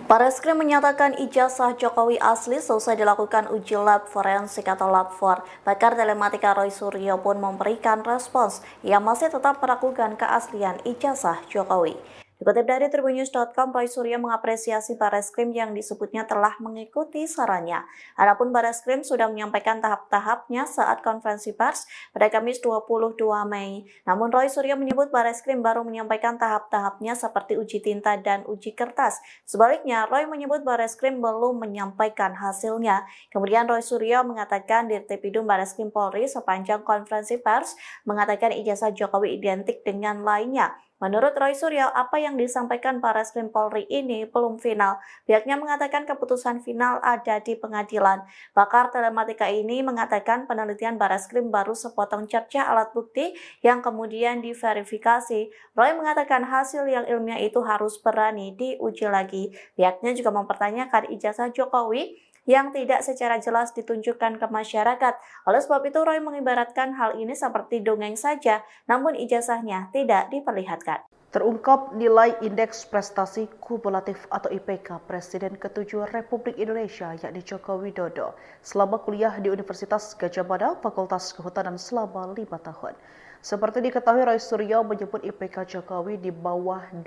Barreskrim menyatakan ijazah Jokowi asli selesai dilakukan uji lab forensik atau lab 4. Pakar telematika Roy Suryo pun memberikan respons. Ia masih tetap meragukan keaslian ijazah Jokowi. Dikutip dari tribunnews.com, Roy Suryo mengapresiasi Barreskrim yang disebutnya telah mengikuti sarannya. Adapun Barreskrim sudah menyampaikan tahap-tahapnya saat konferensi pers pada Kamis 22 Mei. Namun Roy Suryo menyebut Barreskrim baru menyampaikan tahap-tahapnya seperti uji tinta dan uji kertas. Sebaliknya, Roy menyebut Barreskrim belum menyampaikan hasilnya. Kemudian Roy Suryo mengatakan Dirtipidum Barreskrim Polri sepanjang konferensi pers mengatakan ijazah Jokowi identik dengan lainnya. Menurut Roy Suryo, apa yang disampaikan Barreskrim Polri ini belum final. Pihaknya mengatakan keputusan final ada di pengadilan. Pakar telematika ini mengatakan penelitian Barreskrim baru sepotong cerca alat bukti yang kemudian diverifikasi. Roy mengatakan hasil yang ilmiah itu harus berani diuji lagi. Pihaknya juga mempertanyakan ijazah Jokowi yang tidak secara jelas ditunjukkan ke masyarakat. Oleh sebab itu, Roy mengibaratkan hal ini seperti dongeng saja, namun ijazahnya tidak diperlihatkan. Terungkap nilai Indeks Prestasi Kumulatif atau IPK Presiden ke-7 Republik Indonesia yakni Joko Widodo selama kuliah di Universitas Gadjah Mada, Fakultas Kehutanan selama 5 tahun. Seperti diketahui, Roy Suryo menyebut IPK Jokowi di bawah 2.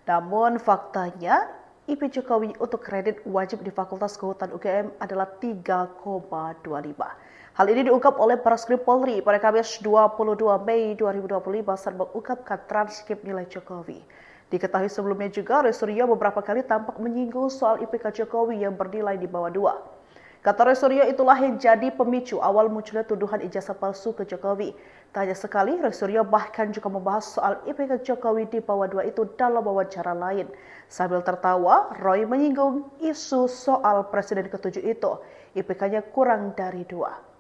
Namun faktanya, IP Jokowi untuk kredit wajib di Fakultas Kehutanan UGM adalah 3,25. Hal ini diungkap oleh Barreskrim Polri pada Kamis 22 Mei 2025 saat mengungkapkan transkrip nilai Jokowi. Diketahui sebelumnya juga, Roy Suryo beberapa kali tampak menyinggung soal IPK Jokowi yang bernilai di bawah 2. Kata Roy Suryo, itulah yang jadi pemicu awal munculnya tuduhan ijazah palsu ke Jokowi. Tak hanya sekali, Roy Suryo bahkan juga membahas soal IPK Jokowi di bawah 2 itu dalam wawancara lain. Sambil tertawa, Roy menyinggung isu soal Presiden ke-7 itu, IPK-nya kurang dari 2.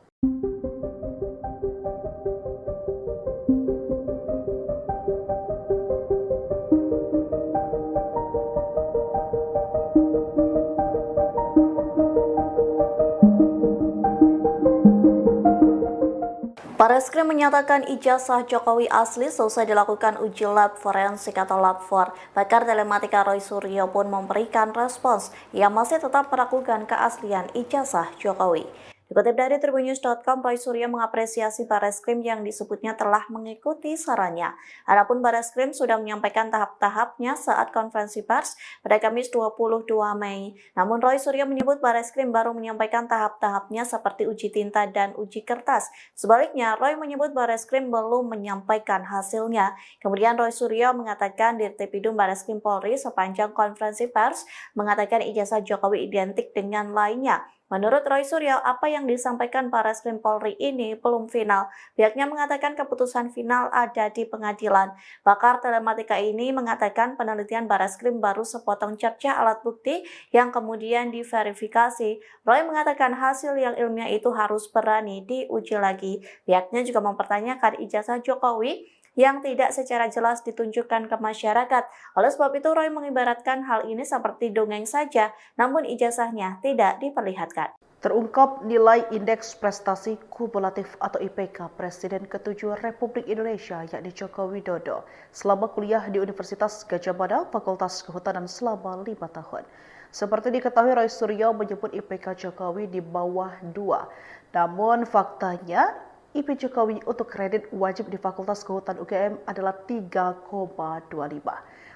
Barreskrim menyatakan ijazah Jokowi asli selesai dilakukan uji lab forensik atau lab 4. Pakar telematika Roy Suryo pun memberikan respons. Ia masih tetap meragukan keaslian ijazah Jokowi. Dikutip dari tribunnews.com, Roy Suryo mengapresiasi Bareskrim yang disebutnya telah mengikuti sarannya. Adapun Bareskrim sudah menyampaikan tahap-tahapnya saat konferensi pers pada Kamis 22 Mei. Namun Roy Suryo menyebut Bareskrim baru menyampaikan tahap-tahapnya seperti uji tinta dan uji kertas. Sebaliknya, Roy menyebut Bareskrim belum menyampaikan hasilnya. Kemudian Roy Suryo mengatakan Dirtipidum Bareskrim Polri sepanjang konferensi pers mengatakan ijazah Jokowi identik dengan lainnya. Menurut Roy Suryo, apa yang disampaikan Bareskrim Polri ini belum final. Pihaknya mengatakan keputusan final ada di pengadilan. Pakar telematika ini mengatakan penelitian Bareskrim baru sepotong cerca alat bukti yang kemudian diverifikasi. Roy mengatakan hasil yang ilmiah itu harus berani diuji lagi. Pihaknya juga mempertanyakan ijazah Jokowi yang tidak secara jelas ditunjukkan ke masyarakat. Oleh sebab itu, Roy mengibaratkan hal ini seperti dongeng saja, namun ijazahnya tidak diperlihatkan. Terungkap nilai Indeks Prestasi Kumulatif atau IPK Presiden ke-7 Republik Indonesia yakni Joko Widodo selama kuliah di Universitas Gadjah Mada, Fakultas Kehutanan selama 5 tahun. Seperti diketahui, Roy Suryo menyebut IPK Jokowi di bawah 2. Namun faktanya, IP Jokowi untuk kredit wajib di Fakultas Kehutanan UGM adalah 3,25.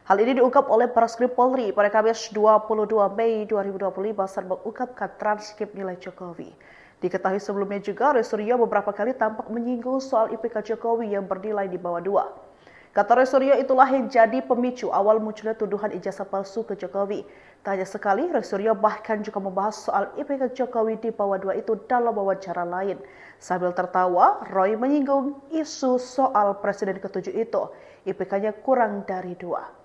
Hal ini diungkap oleh Bareskrim Polri pada Kamis 22 Mei 2025 saat mengungkapkan transkrip nilai Jokowi. Diketahui sebelumnya juga, Roy Suryo beberapa kali tampak menyinggung soal IPK Jokowi yang bernilai di bawah 2. Kata Roy Suryo, itulah yang jadi pemicu awal munculnya tuduhan ijazah palsu ke Jokowi. Tak hanya sekali, Roy Suryo bahkan juga membahas soal IPK Jokowi di bawah 2 itu dalam wawancara lain. Sambil tertawa, Roy menyinggung isu soal Presiden ke-7 itu, IPK-nya kurang dari 2.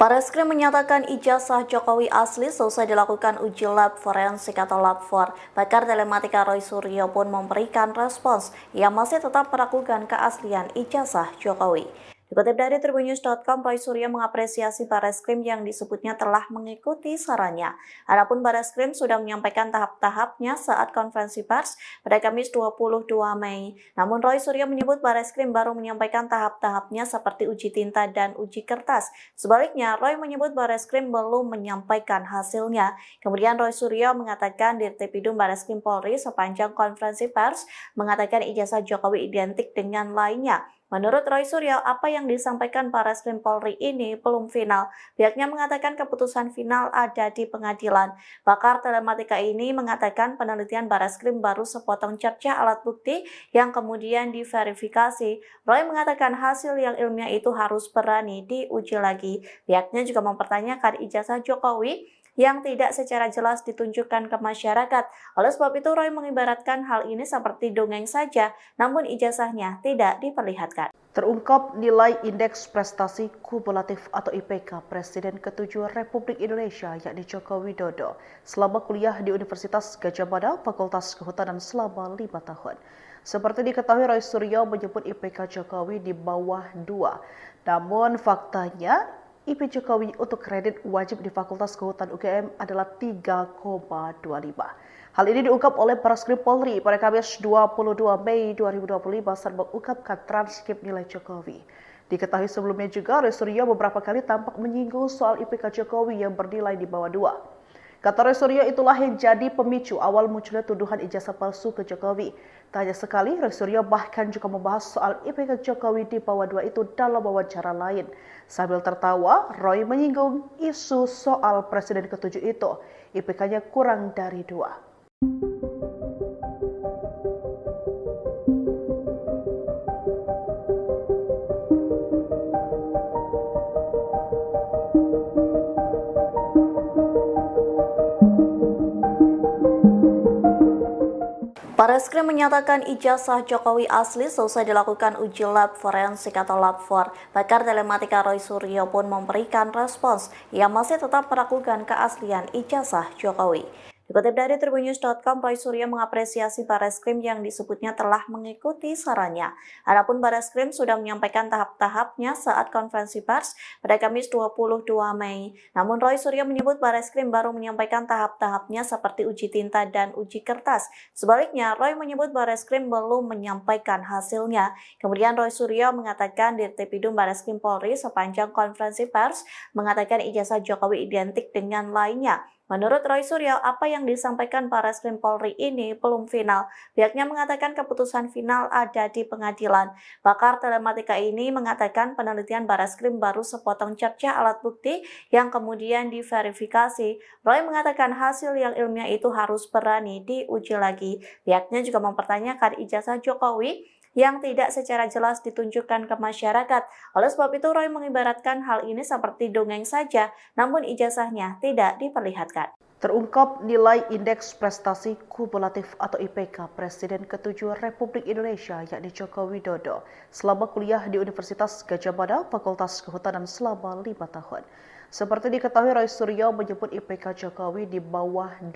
Bareskrim menyatakan ijazah Jokowi asli selesai dilakukan uji lab forensik atau lab 4. Pakar telematika Roy Suryo pun memberikan respons. Ia masih tetap meragukan keaslian ijazah Jokowi. Dikutip dari tribunnews.com, Roy Suryo mengapresiasi Bareskrim yang disebutnya telah mengikuti sarannya. Adapun Bareskrim sudah menyampaikan tahap-tahapnya saat konferensi pers pada Kamis 22 Mei. Namun Roy Suryo menyebut Bareskrim baru menyampaikan tahap-tahapnya seperti uji tinta dan uji kertas. Sebaliknya, Roy menyebut Bareskrim belum menyampaikan hasilnya. Kemudian Roy Suryo mengatakan Dirtipidum Bareskrim Polri sepanjang konferensi pers mengatakan ijazah Jokowi identik dengan lainnya. Menurut Roy Suryo, apa yang disampaikan Bareskrim Polri ini belum final. Pihaknya mengatakan keputusan final ada di pengadilan. Pakar telematika ini mengatakan penelitian Bareskrim baru sepotong cerca alat bukti yang kemudian diverifikasi. Roy mengatakan hasil yang ilmiah itu harus berani diuji lagi. Pihaknya juga mempertanyakan ijazah Jokowi yang tidak secara jelas ditunjukkan ke masyarakat. Oleh sebab itu, Roy mengibaratkan hal ini seperti dongeng saja, namun ijazahnya tidak diperlihatkan. Terungkap nilai Indeks Prestasi Kumulatif atau IPK Presiden ke-7 Republik Indonesia yakni Joko Widodo selama kuliah di Universitas Gadjah Mada, Fakultas Kehutanan selama 5 tahun. Seperti diketahui, Roy Suryo menyebut IPK Jokowi di bawah 2. Namun faktanya, IP Jokowi untuk kredit wajib di Fakultas Kehutanan UGM adalah 3,25. Hal ini diungkap oleh Bareskrim Polri pada Kamis 22 Mei 2025 saat mengungkapkan transkrip nilai Jokowi. Diketahui sebelumnya juga, Roy Suryo beberapa kali tampak menyinggung soal IPK Jokowi yang bernilai di bawah 2. Kata Roy Suryo, itulah yang jadi pemicu awal munculnya tuduhan ijazah palsu ke Jokowi. Tak hanya sekali, Roy Suryo bahkan juga membahas soal IPK Jokowi di bawah 2 itu dalam wawancara lain. Sambil tertawa, Roy menyinggung isu soal Presiden ke-7 itu, IPK-nya kurang dari 2. Bareskrim menyatakan ijazah Jokowi asli selesai dilakukan uji lab forensik atau lab 4. Pakar telematika Roy Suryo pun memberikan respons. Ia masih tetap meragukan keaslian ijazah Jokowi. Dikutip dari Tribunnews.com, Roy Suryo mengapresiasi Barreskrim yang disebutnya telah mengikuti sarannya. Adapun Barreskrim sudah menyampaikan tahap-tahapnya saat konferensi pers pada Kamis 22 Mei. Namun Roy Suryo menyebut Barreskrim baru menyampaikan tahap-tahapnya seperti uji tinta dan uji kertas. Sebaliknya, Roy menyebut Barreskrim belum menyampaikan hasilnya. Kemudian Roy Suryo mengatakan Dirtipidum Barreskrim Polri sepanjang konferensi pers mengatakan ijazah Jokowi identik dengan lainnya. Menurut Roy Suryo, apa yang disampaikan Barreskrim Polri ini belum final. Pihaknya mengatakan keputusan final ada di pengadilan. Pakar telematika ini mengatakan penelitian Barreskrim baru sepotong cerca alat bukti yang kemudian diverifikasi. Roy mengatakan hasil yang ilmiah itu harus berani diuji lagi. Pihaknya juga mempertanyakan ijazah Jokowi yang tidak secara jelas ditunjukkan ke masyarakat. Oleh sebab itu, Roy mengibaratkan hal ini seperti dongeng saja, namun ijazahnya tidak diperlihatkan. Terungkap nilai Indeks Prestasi Kumulatif atau IPK Presiden ke-7 Republik Indonesia yakni Joko Widodo selama kuliah di Universitas Gadjah Mada Fakultas Kehutanan selama 5 tahun. Seperti diketahui, Roy Suryo menyebut IPK Jokowi di bawah 2.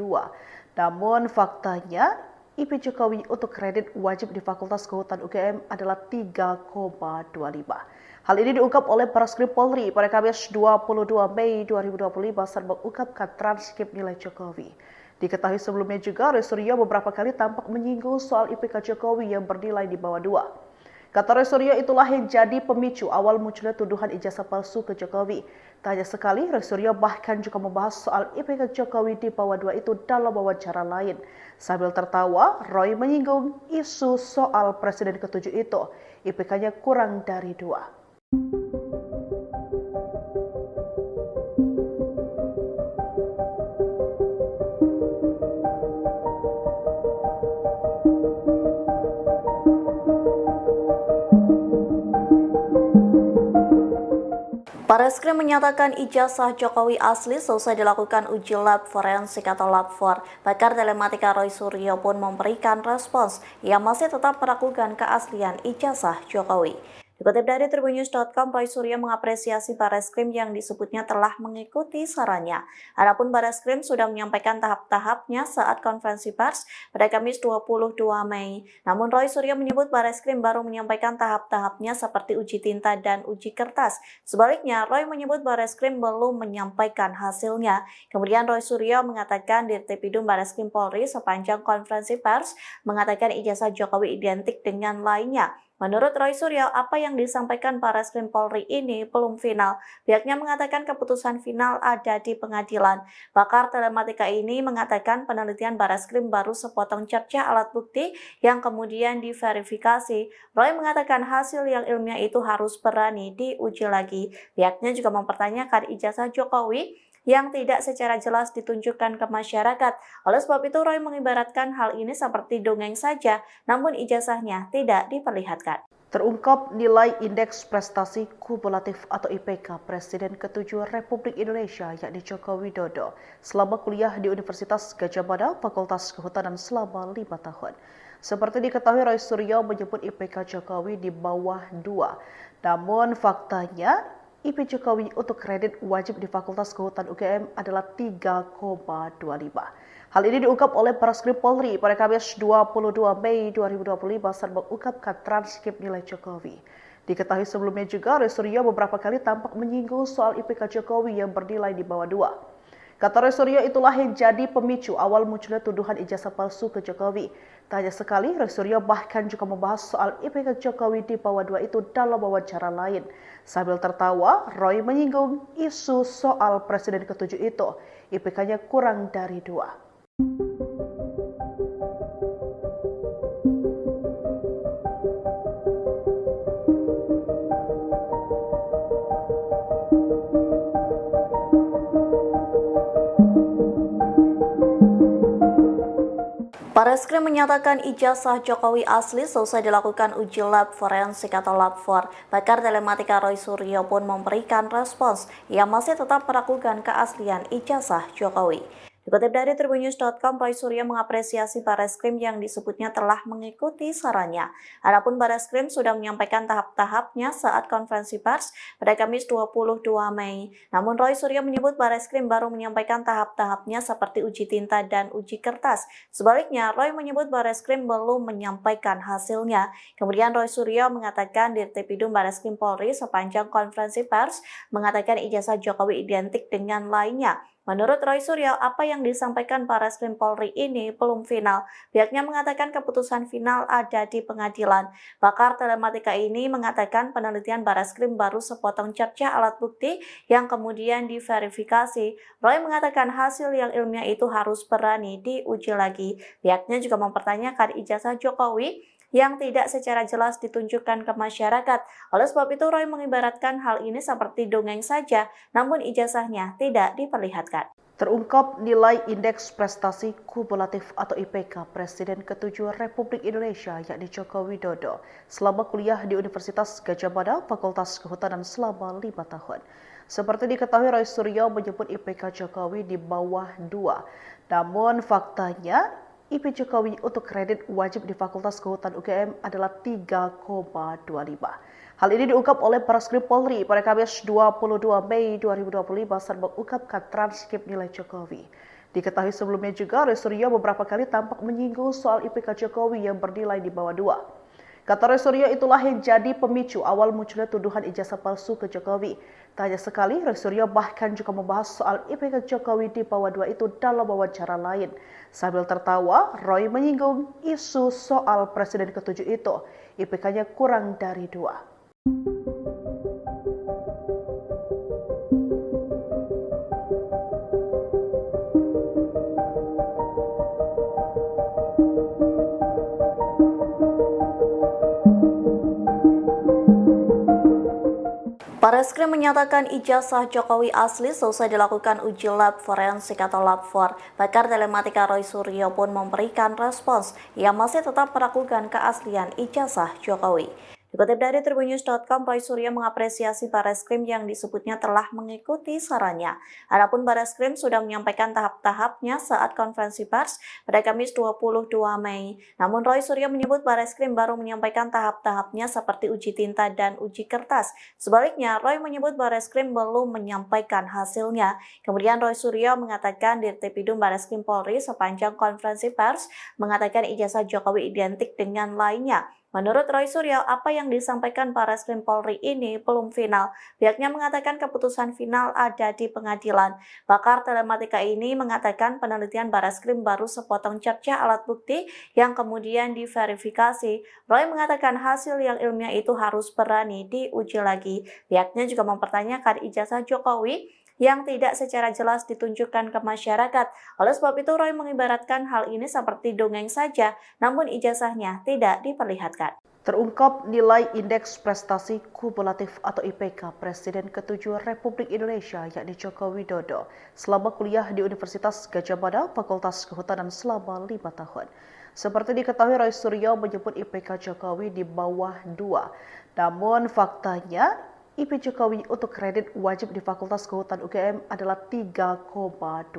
Namun faktanya IP Jokowi untuk kredit wajib di Fakultas Kehutanan UGM adalah 3,25. Hal ini diungkap oleh Barreskrim Polri pada Kamis 22 Mei 2025 saat mengungkapkan transkrip nilai Jokowi. Diketahui sebelumnya juga, Roy Suryo beberapa kali tampak menyinggung soal IPK Jokowi yang bernilai di bawah 2. Kata Roy Suryo, itulah yang jadi pemicu awal munculnya tuduhan ijazah palsu ke Jokowi. Tak hanya sekali, Roy Suryo bahkan juga membahas soal IPK Jokowi di bawah 2 itu dalam wawancara lain. Sambil tertawa, Roy menyinggung isu soal Presiden ke-7 itu, IPK-nya kurang dari 2. Barreskrim menyatakan ijazah Jokowi asli selesai dilakukan uji lab forensik atau lab 4. Pakar telematika Roy Suryo pun memberikan respons. Ia masih tetap meragukan keaslian ijazah Jokowi. Dikutip dari Tribunnews.com, Roy Suryo mengapresiasi Barreskrim yang disebutnya telah mengikuti sarannya. Adapun Barreskrim sudah menyampaikan tahap-tahapnya saat konferensi pers pada Kamis 22 Mei. Namun Roy Suryo menyebut Barreskrim baru menyampaikan tahap-tahapnya seperti uji tinta dan uji kertas. Sebaliknya, Roy menyebut Barreskrim belum menyampaikan hasilnya. Kemudian Roy Suryo mengatakan Dirtipidum Barreskrim Polri sepanjang konferensi pers mengatakan ijazah Jokowi identik dengan lainnya. Menurut Roy Suryo, apa yang disampaikan Barreskrim Polri ini belum final. Pihaknya mengatakan keputusan final ada di pengadilan. Pakar telematika ini mengatakan penelitian Barreskrim baru sepotong cerca alat bukti yang kemudian diverifikasi. Roy mengatakan hasil yang ilmiah itu harus berani diuji lagi. Pihaknya juga mempertanyakan ijazah Jokowi yang tidak secara jelas ditunjukkan ke masyarakat. Oleh sebab itu, Roy mengibaratkan hal ini seperti dongeng saja, namun ijazahnya tidak diperlihatkan. Terungkap nilai Indeks Prestasi Kumulatif atau IPK Presiden ke-7 Republik Indonesia yakni Joko Widodo selama kuliah di Universitas Gadjah Mada Fakultas Kehutanan selama 5 tahun. Seperti diketahui, Roy Suryo menyebut IPK Jokowi di bawah 2. Namun faktanya IP Jokowi untuk kredit wajib di Fakultas Kehutanan UGM adalah 3,25. Hal ini diungkap oleh Barreskrim Polri pada Kamis 22 Mei 2025 saat mengungkapkan transkrip nilai Jokowi. Diketahui sebelumnya juga, Roy Suryo beberapa kali tampak menyinggung soal IPK Jokowi yang bernilai di bawah 2. Kata Roy Suryo, itulah yang jadi pemicu awal munculnya tuduhan ijazah palsu ke Jokowi. Tak hanya sekali, Roy Suryo bahkan juga membahas soal IPK Jokowi di bawah 2 itu dalam wawancara lain. Sambil tertawa, Roy menyinggung isu soal Presiden ke-7 itu, IPK-nya kurang dari 2. Barreskrim menyatakan ijazah Jokowi asli selesai dilakukan uji lab forensik atau lab 4. Pakar telematika Roy Suryo pun memberikan respons. Ia masih tetap meragukan keaslian ijazah Jokowi. Dikutip dari tribunnews.com, Roy Suryo mengapresiasi Barreskrim yang disebutnya telah mengikuti sarannya. Adapun Barreskrim sudah menyampaikan tahap-tahapnya saat konferensi pers pada Kamis 22 Mei. Namun Roy Suryo menyebut Barreskrim baru menyampaikan tahap-tahapnya seperti uji tinta dan uji kertas. Sebaliknya, Roy menyebut Barreskrim belum menyampaikan hasilnya. Kemudian Roy Suryo mengatakan Dirtipidum Barreskrim Polri sepanjang konferensi pers mengatakan ijazah Jokowi identik dengan lainnya. Menurut Roy Suryo, apa yang disampaikan Barreskrim Polri ini belum final. Pihaknya mengatakan keputusan final ada di pengadilan. Pakar telematika ini mengatakan penelitian Barreskrim baru sepotong cerca alat bukti yang kemudian diverifikasi. Roy mengatakan hasil yang ilmiah itu harus berani diuji lagi. Pihaknya juga mempertanyakan ijazah Jokowi yang tidak secara jelas ditunjukkan ke masyarakat. Oleh sebab itu, Roy mengibaratkan hal ini seperti dongeng saja, namun ijazahnya tidak diperlihatkan. Terungkap nilai Indeks Prestasi Kumulatif atau IPK Presiden ke-7 Republik Indonesia yakni Joko Widodo selama kuliah di Universitas Gadjah Mada, Fakultas Kehutanan selama 5 tahun. Seperti diketahui, Roy Suryo menyebut IPK Jokowi di bawah 2. Namun faktanya, IP Jokowi untuk kredit wajib di Fakultas Kehutanan UGM adalah 3,25. Hal ini diungkap oleh Barreskrim Polri pada Kamis 22 Mei 2025 saat mengungkapkan transkrip nilai Jokowi. Diketahui sebelumnya juga, Roy Suryo beberapa kali tampak menyinggung soal IPK Jokowi yang bernilai di bawah 2. Kata Roy Suryo, itulah yang jadi pemicu awal munculnya tuduhan ijazah palsu ke Jokowi. Tak hanya sekali, Roy Suryo bahkan juga membahas soal IPK Jokowi di bawah 2 itu dalam wawancara lain. Sambil tertawa, Roy menyinggung isu soal Presiden ke-7 itu, IPK-nya kurang dari 2. Barreskrim menyatakan ijazah Jokowi asli selesai dilakukan uji lab forensik atau lab 4. Pakar telematika Roy Suryo pun memberikan respons yang masih tetap meragukan keaslian ijazah Jokowi. Dikutip dari tribunnews.com, Roy Suryo mengapresiasi Barreskrim yang disebutnya telah mengikuti sarannya. Adapun Barreskrim sudah menyampaikan tahap-tahapnya saat konferensi pers pada Kamis 22 Mei. Namun Roy Suryo menyebut Barreskrim baru menyampaikan tahap-tahapnya seperti uji tinta dan uji kertas. Sebaliknya, Roy menyebut Barreskrim belum menyampaikan hasilnya. Kemudian Roy Suryo mengatakan Dirtipidum Barreskrim Polri sepanjang konferensi pers mengatakan ijazah Jokowi identik dengan lainnya. Menurut Roy Suryo, apa yang disampaikan Barreskrim Polri ini belum final. Pihaknya mengatakan keputusan final ada di pengadilan. Pakar telematika ini mengatakan penelitian Barreskrim baru sepotong cerca alat bukti yang kemudian diverifikasi. Roy mengatakan hasil yang ilmiah itu harus berani diuji lagi. Pihaknya juga mempertanyakan ijazah Jokowi yang tidak secara jelas ditunjukkan ke masyarakat. Oleh sebab itu, Roy mengibaratkan hal ini seperti dongeng saja, namun ijazahnya tidak diperlihatkan. Terungkap nilai Indeks Prestasi Kumulatif atau IPK Presiden ke-7 Republik Indonesia yakni Joko Widodo selama kuliah di Universitas Gadjah Mada, Fakultas Kehutanan selama 5 tahun. Seperti diketahui, Roy Suryo menyebut IPK Jokowi di bawah 2. Namun faktanya, IP Jokowi untuk kredit wajib di Fakultas Kehutanan UGM adalah 3,25.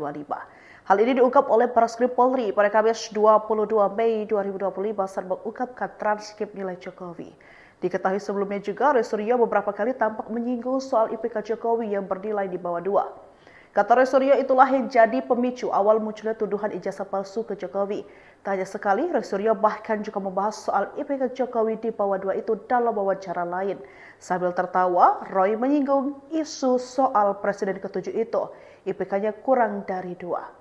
Hal ini diungkap oleh Barreskrim Polri pada Kamis 22 Mei 2025 saat mengungkapkan transkrip nilai Jokowi. Diketahui sebelumnya juga, Roy Suryo beberapa kali tampak menyinggung soal IPK Jokowi yang bernilai di bawah 2. Kata Roy Suryo, itulah yang jadi pemicu awal munculnya tuduhan ijazah palsu ke Jokowi. Tak hanya sekali, Roy Suryo bahkan juga membahas soal IPK Jokowi di bawah 2 itu dalam wawancara lain. Sambil tertawa, Roy menyinggung isu soal Presiden ke-7 itu, IPK-nya kurang dari 2.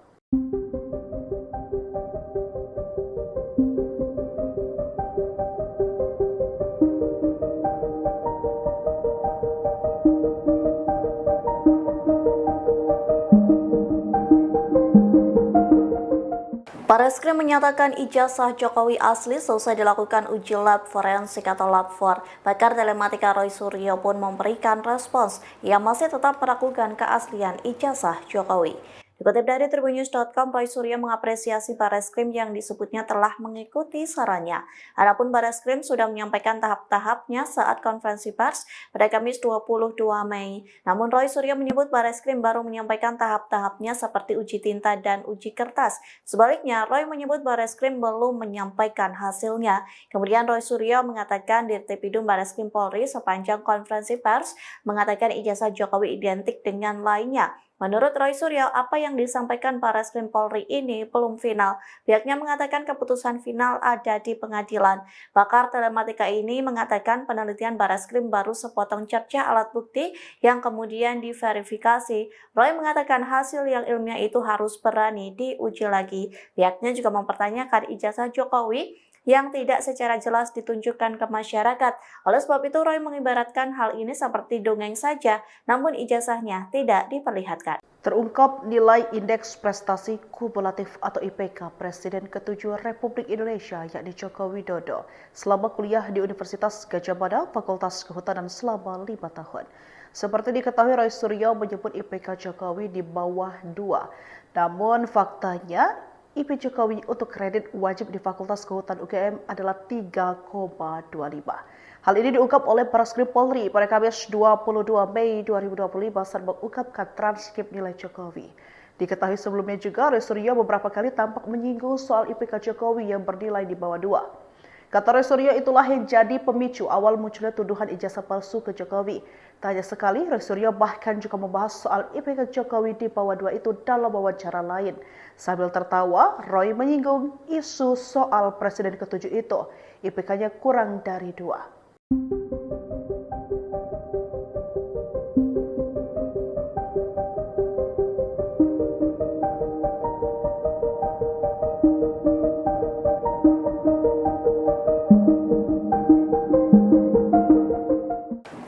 Barreskrim menyatakan ijazah Jokowi asli selesai dilakukan uji lab forensik atau lab 4. Pakar telematika Roy Suryo pun memberikan respons yang masih tetap meragukan keaslian ijazah Jokowi. Dikutip dari tribunnews.com, Roy Suryo mengapresiasi Bareskrim yang disebutnya telah mengikuti sarannya. Adapun Bareskrim sudah menyampaikan tahap-tahapnya saat konferensi pers pada Kamis 22 Mei. Namun Roy Suryo menyebut Bareskrim baru menyampaikan tahap-tahapnya seperti uji tinta dan uji kertas. Sebaliknya, Roy menyebut Bareskrim belum menyampaikan hasilnya. Kemudian Roy Suryo mengatakan Dirtipidum Bareskrim Polri sepanjang konferensi pers mengatakan ijazah Jokowi identik dengan lainnya. Menurut Roy Suryo, apa yang disampaikan Bareskrim Polri ini belum final. Pihaknya mengatakan keputusan final ada di pengadilan. Pakar telematika ini mengatakan penelitian Bareskrim baru sepotong cerca alat bukti yang kemudian diverifikasi. Roy mengatakan hasil yang ilmiah itu harus berani diuji lagi. Pihaknya juga mempertanyakan ijazah Jokowi yang tidak secara jelas ditunjukkan ke masyarakat. Oleh sebab itu, Roy mengibaratkan hal ini seperti dongeng saja, namun ijazahnya tidak diperlihatkan. Terungkap nilai Indeks Prestasi Kumulatif atau IPK Presiden ke-7 Republik Indonesia yakni Joko Widodo selama kuliah di Universitas Gadjah Mada Fakultas Kehutanan selama 5 tahun. Seperti diketahui, Roy Suryo menyebut IPK Jokowi di bawah 2. Namun faktanya IP Jokowi untuk kredit wajib di Fakultas Kehutanan UGM adalah 3,25. Hal ini diungkap oleh Bareskrim Polri pada Kamis 22 Mei 2025 saat mengungkapkan transkrip nilai Jokowi. Diketahui sebelumnya juga, Roy Suryo beberapa kali tampak menyinggung soal IPK Jokowi yang bernilai di bawah 2. Kata Roy Suryo, itulah yang jadi pemicu awal munculnya tuduhan ijazah palsu ke Jokowi. Tak hanya sekali, Roy Suryo bahkan juga membahas soal IPK Jokowi di bawah 2 itu dalam wawancara lain. Sambil tertawa, Roy menyinggung isu soal Presiden ke-7 itu, IPK-nya kurang dari 2.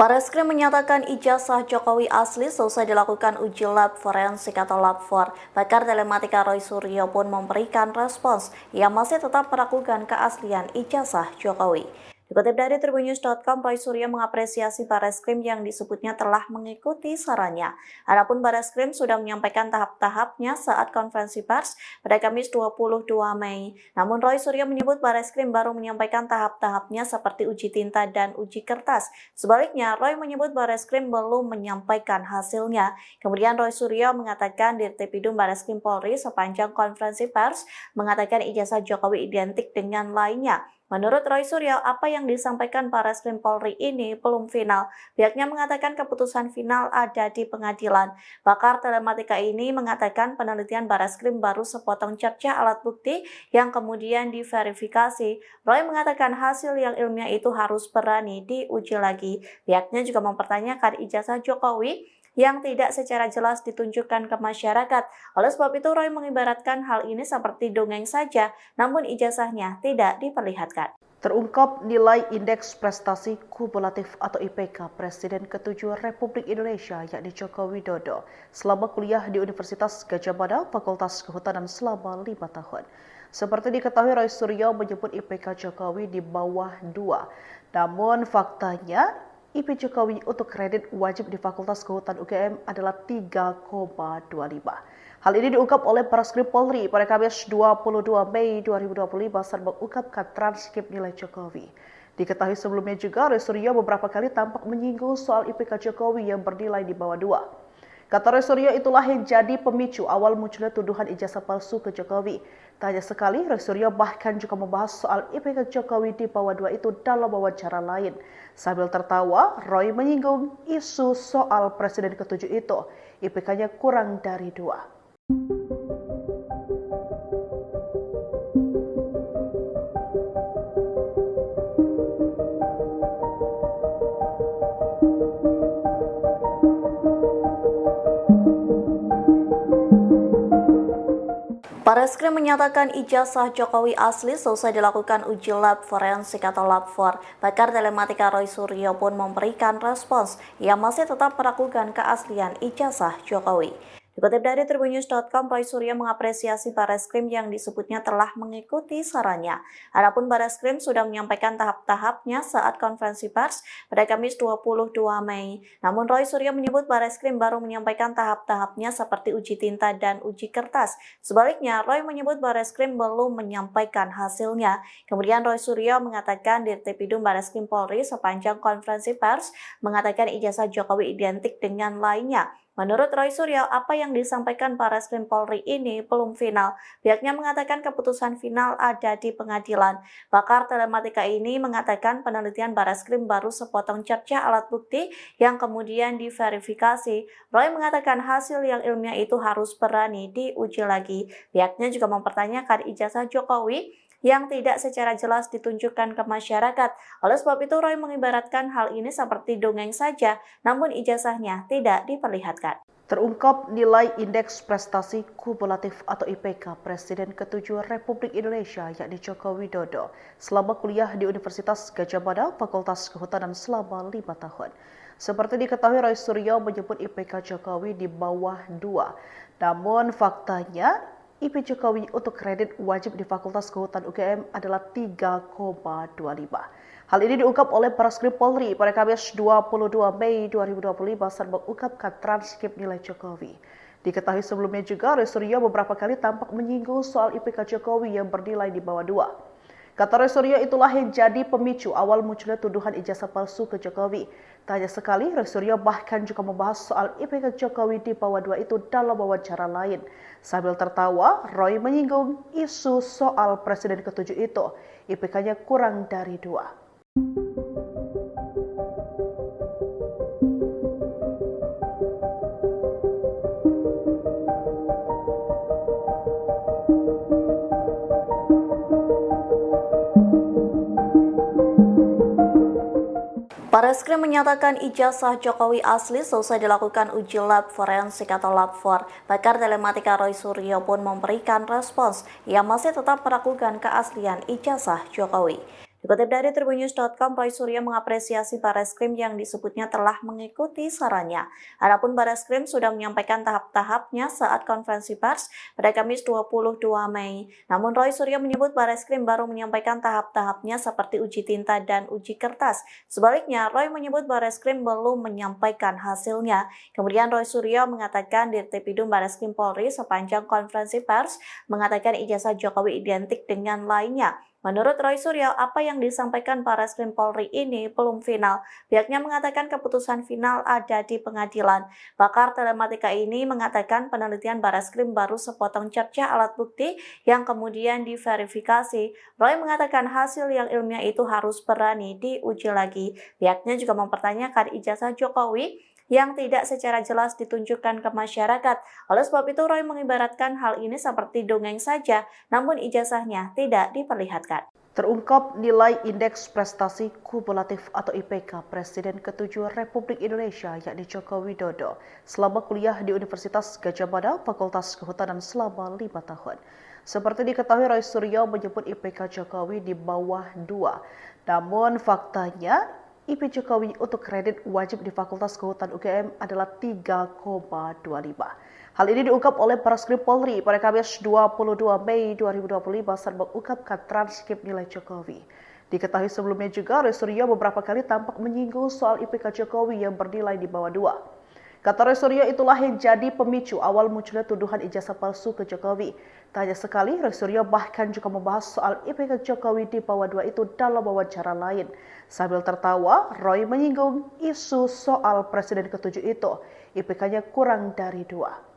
Bareskrim menyatakan ijazah Jokowi asli selesai dilakukan uji lab forensik atau lab 4. Pakar telematika Roy Suryo pun memberikan respons. Ia masih tetap meragukan keaslian ijazah Jokowi. Dikutip dari tribunnews.com, Roy Suryo mengapresiasi Bareskrim yang disebutnya telah mengikuti sarannya. Adapun Bareskrim sudah menyampaikan tahap-tahapnya saat konferensi pers pada Kamis 22 Mei. Namun Roy Suryo menyebut Bareskrim baru menyampaikan tahap-tahapnya seperti uji tinta dan uji kertas. Sebaliknya, Roy menyebut Bareskrim belum menyampaikan hasilnya. Kemudian Roy Suryo mengatakan Dirtipidum Bareskrim Polri sepanjang konferensi pers mengatakan ijazah Jokowi identik dengan lainnya. Menurut Roy Suryo, apa yang disampaikan Bareskrim Polri ini belum final. Pihaknya mengatakan keputusan final ada di pengadilan. Pakar telematika ini mengatakan penelitian Bareskrim baru sepotong cerca alat bukti yang kemudian diverifikasi. Roy mengatakan hasil yang ilmiah itu harus berani diuji lagi. Pihaknya juga mempertanyakan ijazah Jokowi yang tidak secara jelas ditunjukkan ke masyarakat. Oleh sebab itu, Roy mengibaratkan hal ini seperti dongeng saja, namun ijazahnya tidak diperlihatkan. Terungkap nilai Indeks Prestasi Kumulatif atau IPK Presiden ke-7 Republik Indonesia yakni Joko Widodo selama kuliah di Universitas Gadjah Mada Fakultas Kehutanan selama 5 tahun. Seperti diketahui, Roy Suryo menyebut IPK Jokowi di bawah 2. Namun faktanya IP Jokowi untuk kredit wajib di Fakultas Kehutanan UGM adalah 3,25. Hal ini diungkap oleh Bareskrim Polri pada Kamis 22 Mei 2025 saat mengungkapkan transkrip nilai Jokowi. Diketahui sebelumnya juga, Roy Suryo beberapa kali tampak menyinggung soal IPK Jokowi yang bernilai di bawah 2. Kata Roy Suryo, itulah yang jadi pemicu awal munculnya tuduhan ijazah palsu ke Jokowi. Tak hanya sekali, Roy Suryo bahkan juga membahas soal IPK Jokowi di bawah 2 itu dalam wawancara lain. Sambil tertawa, Roy menyinggung isu soal Presiden ke-7 itu, IPK-nya kurang dari 2. Bareskrim menyatakan ijazah Jokowi asli selesai dilakukan uji lab forensik atau lab 4. Pakar telematika Roy Suryo pun memberikan respons. Ia masih tetap meragukan keaslian ijazah Jokowi. Dikutip dari tribunnews.com, Roy Suryo mengapresiasi Barreskrim yang disebutnya telah mengikuti sarannya. Adapun Barreskrim sudah menyampaikan tahap-tahapnya saat konferensi pers pada Kamis 22 Mei. Namun Roy Suryo menyebut Barreskrim baru menyampaikan tahap-tahapnya seperti uji tinta dan uji kertas. Sebaliknya, Roy menyebut Barreskrim belum menyampaikan hasilnya. Kemudian Roy Suryo mengatakan Dirtipidum Barreskrim Polri sepanjang konferensi pers mengatakan ijazah Jokowi identik dengan lainnya. Menurut Roy Suryo, apa yang disampaikan Barreskrim Polri ini belum final. Pihaknya mengatakan keputusan final ada di pengadilan. Pakar telematika ini mengatakan penelitian Barreskrim baru sepotong cerca alat bukti yang kemudian diverifikasi. Roy mengatakan hasil yang ilmiah itu harus berani diuji lagi. Pihaknya juga mempertanyakan ijazah Jokowi yang tidak secara jelas ditunjukkan ke masyarakat. Oleh sebab itu, Roy mengibaratkan hal ini seperti dongeng saja, namun ijazahnya tidak diperlihatkan. Terungkap nilai Indeks Prestasi Kumulatif atau IPK Presiden ke-7 Republik Indonesia yakni Joko Widodo selama kuliah di Universitas Gadjah Mada Fakultas Kehutanan selama 5 tahun. Seperti diketahui, Roy Suryo menyebut IPK Jokowi di bawah 2. Namun faktanya IP Jokowi untuk kredit wajib di Fakultas Kehutanan UGM adalah 3,25. Hal ini diungkap oleh Barreskrim Polri pada Kamis 22 Mei 2025 saat mengungkapkan transkrip nilai Jokowi. Diketahui sebelumnya juga, Roy Suryo beberapa kali tampak menyinggung soal IPK Jokowi yang bernilai di bawah 2. Kata Roy Suryo, itulah yang jadi pemicu awal munculnya tuduhan ijazah palsu ke Jokowi. Tak hanya sekali, Roy Suryo bahkan juga membahas soal IPK Jokowi di bawah 2 itu dalam wawancara lain. Sambil tertawa, Roy menyinggung isu soal Presiden ke-7 itu, IPK-nya kurang dari 2. Barreskrim menyatakan ijazah Jokowi asli selesai dilakukan uji lab forensik atau lab 4. Pakar telematika Roy Suryo pun memberikan respons. Ia masih tetap meragukan keaslian ijazah Jokowi. Dikutip dari tribunnews.com, Roy Suryo mengapresiasi Barreskrim yang disebutnya telah mengikuti sarannya. Adapun Barreskrim sudah menyampaikan tahap-tahapnya saat konferensi pers pada Kamis 22 Mei. Namun Roy Suryo menyebut Barreskrim baru menyampaikan tahap-tahapnya seperti uji tinta dan uji kertas. Sebaliknya, Roy menyebut Barreskrim belum menyampaikan hasilnya. Kemudian Roy Suryo mengatakan Dirtipidum Barreskrim Polri sepanjang konferensi pers mengatakan ijazah Jokowi identik dengan lainnya. Menurut Roy Suryo, apa yang disampaikan Barreskrim Polri ini belum final. Pihaknya mengatakan keputusan final ada di pengadilan. Pakar telematika ini mengatakan penelitian Barreskrim baru sepotong cerca alat bukti yang kemudian diverifikasi. Roy mengatakan hasil yang ilmiah itu harus berani diuji lagi. Pihaknya juga mempertanyakan ijazah Jokowi yang tidak secara jelas ditunjukkan ke masyarakat. Oleh sebab itu, Roy mengibaratkan hal ini seperti dongeng saja, namun ijazahnya tidak diperlihatkan. Terungkap nilai Indeks Prestasi Kumulatif atau IPK Presiden ke-7 Republik Indonesia yakni Joko Widodo selama kuliah di Universitas Gadjah Mada Fakultas Kehutanan selama 5 tahun. Seperti diketahui, Roy Suryo menyebut IPK Jokowi di bawah 2. Namun faktanya IP Jokowi untuk kredit wajib di Fakultas Kehutanan UGM adalah 3,25. Hal ini diungkap oleh Barreskrim Polri pada Kamis 22 Mei 2025 saat mengungkapkan transkrip nilai Jokowi. Diketahui sebelumnya juga, Roy Suryo beberapa kali tampak menyinggung soal IPK Jokowi yang bernilai di bawah 2. Kata Roy Suryo, itulah yang jadi pemicu awal munculnya tuduhan ijazah palsu ke Jokowi. Tak hanya sekali, Roy Suryo bahkan juga membahas soal IPK Jokowi di bawah 2 itu dalam wawancara lain. Sambil tertawa, Roy menyinggung isu soal Presiden ke-7 itu, IPK-nya kurang dari 2.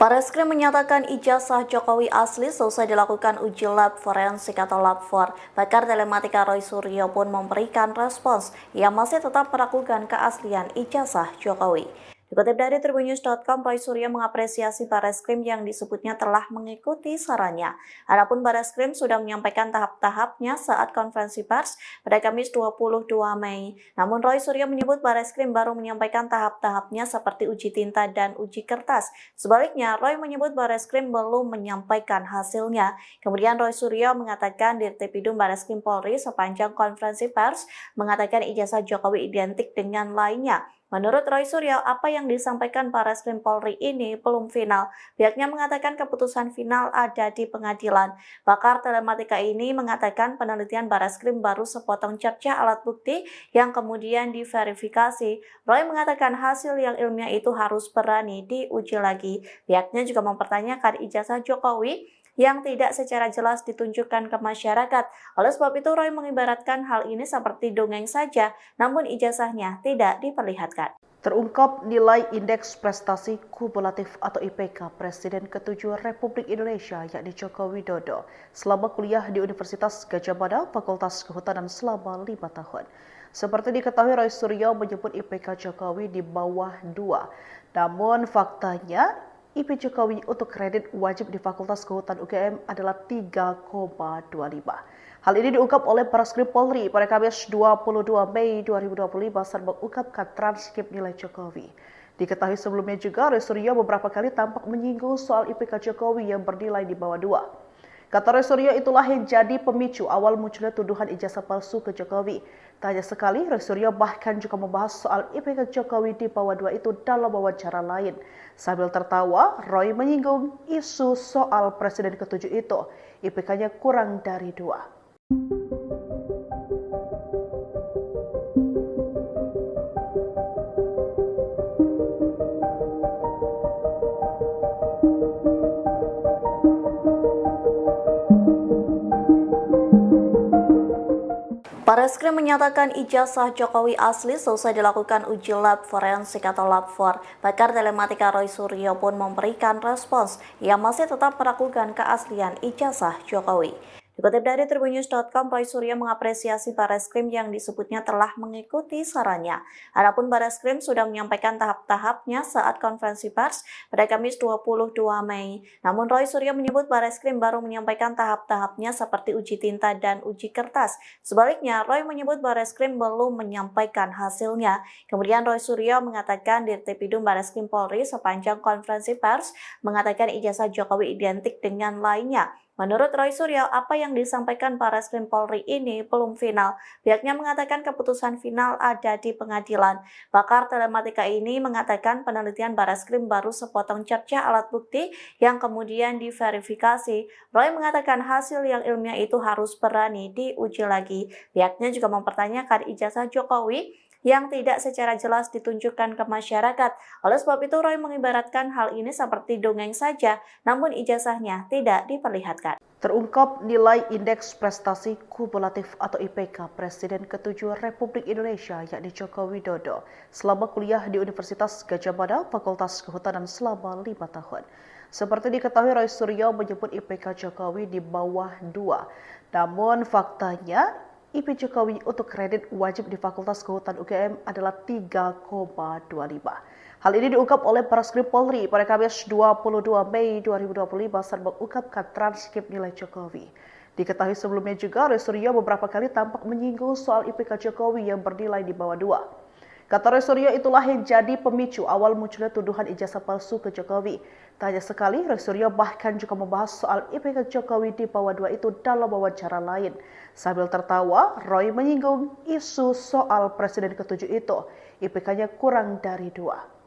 Barreskrim menyatakan ijazah Jokowi asli selesai dilakukan uji lab forensik atau lab 4. Pakar telematika Roy Suryo pun memberikan respons. Ia masih tetap meragukan keaslian ijazah Jokowi. Dikutip dari tribunnews.com, Roy Suryo mengapresiasi Bareskrim yang disebutnya telah mengikuti sarannya. Adapun Bareskrim sudah menyampaikan tahap-tahapnya saat konferensi pers pada Kamis 22 Mei. Namun Roy Suryo menyebut Bareskrim baru menyampaikan tahap-tahapnya seperti uji tinta dan uji kertas. Sebaliknya, Roy menyebut Bareskrim belum menyampaikan hasilnya. Kemudian Roy Suryo mengatakan Dirtipidum Bareskrim Polri sepanjang konferensi pers mengatakan ijazah Jokowi identik dengan lainnya. Menurut Roy Suryo, apa yang disampaikan Bareskrim Polri ini belum final. Pihaknya mengatakan keputusan final ada di pengadilan. Pakar telematika ini mengatakan penelitian Bareskrim baru sepotong cerca alat bukti yang kemudian diverifikasi. Roy mengatakan hasil yang ilmiah itu harus berani diuji lagi. Pihaknya juga mempertanyakan ijazah Jokowi yang tidak secara jelas ditunjukkan ke masyarakat. Oleh sebab itu, Roy mengibaratkan hal ini seperti dongeng saja, namun ijazahnya tidak diperlihatkan. Terungkap nilai Indeks Prestasi Kumulatif atau IPK Presiden ke-7 Republik Indonesia yakni Joko Widodo selama kuliah di Universitas Gadjah Mada, Fakultas Kehutanan selama 5 tahun. Seperti diketahui, Roy Suryo menyebut IPK Jokowi di bawah 2. Namun faktanya, IP Jokowi untuk kredit wajib di Fakultas Kehutanan UGM adalah 3,25. Hal ini diungkap oleh Bareskrim Polri pada Kamis 22 Mei 2025 saat mengungkapkan transkrip nilai Jokowi. Diketahui sebelumnya juga, Roy Suryo beberapa kali tampak menyinggung soal IPK Jokowi yang bernilai di bawah 2. Kata Roy Suryo, itulah yang jadi pemicu awal munculnya tuduhan ijazah palsu ke Jokowi. Tak hanya sekali, Roy Suryo bahkan juga membahas soal IPK Jokowi di bawah 2 itu dalam wawancara lain. Sambil tertawa, Roy menyinggung isu soal Presiden ke-7 itu, IPK-nya kurang dari 2. Bareskrim menyatakan ijazah Jokowi asli selesai dilakukan uji lab forensik atau lab 4. Pakar telematika Roy Suryo pun memberikan respons. Ia masih tetap meragukan keaslian ijazah Jokowi. Dikutip dari tribunnews.com, Roy Suryo mengapresiasi Bareskrim yang disebutnya telah mengikuti sarannya. Adapun Bareskrim sudah menyampaikan tahap-tahapnya saat konferensi pers pada Kamis 22 Mei. Namun Roy Suryo menyebut Bareskrim baru menyampaikan tahap-tahapnya seperti uji tinta dan uji kertas. Sebaliknya, Roy menyebut Bareskrim belum menyampaikan hasilnya. Kemudian Roy Suryo mengatakan Dirtipidum Bareskrim Polri sepanjang konferensi pers mengatakan ijazah Jokowi identik dengan lainnya. Menurut Roy Suryo, apa yang disampaikan Bareskrim Polri ini belum final. Pihaknya mengatakan keputusan final ada di pengadilan. Pakar telematika ini mengatakan penelitian Bareskrim baru sepotong cerca alat bukti yang kemudian diverifikasi. Roy mengatakan hasil yang ilmiah itu harus berani diuji lagi. Pihaknya juga mempertanyakan ijazah Jokowi yang tidak secara jelas ditunjukkan ke masyarakat. Oleh sebab itu, Roy mengibaratkan hal ini seperti dongeng saja, namun ijazahnya tidak diperlihatkan. Terungkap nilai Indeks Prestasi Kumulatif atau IPK Presiden ke-7 Republik Indonesia yakni Joko Widodo selama kuliah di Universitas Gadjah Mada, Fakultas Kehutanan selama 5 tahun. Seperti diketahui, Roy Suryo menyebut IPK Jokowi di bawah 2. Namun faktanya, IP Jokowi untuk kredit wajib di Fakultas Kehutanan UGM adalah 3,25. Hal ini diungkap oleh Bareskrim Polri pada Kamis 22 Mei 2025 saat mengungkapkan transkrip nilai Jokowi. Diketahui sebelumnya juga, Roy Suryo beberapa kali tampak menyinggung soal IPK Jokowi yang bernilai di bawah 2. Kata Roy Suryo, itulah yang jadi pemicu awal munculnya tuduhan ijazah palsu ke Jokowi. Tak hanya sekali, Roy Suryo bahkan juga membahas soal IPK Jokowi di bawah 2 itu dalam wawancara lain. Sambil tertawa, Roy menyinggung isu soal Presiden ke-7 itu, IPK-nya kurang dari 2.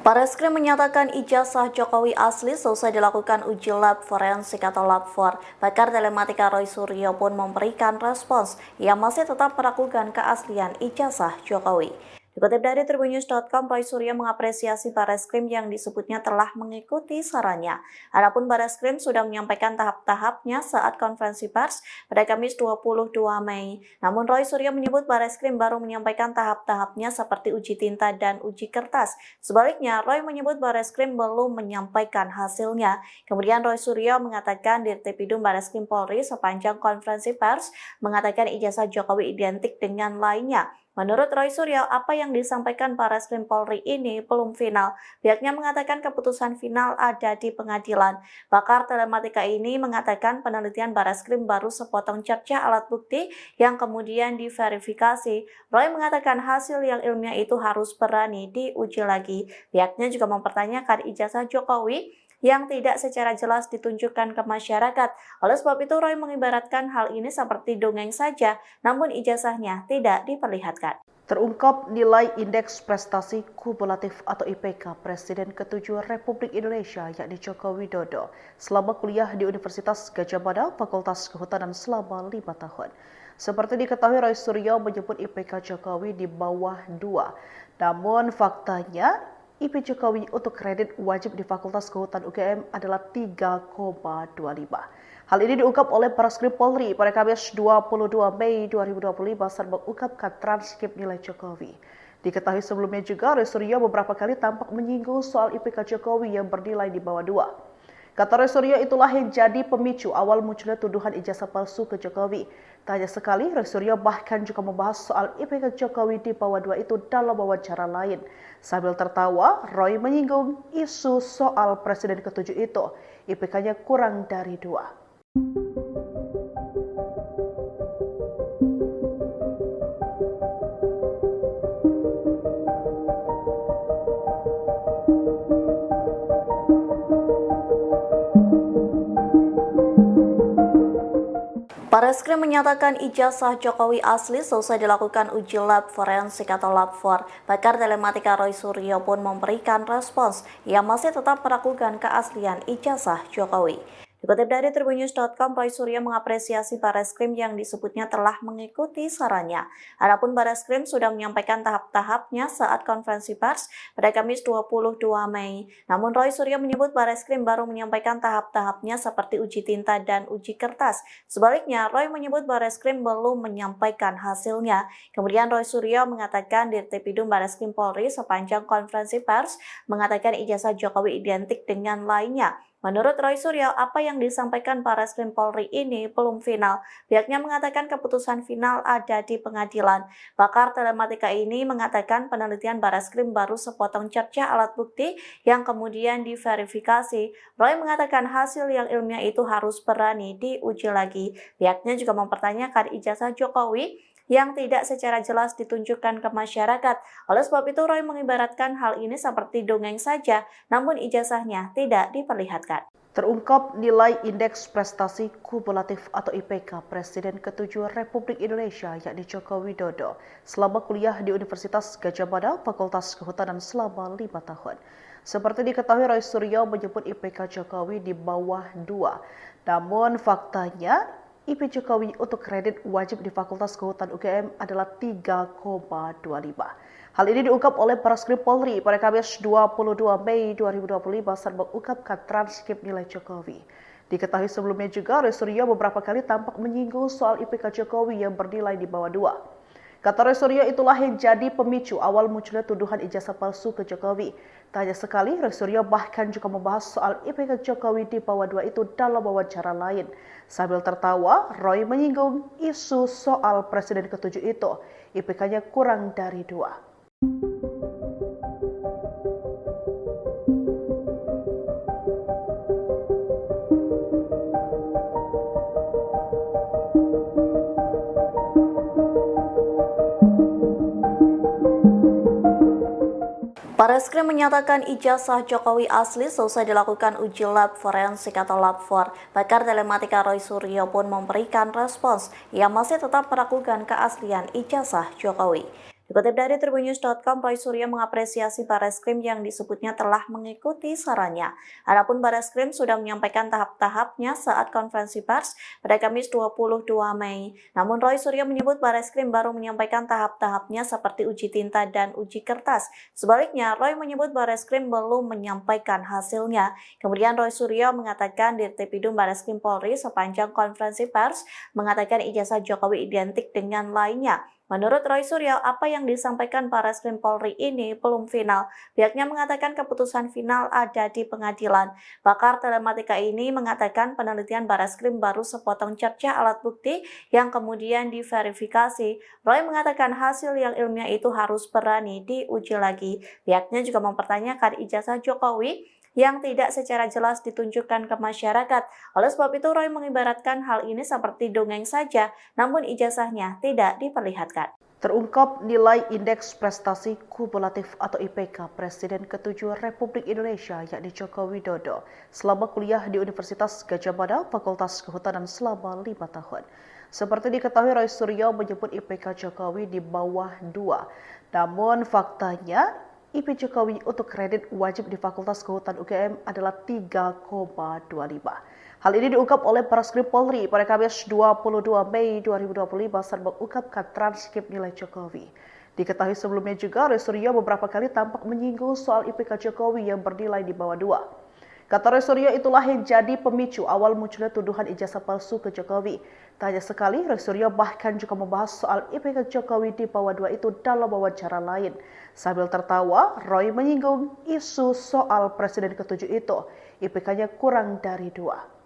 Bareskrim menyatakan ijazah Jokowi asli selesai dilakukan uji lab forensik atau lab 4. Pakar telematika Roy Suryo pun memberikan respons. Ia masih tetap meragukan keaslian ijazah Jokowi. Dikutip dari Tribunnews.com, Roy Suryo mengapresiasi Barreskrim yang disebutnya telah mengikuti sarannya. Adapun Barreskrim sudah menyampaikan tahap-tahapnya saat konferensi pers pada Kamis 22 Mei. Namun Roy Suryo menyebut Barreskrim baru menyampaikan tahap-tahapnya seperti uji tinta dan uji kertas. Sebaliknya, Roy menyebut Barreskrim belum menyampaikan hasilnya. Kemudian Roy Suryo mengatakan Dirtipidum Barreskrim Polri sepanjang konferensi pers mengatakan ijazah Jokowi identik dengan lainnya. Menurut Roy Suryo, apa yang disampaikan Barreskrim Polri ini belum final. Pihaknya mengatakan keputusan final ada di pengadilan. Pakar telematika ini mengatakan penelitian Barreskrim baru sepotong cerca alat bukti yang kemudian diverifikasi. Roy mengatakan hasil yang ilmiah itu harus berani diuji lagi. Pihaknya juga mempertanyakan ijazah Jokowi yang tidak secara jelas ditunjukkan ke masyarakat. Oleh sebab itu, Roy mengibaratkan hal ini seperti dongeng saja, namun ijazahnya tidak diperlihatkan. Terungkap nilai Indeks Prestasi Kumulatif atau IPK Presiden ke-7 Republik Indonesia yakni Joko Widodo selama kuliah di Universitas Gadjah Mada Fakultas Kehutanan selama 5 tahun. Seperti diketahui, Roy Suryo menyebut IPK Jokowi di bawah 2. Namun faktanya IP Jokowi untuk kredit wajib di Fakultas Kehutanan UGM adalah 3,25. Hal ini diungkap oleh Barreskrim Polri pada Kamis 22 Mei 2025 saat mengungkapkan transkrip nilai Jokowi. Diketahui sebelumnya juga, Roy Suryo beberapa kali tampak menyinggung soal IPK Jokowi yang bernilai di bawah 2. Kata Roy Suryo, itulah yang jadi pemicu awal munculnya tuduhan ijazah palsu ke Jokowi. Tak hanya sekali, Roy Suryo bahkan juga membahas soal IPK Jokowi di bawah 2 itu dalam wawancara lain. Sambil tertawa, Roy menyinggung isu soal Presiden ke-7 itu, IPK-nya kurang dari 2. Barreskrim menyatakan ijazah Jokowi asli selesai dilakukan uji lab forensik atau lab 4. Pakar telematika Roy Suryo pun memberikan respons. Ia masih tetap meragukan keaslian ijazah Jokowi. Dikutip dari Tribunnews.com, Roy Suryo mengapresiasi Barreskrim yang disebutnya telah mengikuti sarannya. Adapun Barreskrim sudah menyampaikan tahap-tahapnya saat konferensi pers pada Kamis 22 Mei. Namun Roy Suryo menyebut Barreskrim baru menyampaikan tahap-tahapnya seperti uji tinta dan uji kertas. Sebaliknya, Roy menyebut Barreskrim belum menyampaikan hasilnya. Kemudian Roy Suryo mengatakan Dirtipidum Barreskrim Polri sepanjang konferensi pers mengatakan ijazah Jokowi identik dengan lainnya. Menurut Roy Suryo, apa yang disampaikan Barreskrim Polri ini belum final. Pihaknya mengatakan keputusan final ada di pengadilan. Pakar telematika ini mengatakan penelitian Barreskrim baru sepotong cerca alat bukti yang kemudian diverifikasi. Roy mengatakan hasil yang ilmiah itu harus berani diuji lagi. Pihaknya juga mempertanyakan ijazah Jokowi yang tidak secara jelas ditunjukkan ke masyarakat. Oleh sebab itu, Roy mengibaratkan hal ini seperti dongeng saja, namun ijazahnya tidak diperlihatkan. Terungkap nilai Indeks Prestasi Kumulatif atau IPK Presiden ke-7 Republik Indonesia yakni Joko Widodo selama kuliah di Universitas Gadjah Mada Fakultas Kehutanan selama 5 tahun. Seperti diketahui, Roy Suryo menyebut IPK Jokowi di bawah 2. Namun faktanya IP Jokowi untuk kredit wajib di Fakultas Kehutanan UGM adalah 3,25. Hal ini diungkap oleh Barreskrim Polri pada Kamis 22 Mei 2025 saat mengungkapkan transkrip nilai Jokowi. Diketahui sebelumnya juga, Roy Suryo beberapa kali tampak menyinggung soal IPK Jokowi yang bernilai di bawah 2. Kata Roy Suryo, itulah yang jadi pemicu awal munculnya tuduhan ijazah palsu ke Jokowi. Tak hanya sekali, Roy Suryo bahkan juga membahas soal IPK Jokowi di bawah 2 itu dalam wawancara lain. Sambil tertawa, Roy menyinggung isu soal Presiden ke-7 itu, IPK-nya kurang dari 2. Barreskrim menyatakan ijazah Jokowi asli selesai dilakukan uji lab forensik atau lab 4. Pakar telematika Roy Suryo pun memberikan respons. Ia masih tetap meragukan keaslian ijazah Jokowi. Dikutip dari tribunnews.com, Roy Suryo mengapresiasi Barreskrim yang disebutnya telah mengikuti sarannya. Adapun Barreskrim sudah menyampaikan tahap-tahapnya saat konferensi pers pada Kamis 22 Mei. Namun Roy Suryo menyebut Barreskrim baru menyampaikan tahap-tahapnya seperti uji tinta dan uji kertas. Sebaliknya, Roy menyebut Barreskrim belum menyampaikan hasilnya. Kemudian Roy Suryo mengatakan Dirtipidum Barreskrim Polri sepanjang konferensi pers mengatakan ijazah Jokowi identik dengan lainnya. Menurut Roy Suryo, apa yang disampaikan Barreskrim Polri ini belum final. Pihaknya mengatakan keputusan final ada di pengadilan. Pakar telematika ini mengatakan penelitian Barreskrim baru sepotong cerca alat bukti yang kemudian diverifikasi. Roy mengatakan hasil yang ilmiah itu harus berani diuji lagi. Pihaknya juga mempertanyakan ijazah Jokowi yang tidak secara jelas ditunjukkan ke masyarakat. Oleh sebab itu, Roy mengibaratkan hal ini seperti dongeng saja, namun ijazahnya tidak diperlihatkan. Terungkap nilai Indeks Prestasi Kumulatif atau IPK Presiden ke-7 Republik Indonesia yakni Joko Widodo selama kuliah di Universitas Gadjah Mada, Fakultas Kehutanan selama 5 tahun. Seperti diketahui, Roy Suryo menyebut IPK Jokowi di bawah 2. Namun faktanya, IP Jokowi untuk kredit wajib di Fakultas Kehutanan UGM adalah 3,25. Hal ini diungkap oleh Barreskrim Polri pada Kamis 22 Mei 2025 saat mengungkapkan transkrip nilai Jokowi. Diketahui sebelumnya juga, Roy Suryo beberapa kali tampak menyinggung soal IPK Jokowi yang bernilai di bawah 2. Kata Roy Suryo, itulah yang jadi pemicu awal munculnya tuduhan ijazah palsu ke Jokowi. Tak hanya sekali, Roy Suryo bahkan juga membahas soal IPK Jokowi di bawah 2 itu dalam wawancara lain. Sambil tertawa, Roy menyinggung isu soal Presiden ke-7 itu, IPK-nya kurang dari 2.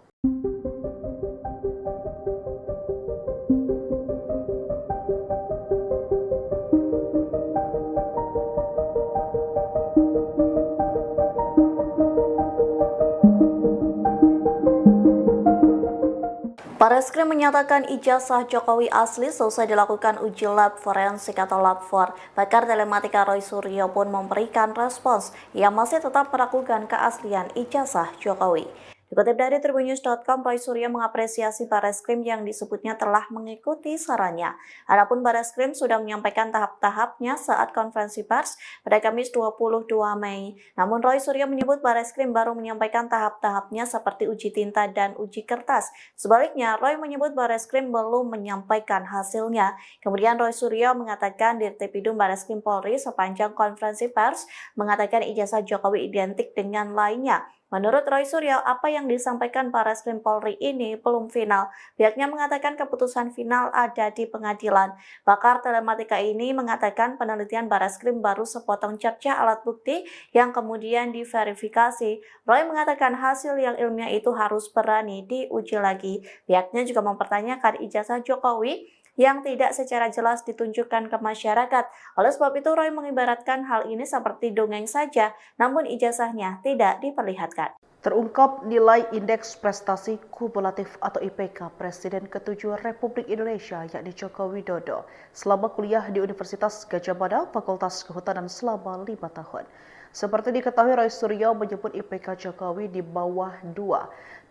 Barreskrim menyatakan ijazah Jokowi asli selesai dilakukan uji lab forensik atau lab 4. Pakar telematika Roy Suryo pun memberikan respons yang masih tetap meragukan keaslian ijazah Jokowi. Dikutip dari tribunnews.com, Roy Suryo mengapresiasi Barreskrim yang disebutnya telah mengikuti sarannya. Adapun Barreskrim sudah menyampaikan tahap-tahapnya saat konferensi pers pada Kamis 22 Mei. Namun Roy Suryo menyebut Barreskrim baru menyampaikan tahap-tahapnya seperti uji tinta dan uji kertas. Sebaliknya, Roy menyebut Barreskrim belum menyampaikan hasilnya. Kemudian Roy Suryo mengatakan Dirtipidum Barreskrim Polri sepanjang konferensi pers mengatakan ijazah Jokowi identik dengan lainnya. Menurut Roy Suryo, apa yang disampaikan Barreskrim Polri ini belum final. Pihaknya mengatakan keputusan final ada di pengadilan. Pakar telematika ini mengatakan penelitian Barreskrim baru sepotong cerca alat bukti yang kemudian diverifikasi. Roy mengatakan hasil yang ilmiah itu harus berani diuji lagi. Pihaknya juga mempertanyakan ijazah Jokowi yang tidak secara jelas ditunjukkan ke masyarakat. Oleh sebab itu, Roy mengibaratkan hal ini seperti dongeng saja, namun ijazahnya tidak diperlihatkan. Terungkap nilai Indeks Prestasi Kumulatif atau IPK Presiden ke-7 Republik Indonesia yakni Joko Widodo selama kuliah di Universitas Gadjah Mada, Fakultas Kehutanan selama 5 tahun. Seperti diketahui, Roy Suryo menyebut IPK Jokowi di bawah 2.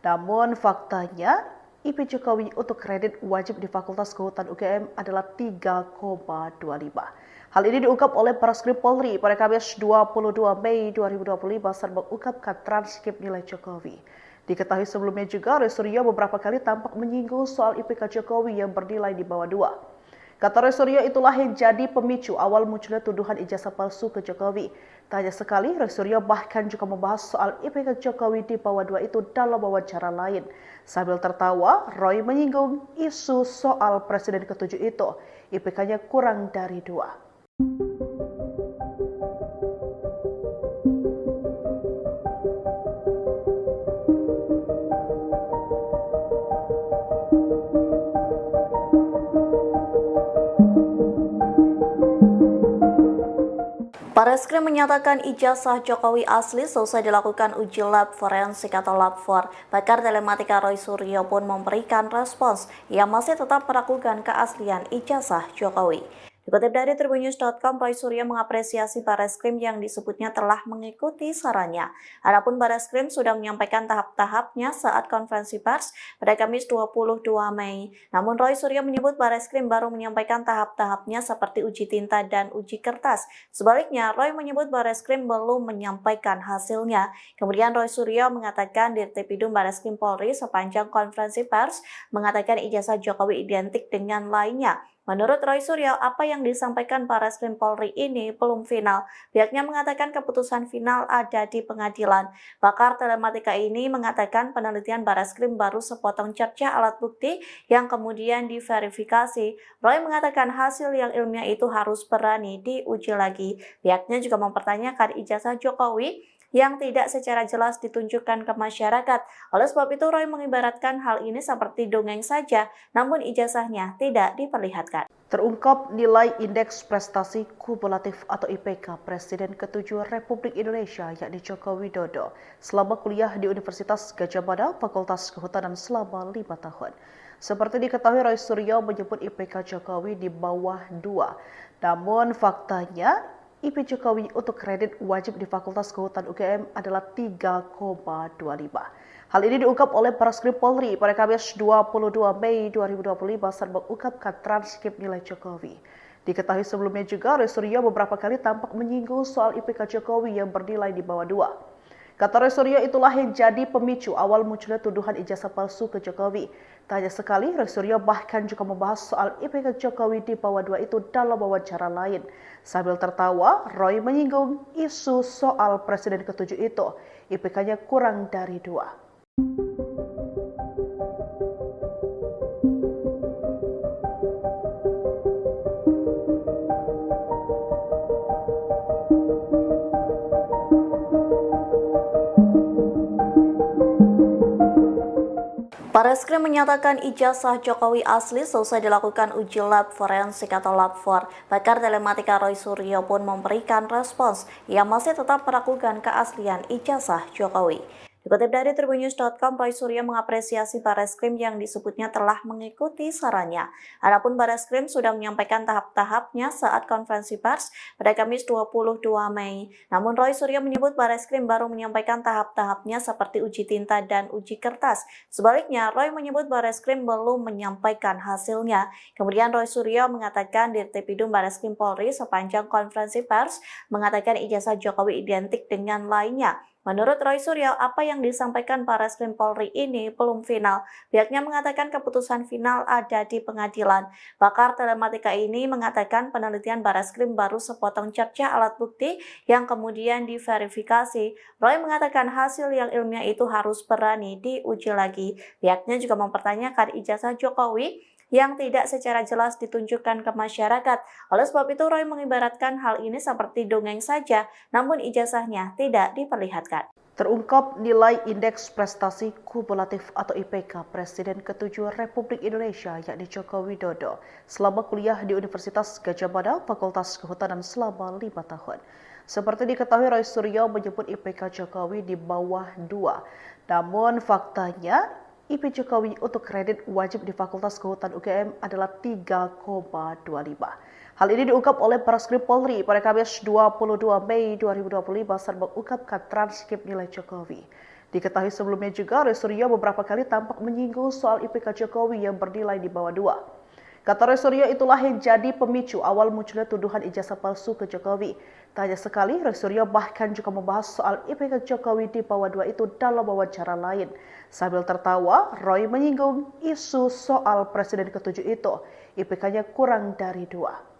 Namun faktanya, IP Jokowi untuk kredit wajib di Fakultas Kehutanan UGM adalah 3,25. Hal ini diungkap oleh Barreskrim Polri pada Kamis 22 Mei 2025 saat mengungkapkan transkrip nilai Jokowi. Diketahui sebelumnya juga, Roy Suryo beberapa kali tampak menyinggung soal IPK Jokowi yang bernilai di bawah 2. Kata Roy Suryo, itulah yang jadi pemicu awal munculnya tuduhan ijazah palsu ke Jokowi. Tak hanya sekali, Roy Suryo bahkan juga membahas soal IPK Jokowi di bawah 2 itu dalam wawancara lain. Sambil tertawa, Roy menyinggung isu soal Presiden ke-7 itu, IPK-nya kurang dari 2. Barreskrim menyatakan ijazah Jokowi asli selesai dilakukan uji lab forensik atau lab 4. Pakar telematika Roy Suryo pun memberikan respons yang masih tetap meragukan keaslian ijazah Jokowi. Dikutip dari tribunnews.com, Roy Suryo mengapresiasi Barreskrim yang disebutnya telah mengikuti sarannya. Adapun Barreskrim sudah menyampaikan tahap-tahapnya saat konferensi pers pada Kamis 22 Mei. Namun Roy Suryo menyebut Barreskrim baru menyampaikan tahap-tahapnya seperti uji tinta dan uji kertas. Sebaliknya, Roy menyebut Barreskrim belum menyampaikan hasilnya. Kemudian Roy Suryo mengatakan Dirtipidum Barreskrim Polri sepanjang konferensi pers mengatakan ijazah Jokowi identik dengan lainnya. Menurut Roy Suryo, apa yang disampaikan Barreskrim Polri ini belum final. Pihaknya mengatakan keputusan final ada di pengadilan. Pakar telematika ini mengatakan penelitian Barreskrim baru sepotong cerca alat bukti yang kemudian diverifikasi. Roy mengatakan hasil yang ilmiah itu harus berani diuji lagi. Pihaknya juga mempertanyakan ijazah Jokowi yang tidak secara jelas ditunjukkan ke masyarakat. Oleh sebab itu, Roy mengibaratkan hal ini seperti dongeng saja, namun ijazahnya tidak diperlihatkan. Terungkap nilai Indeks Prestasi Kumulatif atau IPK Presiden ke-7 Republik Indonesia yakni Joko Widodo selama kuliah di Universitas Gadjah Mada Fakultas Kehutanan selama 5 tahun. Seperti diketahui, Roy Suryo menyebut IPK Jokowi di bawah 2. Namun faktanya IP Jokowi untuk kredit wajib di Fakultas Kehutanan UGM adalah 3,25. Hal ini diungkap oleh Barreskrim Polri pada Kamis 22 Mei 2025 saat mengungkapkan transkrip nilai Jokowi. Diketahui sebelumnya juga, Roy Suryo beberapa kali tampak menyinggung soal IPK Jokowi yang bernilai di bawah 2. Kata Roy Suryo, itulah yang jadi pemicu awal munculnya tuduhan ijazah palsu ke Jokowi. Tak hanya sekali, Roy Suryo bahkan juga membahas soal IPK Jokowi di bawah 2 itu dalam wawancara lain. Sambil tertawa, Roy menyinggung isu soal Presiden ke-7 itu, IPK-nya kurang dari 2. Barreskrim menyatakan ijazah Jokowi asli selesai dilakukan uji lab forensik atau lab 4. Pakar telematika Roy Suryo pun memberikan respons. Ia masih tetap meragukan keaslian ijazah Jokowi. Dikutip dari tribunnews.com, Roy Suryo mengapresiasi Barreskrim yang disebutnya telah mengikuti sarannya. Adapun Barreskrim sudah menyampaikan tahap-tahapnya saat konferensi pers pada Kamis 22 Mei. Namun Roy Suryo menyebut Barreskrim baru menyampaikan tahap-tahapnya seperti uji tinta dan uji kertas. Sebaliknya, Roy menyebut Barreskrim belum menyampaikan hasilnya. Kemudian Roy Suryo mengatakan Dirtipidum Barreskrim Polri sepanjang konferensi pers mengatakan ijazah Jokowi identik dengan lainnya. Menurut Roy Suryo, apa yang disampaikan Barreskrim Polri ini belum final. Pihaknya mengatakan keputusan final ada di pengadilan. Pakar telematika ini mengatakan penelitian Barreskrim baru sepotong cerca alat bukti yang kemudian diverifikasi. Roy mengatakan hasil yang ilmiah itu harus berani diuji lagi. Pihaknya juga mempertanyakan ijazah Jokowi yang tidak secara jelas ditunjukkan ke masyarakat. Oleh sebab itu, Roy mengibaratkan hal ini seperti dongeng saja, namun ijazahnya tidak diperlihatkan. Terungkap nilai Indeks Prestasi Kumulatif atau IPK Presiden ke-7 Republik Indonesia yakni Joko Widodo selama kuliah di Universitas Gadjah Mada Fakultas Kehutanan selama 5 tahun. Seperti diketahui, Roy Suryo menyebut IPK Jokowi di bawah 2. Namun faktanya IP Jokowi untuk kredit wajib di Fakultas Kehutanan UGM adalah 3,25. Hal ini diungkap oleh Barreskrim Polri pada Kamis 22 Mei 2025 saat mengungkapkan transkrip nilai Jokowi. Diketahui sebelumnya juga, Roy Suryo beberapa kali tampak menyinggung soal IPK Jokowi yang bernilai di bawah 2. Kata Roy Suryo, itulah yang jadi pemicu awal munculnya tuduhan ijazah palsu ke Jokowi. Tak hanya sekali, Roy Suryo bahkan juga membahas soal IPK Jokowi di bawah 2 itu dalam wawancara lain. Sambil tertawa, Roy menyinggung isu soal Presiden ke-7 itu, IPK-nya kurang dari 2.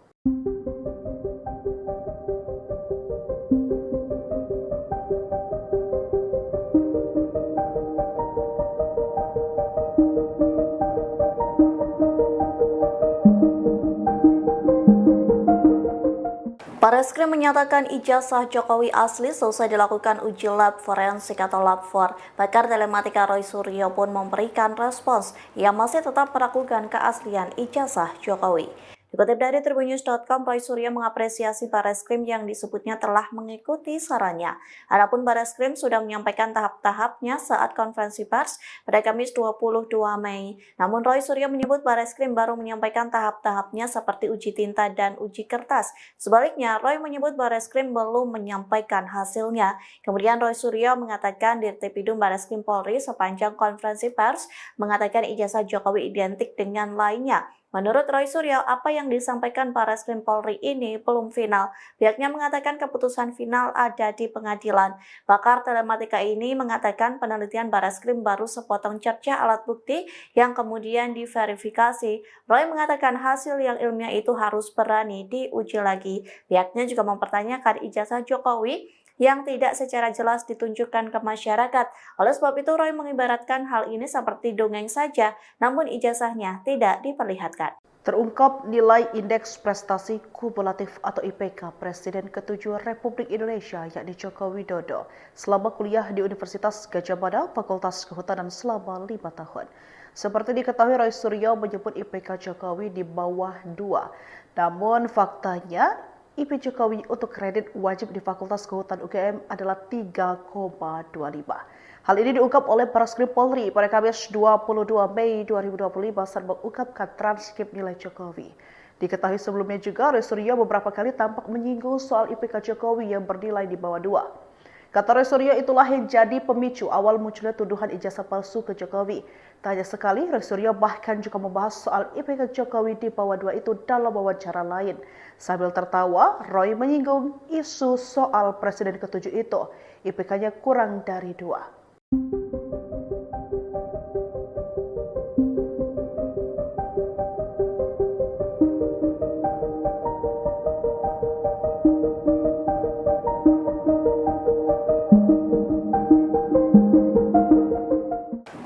Barreskrim menyatakan ijazah Jokowi asli selesai dilakukan uji lab forensik atau lab 4. Pakar telematika Roy Suryo pun memberikan respons. Ia masih tetap meragukan keaslian ijazah Jokowi. Dikutip dari tribunnews.com, Roy Suryo mengapresiasi Barreskrim yang disebutnya telah mengikuti sarannya. Adapun Barreskrim sudah menyampaikan tahap-tahapnya saat konferensi pers pada Kamis 22 Mei. Namun Roy Suryo menyebut Barreskrim baru menyampaikan tahap-tahapnya seperti uji tinta dan uji kertas. Sebaliknya, Roy menyebut Barreskrim belum menyampaikan hasilnya. Kemudian Roy Suryo mengatakan Dirtipidum Barreskrim Polri sepanjang konferensi pers mengatakan ijazah Jokowi identik dengan lainnya. Menurut Roy Suryo, apa yang disampaikan Barreskrim Polri ini belum final. Pihaknya mengatakan keputusan final ada di pengadilan. Pakar telematika ini mengatakan penelitian Barreskrim baru sepotong cerca alat bukti yang kemudian diverifikasi. Roy mengatakan hasil yang ilmiah itu harus berani diuji lagi. Pihaknya juga mempertanyakan ijazah Jokowi yang tidak secara jelas ditunjukkan ke masyarakat. Oleh sebab itu, Roy mengibaratkan hal ini seperti dongeng saja, namun ijazahnya tidak diperlihatkan. Terungkap nilai Indeks Prestasi Kumulatif atau IPK Presiden ke-7 Republik Indonesia yakni Joko Widodo selama kuliah di Universitas Gadjah Mada, Fakultas Kehutanan selama 5 tahun. Seperti diketahui, Roy Suryo menyebut IPK Jokowi di bawah 2. Namun faktanya, IP Jokowi untuk kredit wajib di Fakultas Kehutanan UGM adalah 3,25. Hal ini diungkap oleh Barreskrim Polri pada Kamis 22 Mei 2025 saat mengungkapkan transkrip nilai Jokowi. Diketahui sebelumnya juga, Roy Suryo beberapa kali tampak menyinggung soal IPK Jokowi yang bernilai di bawah 2. Kata Roy Suryo, itulah yang jadi pemicu awal munculnya tuduhan ijazah palsu ke Jokowi. Tak hanya sekali, Roy Suryo bahkan juga membahas soal IPK Jokowi di bawah 2 itu dalam wawancara lain. Sambil tertawa, Roy menyinggung isu soal Presiden ke-7 itu, IPK-nya kurang dari 2.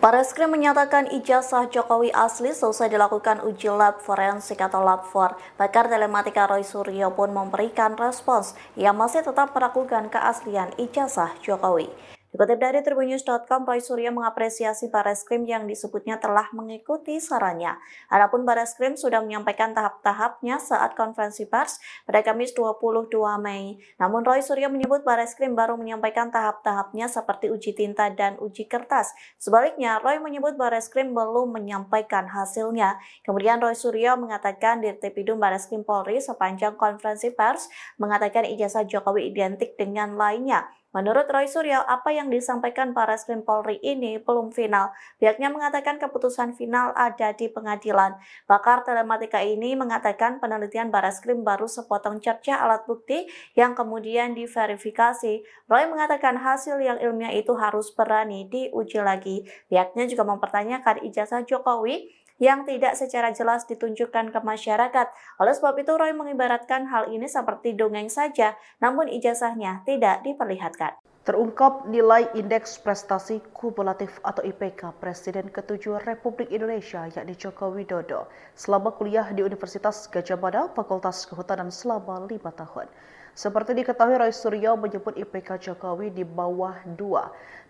Barreskrim menyatakan ijazah Jokowi asli selesai dilakukan uji lab forensik atau lab 4. Pakar telematika Roy Suryo pun memberikan respons. Ia masih tetap meragukan keaslian ijazah Jokowi. Dikutip dari tribunnews.com, Roy Suryo mengapresiasi Barreskrim yang disebutnya telah mengikuti sarannya. Adapun Barreskrim sudah menyampaikan tahap-tahapnya saat konferensi pers pada Kamis 22 Mei. Namun Roy Suryo menyebut Barreskrim baru menyampaikan tahap-tahapnya seperti uji tinta dan uji kertas. Sebaliknya, Roy menyebut Barreskrim belum menyampaikan hasilnya. Kemudian Roy Suryo mengatakan Dirtipidum Barreskrim Polri sepanjang konferensi pers mengatakan ijazah Jokowi identik dengan lainnya. Menurut Roy Suryo, apa yang disampaikan Barreskrim Polri ini belum final. Pihaknya mengatakan keputusan final ada di pengadilan. Pakar telematika ini mengatakan penelitian Barreskrim baru sepotong cerca alat bukti yang kemudian diverifikasi. Roy mengatakan hasil yang ilmiah itu harus berani diuji lagi. Pihaknya juga mempertanyakan ijazah Jokowi yang tidak secara jelas ditunjukkan ke masyarakat. Oleh sebab itu, Roy mengibaratkan hal ini seperti dongeng saja, namun ijazahnya tidak diperlihatkan. Terungkap nilai Indeks Prestasi Kumulatif atau IPK Presiden ke-7 Republik Indonesia yakni Joko Widodo selama kuliah di Universitas Gadjah Mada, Fakultas Kehutanan selama 5 tahun. Seperti diketahui, Roy Suryo menyebut IPK Jokowi di bawah 2.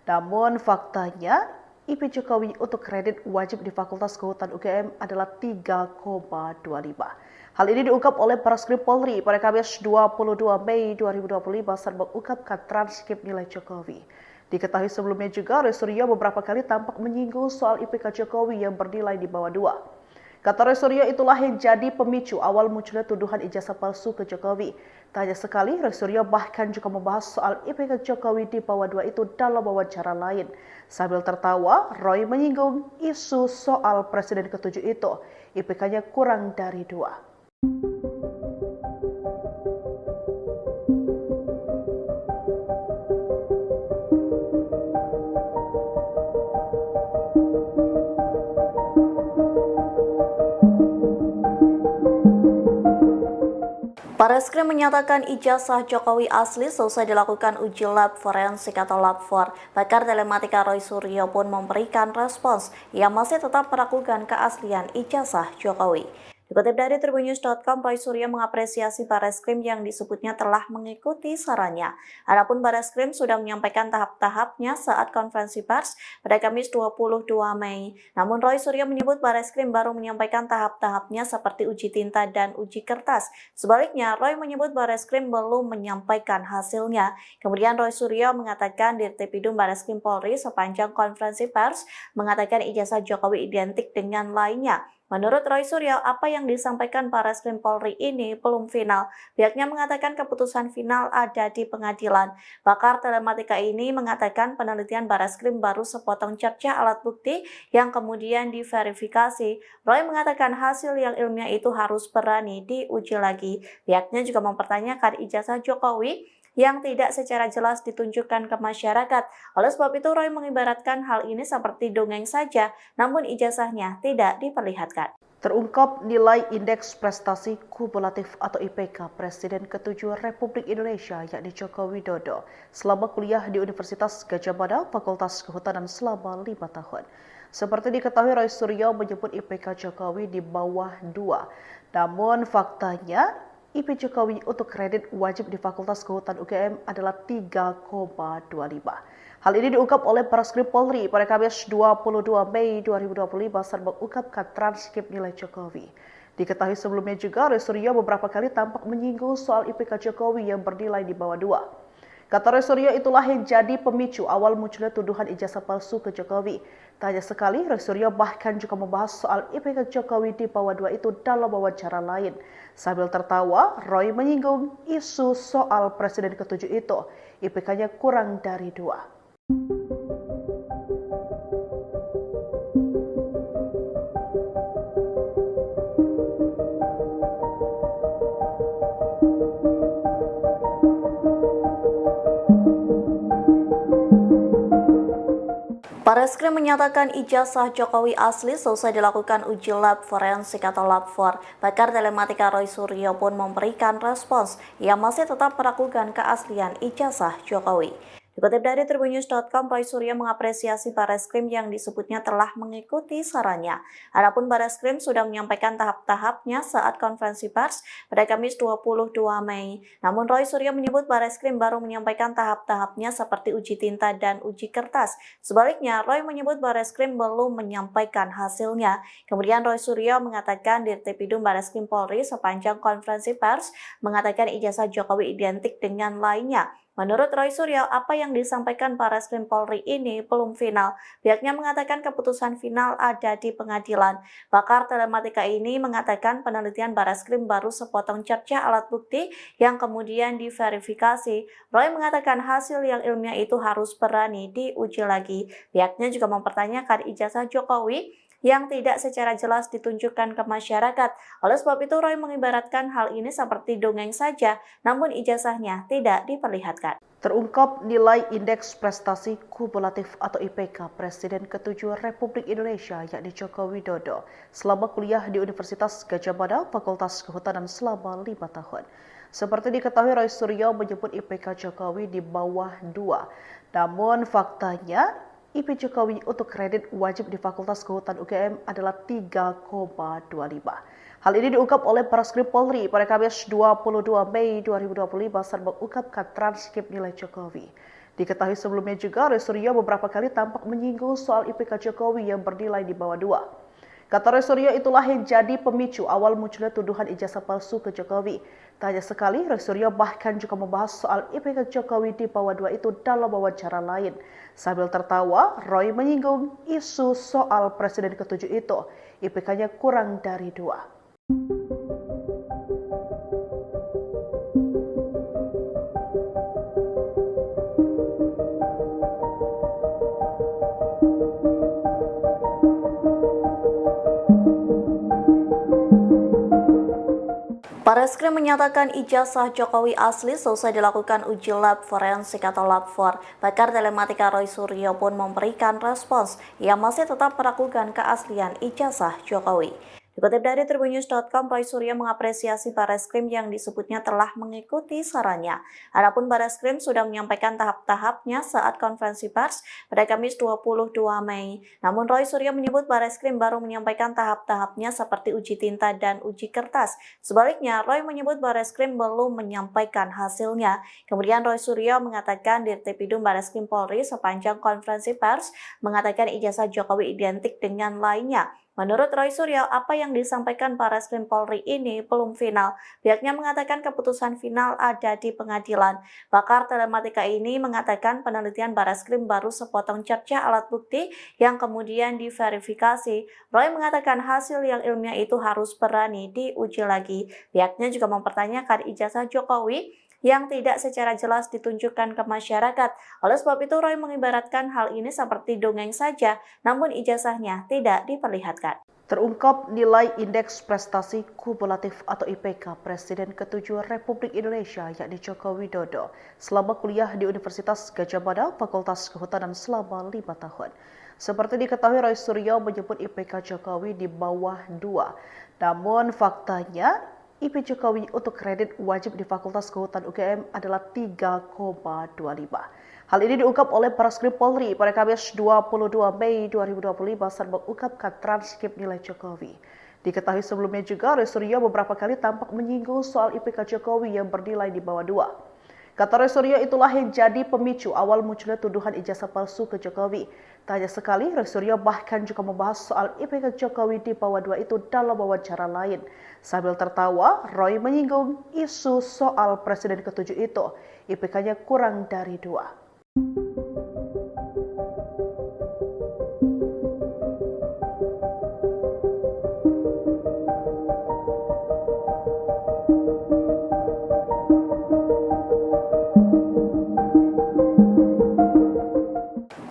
Namun faktanya, IP Jokowi untuk kredit wajib di Fakultas Kehutanan UGM adalah 3,25. Hal ini diungkap oleh Barreskrim Polri pada Kamis 22 Mei 2025 saat mengungkapkan transkrip nilai Jokowi. Diketahui sebelumnya juga, Roy Suryo beberapa kali tampak menyinggung soal IPK Jokowi yang bernilai di bawah 2. Kata Roy Suryo, itulah yang jadi pemicu awal munculnya tuduhan ijazah palsu ke Jokowi. Tak hanya sekali, Roy Suryo bahkan juga membahas soal IPK Jokowi di bawah 2 itu dalam wawancara lain. Sambil tertawa, Roy menyinggung isu soal Presiden ke-7 itu, IPK-nya kurang dari 2. Barreskrim menyatakan ijazah Jokowi asli selesai dilakukan uji lab forensik atau lab 4. Pakar telematika Roy Suryo pun memberikan respons. Ia masih tetap meragukan keaslian ijazah Jokowi. Dikutip dari tribunnews.com, Roy Suryo mengapresiasi Bareskrim yang disebutnya telah mengikuti sarannya. Adapun Bareskrim sudah menyampaikan tahap-tahapnya saat konferensi pers pada Kamis 22 Mei. Namun Roy Suryo menyebut Bareskrim baru menyampaikan tahap-tahapnya seperti uji tinta dan uji kertas. Sebaliknya, Roy menyebut Bareskrim belum menyampaikan hasilnya. Kemudian Roy Suryo mengatakan Dirtipidum Bareskrim Polri sepanjang konferensi pers mengatakan ijazah Jokowi identik dengan lainnya. Menurut Roy Suryo, apa yang disampaikan Bareskrim Polri ini belum final. Pihaknya mengatakan keputusan final ada di pengadilan. Pakar telematika ini mengatakan penelitian Bareskrim baru sepotong cerca alat bukti yang kemudian diverifikasi. Roy mengatakan hasil yang ilmiah itu harus berani diuji lagi. Pihaknya juga mempertanyakan ijazah Jokowi yang tidak secara jelas ditunjukkan ke masyarakat. Oleh sebab itu, Roy mengibaratkan hal ini seperti dongeng saja, namun ijazahnya tidak diperlihatkan. Terungkap nilai Indeks Prestasi Kumulatif atau IPK Presiden ke-7 Republik Indonesia yakni Joko Widodo selama kuliah di Universitas Gadjah Mada, Fakultas Kehutanan selama 5 tahun. Seperti diketahui, Roy Suryo menyebut IPK Jokowi di bawah 2. Namun faktanya, IP Jokowi untuk kredit wajib di Fakultas Kehutanan UGM adalah 3,25. Hal ini diungkap oleh Bareskrim Polri pada Kamis 22 Mei 2025 saat mengungkapkan transkrip nilai Jokowi. Diketahui sebelumnya juga, Roy Suryo beberapa kali tampak menyinggung soal IPK Jokowi yang bernilai di bawah 2. Kata Roy Suryo, itulah yang jadi pemicu awal munculnya tuduhan ijazah palsu ke Jokowi. Tak hanya sekali, Roy Suryo bahkan juga membahas soal IPK Jokowi di bawah 2 itu dalam wawancara lain. Sambil tertawa, Roy menyinggung isu soal Presiden ke-7 itu, IPK-nya kurang dari 2. Bareskrim menyatakan ijazah Jokowi asli selesai dilakukan uji lab forensik atau lab 4. Pakar telematika Roy Suryo pun memberikan respons. Ia masih tetap meragukan keaslian ijazah Jokowi. Dikutip dari tribunnews.com, Roy Suryo mengapresiasi Bareskrim yang disebutnya telah mengikuti sarannya. Adapun Bareskrim sudah menyampaikan tahap-tahapnya saat konferensi pers pada Kamis 22 Mei. Namun Roy Suryo menyebut Bareskrim baru menyampaikan tahap-tahapnya seperti uji tinta dan uji kertas. Sebaliknya, Roy menyebut Bareskrim belum menyampaikan hasilnya. Kemudian Roy Suryo mengatakan Dirtipidum Bareskrim Polri sepanjang konferensi pers mengatakan ijazah Jokowi identik dengan lainnya. Menurut Roy Suryo, apa yang disampaikan Bareskrim Polri ini belum final. Pihaknya mengatakan keputusan final ada di pengadilan. Pakar telematika ini mengatakan penelitian Bareskrim baru sepotong cerca alat bukti yang kemudian diverifikasi. Roy mengatakan hasil yang ilmiah itu harus berani diuji lagi. Pihaknya juga mempertanyakan ijazah Jokowi yang tidak secara jelas ditunjukkan ke masyarakat. Oleh sebab itu, Roy mengibaratkan hal ini seperti dongeng saja, namun ijazahnya tidak diperlihatkan. Terungkap nilai Indeks Prestasi Kumulatif atau IPK Presiden ke-7 Republik Indonesia yakni Joko Widodo selama kuliah di Universitas Gadjah Mada, Fakultas Kehutanan selama 5 tahun. Seperti diketahui, Roy Suryo menyebut IPK Jokowi di bawah 2. Namun faktanya, IP Jokowi untuk kredit wajib di Fakultas Kehutanan UGM adalah 3,25. Hal ini diungkap oleh Bareskrim Polri pada Kamis 22 Mei 2025 saat mengungkapkan transkrip nilai Jokowi. Diketahui sebelumnya juga, Roy Suryo beberapa kali tampak menyinggung soal IPK Jokowi yang bernilai di bawah 2. Kata Roy Suryo, itulah yang jadi pemicu awal munculnya tuduhan ijazah palsu ke Jokowi. Tak hanya sekali, Roy Suryo bahkan juga membahas soal IPK Jokowi di bawah 2 itu dalam wawancara lain. Sambil tertawa, Roy menyinggung isu soal Presiden ke-7 itu, IPK-nya kurang dari 2. Bareskrim menyatakan ijazah Jokowi asli selesai dilakukan uji lab forensik atau lab 4. Pakar telematika Roy Suryo pun memberikan respons. Ia masih tetap meragukan keaslian ijazah Jokowi. Dikutip dari tribunnews.com, Roy Suryo mengapresiasi Barreskrim yang disebutnya telah mengikuti sarannya. Adapun Barreskrim sudah menyampaikan tahap-tahapnya saat konferensi pers pada Kamis 22 Mei. Namun Roy Suryo menyebut Barreskrim baru menyampaikan tahap-tahapnya seperti uji tinta dan uji kertas. Sebaliknya, Roy menyebut Barreskrim belum menyampaikan hasilnya. Kemudian Roy Suryo mengatakan Dirtipidum Barreskrim Polri sepanjang konferensi pers mengatakan ijazah Jokowi identik dengan lainnya. Menurut Roy Suryo, apa yang disampaikan Barreskrim Polri ini belum final. Pihaknya mengatakan keputusan final ada di pengadilan. Pakar telematika ini mengatakan penelitian Barreskrim baru sepotong cerca alat bukti yang kemudian diverifikasi. Roy mengatakan hasil yang ilmiah itu harus berani diuji lagi. Pihaknya juga mempertanyakan ijazah Jokowi yang tidak secara jelas ditunjukkan ke masyarakat. Oleh sebab itu, Roy mengibaratkan hal ini seperti dongeng saja, namun ijazahnya tidak diperlihatkan. Terungkap nilai Indeks Prestasi Kumulatif atau IPK Presiden ke-7 Republik Indonesia yakni Joko Widodo selama kuliah di Universitas Gadjah Mada Fakultas Kehutanan selama 5 tahun. Seperti diketahui, Roy Suryo menyebut IPK Jokowi di bawah 2. Namun faktanya IP Jokowi untuk kredit wajib di Fakultas Kehutanan UGM adalah 3,25. Hal ini diungkap oleh Barreskrim Polri pada Kamis 22 Mei 2025 saat mengungkapkan transkrip nilai Jokowi. Diketahui sebelumnya juga, Roy Suryo beberapa kali tampak menyinggung soal IPK Jokowi yang bernilai di bawah 2. Kata Roy Suryo, itulah yang jadi pemicu awal munculnya tuduhan ijazah palsu ke Jokowi. Tak hanya sekali, Roy Suryo bahkan juga membahas soal IPK Jokowi di bawah 2 itu dalam wawancara lain. Sambil tertawa, Roy menyinggung isu soal Presiden ke-7 itu, IPK-nya kurang dari 2.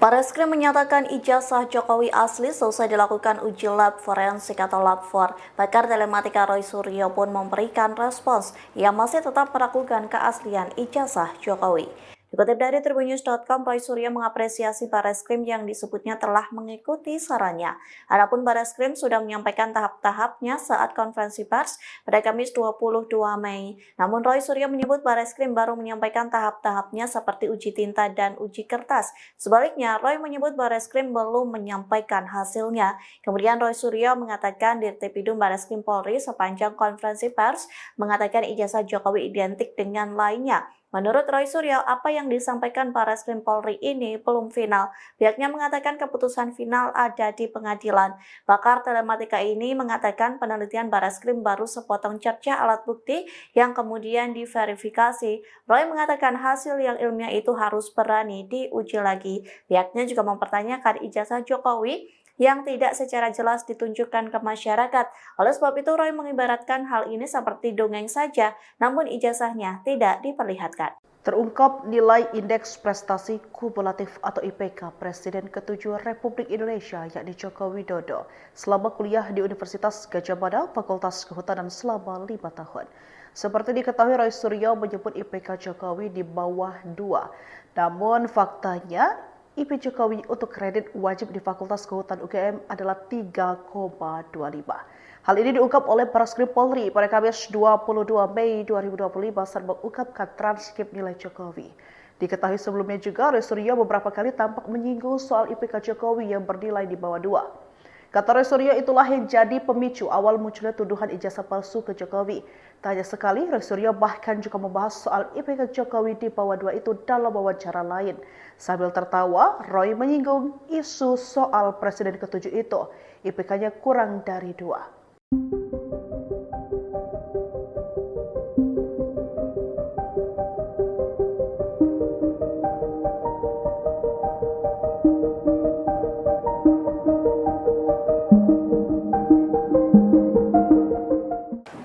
Barreskrim menyatakan ijazah Jokowi asli selesai dilakukan uji lab forensik atau lab 4. Pakar telematika Roy Suryo pun memberikan respons yang masih tetap meragukan keaslian ijazah Jokowi. Dikutip dari tribunnews.com, Roy Suryo mengapresiasi Barreskrim yang disebutnya telah mengikuti sarannya. Adapun Barreskrim sudah menyampaikan tahap-tahapnya saat konferensi pers pada Kamis 22 Mei. Namun Roy Suryo menyebut Barreskrim baru menyampaikan tahap-tahapnya seperti uji tinta dan uji kertas. Sebaliknya, Roy menyebut Barreskrim belum menyampaikan hasilnya. Kemudian Roy Suryo mengatakan Dirtipidum Barreskrim Polri sepanjang konferensi pers mengatakan ijazah Jokowi identik dengan lainnya. Menurut Roy Suryo, apa yang disampaikan Barreskrim Polri ini belum final. Pihaknya mengatakan keputusan final ada di pengadilan. Pakar telematika ini mengatakan penelitian Barreskrim baru sepotong cerca alat bukti yang kemudian diverifikasi. Roy mengatakan hasil yang ilmiah itu harus berani diuji lagi. Pihaknya juga mempertanyakan ijazah Jokowi yang tidak secara jelas ditunjukkan ke masyarakat. Oleh sebab itu, Roy mengibaratkan hal ini seperti dongeng saja, namun ijazahnya tidak diperlihatkan. Terungkap nilai Indeks Prestasi Kumulatif atau IPK Presiden ke-7 Republik Indonesia yakni Joko Widodo selama kuliah di Universitas Gadjah Mada Fakultas Kehutanan selama 5 tahun. Seperti diketahui, Roy Suryo menyebut IPK Jokowi di bawah 2. Namun faktanya IP Jokowi untuk kredit wajib di Fakultas Kehutanan UGM adalah 3,25. Hal ini diungkap oleh Barreskrim Polri pada Kamis 22 Mei 2025 saat mengungkapkan transkrip nilai Jokowi. Diketahui sebelumnya juga, Roy Suryo beberapa kali tampak menyinggung soal IPK Jokowi yang bernilai di bawah 2. Kata Roy Suryo, itulah yang jadi pemicu awal munculnya tuduhan ijazah palsu ke Jokowi. Tak hanya sekali, Roy Suryo bahkan juga membahas soal IPK Jokowi di bawah 2 itu dalam wawancara lain. Sambil tertawa, Roy menyinggung isu soal Presiden ke-7 itu, IPK-nya kurang dari 2.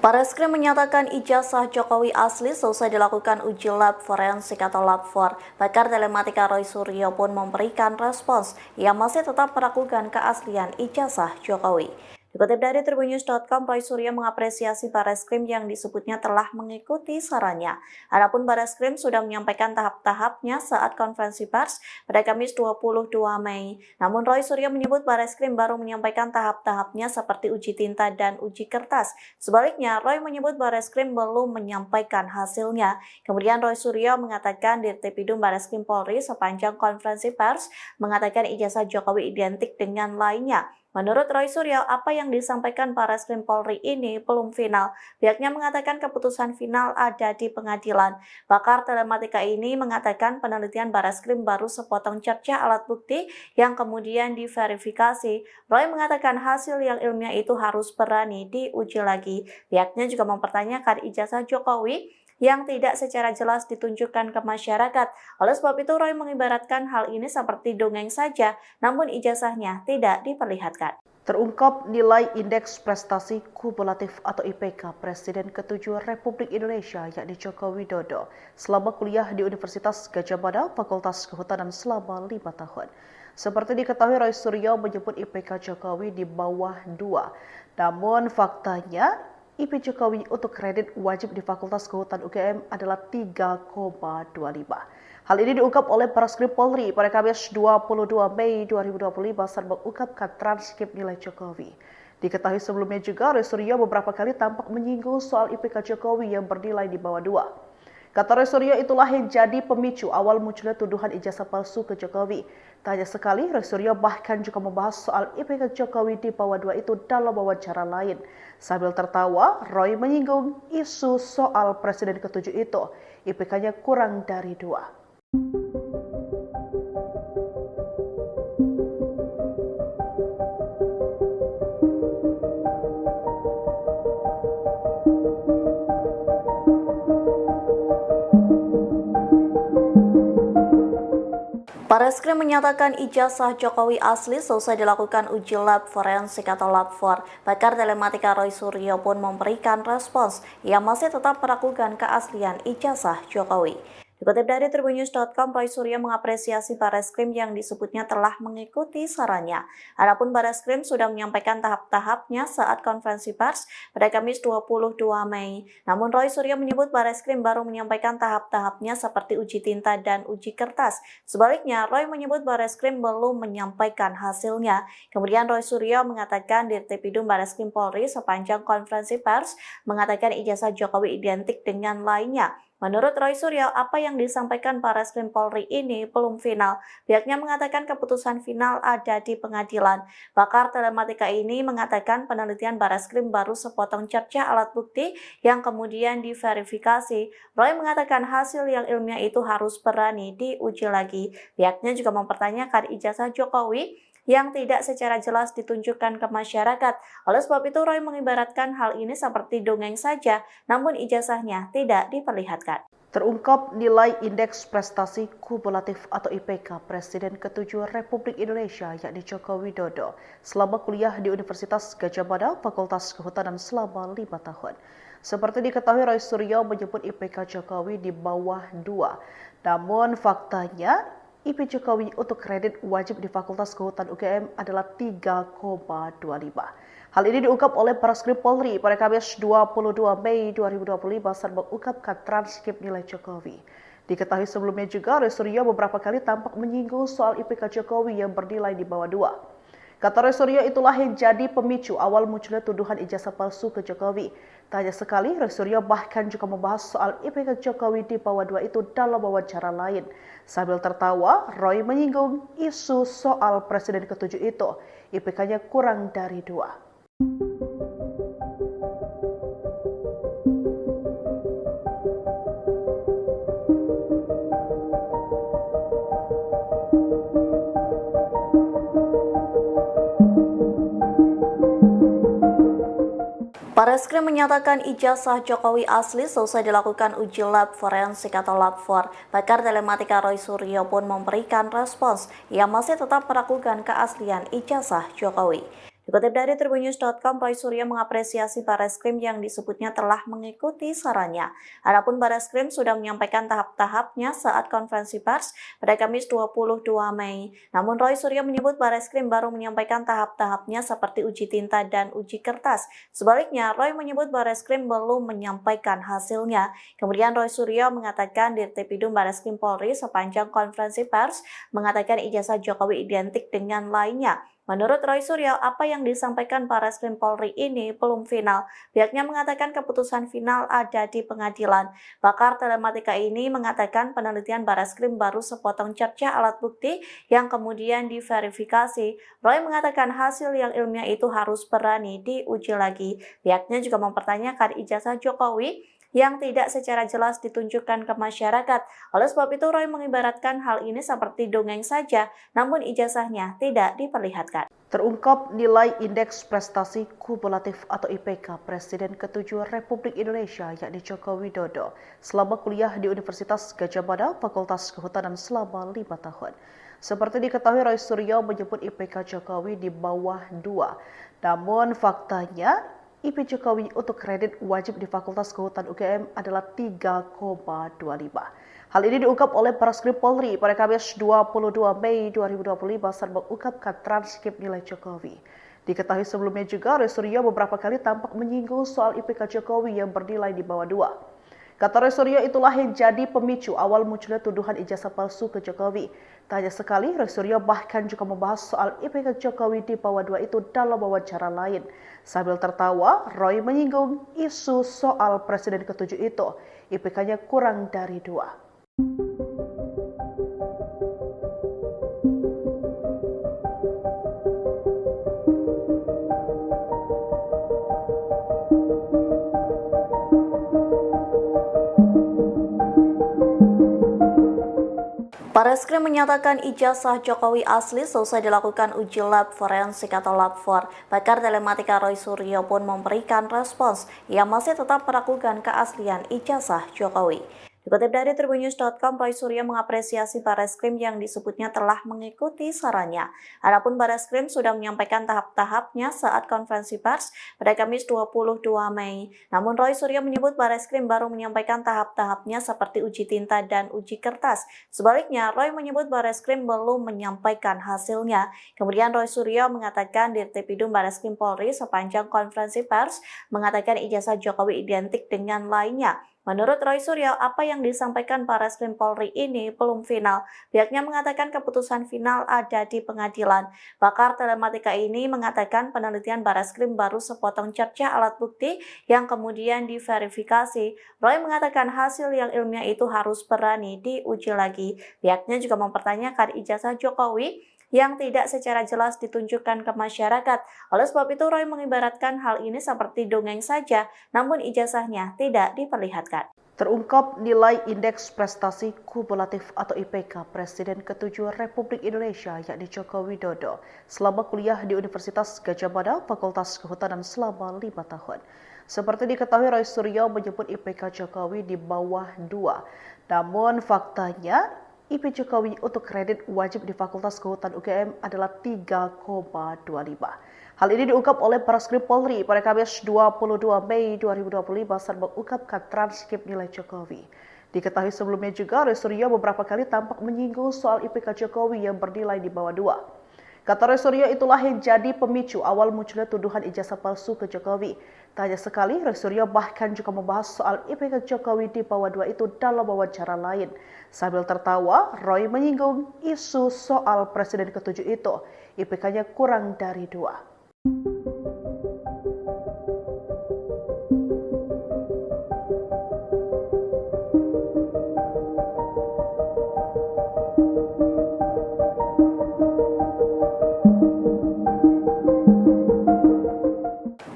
Barreskrim menyatakan ijazah Jokowi asli selesai dilakukan uji lab forensik atau lab 4. Pakar telematika Roy Suryo pun memberikan respons yang masih tetap meragukan keaslian ijazah Jokowi. Dikutip dari tribunnews.com, Roy Suryo mengapresiasi Bareskrim yang disebutnya telah mengikuti sarannya. Adapun Bareskrim sudah menyampaikan tahap-tahapnya saat konferensi pers pada Kamis 22 Mei. Namun Roy Suryo menyebut Bareskrim baru menyampaikan tahap-tahapnya seperti uji tinta dan uji kertas. Sebaliknya, Roy menyebut Bareskrim belum menyampaikan hasilnya. Kemudian Roy Suryo mengatakan Dirtipidum Bareskrim Polri sepanjang konferensi pers mengatakan ijazah Jokowi identik dengan lainnya. Menurut Roy Suryo, apa yang disampaikan Bareskrim Polri ini belum final. Pihaknya mengatakan keputusan final ada di pengadilan. Pakar telematika ini mengatakan penelitian Bareskrim baru sepotong cerca alat bukti yang kemudian diverifikasi. Roy mengatakan hasil yang ilmiah itu harus berani diuji lagi. Pihaknya juga mempertanyakan ijazah Jokowi yang tidak secara jelas ditunjukkan ke masyarakat. Oleh sebab itu, Roy mengibaratkan hal ini seperti dongeng saja, namun ijazahnya tidak diperlihatkan. Terungkap nilai Indeks Prestasi Kumulatif atau IPK Presiden ke-7 Republik Indonesia yakni Joko Widodo selama kuliah di Universitas Gadjah Mada, Fakultas Kehutanan selama 5 tahun. Seperti diketahui, Roy Suryo menyebut IPK Jokowi di bawah 2. Namun faktanya, IP Jokowi untuk kredit wajib di Fakultas Kehutanan UGM adalah 3,25. Hal ini diungkap oleh Bareskrim Polri pada Kamis 22 Mei 2025 saat mengungkapkan transkrip nilai Jokowi. Diketahui sebelumnya juga, Roy Suryo beberapa kali tampak menyinggung soal IPK Jokowi yang bernilai di bawah 2. Kata Roy Suryo, itulah yang jadi pemicu awal munculnya tuduhan ijazah palsu ke Jokowi. Tak hanya sekali, Roy Suryo bahkan juga membahas soal IPK Jokowi di bawah 2 itu dalam wawancara lain. Sambil tertawa, Roy menyinggung isu soal Presiden ke-7 itu, IPK-nya kurang dari 2. Bareskrim menyatakan ijazah Jokowi asli selesai dilakukan uji lab forensik atau lab 4. Pakar telematika Roy Suryo pun memberikan respons. Ia masih tetap meragukan keaslian ijazah Jokowi. Dikutip dari tribunnews.com, Roy Suryo mengapresiasi Bareskrim yang disebutnya telah mengikuti sarannya. Adapun Bareskrim sudah menyampaikan tahap-tahapnya saat konferensi pers pada Kamis 22 Mei. Namun Roy Suryo menyebut Bareskrim baru menyampaikan tahap-tahapnya seperti uji tinta dan uji kertas. Sebaliknya, Roy menyebut Bareskrim belum menyampaikan hasilnya. Kemudian Roy Suryo mengatakan Dirtipidum Bareskrim Polri sepanjang konferensi pers mengatakan ijazah Jokowi identik dengan lainnya. Menurut Roy Suryo, apa yang disampaikan Bareskrim Polri ini belum final. Pihaknya mengatakan keputusan final ada di pengadilan. Pakar telematika ini mengatakan penelitian Bareskrim baru sepotong cerca alat bukti yang kemudian diverifikasi. Roy mengatakan hasil yang ilmiah itu harus berani diuji lagi. Pihaknya juga mempertanyakan ijazah Jokowi yang tidak secara jelas ditunjukkan ke masyarakat. Oleh sebab itu, Roy mengibaratkan hal ini seperti dongeng saja, namun ijazahnya tidak diperlihatkan. Terungkap nilai Indeks Prestasi Kumulatif atau IPK Presiden ke-7 Republik Indonesia yakni Joko Widodo selama kuliah di Universitas Gadjah Mada, Fakultas Kehutanan selama 5 tahun. Seperti diketahui, Roy Suryo menyebut IPK Jokowi di bawah 2. Namun faktanya, IP Jokowi untuk kredit wajib di Fakultas Kehutanan UGM adalah 3,25. Hal ini diungkap oleh Bareskrim Polri pada Kamis 22 Mei 2025 saat mengungkapkan transkrip nilai Jokowi. Diketahui sebelumnya juga, Roy Suryo beberapa kali tampak menyinggung soal IPK Jokowi yang bernilai di bawah 2. Kata Roy Suryo, itulah yang jadi pemicu awal munculnya tuduhan ijazah palsu ke Jokowi. Tak hanya sekali, Roy Suryo bahkan juga membahas soal IPK Jokowi di bawah 2 itu dalam wawancara lain. Sambil tertawa, Roy menyinggung isu soal Presiden ke-7 itu, IPK-nya kurang dari 2. Bareskrim menyatakan ijazah Jokowi asli selesai dilakukan uji lab forensik atau lab 4. Pakar telematika Roy Suryo pun memberikan respons. Ia masih tetap meragukan keaslian ijazah Jokowi. Dikutip dari Tribunnews.com, Roy Suryo mengapresiasi Barreskrim yang disebutnya telah mengikuti sarannya. Adapun Barreskrim sudah menyampaikan tahap-tahapnya saat konferensi pers pada Kamis 22 Mei. Namun Roy Suryo menyebut Barreskrim baru menyampaikan tahap-tahapnya seperti uji tinta dan uji kertas. Sebaliknya, Roy menyebut Barreskrim belum menyampaikan hasilnya. Kemudian Roy Suryo mengatakan Dirtipidum Barreskrim Polri sepanjang konferensi pers mengatakan ijazah Jokowi identik dengan lainnya. Menurut Roy Suryo, apa yang disampaikan Barreskrim Polri ini belum final. Pihaknya mengatakan keputusan final ada di pengadilan. Pakar telematika ini mengatakan penelitian Barreskrim baru sepotong cerca alat bukti yang kemudian diverifikasi. Roy mengatakan hasil yang ilmiah itu harus berani diuji lagi. Pihaknya juga mempertanyakan ijazah Jokowi yang tidak secara jelas ditunjukkan ke masyarakat. Oleh sebab itu, Roy mengibaratkan hal ini seperti dongeng saja, namun ijazahnya tidak diperlihatkan. Terungkap nilai Indeks Prestasi Kumulatif atau IPK Presiden ke-7 Republik Indonesia yakni Joko Widodo selama kuliah di Universitas Gadjah Mada, Fakultas Kehutanan selama 5 tahun. Seperti diketahui, Roy Suryo menyebut IPK Jokowi di bawah 2. Namun faktanya, IP Jokowi untuk kredit wajib di Fakultas Kehutanan UGM adalah 3,25. Hal ini diungkap oleh Barreskrim Polri pada Kamis 22 Mei 2025 saat mengungkapkan transkrip nilai Jokowi. Diketahui sebelumnya juga, Roy Suryo beberapa kali tampak menyinggung soal IPK Jokowi yang bernilai di bawah 2. Kata Roy Suryo, itulah yang jadi pemicu awal munculnya tuduhan ijazah palsu ke Jokowi. Tak hanya sekali, Roy Suryo bahkan juga membahas soal IPK Jokowi di bawah 2 itu dalam wawancara lain. Sambil tertawa, Roy menyinggung isu soal Presiden ke-7 itu, IPK-nya kurang dari 2. Barreskrim menyatakan ijazah Jokowi asli selesai dilakukan uji lab forensik atau lab 4. Pakar telematika Roy Suryo pun memberikan respons. Ia masih tetap meragukan keaslian ijazah Jokowi. Dikutip dari Tribunnews.com, Roy Suryo mengapresiasi Barreskrim yang disebutnya telah mengikuti sarannya. Adapun Barreskrim sudah menyampaikan tahap-tahapnya saat konferensi pers pada Kamis 22 Mei. Namun Roy Suryo menyebut Barreskrim baru menyampaikan tahap-tahapnya seperti uji tinta dan uji kertas. Sebaliknya, Roy menyebut Barreskrim belum menyampaikan hasilnya. Kemudian Roy Suryo mengatakan Dirtipidum Barreskrim Polri sepanjang konferensi pers mengatakan ijazah Jokowi identik dengan lainnya. Menurut Roy Suryo, apa yang disampaikan Barreskrim Polri ini belum final. Pihaknya mengatakan keputusan final ada di pengadilan. Pakar telematika ini mengatakan penelitian Barreskrim baru sepotong cerca alat bukti yang kemudian diverifikasi. Roy mengatakan hasil yang ilmiah itu harus berani diuji lagi. Pihaknya juga mempertanyakan ijazah Jokowi yang tidak secara jelas ditunjukkan ke masyarakat. Oleh sebab itu, Roy mengibaratkan hal ini seperti dongeng saja, namun ijazahnya tidak diperlihatkan. Terungkap nilai Indeks Prestasi Kumulatif atau IPK Presiden ke-7 Republik Indonesia yakni Joko Widodo selama kuliah di Universitas Gadjah Mada, Fakultas Kehutanan selama 5 tahun. Seperti diketahui, Roy Suryo menyebut IPK Jokowi di bawah 2. Namun faktanya, IP Jokowi untuk kredit wajib di Fakultas Kehutanan UGM adalah 3,25. Hal ini diungkap oleh Barreskrim Polri pada Kamis 22 Mei 2025 saat mengungkapkan transkrip nilai Jokowi. Diketahui sebelumnya juga, Roy Suryo beberapa kali tampak menyinggung soal IPK Jokowi yang bernilai di bawah 2. Kata Roy Suryo, itulah yang jadi pemicu awal munculnya tuduhan ijazah palsu ke Jokowi. Tak hanya sekali, Roy Suryo bahkan juga membahas soal IPK Jokowi di bawah 2 itu dalam wawancara lain. Sambil tertawa, Roy menyinggung isu soal Presiden ke-7 itu, IPK-nya kurang dari 2.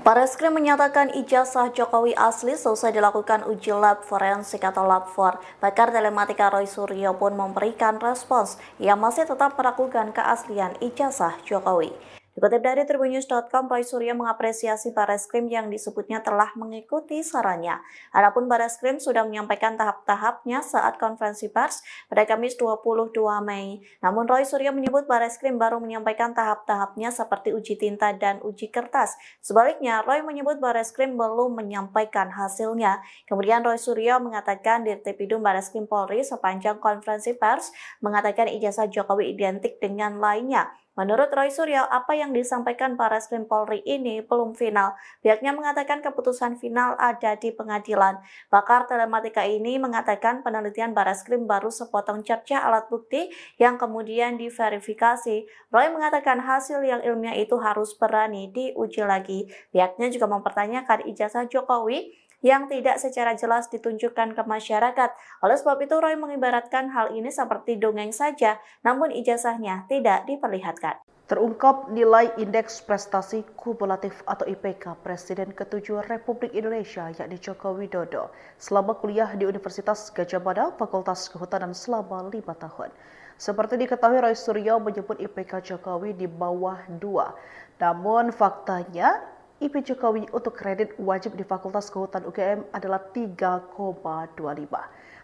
Barreskrim menyatakan ijazah Jokowi asli selesai dilakukan uji lab forensik atau lab 4. Pakar telematika Roy Suryo pun memberikan respons. Ia masih tetap meragukan keaslian ijazah Jokowi. Dikutip dari tribunnews.com, Roy Suryo mengapresiasi Barreskrim yang disebutnya telah mengikuti sarannya. Adapun Barreskrim sudah menyampaikan tahap-tahapnya saat konferensi pers pada Kamis 22 Mei. Namun Roy Suryo menyebut Barreskrim baru menyampaikan tahap-tahapnya seperti uji tinta dan uji kertas. Sebaliknya, Roy menyebut Barreskrim belum menyampaikan hasilnya. Kemudian Roy Suryo mengatakan Dirtipidum Barreskrim Polri sepanjang konferensi pers mengatakan ijazah Jokowi identik dengan lainnya. Menurut Roy Suryo, apa yang disampaikan Barreskrim Polri ini belum final. Pihaknya mengatakan keputusan final ada di pengadilan. Pakar telematika ini mengatakan penelitian Barreskrim baru sepotong cerca alat bukti yang kemudian diverifikasi. Roy mengatakan hasil yang ilmiah itu harus berani diuji lagi. Pihaknya juga mempertanyakan ijazah Jokowi yang tidak secara jelas ditunjukkan ke masyarakat. Oleh sebab itu, Roy mengibaratkan hal ini seperti dongeng saja, namun ijazahnya tidak diperlihatkan. Terungkap nilai Indeks Prestasi Kumulatif atau IPK Presiden ke-7 Republik Indonesia yakni Joko Widodo selama kuliah di Universitas Gadjah Mada, Fakultas Kehutanan selama 5 tahun. Seperti diketahui, Roy Suryo menyebut IPK Jokowi di bawah 2. Namun faktanya, IP Jokowi untuk kredit wajib di Fakultas Kehutanan UGM adalah 3,25.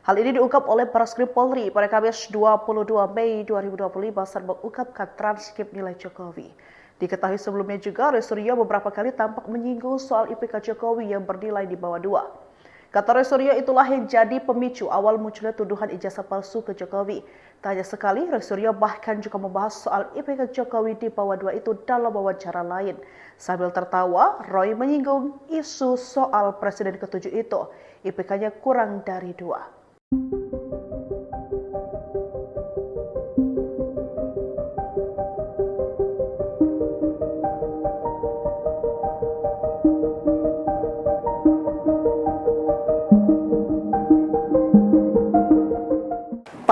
Hal ini diungkap oleh Barreskrim Polri pada Kamis 22 Mei 2025 saat mengungkapkan transkrip nilai Jokowi. Diketahui sebelumnya juga, Roy Suryo beberapa kali tampak menyinggung soal IPK Jokowi yang bernilai di bawah 2. Kata Roy Suryo, itulah yang jadi pemicu awal munculnya tuduhan ijazah palsu ke Jokowi. Tak hanya sekali, Roy Suryo bahkan juga membahas soal IPK Jokowi di bawah 2 itu dalam wawancara lain. Sambil tertawa, Roy menyinggung isu soal Presiden ke-7 itu, IPK-nya kurang dari 2.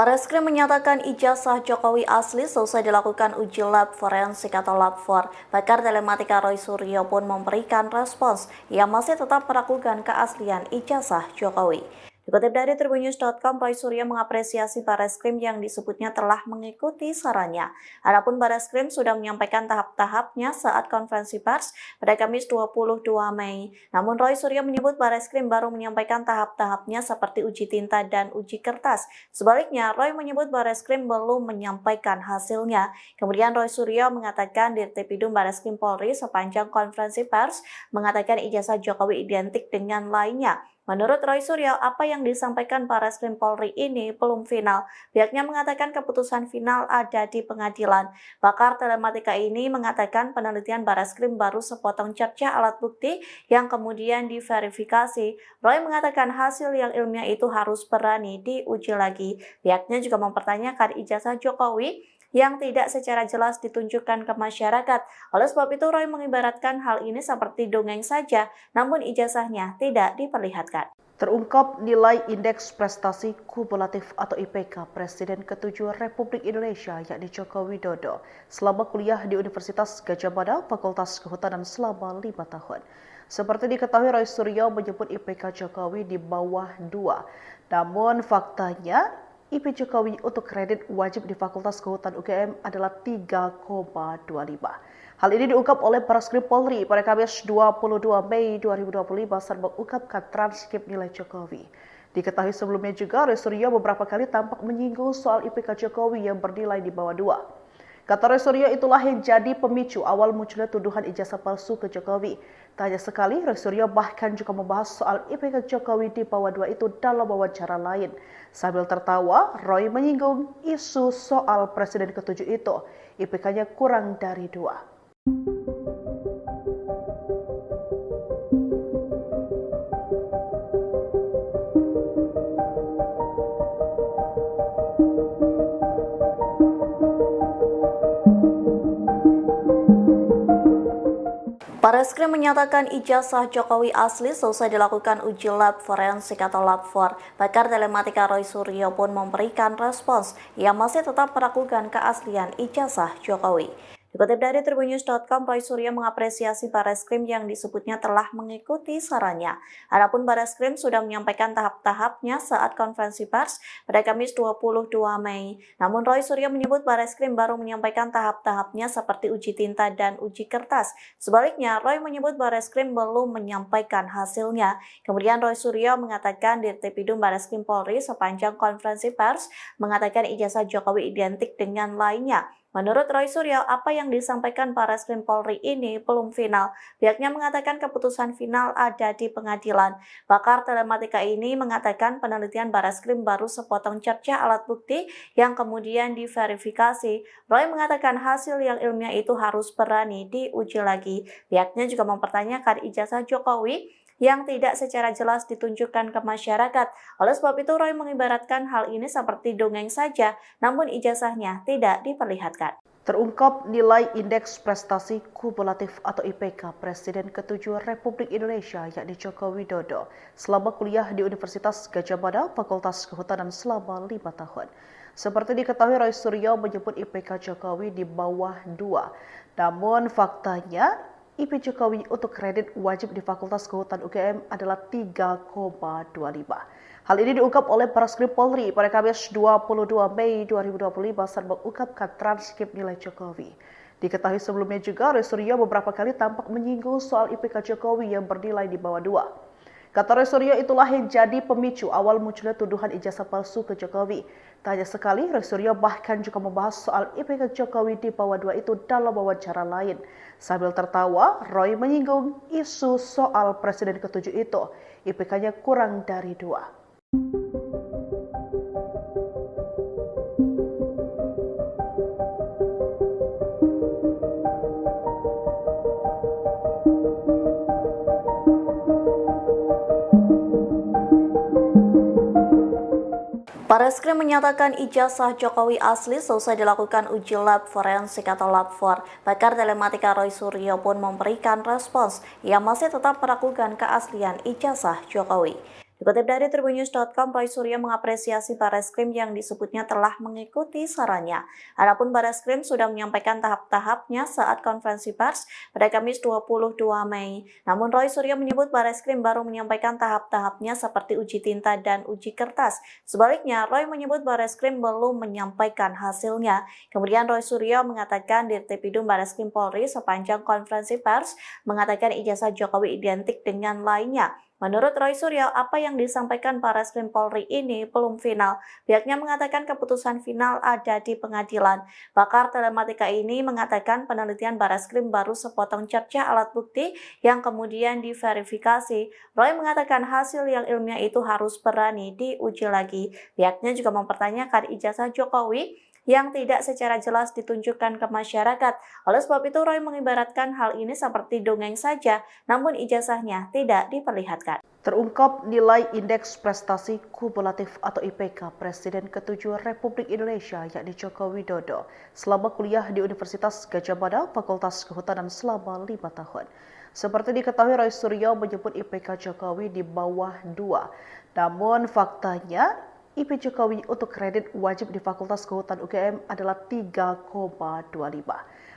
Barreskrim menyatakan ijazah Jokowi asli selesai dilakukan uji lab forensik atau lab 4. Pakar telematika Roy Suryo pun memberikan respons yang masih tetap meragukan keaslian ijazah Jokowi. Dikutip dari tribunnews.com, Roy Suryo mengapresiasi Barreskrim yang disebutnya telah mengikuti sarannya. Adapun Barreskrim sudah menyampaikan tahap-tahapnya saat konferensi pers pada Kamis 22 Mei. Namun Roy Suryo menyebut Barreskrim baru menyampaikan tahap-tahapnya seperti uji tinta dan uji kertas. Sebaliknya, Roy menyebut Barreskrim belum menyampaikan hasilnya. Kemudian Roy Suryo mengatakan Dirtipidum Barreskrim Polri sepanjang konferensi pers mengatakan ijazah Jokowi identik dengan lainnya. Menurut Roy Suryo, apa yang disampaikan Barreskrim Polri ini belum final. Pihaknya mengatakan keputusan final ada di pengadilan. Pakar telematika ini mengatakan penelitian Barreskrim baru sepotong cerca alat bukti yang kemudian diverifikasi. Roy mengatakan hasil yang ilmiah itu harus berani diuji lagi. Pihaknya juga mempertanyakan ijazah Jokowi yang tidak secara jelas ditunjukkan ke masyarakat. Oleh sebab itu, Roy mengibaratkan hal ini seperti dongeng saja, namun ijazahnya tidak diperlihatkan. Terungkap nilai Indeks Prestasi Kumulatif atau IPK Presiden ke-7 Republik Indonesia yakni Joko Widodo selama kuliah di Universitas Gadjah Mada, Fakultas Kehutanan selama 5 tahun. Seperti diketahui, Roy Suryo menyebut IPK Jokowi di bawah 2. Namun faktanya, IP Jokowi untuk kredit wajib di Fakultas Kehutanan UGM adalah 3,25. Hal ini diungkap oleh Barreskrim Polri pada Kamis 22 Mei 2025 saat mengungkapkan transkrip nilai Jokowi. Diketahui sebelumnya juga, Roy Suryo beberapa kali tampak menyinggung soal IPK Jokowi yang bernilai di bawah 2. Kata Roy Suryo, itulah yang jadi pemicu awal munculnya tuduhan ijazah palsu ke Jokowi. Tak hanya sekali, Roy Suryo bahkan juga membahas soal IPK Jokowi di bawah 2 itu dalam wawancara lain. Sambil tertawa, Roy menyinggung isu soal Presiden ke-7 itu, IPK-nya kurang dari 2. Barreskrim menyatakan ijazah Jokowi asli selesai dilakukan uji lab forensik atau lab 4. Pakar telematika Roy Suryo pun memberikan respons yang masih tetap meragukan keaslian ijazah Jokowi. Dikutip dari tribunnews.com, Roy Suryo mengapresiasi Barreskrim yang disebutnya telah mengikuti sarannya. Adapun Barreskrim sudah menyampaikan tahap-tahapnya saat konferensi pers pada Kamis 22 Mei. Namun Roy Suryo menyebut Barreskrim baru menyampaikan tahap-tahapnya seperti uji tinta dan uji kertas. Sebaliknya, Roy menyebut Barreskrim belum menyampaikan hasilnya. Kemudian Roy Suryo mengatakan Dirtipidum Barreskrim Polri sepanjang konferensi pers mengatakan ijazah Jokowi identik dengan lainnya. Menurut Roy Suryo, apa yang disampaikan Barreskrim Polri ini belum final. Pihaknya mengatakan keputusan final ada di pengadilan. Pakar telematika ini mengatakan penelitian Barreskrim baru sepotong cerca alat bukti yang kemudian diverifikasi. Roy mengatakan hasil yang ilmiah itu harus berani diuji lagi. Pihaknya juga mempertanyakan ijazah Jokowi yang tidak secara jelas ditunjukkan ke masyarakat. Oleh sebab itu, Roy mengibaratkan hal ini seperti dongeng saja, namun ijazahnya tidak diperlihatkan. Terungkap nilai Indeks Prestasi Kumulatif atau IPK Presiden ke-7 Republik Indonesia yakni Joko Widodo selama kuliah di Universitas Gadjah Mada Fakultas Kehutanan selama 5 tahun. Seperti diketahui, Roy Suryo menyebut IPK Jokowi di bawah 2. Namun faktanya IP Jokowi untuk kredit wajib di Fakultas Kehutanan UGM adalah 3,25. Hal ini diungkap oleh Barreskrim Polri pada Kamis 22 Mei 2025 saat mengungkapkan transkrip nilai Jokowi. Diketahui sebelumnya juga, Roy Suryo beberapa kali tampak menyinggung soal IPK Jokowi yang bernilai di bawah 2. Kata Roy Suryo, itulah yang jadi pemicu awal munculnya tuduhan ijazah palsu ke Jokowi. Tak hanya sekali, Roy Suryo bahkan juga membahas soal IPK Jokowi di bawah 2 itu dalam wawancara lain. Sambil tertawa, Roy menyinggung isu soal Presiden ke-7 itu. IPK-nya kurang dari 2. Barreskrim menyatakan ijazah Jokowi asli selesai dilakukan uji lab forensik atau lab 4. Pakar telematika Roy Suryo pun memberikan respons. Ia masih tetap meragukan keaslian ijazah Jokowi. Dikutip dari tribunnews.com, Roy Suryo mengapresiasi Barreskrim yang disebutnya telah mengikuti sarannya. Adapun Barreskrim sudah menyampaikan tahap-tahapnya saat konferensi pers pada Kamis 22 Mei. Namun Roy Suryo menyebut Barreskrim baru menyampaikan tahap-tahapnya seperti uji tinta dan uji kertas. Sebaliknya, Roy menyebut Barreskrim belum menyampaikan hasilnya. Kemudian Roy Suryo mengatakan Dirtipidum Barreskrim Polri sepanjang konferensi pers mengatakan ijazah Jokowi identik dengan lainnya. Menurut Roy Suryo, apa yang disampaikan Barreskrim Polri ini belum final. Pihaknya mengatakan keputusan final ada di pengadilan. Pakar telematika ini mengatakan penelitian Barreskrim baru sepotong cerca alat bukti yang kemudian diverifikasi. Roy mengatakan hasil yang ilmiah itu harus berani diuji lagi. Pihaknya juga mempertanyakan ijazah Jokowi yang tidak secara jelas ditunjukkan ke masyarakat. Oleh sebab itu, Roy mengibaratkan hal ini seperti dongeng saja, namun ijazahnya tidak diperlihatkan. Terungkap nilai Indeks Prestasi Kumulatif atau IPK Presiden ke-7 Republik Indonesia yakni Joko Widodo selama kuliah di Universitas Gadjah Mada Fakultas Kehutanan selama 5 tahun. Seperti diketahui, Roy Suryo menyebut IPK Jokowi di bawah 2. Namun faktanya IP Jokowi untuk kredit wajib di Fakultas Kehutanan UGM adalah 3,25.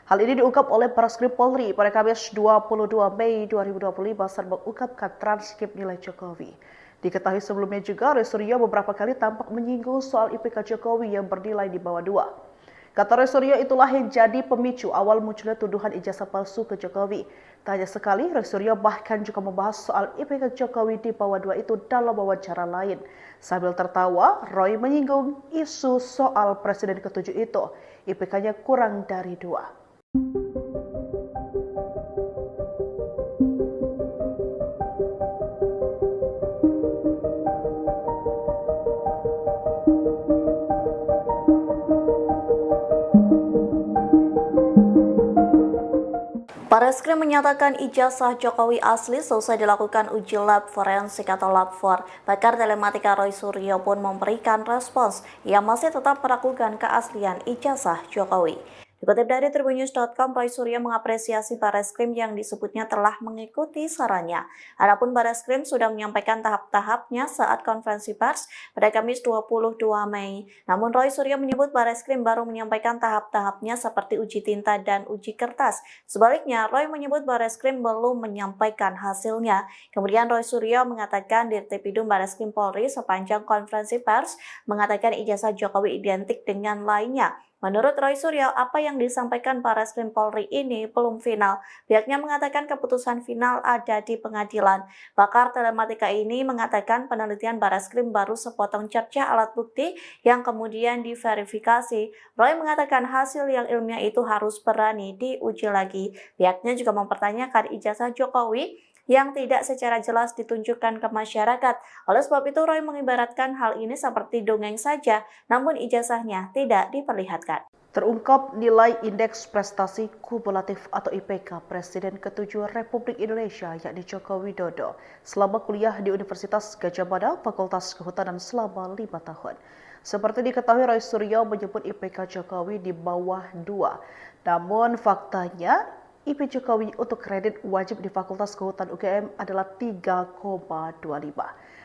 Hal ini diungkap oleh Barreskrim Polri pada Kamis 22 Mei 2025 saat mengungkapkan transkrip nilai Jokowi. Diketahui sebelumnya juga, Roy Suryo beberapa kali tampak menyinggung soal IPK Jokowi yang bernilai di bawah 2. Kata Roy Suryo, itulah yang jadi pemicu awal munculnya tuduhan ijazah palsu ke Jokowi. Tak hanya sekali, Roy Suryo bahkan juga membahas soal IPK Jokowi di bawah 2 itu dalam wawancara lain. Sambil tertawa, Roy menyinggung isu soal Presiden ke-7 itu. IPK-nya kurang dari 2. Barreskrim menyatakan ijazah Jokowi asli selesai dilakukan uji lab forensik atau lab 4. Pakar telematika Roy Suryo pun memberikan respons. Ia masih tetap meragukan keaslian ijazah Jokowi. Dikutip dari tribunnews.com, Roy Suryo mengapresiasi Barreskrim yang disebutnya telah mengikuti sarannya. Adapun Barreskrim sudah menyampaikan tahap-tahapnya saat konferensi pers pada Kamis 22 Mei. Namun Roy Suryo menyebut Barreskrim baru menyampaikan tahap-tahapnya seperti uji tinta dan uji kertas. Sebaliknya, Roy menyebut Barreskrim belum menyampaikan hasilnya. Kemudian Roy Suryo mengatakan Dirtipidum Barreskrim Polri sepanjang konferensi pers mengatakan ijazah Jokowi identik dengan lainnya. Menurut Roy Suryo, apa yang disampaikan Barreskrim Polri ini belum final. Pihaknya mengatakan keputusan final ada di pengadilan. Pakar telematika ini mengatakan penelitian Barreskrim baru sepotong cerca alat bukti yang kemudian diverifikasi. Roy mengatakan hasil yang ilmiah itu harus berani diuji lagi. Pihaknya juga mempertanyakan ijazah Jokowi yang tidak secara jelas ditunjukkan ke masyarakat. Oleh sebab itu, Roy mengibaratkan hal ini seperti dongeng saja, namun ijazahnya tidak diperlihatkan. Terungkap nilai Indeks Prestasi Kumulatif atau IPK Presiden ke-7 Republik Indonesia yakni Joko Widodo selama kuliah di Universitas Gadjah Mada, Fakultas Kehutanan selama 5 tahun. Seperti diketahui, Roy Suryo menyebut IPK Jokowi di bawah 2. Namun faktanya, IP Jokowi untuk kredit wajib di Fakultas Kehutanan UGM adalah 3,25.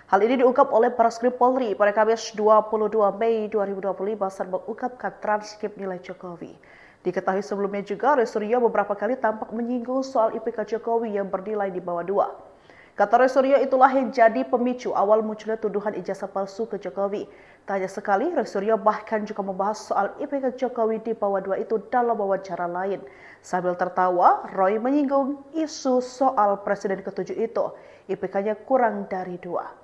Hal ini diungkap oleh Barreskrim Polri pada Kamis 22 Mei 2025 saat mengungkapkan transkrip nilai Jokowi. Diketahui sebelumnya juga, Roy Suryo beberapa kali tampak menyinggung soal IPK Jokowi yang bernilai di bawah 2. Kata Roy Suryo, itulah yang jadi pemicu awal munculnya tuduhan ijazah palsu ke Jokowi. Tak hanya sekali, Roy Suryo bahkan juga membahas soal IPK Jokowi di bawah 2 itu dalam wawancara lain. Sambil tertawa, Roy menyinggung isu soal Presiden ke-7 itu, IPK-nya kurang dari 2.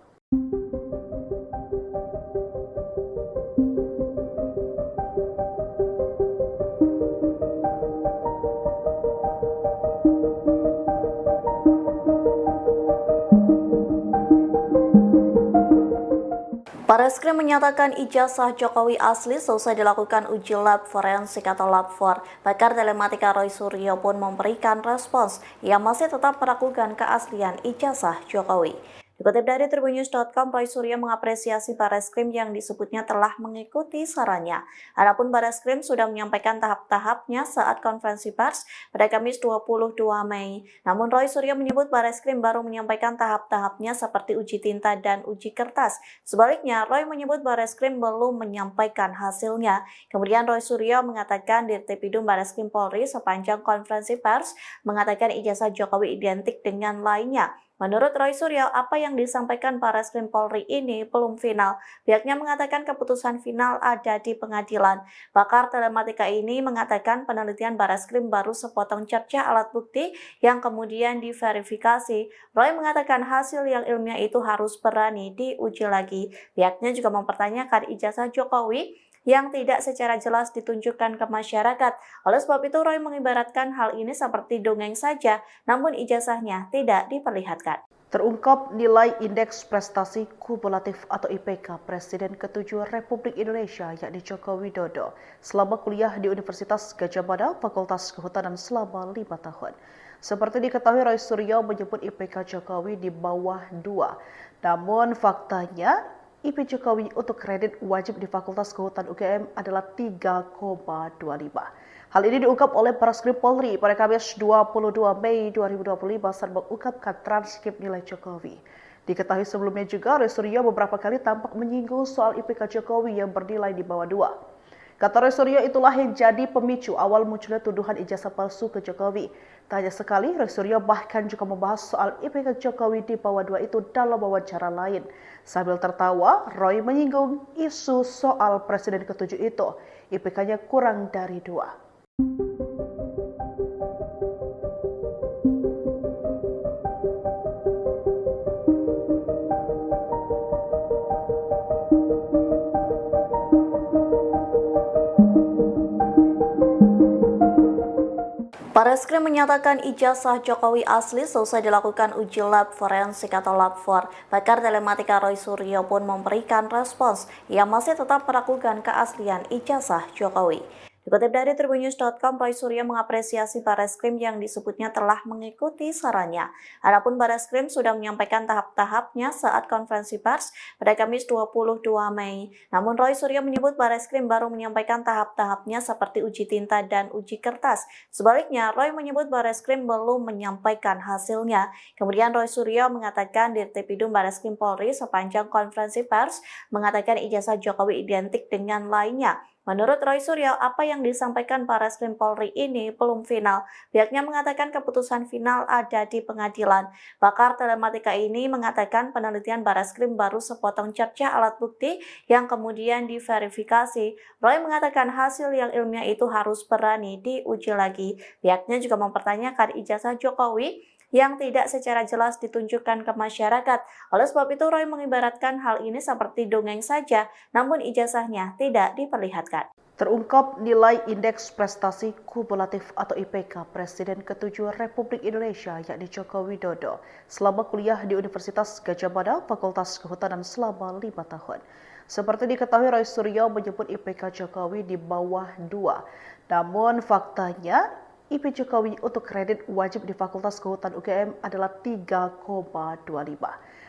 Barreskrim menyatakan ijazah Jokowi asli selesai dilakukan uji lab forensik atau lab 4. Pakar telematika Roy Suryo pun memberikan respons yang masih tetap meragukan keaslian ijazah Jokowi. Dikutip dari tribunnews.com, Roy Suryo mengapresiasi Barreskrim yang disebutnya telah mengikuti sarannya. Adapun Barreskrim sudah menyampaikan tahap-tahapnya saat konferensi pers pada Kamis 22 Mei. Namun Roy Suryo menyebut Barreskrim baru menyampaikan tahap-tahapnya seperti uji tinta dan uji kertas. Sebaliknya, Roy menyebut Barreskrim belum menyampaikan hasilnya. Kemudian Roy Suryo mengatakan Dirtipidum Barreskrim Polri sepanjang konferensi pers mengatakan ijazah Jokowi identik dengan lainnya. Menurut Roy Suryo, apa yang disampaikan Barreskrim Polri ini belum final. Pihaknya mengatakan keputusan final ada di pengadilan. Pakar telematika ini mengatakan penelitian Barreskrim baru sepotong cerca alat bukti yang kemudian diverifikasi. Roy mengatakan hasil yang ilmiah itu harus berani diuji lagi. Pihaknya juga mempertanyakan ijazah Jokowi yang tidak secara jelas ditunjukkan ke masyarakat. Oleh sebab itu, Roy mengibaratkan hal ini seperti dongeng saja, namun ijazahnya tidak diperlihatkan. Terungkap nilai Indeks Prestasi Kumulatif atau IPK Presiden ke-7 Republik Indonesia yakni Joko Widodo selama kuliah di Universitas Gadjah Mada, Fakultas Kehutanan selama 5 tahun. Seperti diketahui, Roy Suryo menyebut IPK Jokowi di bawah 2. Namun faktanya, IP Jokowi untuk kredit wajib di Fakultas Kehutanan UGM adalah 3,25. Hal ini diungkap oleh Barreskrim Polri pada Kamis 22 Mei 2025 saat mengungkapkan transkrip nilai Jokowi. Diketahui sebelumnya juga, Roy Suryo beberapa kali tampak menyinggung soal IPK Jokowi yang bernilai di bawah 2. Kata Roy Suryo, itulah yang jadi pemicu awal munculnya tuduhan ijazah palsu ke Jokowi. Tak hanya sekali, Roy Suryo bahkan juga membahas soal IPK Jokowi di bawah 2 itu dalam wawancara lain. Sambil tertawa, Roy menyinggung isu soal Presiden ke-7 itu, IPK-nya kurang dari 2. Barreskrim menyatakan ijazah Jokowi asli selesai dilakukan uji lab forensik atau lab 4. Pakar telematika Roy Suryo pun memberikan respons yang masih tetap meragukan keaslian ijazah Jokowi. Dikutip dari tribunnews.com, Roy Suryo mengapresiasi Bareskrim yang disebutnya telah mengikuti sarannya. Adapun Bareskrim sudah menyampaikan tahap-tahapnya saat konferensi pers pada Kamis 22 Mei. Namun Roy Suryo menyebut Bareskrim baru menyampaikan tahap-tahapnya seperti uji tinta dan uji kertas. Sebaliknya, Roy menyebut Bareskrim belum menyampaikan hasilnya. Kemudian Roy Suryo mengatakan Dirtipidum Bareskrim Polri sepanjang konferensi pers mengatakan ijazah Jokowi identik dengan lainnya. Menurut Roy Suryo, apa yang disampaikan Bareskrim Polri ini belum final. Pihaknya mengatakan keputusan final ada di pengadilan. Pakar telematika ini mengatakan penelitian Bareskrim baru sepotong cerca alat bukti yang kemudian diverifikasi. Roy mengatakan hasil yang ilmiah itu harus berani diuji lagi. Pihaknya juga mempertanyakan ijazah Jokowi yang tidak secara jelas ditunjukkan ke masyarakat. Oleh sebab itu, Roy mengibaratkan hal ini seperti dongeng saja, namun ijazahnya tidak diperlihatkan. Terungkap nilai Indeks Prestasi Kumulatif atau IPK Presiden ke-7 Republik Indonesia yakni Joko Widodo selama kuliah di Universitas Gadjah Mada, Fakultas Kehutanan selama 5 tahun. Seperti diketahui, Roy Suryo menyebut IPK Jokowi di bawah 2. Namun faktanya, IP Jokowi untuk kredit wajib di Fakultas Kehutanan UGM adalah 3,25.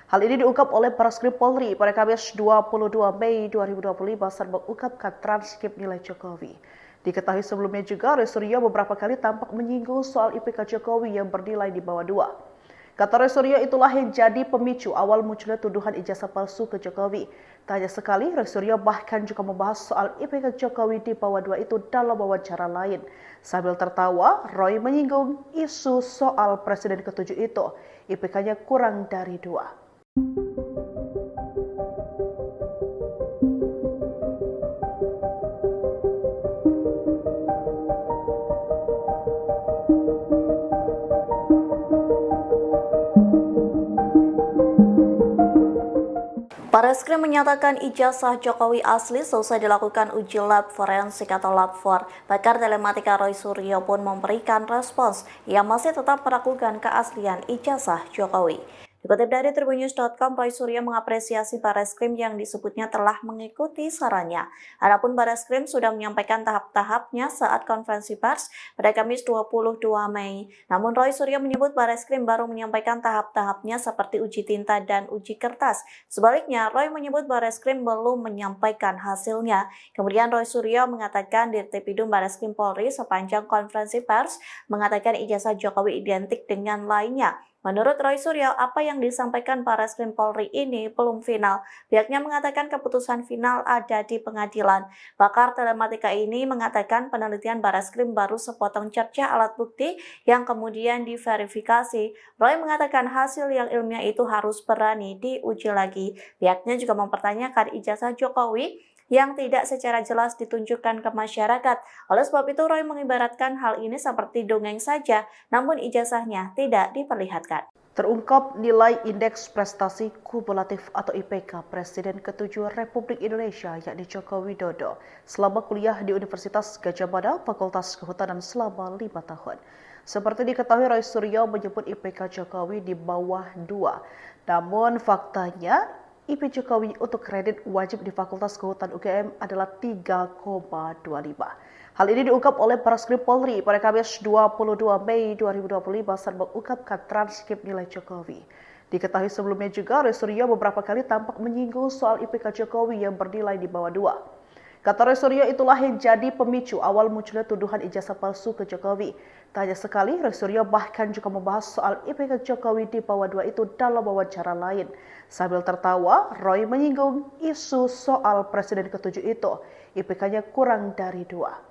Hal ini diungkap oleh Bareskrim Polri pada Kamis 22 Mei 2025 saat mengungkapkan transkrip nilai Jokowi. Diketahui sebelumnya juga, Roy Suryo beberapa kali tampak menyinggung soal IPK Jokowi yang bernilai di bawah 2. Kata Roy Suryo, itulah yang jadi pemicu awal munculnya tuduhan ijazah palsu ke Jokowi. Tak hanya sekali, Roy Suryo bahkan juga membahas soal IPK Jokowi di bawah 2 itu dalam wawancara lain. Sambil tertawa, Roy menyinggung isu soal Presiden ke-7 itu, IPK-nya kurang dari 2. Bareskrim menyatakan ijazah Jokowi asli selesai dilakukan uji lab forensik atau lab 4. Pakar telematika Roy Suryo pun memberikan respons. Ia masih tetap meragukan keaslian ijazah Jokowi. Dikutip dari tribunnews.com, Roy Suryo mengapresiasi Bareskrim yang disebutnya telah mengikuti sarannya. Adapun Bareskrim sudah menyampaikan tahap-tahapnya saat konferensi pers pada Kamis 22 Mei. Namun Roy Suryo menyebut Bareskrim baru menyampaikan tahap-tahapnya seperti uji tinta dan uji kertas. Sebaliknya, Roy menyebut Bareskrim belum menyampaikan hasilnya. Kemudian Roy Suryo mengatakan Dirtipidum Bareskrim Polri sepanjang konferensi pers mengatakan ijazah Jokowi identik dengan lainnya. Menurut Roy Suryo, apa yang disampaikan Bareskrim Polri ini belum final. Pihaknya mengatakan keputusan final ada di pengadilan. Pakar telematika ini mengatakan penelitian Bareskrim baru sepotong cerca alat bukti yang kemudian diverifikasi. Roy mengatakan hasil yang ilmiah itu harus berani diuji lagi. Pihaknya juga mempertanyakan ijazah Jokowi yang tidak secara jelas ditunjukkan ke masyarakat. Oleh sebab itu, Roy mengibaratkan hal ini seperti dongeng saja, namun ijazahnya tidak diperlihatkan. Terungkap nilai Indeks Prestasi Kumulatif atau IPK Presiden ke-7 Republik Indonesia yakni Joko Widodo selama kuliah di Universitas Gadjah Mada, Fakultas Kehutanan selama 5 tahun. Seperti diketahui, Roy Suryo menyebut IPK Jokowi di bawah 2. Namun faktanya, IP Jokowi untuk kredit wajib di Fakultas Kehutanan UGM adalah 3,25. Hal ini diungkap oleh Bareskrim Polri pada Kamis 22 Mei 2025 saat mengungkapkan transkrip nilai Jokowi. Diketahui sebelumnya juga, Roy Suryo beberapa kali tampak menyinggung soal IPK Jokowi yang bernilai di bawah 2. Kata Roy Suryo, itulah yang jadi pemicu awal munculnya tuduhan ijazah palsu ke Jokowi. Tak hanya sekali, Roy Suryo bahkan juga membahas soal IPK Jokowi di bawah 2 itu dalam wawancara lain. Sambil tertawa, Roy menyinggung isu soal Presiden ke-7 itu, IPK-nya kurang dari 2.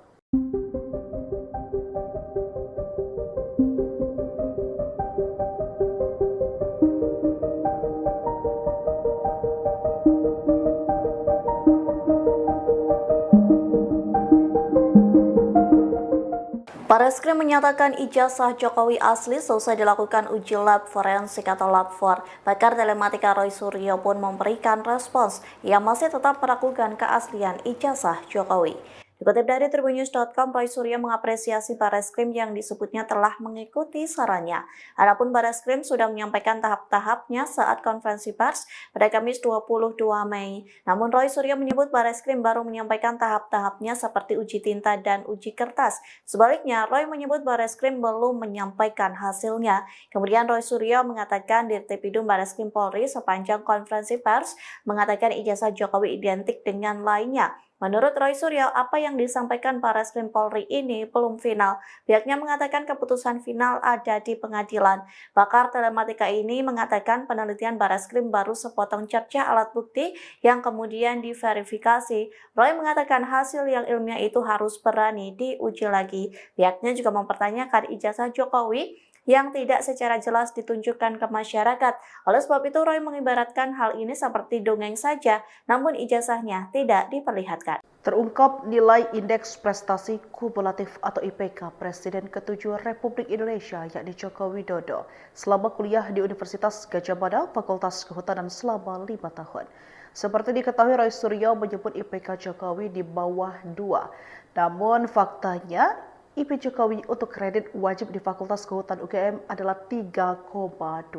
Bareskrim menyatakan ijazah Jokowi asli selesai dilakukan uji lab forensik atau lab 4. Pakar telematika Roy Suryo pun memberikan respons. Ia masih tetap meragukan keaslian ijazah Jokowi. Dikutip dari Tribunnews.com, Roy Suryo mengapresiasi Barreskrim yang disebutnya telah mengikuti sarannya. Adapun Barreskrim sudah menyampaikan tahap-tahapnya saat konferensi pers pada Kamis 22 Mei. Namun Roy Suryo menyebut Barreskrim baru menyampaikan tahap-tahapnya seperti uji tinta dan uji kertas. Sebaliknya, Roy menyebut Barreskrim belum menyampaikan hasilnya. Kemudian Roy Suryo mengatakan Dirtipidum Barreskrim Polri sepanjang konferensi pers mengatakan ijazah Jokowi identik dengan lainnya. Menurut Roy Suryo, apa yang disampaikan Barreskrim Polri ini belum final. Pihaknya mengatakan keputusan final ada di pengadilan. Pakar telematika ini mengatakan penelitian Barreskrim baru sepotong cerca alat bukti yang kemudian diverifikasi. Roy mengatakan hasil yang ilmiah itu harus berani diuji lagi. Pihaknya juga mempertanyakan ijazah Jokowi yang tidak secara jelas ditunjukkan ke masyarakat. Oleh sebab itu, Roy mengibaratkan hal ini seperti dongeng saja, namun ijazahnya tidak diperlihatkan. Terungkap nilai Indeks Prestasi Kumulatif atau IPK Presiden ke-7 Republik Indonesia yakni Joko Widodo selama kuliah di Universitas Gadjah Mada, Fakultas Kehutanan selama 5 tahun. Seperti diketahui, Roy Suryo menyebut IPK Jokowi di bawah 2. Namun faktanya, IP Jokowi untuk kredit wajib di Fakultas Kehutanan UGM adalah 3,25.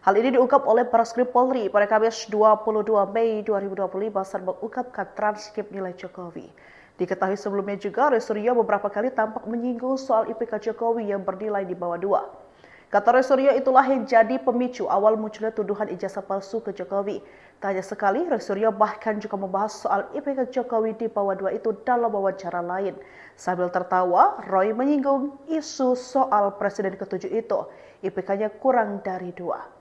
Hal ini diungkap oleh Barreskrim Polri pada Kamis 22 Mei 2025 saat mengungkapkan transkrip nilai Jokowi. Diketahui sebelumnya juga, Roy Suryo beberapa kali tampak menyinggung soal IPK Jokowi yang bernilai di bawah 2. Kata Roy Suryo, itulah yang jadi pemicu awal munculnya tuduhan ijazah palsu ke Jokowi. Tak hanya sekali, Roy Suryo bahkan juga membahas soal IPK Jokowi di bawah 2 itu dalam wawancara lain. Sambil tertawa, Roy menyinggung isu soal Presiden ke-7 itu, IPK-nya kurang dari 2.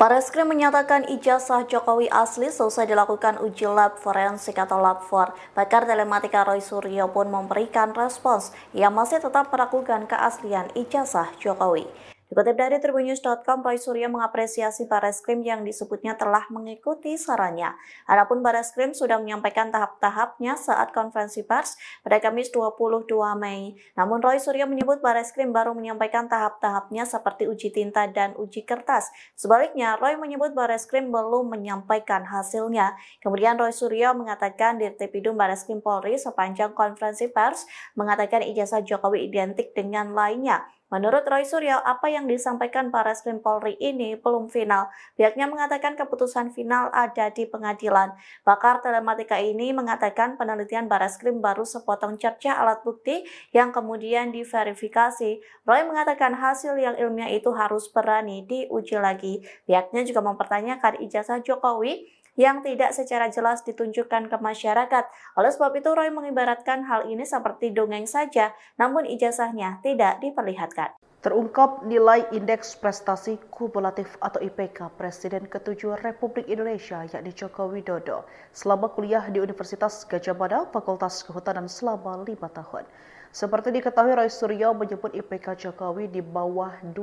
Barreskrim menyatakan ijazah Jokowi asli selesai dilakukan uji lab forensik atau lab 4. Pakar telematika Roy Suryo pun memberikan respons. Ia masih tetap meragukan keaslian ijazah Jokowi. Dikutip dari Tribunnews.com, Roy Suryo mengapresiasi Barreskrim yang disebutnya telah mengikuti sarannya. Adapun Barreskrim sudah menyampaikan tahap-tahapnya saat konferensi pers pada Kamis 22 Mei. Namun Roy Suryo menyebut Barreskrim baru menyampaikan tahap-tahapnya seperti uji tinta dan uji kertas. Sebaliknya, Roy menyebut Barreskrim belum menyampaikan hasilnya. Kemudian Roy Suryo mengatakan Dirtipidum Barreskrim Polri sepanjang konferensi pers mengatakan ijazah Jokowi identik dengan lainnya. Menurut Roy Suryo, apa yang disampaikan Barreskrim Polri ini belum final. Pihaknya mengatakan keputusan final ada di pengadilan. Pakar telematika ini mengatakan penelitian Barreskrim baru sepotong cerca alat bukti yang kemudian diverifikasi. Roy mengatakan hasil yang ilmiah itu harus berani diuji lagi. Pihaknya juga mempertanyakan ijazah Jokowi yang tidak secara jelas ditunjukkan ke masyarakat. Oleh sebab itu, Roy mengibaratkan hal ini seperti dongeng saja, namun ijazahnya tidak diperlihatkan. Terungkap nilai Indeks Prestasi Kumulatif atau IPK Presiden ke-7 Republik Indonesia yakni Joko Widodo selama kuliah di Universitas Gadjah Mada, Fakultas Kehutanan selama 5 tahun. Seperti diketahui, Roy Suryo menyebut IPK Jokowi di bawah 2.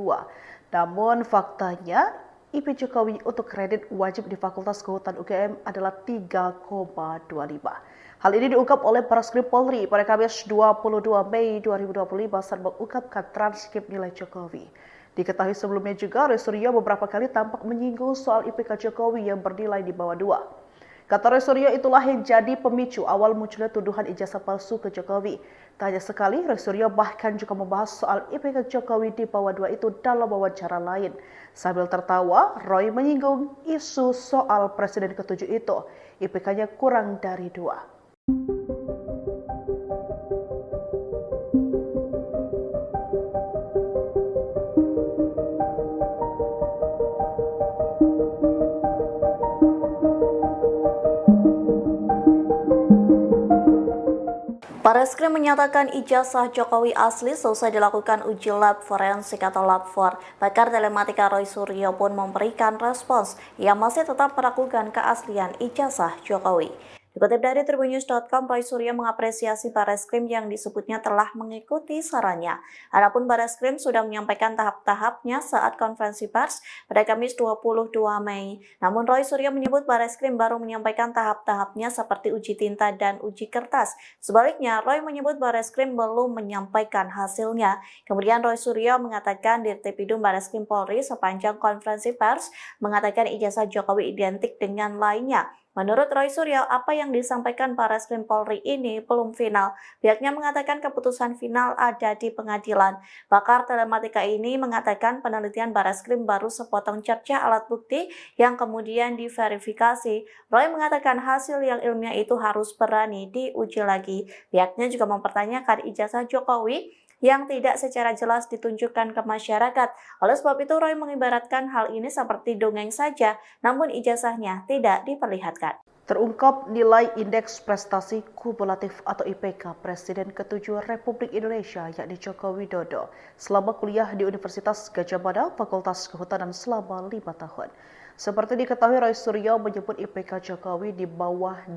Namun faktanya, IP Jokowi untuk kredit wajib di Fakultas Kehutanan UGM adalah 3,25. Hal ini diungkap oleh Barreskrim Polri pada Kamis 22 Mei 2025 saat mengungkapkan transkrip nilai Jokowi. Diketahui sebelumnya juga, Roy Suryo beberapa kali tampak menyinggung soal IPK Jokowi yang bernilai di bawah 2. Kata Roy Suryo, itulah yang jadi pemicu awal munculnya tuduhan ijazah palsu ke Jokowi. Tak hanya sekali, Roy Suryo bahkan juga membahas soal IPK Jokowi di bawah 2 itu dalam wawancara lain. Sambil tertawa, Roy menyinggung isu soal Presiden ke-7 itu, IPK-nya kurang dari 2. Barreskrim menyatakan ijazah Jokowi asli selesai dilakukan uji lab forensik atau lab 4. Pakar telematika Roy Suryo pun memberikan respons. Ia masih tetap meragukan keaslian ijazah Jokowi. Dikutip dari tribunnews.com, Roy Suryo mengapresiasi Barreskrim yang disebutnya telah mengikuti sarannya. Adapun Barreskrim sudah menyampaikan tahap-tahapnya saat konferensi pers pada Kamis 22 Mei. Namun Roy Suryo menyebut Barreskrim baru menyampaikan tahap-tahapnya seperti uji tinta dan uji kertas. Sebaliknya, Roy menyebut Barreskrim belum menyampaikan hasilnya. Kemudian Roy Suryo mengatakan Dirtipidum Barreskrim Polri sepanjang konferensi pers mengatakan ijazah Jokowi identik dengan lainnya. Menurut Roy Suryo, apa yang disampaikan Barreskrim Polri ini belum final. Pihaknya mengatakan keputusan final ada di pengadilan. Pakar telematika ini mengatakan penelitian Barreskrim baru sepotong cerca alat bukti yang kemudian diverifikasi. Roy mengatakan hasil yang ilmiah itu harus berani diuji lagi. Pihaknya juga mempertanyakan ijazah Jokowi yang tidak secara jelas ditunjukkan ke masyarakat. Oleh sebab itu, Roy mengibaratkan hal ini seperti dongeng saja, namun ijazahnya tidak diperlihatkan. Terungkap nilai Indeks Prestasi Kumulatif atau IPK Presiden ke-7 Republik Indonesia yakni Joko Widodo selama kuliah di Universitas Gadjah Mada, Fakultas Kehutanan selama 5 tahun. Seperti diketahui, Roy Suryo menyebut IPK Jokowi di bawah 2.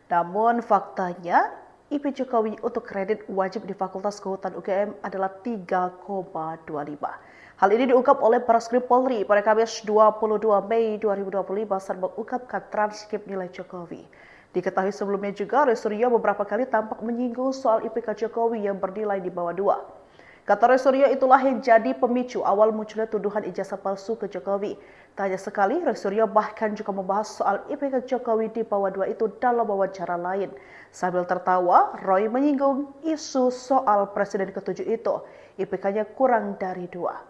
Namun faktanya, IP Jokowi untuk kredit wajib di Fakultas Kehutanan UGM adalah 3,25. Hal ini diungkap oleh Barreskrim Polri pada Kamis 22 Mei 2025 saat mengungkapkan transkrip nilai Jokowi. Diketahui sebelumnya juga, Roy Suryo beberapa kali tampak menyinggung soal IPK Jokowi yang bernilai di bawah 2. Kata Roy Suryo, itulah yang jadi pemicu awal munculnya tuduhan ijazah palsu ke Jokowi. Tak hanya sekali, Roy Suryo bahkan juga membahas soal IPK Jokowi di bawah 2 itu dalam wawancara lain. Sambil tertawa, Roy menyinggung isu soal Presiden ke-7 itu, IPK-nya kurang dari 2.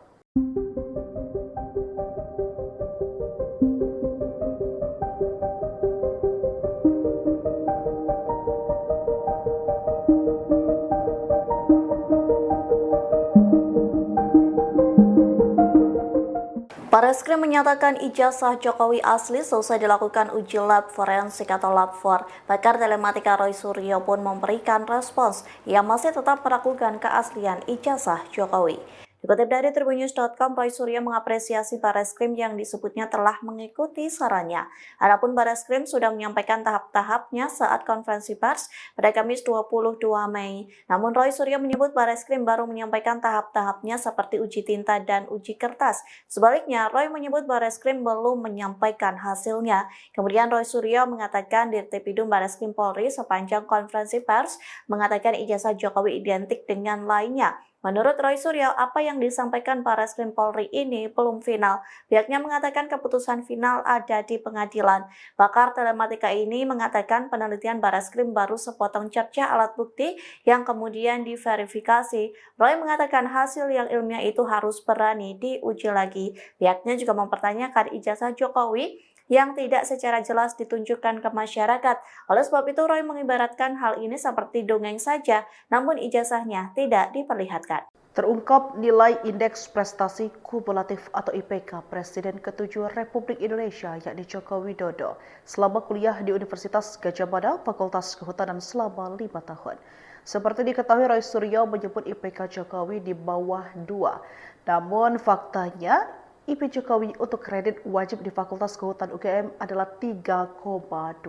Barreskrim menyatakan ijazah Jokowi asli selesai dilakukan uji lab forensik atau lab 4. Pakar telematika Roy Suryo pun memberikan respons yang masih tetap meragukan keaslian ijazah Jokowi. Dikutip dari tribunnews.com, Roy Suryo mengapresiasi Barreskrim yang disebutnya telah mengikuti sarannya. Adapun Barreskrim sudah menyampaikan tahap-tahapnya saat konferensi pers pada Kamis 22 Mei. Namun Roy Suryo menyebut Barreskrim baru menyampaikan tahap-tahapnya seperti uji tinta dan uji kertas. Sebaliknya, Roy menyebut Barreskrim belum menyampaikan hasilnya. Kemudian Roy Suryo mengatakan Dirtipidum Barreskrim Polri sepanjang konferensi pers mengatakan ijazah Jokowi identik dengan lainnya. Menurut Roy Suryo, apa yang disampaikan Barreskrim Polri ini belum final. Pihaknya mengatakan keputusan final ada di pengadilan. Pakar telematika ini mengatakan penelitian Barreskrim baru sepotong cerca alat bukti yang kemudian diverifikasi. Roy mengatakan hasil yang ilmiah itu harus berani diuji lagi. Pihaknya juga mempertanyakan ijazah Jokowi yang tidak secara jelas ditunjukkan ke masyarakat. Oleh sebab itu, Roy mengibaratkan hal ini seperti dongeng saja, namun ijazahnya tidak diperlihatkan. Terungkap nilai Indeks Prestasi Kumulatif atau IPK Presiden ke-7 Republik Indonesia yakni Joko Widodo selama kuliah di Universitas Gadjah Mada, Fakultas Kehutanan selama 5 tahun. Seperti diketahui, Roy Suryo menyebut IPK Jokowi di bawah 2. Namun faktanya, IP Jokowi untuk kredit wajib di Fakultas Kehutanan UGM adalah 3,25.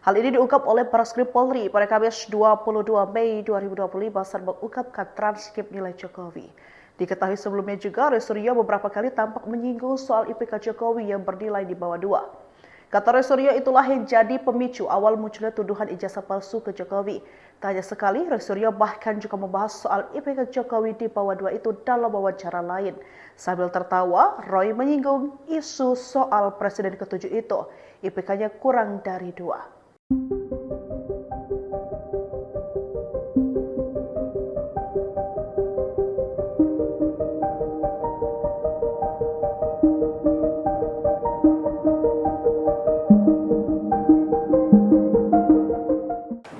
Hal ini diungkap oleh Barreskrim Polri pada Kamis 22 Mei 2025 saat mengungkapkan transkrip nilai Jokowi. Diketahui sebelumnya juga, Roy Suryo beberapa kali tampak menyinggung soal IPK Jokowi yang bernilai di bawah 2. Kata Roy Suryo, itulah yang jadi pemicu awal munculnya tuduhan ijazah palsu ke Jokowi. Tak hanya sekali, Roy Suryo bahkan juga membahas soal IPK Jokowi di bawah 2 itu dalam wawancara lain. Sambil tertawa, Roy menyinggung isu soal Presiden ke-7 itu, IPK-nya kurang dari 2.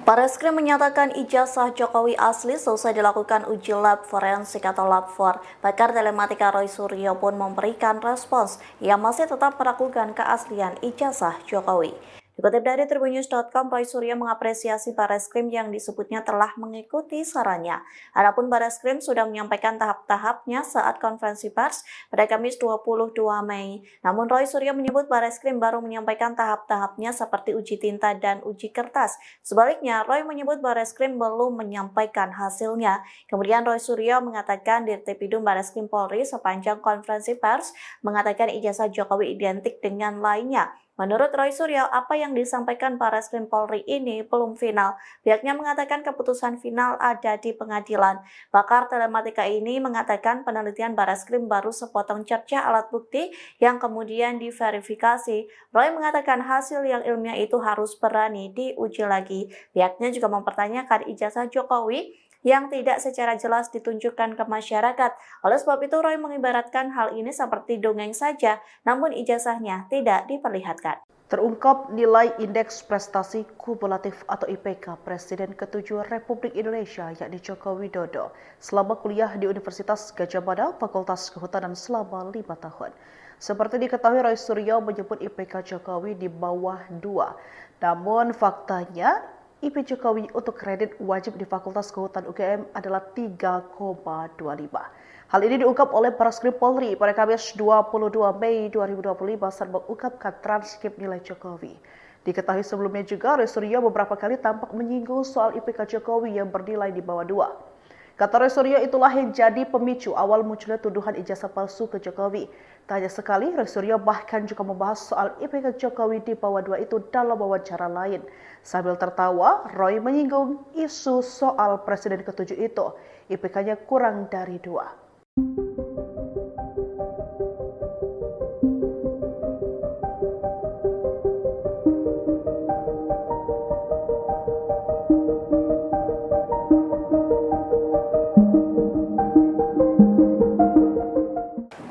Barreskrim menyatakan ijazah Jokowi asli selesai dilakukan uji lab forensik atau lab 4. Pakar telematika Roy Suryo pun memberikan respons yang masih tetap meragukan keaslian ijazah Jokowi. Dikutip dari tribunnews.com, Roy Suryo mengapresiasi Barreskrim yang disebutnya telah mengikuti sarannya. Adapun Barreskrim sudah menyampaikan tahap-tahapnya saat konferensi pers pada Kamis 22 Mei. Namun Roy Suryo menyebut Barreskrim baru menyampaikan tahap-tahapnya seperti uji tinta dan uji kertas. Sebaliknya, Roy menyebut Barreskrim belum menyampaikan hasilnya. Kemudian Roy Suryo mengatakan Dirtipidum Barreskrim Polri sepanjang konferensi pers mengatakan ijazah Jokowi identik dengan lainnya. Menurut Roy Suryo, apa yang disampaikan Barreskrim Polri ini belum final. Pihaknya mengatakan keputusan final ada di pengadilan. Pakar telematika ini mengatakan penelitian Barreskrim baru sepotong cerca alat bukti yang kemudian diverifikasi. Roy mengatakan hasil yang ilmiah itu harus berani diuji lagi. Pihaknya juga mempertanyakan ijazah Jokowi yang tidak secara jelas ditunjukkan ke masyarakat. Oleh sebab itu, Roy mengibaratkan hal ini seperti dongeng saja, namun ijazahnya tidak diperlihatkan. Terungkap nilai Indeks Prestasi Kumulatif atau IPK Presiden ke-7 Republik Indonesia yakni Joko Widodo selama kuliah di Universitas Gadjah Mada Fakultas Kehutanan selama 5 tahun. Seperti diketahui, Roy Suryo menyebut IPK Jokowi di bawah 2. Namun faktanya IP Jokowi untuk kredit wajib di Fakultas Kehutanan UGM adalah 3,25. Hal ini diungkap oleh Barreskrim Polri pada Kamis 22 Mei 2025 saat mengungkapkan transkrip nilai Jokowi. Diketahui sebelumnya juga, Roy Suryo beberapa kali tampak menyinggung soal IPK Jokowi yang bernilai di bawah 2. Kata Roy Suryo, itulah yang jadi pemicu awal munculnya tuduhan ijazah palsu ke Jokowi. Tak hanya sekali, Roy Suryo bahkan juga membahas soal IPK Jokowi di bawah 2 itu dalam wawancara lain. Sambil tertawa, Roy menyinggung isu soal Presiden ke-7 itu. IPK-nya kurang dari 2.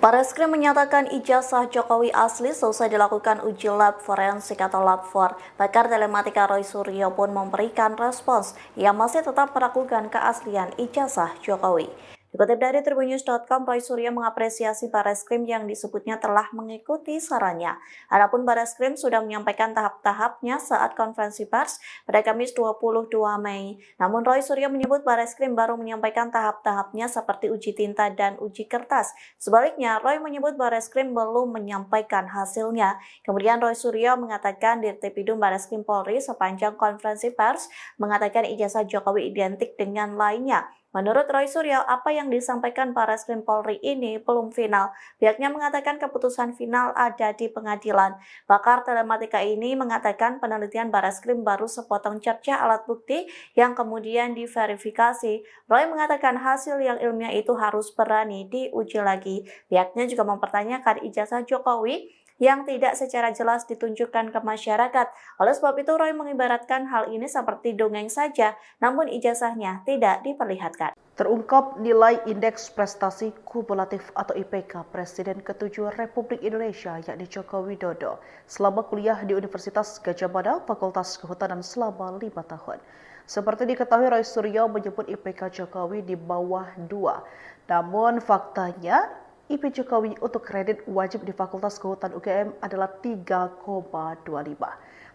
Barreskrim menyatakan ijazah Jokowi asli selesai dilakukan uji lab forensik atau lab 4. Pakar telematika Roy Suryo pun memberikan respons. Ia masih tetap meragukan keaslian ijazah Jokowi. Dikutip dari tribunnews.com, Roy Suryo mengapresiasi Barreskrim yang disebutnya telah mengikuti sarannya. Adapun Barreskrim sudah menyampaikan tahap-tahapnya saat konferensi pers pada Kamis 22 Mei. Namun Roy Suryo menyebut Barreskrim baru menyampaikan tahap-tahapnya seperti uji tinta dan uji kertas. Sebaliknya, Roy menyebut Barreskrim belum menyampaikan hasilnya. Kemudian Roy Suryo mengatakan Dirtipidum Barreskrim Polri sepanjang konferensi pers mengatakan ijazah Jokowi identik dengan lainnya. Menurut Roy Suryo, apa yang disampaikan Barreskrim Polri ini belum final. Pihaknya mengatakan keputusan final ada di pengadilan. Pakar telematika ini mengatakan penelitian Barreskrim baru sepotong cerca alat bukti yang kemudian diverifikasi. Roy mengatakan hasil yang ilmiah itu harus berani diuji lagi. Pihaknya juga mempertanyakan ijazah Jokowi yang tidak secara jelas ditunjukkan ke masyarakat. Oleh sebab itu, Roy mengibaratkan hal ini seperti dongeng saja, namun ijazahnya tidak diperlihatkan. Terungkap nilai Indeks Prestasi Kumulatif atau IPK Presiden ke-7 Republik Indonesia yakni Joko Widodo selama kuliah di Universitas Gadjah Mada Fakultas Kehutanan selama 5 tahun. Seperti diketahui, Roy Suryo menyebut IPK Jokowi di bawah 2. Namun faktanya IP Jokowi untuk kredit wajib di Fakultas Kehutanan UGM adalah 3,25.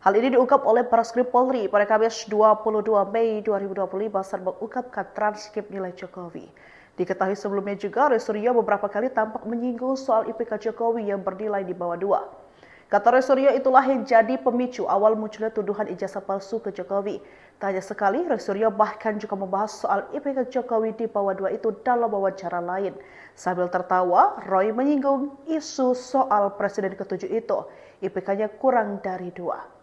Hal ini diungkap oleh Barreskrim Polri pada Kamis 22 Mei 2025 saat mengungkapkan transkrip nilai Jokowi. Diketahui sebelumnya juga, Roy Suryo beberapa kali tampak menyinggung soal IPK Jokowi yang bernilai di bawah 2. Kata Roy Suryo, itulah yang jadi pemicu awal munculnya tuduhan ijazah palsu ke Jokowi. Tak hanya sekali, Roy Suryo bahkan juga membahas soal IPK Jokowi di bawah 2 itu dalam wawancara lain. Sambil tertawa, Roy menyinggung isu soal Presiden ke-7 itu. IPK-nya kurang dari 2.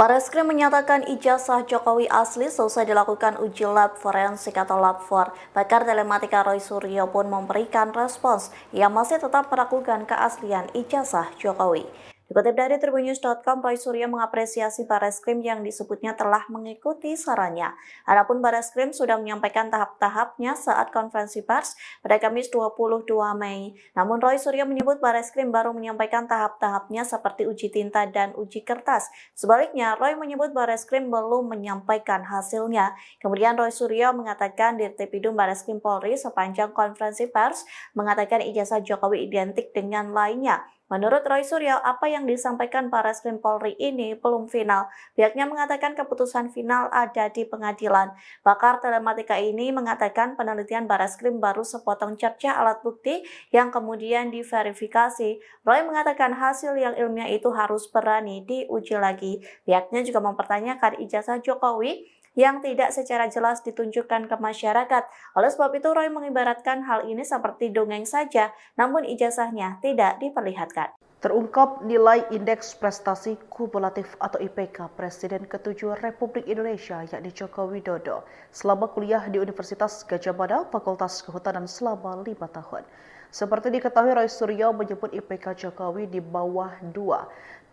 Barreskrim menyatakan ijazah Jokowi asli selesai dilakukan uji lab forensik atau lab 4. Pakar telematika Roy Suryo pun memberikan respons. Ia masih tetap meragukan keaslian ijazah Jokowi. Dikutip dari tribunnews.com, Roy Suryo mengapresiasi Barreskrim yang disebutnya telah mengikuti sarannya. Adapun Barreskrim sudah menyampaikan tahap-tahapnya saat konferensi pers pada Kamis 22 Mei. Namun Roy Suryo menyebut Barreskrim baru menyampaikan tahap-tahapnya seperti uji tinta dan uji kertas. Sebaliknya, Roy menyebut Barreskrim belum menyampaikan hasilnya. Kemudian Roy Suryo mengatakan Dirtipidum Barreskrim Polri sepanjang konferensi pers mengatakan ijazah Jokowi identik dengan lainnya. Menurut Roy Suryo, apa yang disampaikan Barreskrim Polri ini belum final. Pihaknya mengatakan keputusan final ada di pengadilan. Pakar telematika ini mengatakan penelitian Barreskrim baru sepotong cerca alat bukti yang kemudian diverifikasi. Roy mengatakan hasil yang ilmiah itu harus berani diuji lagi. Pihaknya juga mempertanyakan ijazah Jokowi yang tidak secara jelas ditunjukkan ke masyarakat. Oleh sebab itu, Roy mengibaratkan hal ini seperti dongeng saja, namun ijazahnya tidak diperlihatkan. Terungkap nilai Indeks Prestasi Kumulatif atau IPK Presiden ke-7 Republik Indonesia yakni Joko Widodo selama kuliah di Universitas Gadjah Mada, Fakultas Kehutanan selama 5 tahun. Seperti diketahui, Roy Suryo menyebut IPK Jokowi di bawah 2.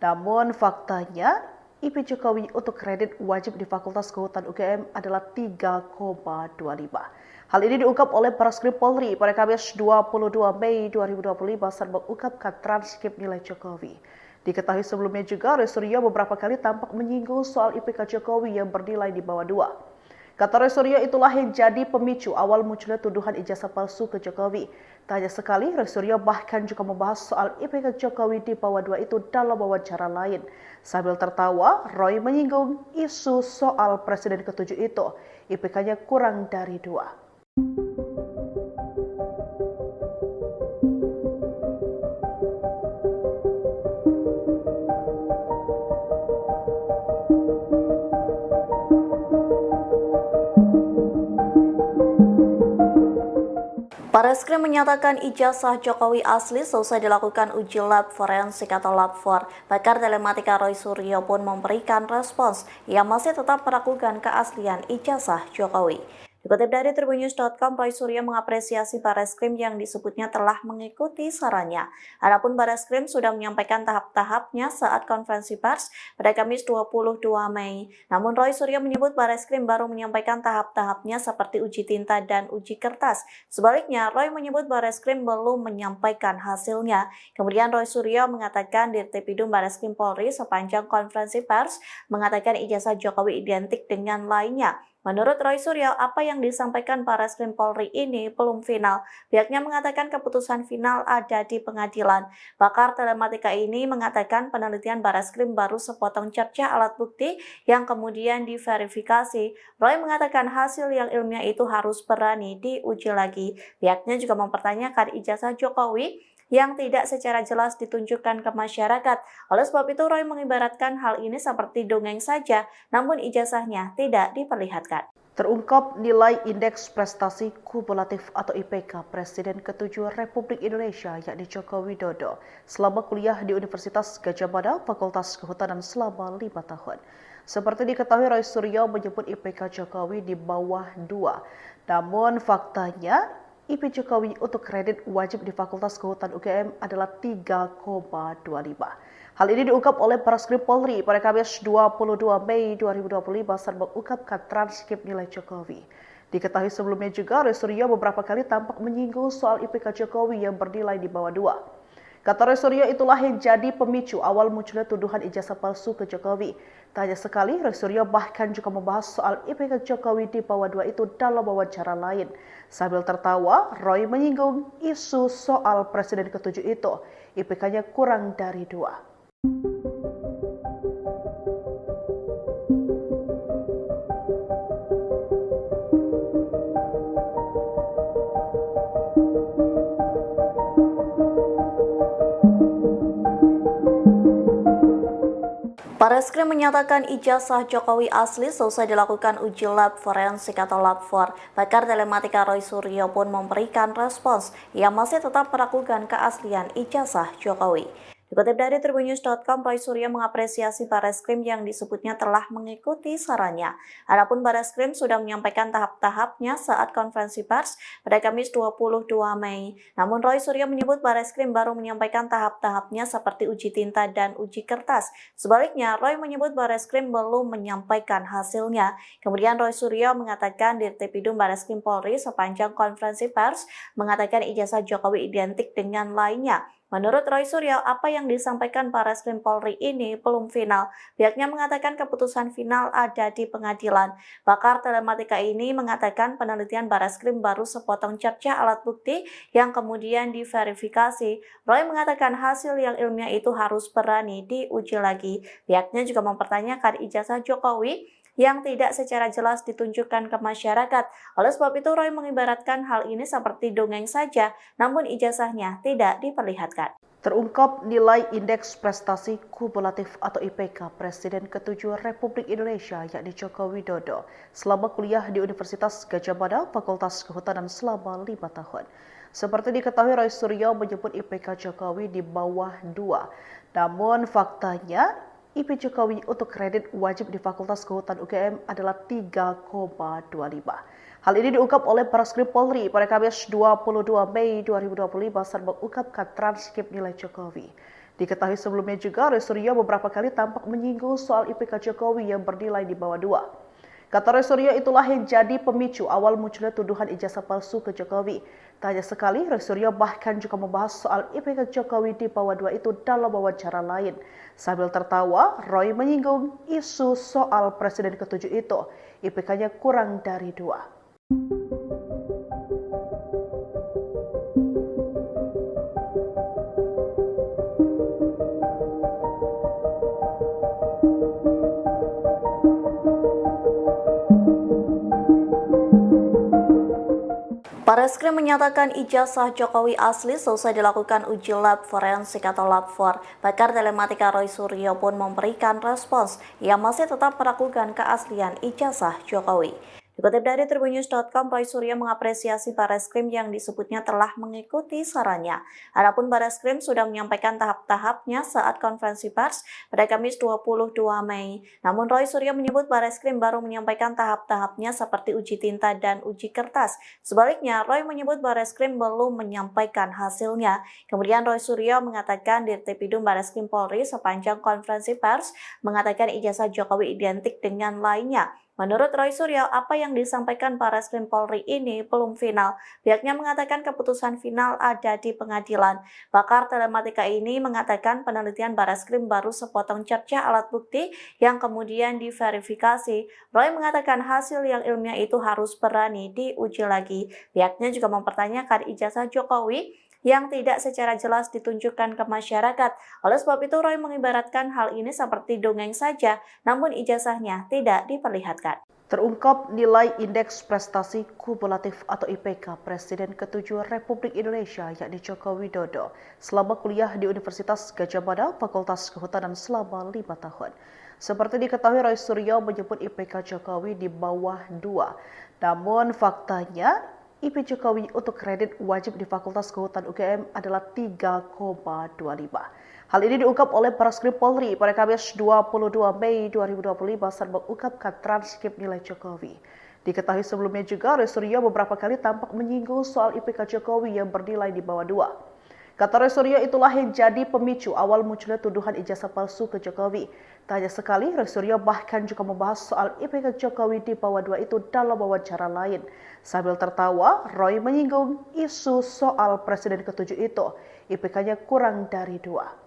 Namun faktanya, IP Jokowi untuk kredit wajib di Fakultas Kehutanan UGM adalah 3,25. Hal ini diungkap oleh Barreskrim Polri pada Kamis 22 Mei 2025 saat mengungkapkan transkrip nilai Jokowi. Diketahui sebelumnya juga, Roy Suryo beberapa kali tampak menyinggung soal IPK Jokowi yang bernilai di bawah 2. Kata Roy Suryo, itulah yang jadi pemicu awal munculnya tuduhan ijazah palsu ke Jokowi. Tak hanya sekali, Roy Suryo bahkan juga membahas soal IPK Jokowi di bawah 2 itu dalam wawancara lain. Sambil tertawa, Roy menyinggung isu soal Presiden ke-7 itu, IPK-nya kurang dari 2. Barreskrim menyatakan ijazah Jokowi asli selesai dilakukan uji lab forensik atau lab 4. Pakar telematika Roy Suryo pun memberikan respons. Ia masih tetap meragukan keaslian ijazah Jokowi. Dikutip dari tribunnews.com, Roy Suryo mengapresiasi Barreskrim yang disebutnya telah mengikuti sarannya. Adapun Barreskrim sudah menyampaikan tahap-tahapnya saat konferensi pers pada Kamis 22 Mei. Namun Roy Suryo menyebut Barreskrim baru menyampaikan tahap-tahapnya seperti uji tinta dan uji kertas. Sebaliknya, Roy menyebut Barreskrim belum menyampaikan hasilnya. Kemudian Roy Suryo mengatakan Dirtipidum Barreskrim Polri sepanjang konferensi pers mengatakan ijazah Jokowi identik dengan lainnya. Menurut Roy Suryo, apa yang disampaikan Barreskrim Polri ini belum final. Pihaknya mengatakan keputusan final ada di pengadilan. Pakar telematika ini mengatakan penelitian Barreskrim baru sepotong cerca alat bukti yang kemudian diverifikasi. Roy mengatakan hasil yang ilmiah itu harus berani diuji lagi. Pihaknya juga mempertanyakan ijazah Jokowi yang tidak secara jelas ditunjukkan ke masyarakat. Oleh sebab itu, Roy mengibaratkan hal ini seperti dongeng saja, namun ijazahnya tidak diperlihatkan. Terungkap nilai Indeks Prestasi Kumulatif atau IPK Presiden ke-7 Republik Indonesia yakni Joko Widodo selama kuliah di Universitas Gadjah Mada, Fakultas Kehutanan selama 5 tahun. Seperti diketahui, Roy Suryo menyebut IPK Jokowi di bawah 2. Namun faktanya, IP Jokowi untuk kredit wajib di Fakultas Kehutanan UGM adalah 3,25. Hal ini diungkap oleh Barreskrim Polri pada Kamis 22 Mei 2025 saat mengungkapkan transkrip nilai Jokowi. Diketahui sebelumnya juga, Roy Suryo beberapa kali tampak menyinggung soal IPK Jokowi yang bernilai di bawah 2. Kata Roy Suryo, itulah yang jadi pemicu awal munculnya tuduhan ijazah palsu ke Jokowi. Tak hanya sekali, Roy Suryo bahkan juga membahas soal IPK Jokowi di bawah 2 itu dalam wawancara lain. Sambil tertawa, Roy menyinggung isu soal Presiden ke-7 itu, IPK-nya kurang dari 2. Barreskrim menyatakan ijazah Jokowi asli selesai dilakukan uji lab forensik atau lab 4. Pakar telematika Roy Suryo pun memberikan respons. Ia masih tetap meragukan keaslian ijazah Jokowi. Dikutip dari tribunnews.com, Roy Suryo mengapresiasi Bareskrim yang disebutnya telah mengikuti sarannya. Adapun Bareskrim sudah menyampaikan tahap-tahapnya saat konferensi pers pada Kamis 22 Mei. Namun Roy Suryo menyebut Bareskrim baru menyampaikan tahap-tahapnya seperti uji tinta dan uji kertas. Sebaliknya, Roy menyebut Bareskrim belum menyampaikan hasilnya. Kemudian Roy Suryo mengatakan Dirtipidum Bareskrim Polri sepanjang konferensi pers mengatakan ijazah Jokowi identik dengan lainnya. Menurut Roy Suryo, apa yang disampaikan Bareskrim Polri ini belum final. Pihaknya mengatakan keputusan final ada di pengadilan. Pakar telematika ini mengatakan penelitian Bareskrim baru sepotong cerca alat bukti yang kemudian diverifikasi. Roy mengatakan hasil yang ilmiah itu harus berani diuji lagi. Pihaknya juga mempertanyakan ijazah Jokowi yang tidak secara jelas ditunjukkan ke masyarakat. Oleh sebab itu, Roy mengibaratkan hal ini seperti dongeng saja, namun ijazahnya tidak diperlihatkan. Terungkap nilai Indeks Prestasi Kumulatif atau IPK Presiden ke-7 Republik Indonesia yakni Joko Widodo selama kuliah di Universitas Gadjah Mada, Fakultas Kehutanan selama 5 tahun. Seperti diketahui, Roy Suryo menyebut IPK Jokowi di bawah 2. Namun faktanya, IP Jokowi untuk kredit wajib di Fakultas Kehutanan UGM adalah 3,25. Hal ini diungkap oleh Bareskrim Polri pada Kamis 22 Mei 2025 saat mengungkapkan transkrip nilai Jokowi. Diketahui sebelumnya juga, Roy Suryo beberapa kali tampak menyinggung soal IPK Jokowi yang bernilai di bawah 2. Kata Roy Suryo, itulah yang jadi pemicu awal munculnya tuduhan ijazah palsu ke Jokowi. Tak hanya sekali, Roy Suryo bahkan juga membahas soal IPK Jokowi di bawah 2 itu dalam wawancara lain. Sambil tertawa, Roy menyinggung isu soal Presiden ke-7 itu, IPK-nya kurang dari 2. Bareskrim menyatakan ijazah Jokowi asli selesai dilakukan uji lab forensik atau lab 4. Pakar telematika Roy Suryo pun memberikan respons. Ia masih tetap meragukan keaslian ijazah Jokowi. Dikutip dari tribunnews.com, Roy Suryo mengapresiasi Bareskrim yang disebutnya telah mengikuti sarannya. Adapun Bareskrim sudah menyampaikan tahap-tahapnya saat konferensi pers pada Kamis 22 Mei. Namun Roy Suryo menyebut Bareskrim baru menyampaikan tahap-tahapnya seperti uji tinta dan uji kertas. Sebaliknya, Roy menyebut Bareskrim belum menyampaikan hasilnya. Kemudian Roy Suryo mengatakan Dirtipidum Bareskrim Polri sepanjang konferensi pers mengatakan ijazah Jokowi identik dengan lainnya. Menurut Roy Suryo, apa yang disampaikan Bareskrim Polri ini belum final. Pihaknya mengatakan keputusan final ada di pengadilan. Pakar telematika ini mengatakan penelitian Bareskrim baru sepotong cerca alat bukti yang kemudian diverifikasi. Roy mengatakan hasil yang ilmiah itu harus berani diuji lagi. Pihaknya juga mempertanyakan ijazah Jokowi yang tidak secara jelas ditunjukkan ke masyarakat. Oleh sebab itu, Roy mengibaratkan hal ini seperti dongeng saja, namun ijazahnya tidak diperlihatkan. Terungkap nilai Indeks Prestasi Kumulatif atau IPK Presiden ke-7 Republik Indonesia yakni Joko Widodo selama kuliah di Universitas Gadjah Mada, Fakultas Kehutanan selama 5 tahun. Seperti diketahui, Roy Suryo menyebut IPK Jokowi di bawah 2. Namun faktanya, IP Jokowi untuk kredit wajib di Fakultas Kehutanan UGM adalah 3,25. Hal ini diungkap oleh Bareskrim Polri pada Kamis 22 Mei 2025 saat mengungkapkan transkrip nilai Jokowi. Diketahui sebelumnya juga, Roy Suryo beberapa kali tampak menyinggung soal IPK Jokowi yang bernilai di bawah 2. Kata Roy Suryo, itulah yang jadi pemicu awal munculnya tuduhan ijazah palsu ke Jokowi. Tak hanya sekali, Roy Suryo bahkan juga membahas soal IPK Jokowi di bawah 2 itu dalam wawancara lain. Sambil tertawa, Roy menyinggung isu soal Presiden ke-7 itu, IPK-nya kurang dari 2.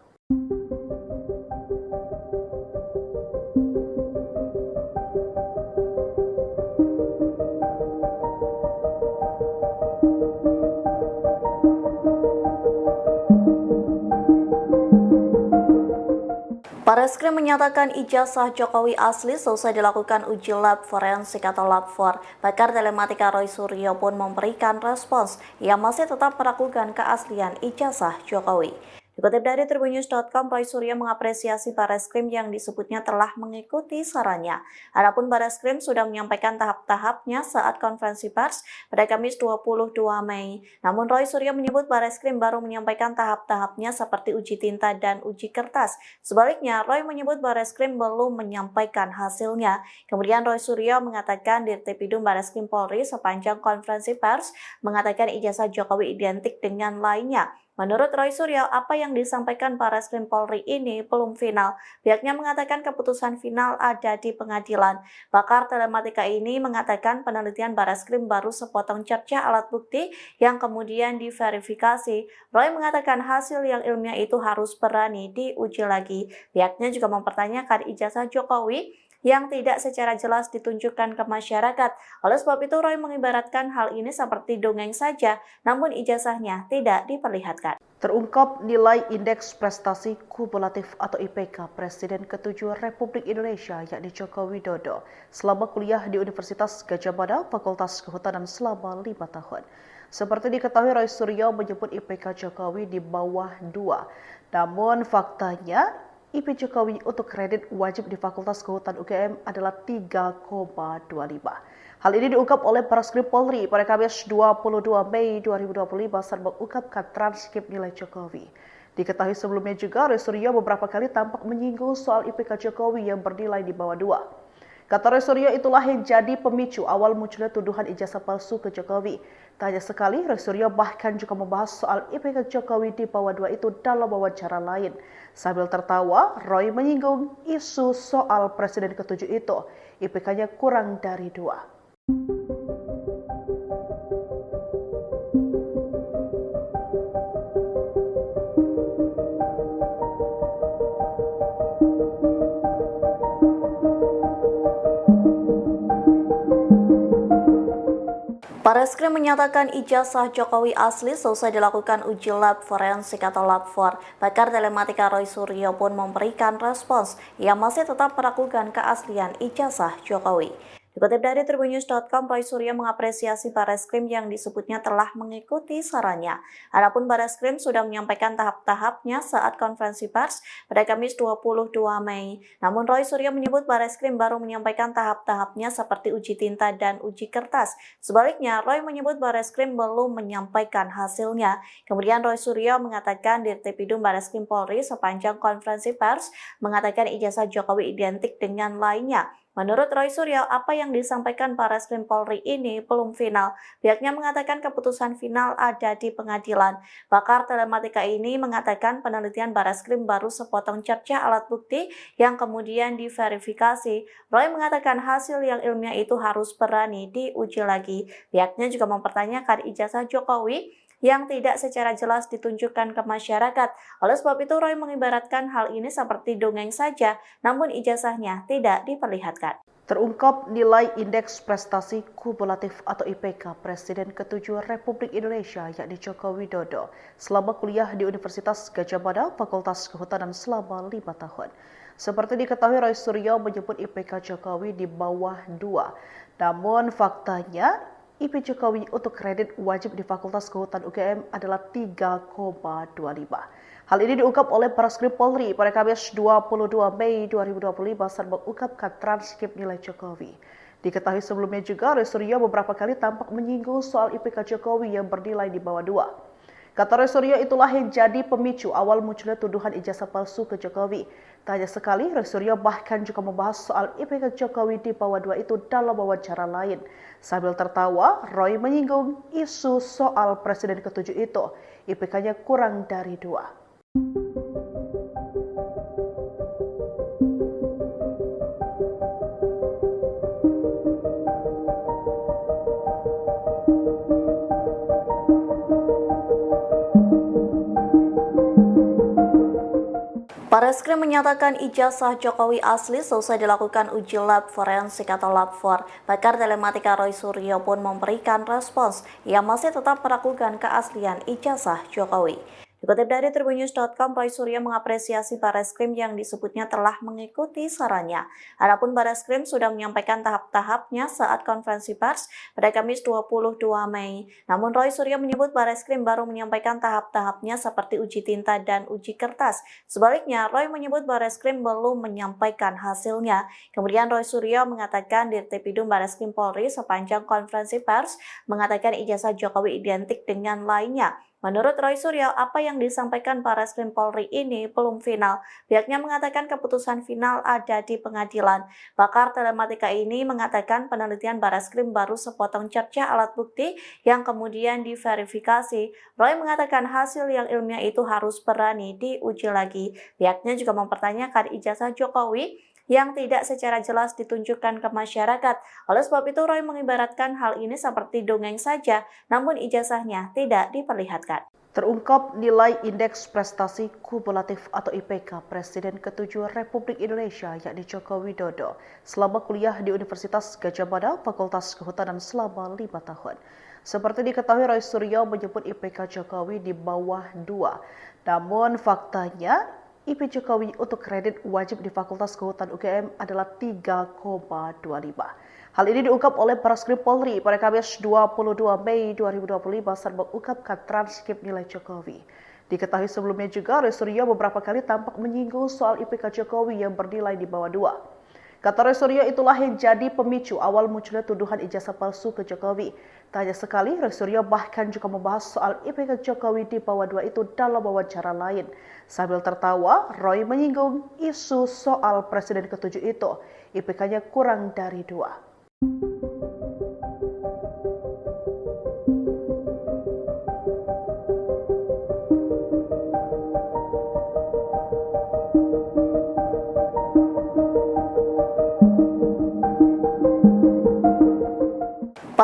Bareskrim menyatakan ijazah Jokowi asli selesai dilakukan uji lab forensik atau lab 4. Pakar telematika Roy Suryo pun memberikan respons. Ia masih tetap meragukan keaslian ijazah Jokowi. Dikutip dari Tribunnews.com, Roy Suryo mengapresiasi Barreskrim yang disebutnya telah mengikuti sarannya. Adapun Barreskrim sudah menyampaikan tahap-tahapnya saat konferensi pers pada Kamis 22 Mei. Namun Roy Suryo menyebut Barreskrim baru menyampaikan tahap-tahapnya seperti uji tinta dan uji kertas. Sebaliknya, Roy menyebut Barreskrim belum menyampaikan hasilnya. Kemudian Roy Suryo mengatakan Dirtipidum Barreskrim Polri sepanjang konferensi pers mengatakan ijazah Jokowi identik dengan lainnya. Menurut Roy Suryo, apa yang disampaikan Barreskrim Polri ini belum final. Pihaknya mengatakan keputusan final ada di pengadilan. Pakar telematika ini mengatakan penelitian Barreskrim baru sepotong cerca alat bukti yang kemudian diverifikasi. Roy mengatakan hasil yang ilmiah itu harus berani diuji lagi. Pihaknya juga mempertanyakan ijazah Jokowi yang tidak secara jelas ditunjukkan ke masyarakat. Oleh sebab itu, Roy mengibaratkan hal ini seperti dongeng saja, namun ijazahnya tidak diperlihatkan. Terungkap nilai Indeks Prestasi Kumulatif atau IPK Presiden ke-7 Republik Indonesia yakni Joko Widodo selama kuliah di Universitas Gadjah Mada, Fakultas Kehutanan selama 5 tahun. Seperti diketahui, Roy Suryo menyebut IPK Jokowi di bawah 2. Namun faktanya, IP Jokowi untuk kredit wajib di Fakultas Kehutanan UGM adalah 3,25. Hal ini diungkap oleh Barreskrim Polri pada Kamis 22 Mei 2025 saat mengungkapkan transkrip nilai Jokowi. Diketahui sebelumnya juga, Roy Suryo beberapa kali tampak menyinggung soal IPK Jokowi yang bernilai di bawah 2. Kata Roy Suryo, itulah yang jadi pemicu awal munculnya tuduhan ijazah palsu ke Jokowi. Tak hanya sekali, Roy Suryo bahkan juga membahas soal IPK Jokowi di bawah 2 itu dalam wawancara lain. Sambil tertawa, Roy menyinggung isu soal Presiden ke-7 itu, IPK-nya kurang dari 2. Barreskrim menyatakan ijazah Jokowi asli selesai dilakukan uji lab forensik atau lab 4. Pakar telematika Roy Suryo pun memberikan respons. Ia masih tetap meragukan keaslian ijazah Jokowi. Dikutip dari Tribunnews.com, Roy Suryo mengapresiasi Barreskrim yang disebutnya telah mengikuti sarannya. Adapun Barreskrim sudah menyampaikan tahap-tahapnya saat konferensi pers pada Kamis 22 Mei. Namun Roy Suryo menyebut Barreskrim baru menyampaikan tahap-tahapnya seperti uji tinta dan uji kertas. Sebaliknya, Roy menyebut Barreskrim belum menyampaikan hasilnya. Kemudian Roy Suryo mengatakan Dirtipidum Barreskrim Polri sepanjang konferensi pers mengatakan ijazah Jokowi identik dengan lainnya. Menurut Roy Suryo, apa yang disampaikan Barreskrim Polri ini belum final. Pihaknya mengatakan keputusan final ada di pengadilan. Pakar telematika ini mengatakan penelitian Barreskrim baru sepotong cerca alat bukti yang kemudian diverifikasi. Roy mengatakan hasil yang ilmiah itu harus berani diuji lagi. Pihaknya juga mempertanyakan ijazah Jokowi yang tidak secara jelas ditunjukkan ke masyarakat. Oleh sebab itu, Roy mengibaratkan hal ini seperti dongeng saja, namun ijazahnya tidak diperlihatkan. Terungkap nilai Indeks Prestasi Kumulatif atau IPK Presiden ke-7 Republik Indonesia yakni Joko Widodo selama kuliah di Universitas Gadjah Mada, Fakultas Kehutanan selama 5 tahun. Seperti diketahui, Roy Suryo menyebut IPK Jokowi di bawah 2. Namun faktanya, IP Jokowi untuk kredit wajib di Fakultas Kehutanan UGM adalah 3,25. Hal ini diungkap oleh Barreskrim Polri pada Kamis 22 Mei 2025 saat mengungkapkan transkrip nilai Jokowi. Diketahui sebelumnya juga, Roy Suryo beberapa kali tampak menyinggung soal IPK Jokowi yang bernilai di bawah 2. Kata Roy Suryo, itulah yang jadi pemicu awal munculnya tuduhan ijazah palsu ke Jokowi. Tak hanya sekali, Roy Suryo bahkan juga membahas soal IPK Jokowi di bawah 2 itu dalam wawancara lain. Sambil tertawa, Roy menyinggung isu soal Presiden ke-7 itu, IPK-nya kurang dari 2. Barreskrim menyatakan ijazah Jokowi asli selesai dilakukan uji lab forensik atau lab 4. Pakar telematika Roy Suryo pun memberikan respons. Ia masih tetap meragukan keaslian ijazah Jokowi. Dikutip dari tribunnews.com, Roy Suryo mengapresiasi Barreskrim yang disebutnya telah mengikuti sarannya. Adapun Barreskrim sudah menyampaikan tahap-tahapnya saat konferensi pers pada Kamis 22 Mei. Namun Roy Suryo menyebut Barreskrim baru menyampaikan tahap-tahapnya seperti uji tinta dan uji kertas. Sebaliknya, Roy menyebut Barreskrim belum menyampaikan hasilnya. Kemudian Roy Suryo mengatakan Dirtipidum Barreskrim Polri sepanjang konferensi pers mengatakan ijazah Jokowi identik dengan lainnya. Menurut Roy Suryo, apa yang disampaikan Barreskrim Polri ini belum final. Pihaknya mengatakan keputusan final ada di pengadilan. Pakar telematika ini mengatakan penelitian Barreskrim baru sepotong cerca alat bukti yang kemudian diverifikasi. Roy mengatakan hasil yang ilmiah itu harus berani diuji lagi. Pihaknya juga mempertanyakan ijazah Jokowi yang tidak secara jelas ditunjukkan ke masyarakat. Oleh sebab itu, Roy mengibaratkan hal ini seperti dongeng saja, namun ijazahnya tidak diperlihatkan. Terungkap nilai Indeks Prestasi Kumulatif atau IPK Presiden ke-7 Republik Indonesia yakni Joko Widodo selama kuliah di Universitas Gadjah Mada, Fakultas Kehutanan selama 5 tahun. Seperti diketahui, Roy Suryo menyebut IPK Jokowi di bawah 2. Namun faktanya, IP Jokowi untuk kredit wajib di Fakultas Kehutanan UGM adalah 3,25. Hal ini diungkap oleh Barreskrim Polri pada Kamis 22 Mei 2025 saat mengungkapkan transkrip nilai Jokowi. Diketahui sebelumnya juga, Roy Suryo beberapa kali tampak menyinggung soal IPK Jokowi yang bernilai di bawah 2. Kata Roy Suryo, itulah yang jadi pemicu awal munculnya tuduhan ijazah palsu ke Jokowi. Tak hanya sekali, Roy Suryo bahkan juga membahas soal IPK Jokowi di bawah 2 itu dalam wawancara lain. Sambil tertawa, Roy menyinggung isu soal Presiden ke-7 itu, IPK-nya kurang dari 2.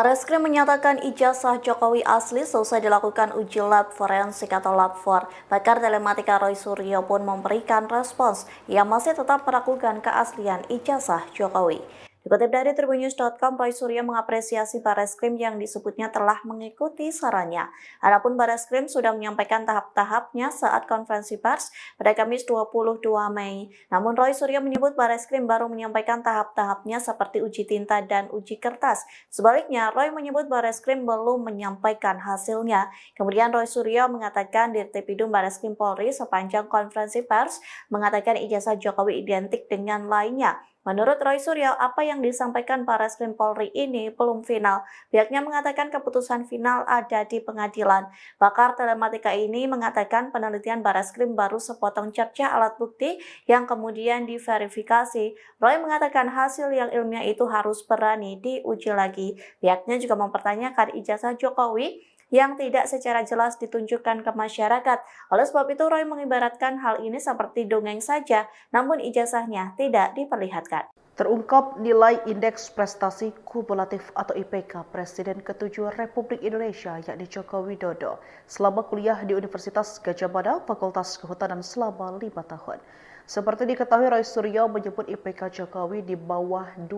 Barreskrim menyatakan ijazah Jokowi asli selesai dilakukan uji lab forensik atau lab 4. Pakar telematika Roy Suryo pun memberikan respons yang masih tetap meragukan keaslian ijazah Jokowi. Dikutip dari tribunnews.com, Roy Suryo mengapresiasi Barreskrim yang disebutnya telah mengikuti sarannya. Adapun Barreskrim sudah menyampaikan tahap-tahapnya saat konferensi pers pada Kamis 22 Mei. Namun Roy Suryo menyebut Barreskrim baru menyampaikan tahap-tahapnya seperti uji tinta dan uji kertas. Sebaliknya, Roy menyebut Barreskrim belum menyampaikan hasilnya. Kemudian Roy Suryo mengatakan Dirtipidum Barreskrim Polri sepanjang konferensi pers mengatakan ijazah Jokowi identik dengan lainnya. Menurut Roy Suryo, apa yang disampaikan Barreskrim Polri ini belum final. Pihaknya mengatakan keputusan final ada di pengadilan. Pakar telematika ini mengatakan penelitian Barreskrim baru sepotong cerca alat bukti yang kemudian diverifikasi. Roy mengatakan hasil yang ilmiah itu harus berani diuji lagi. Pihaknya juga mempertanyakan ijazah Jokowi yang tidak secara jelas ditunjukkan ke masyarakat. Oleh sebab itu, Roy mengibaratkan hal ini seperti dongeng saja, namun ijazahnya tidak diperlihatkan. Terungkap nilai Indeks Prestasi Kumulatif atau IPK Presiden ke-7 Republik Indonesia yakni Joko Widodo selama kuliah di Universitas Gadjah Mada, Fakultas Kehutanan selama 5 tahun. Seperti diketahui, Roy Suryo menyebut IPK Jokowi di bawah 2.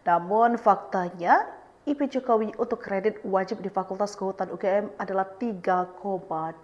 Namun faktanya, IP Jokowi untuk kredit wajib di Fakultas Kehutanan UGM adalah 3,25.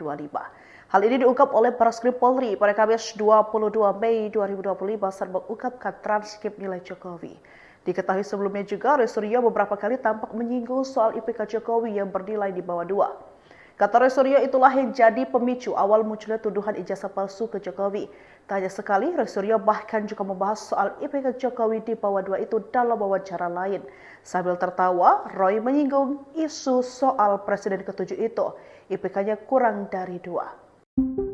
Hal ini diungkap oleh Barreskrim Polri pada Kamis 22 Mei 2025 saat mengungkapkan transkrip nilai Jokowi. Diketahui sebelumnya juga, Roy Suryo beberapa kali tampak menyinggung soal IPK Jokowi yang bernilai di bawah 2. Kata Roy Suryo, itulah yang jadi pemicu awal munculnya tuduhan ijazah palsu ke Jokowi. Tak hanya sekali, Roy Suryo bahkan juga membahas soal IPK Jokowi di bawah 2 itu dalam wawancara lain. Sambil tertawa, Roy menyinggung isu soal Presiden ke-7 itu, IPK-nya kurang dari 2.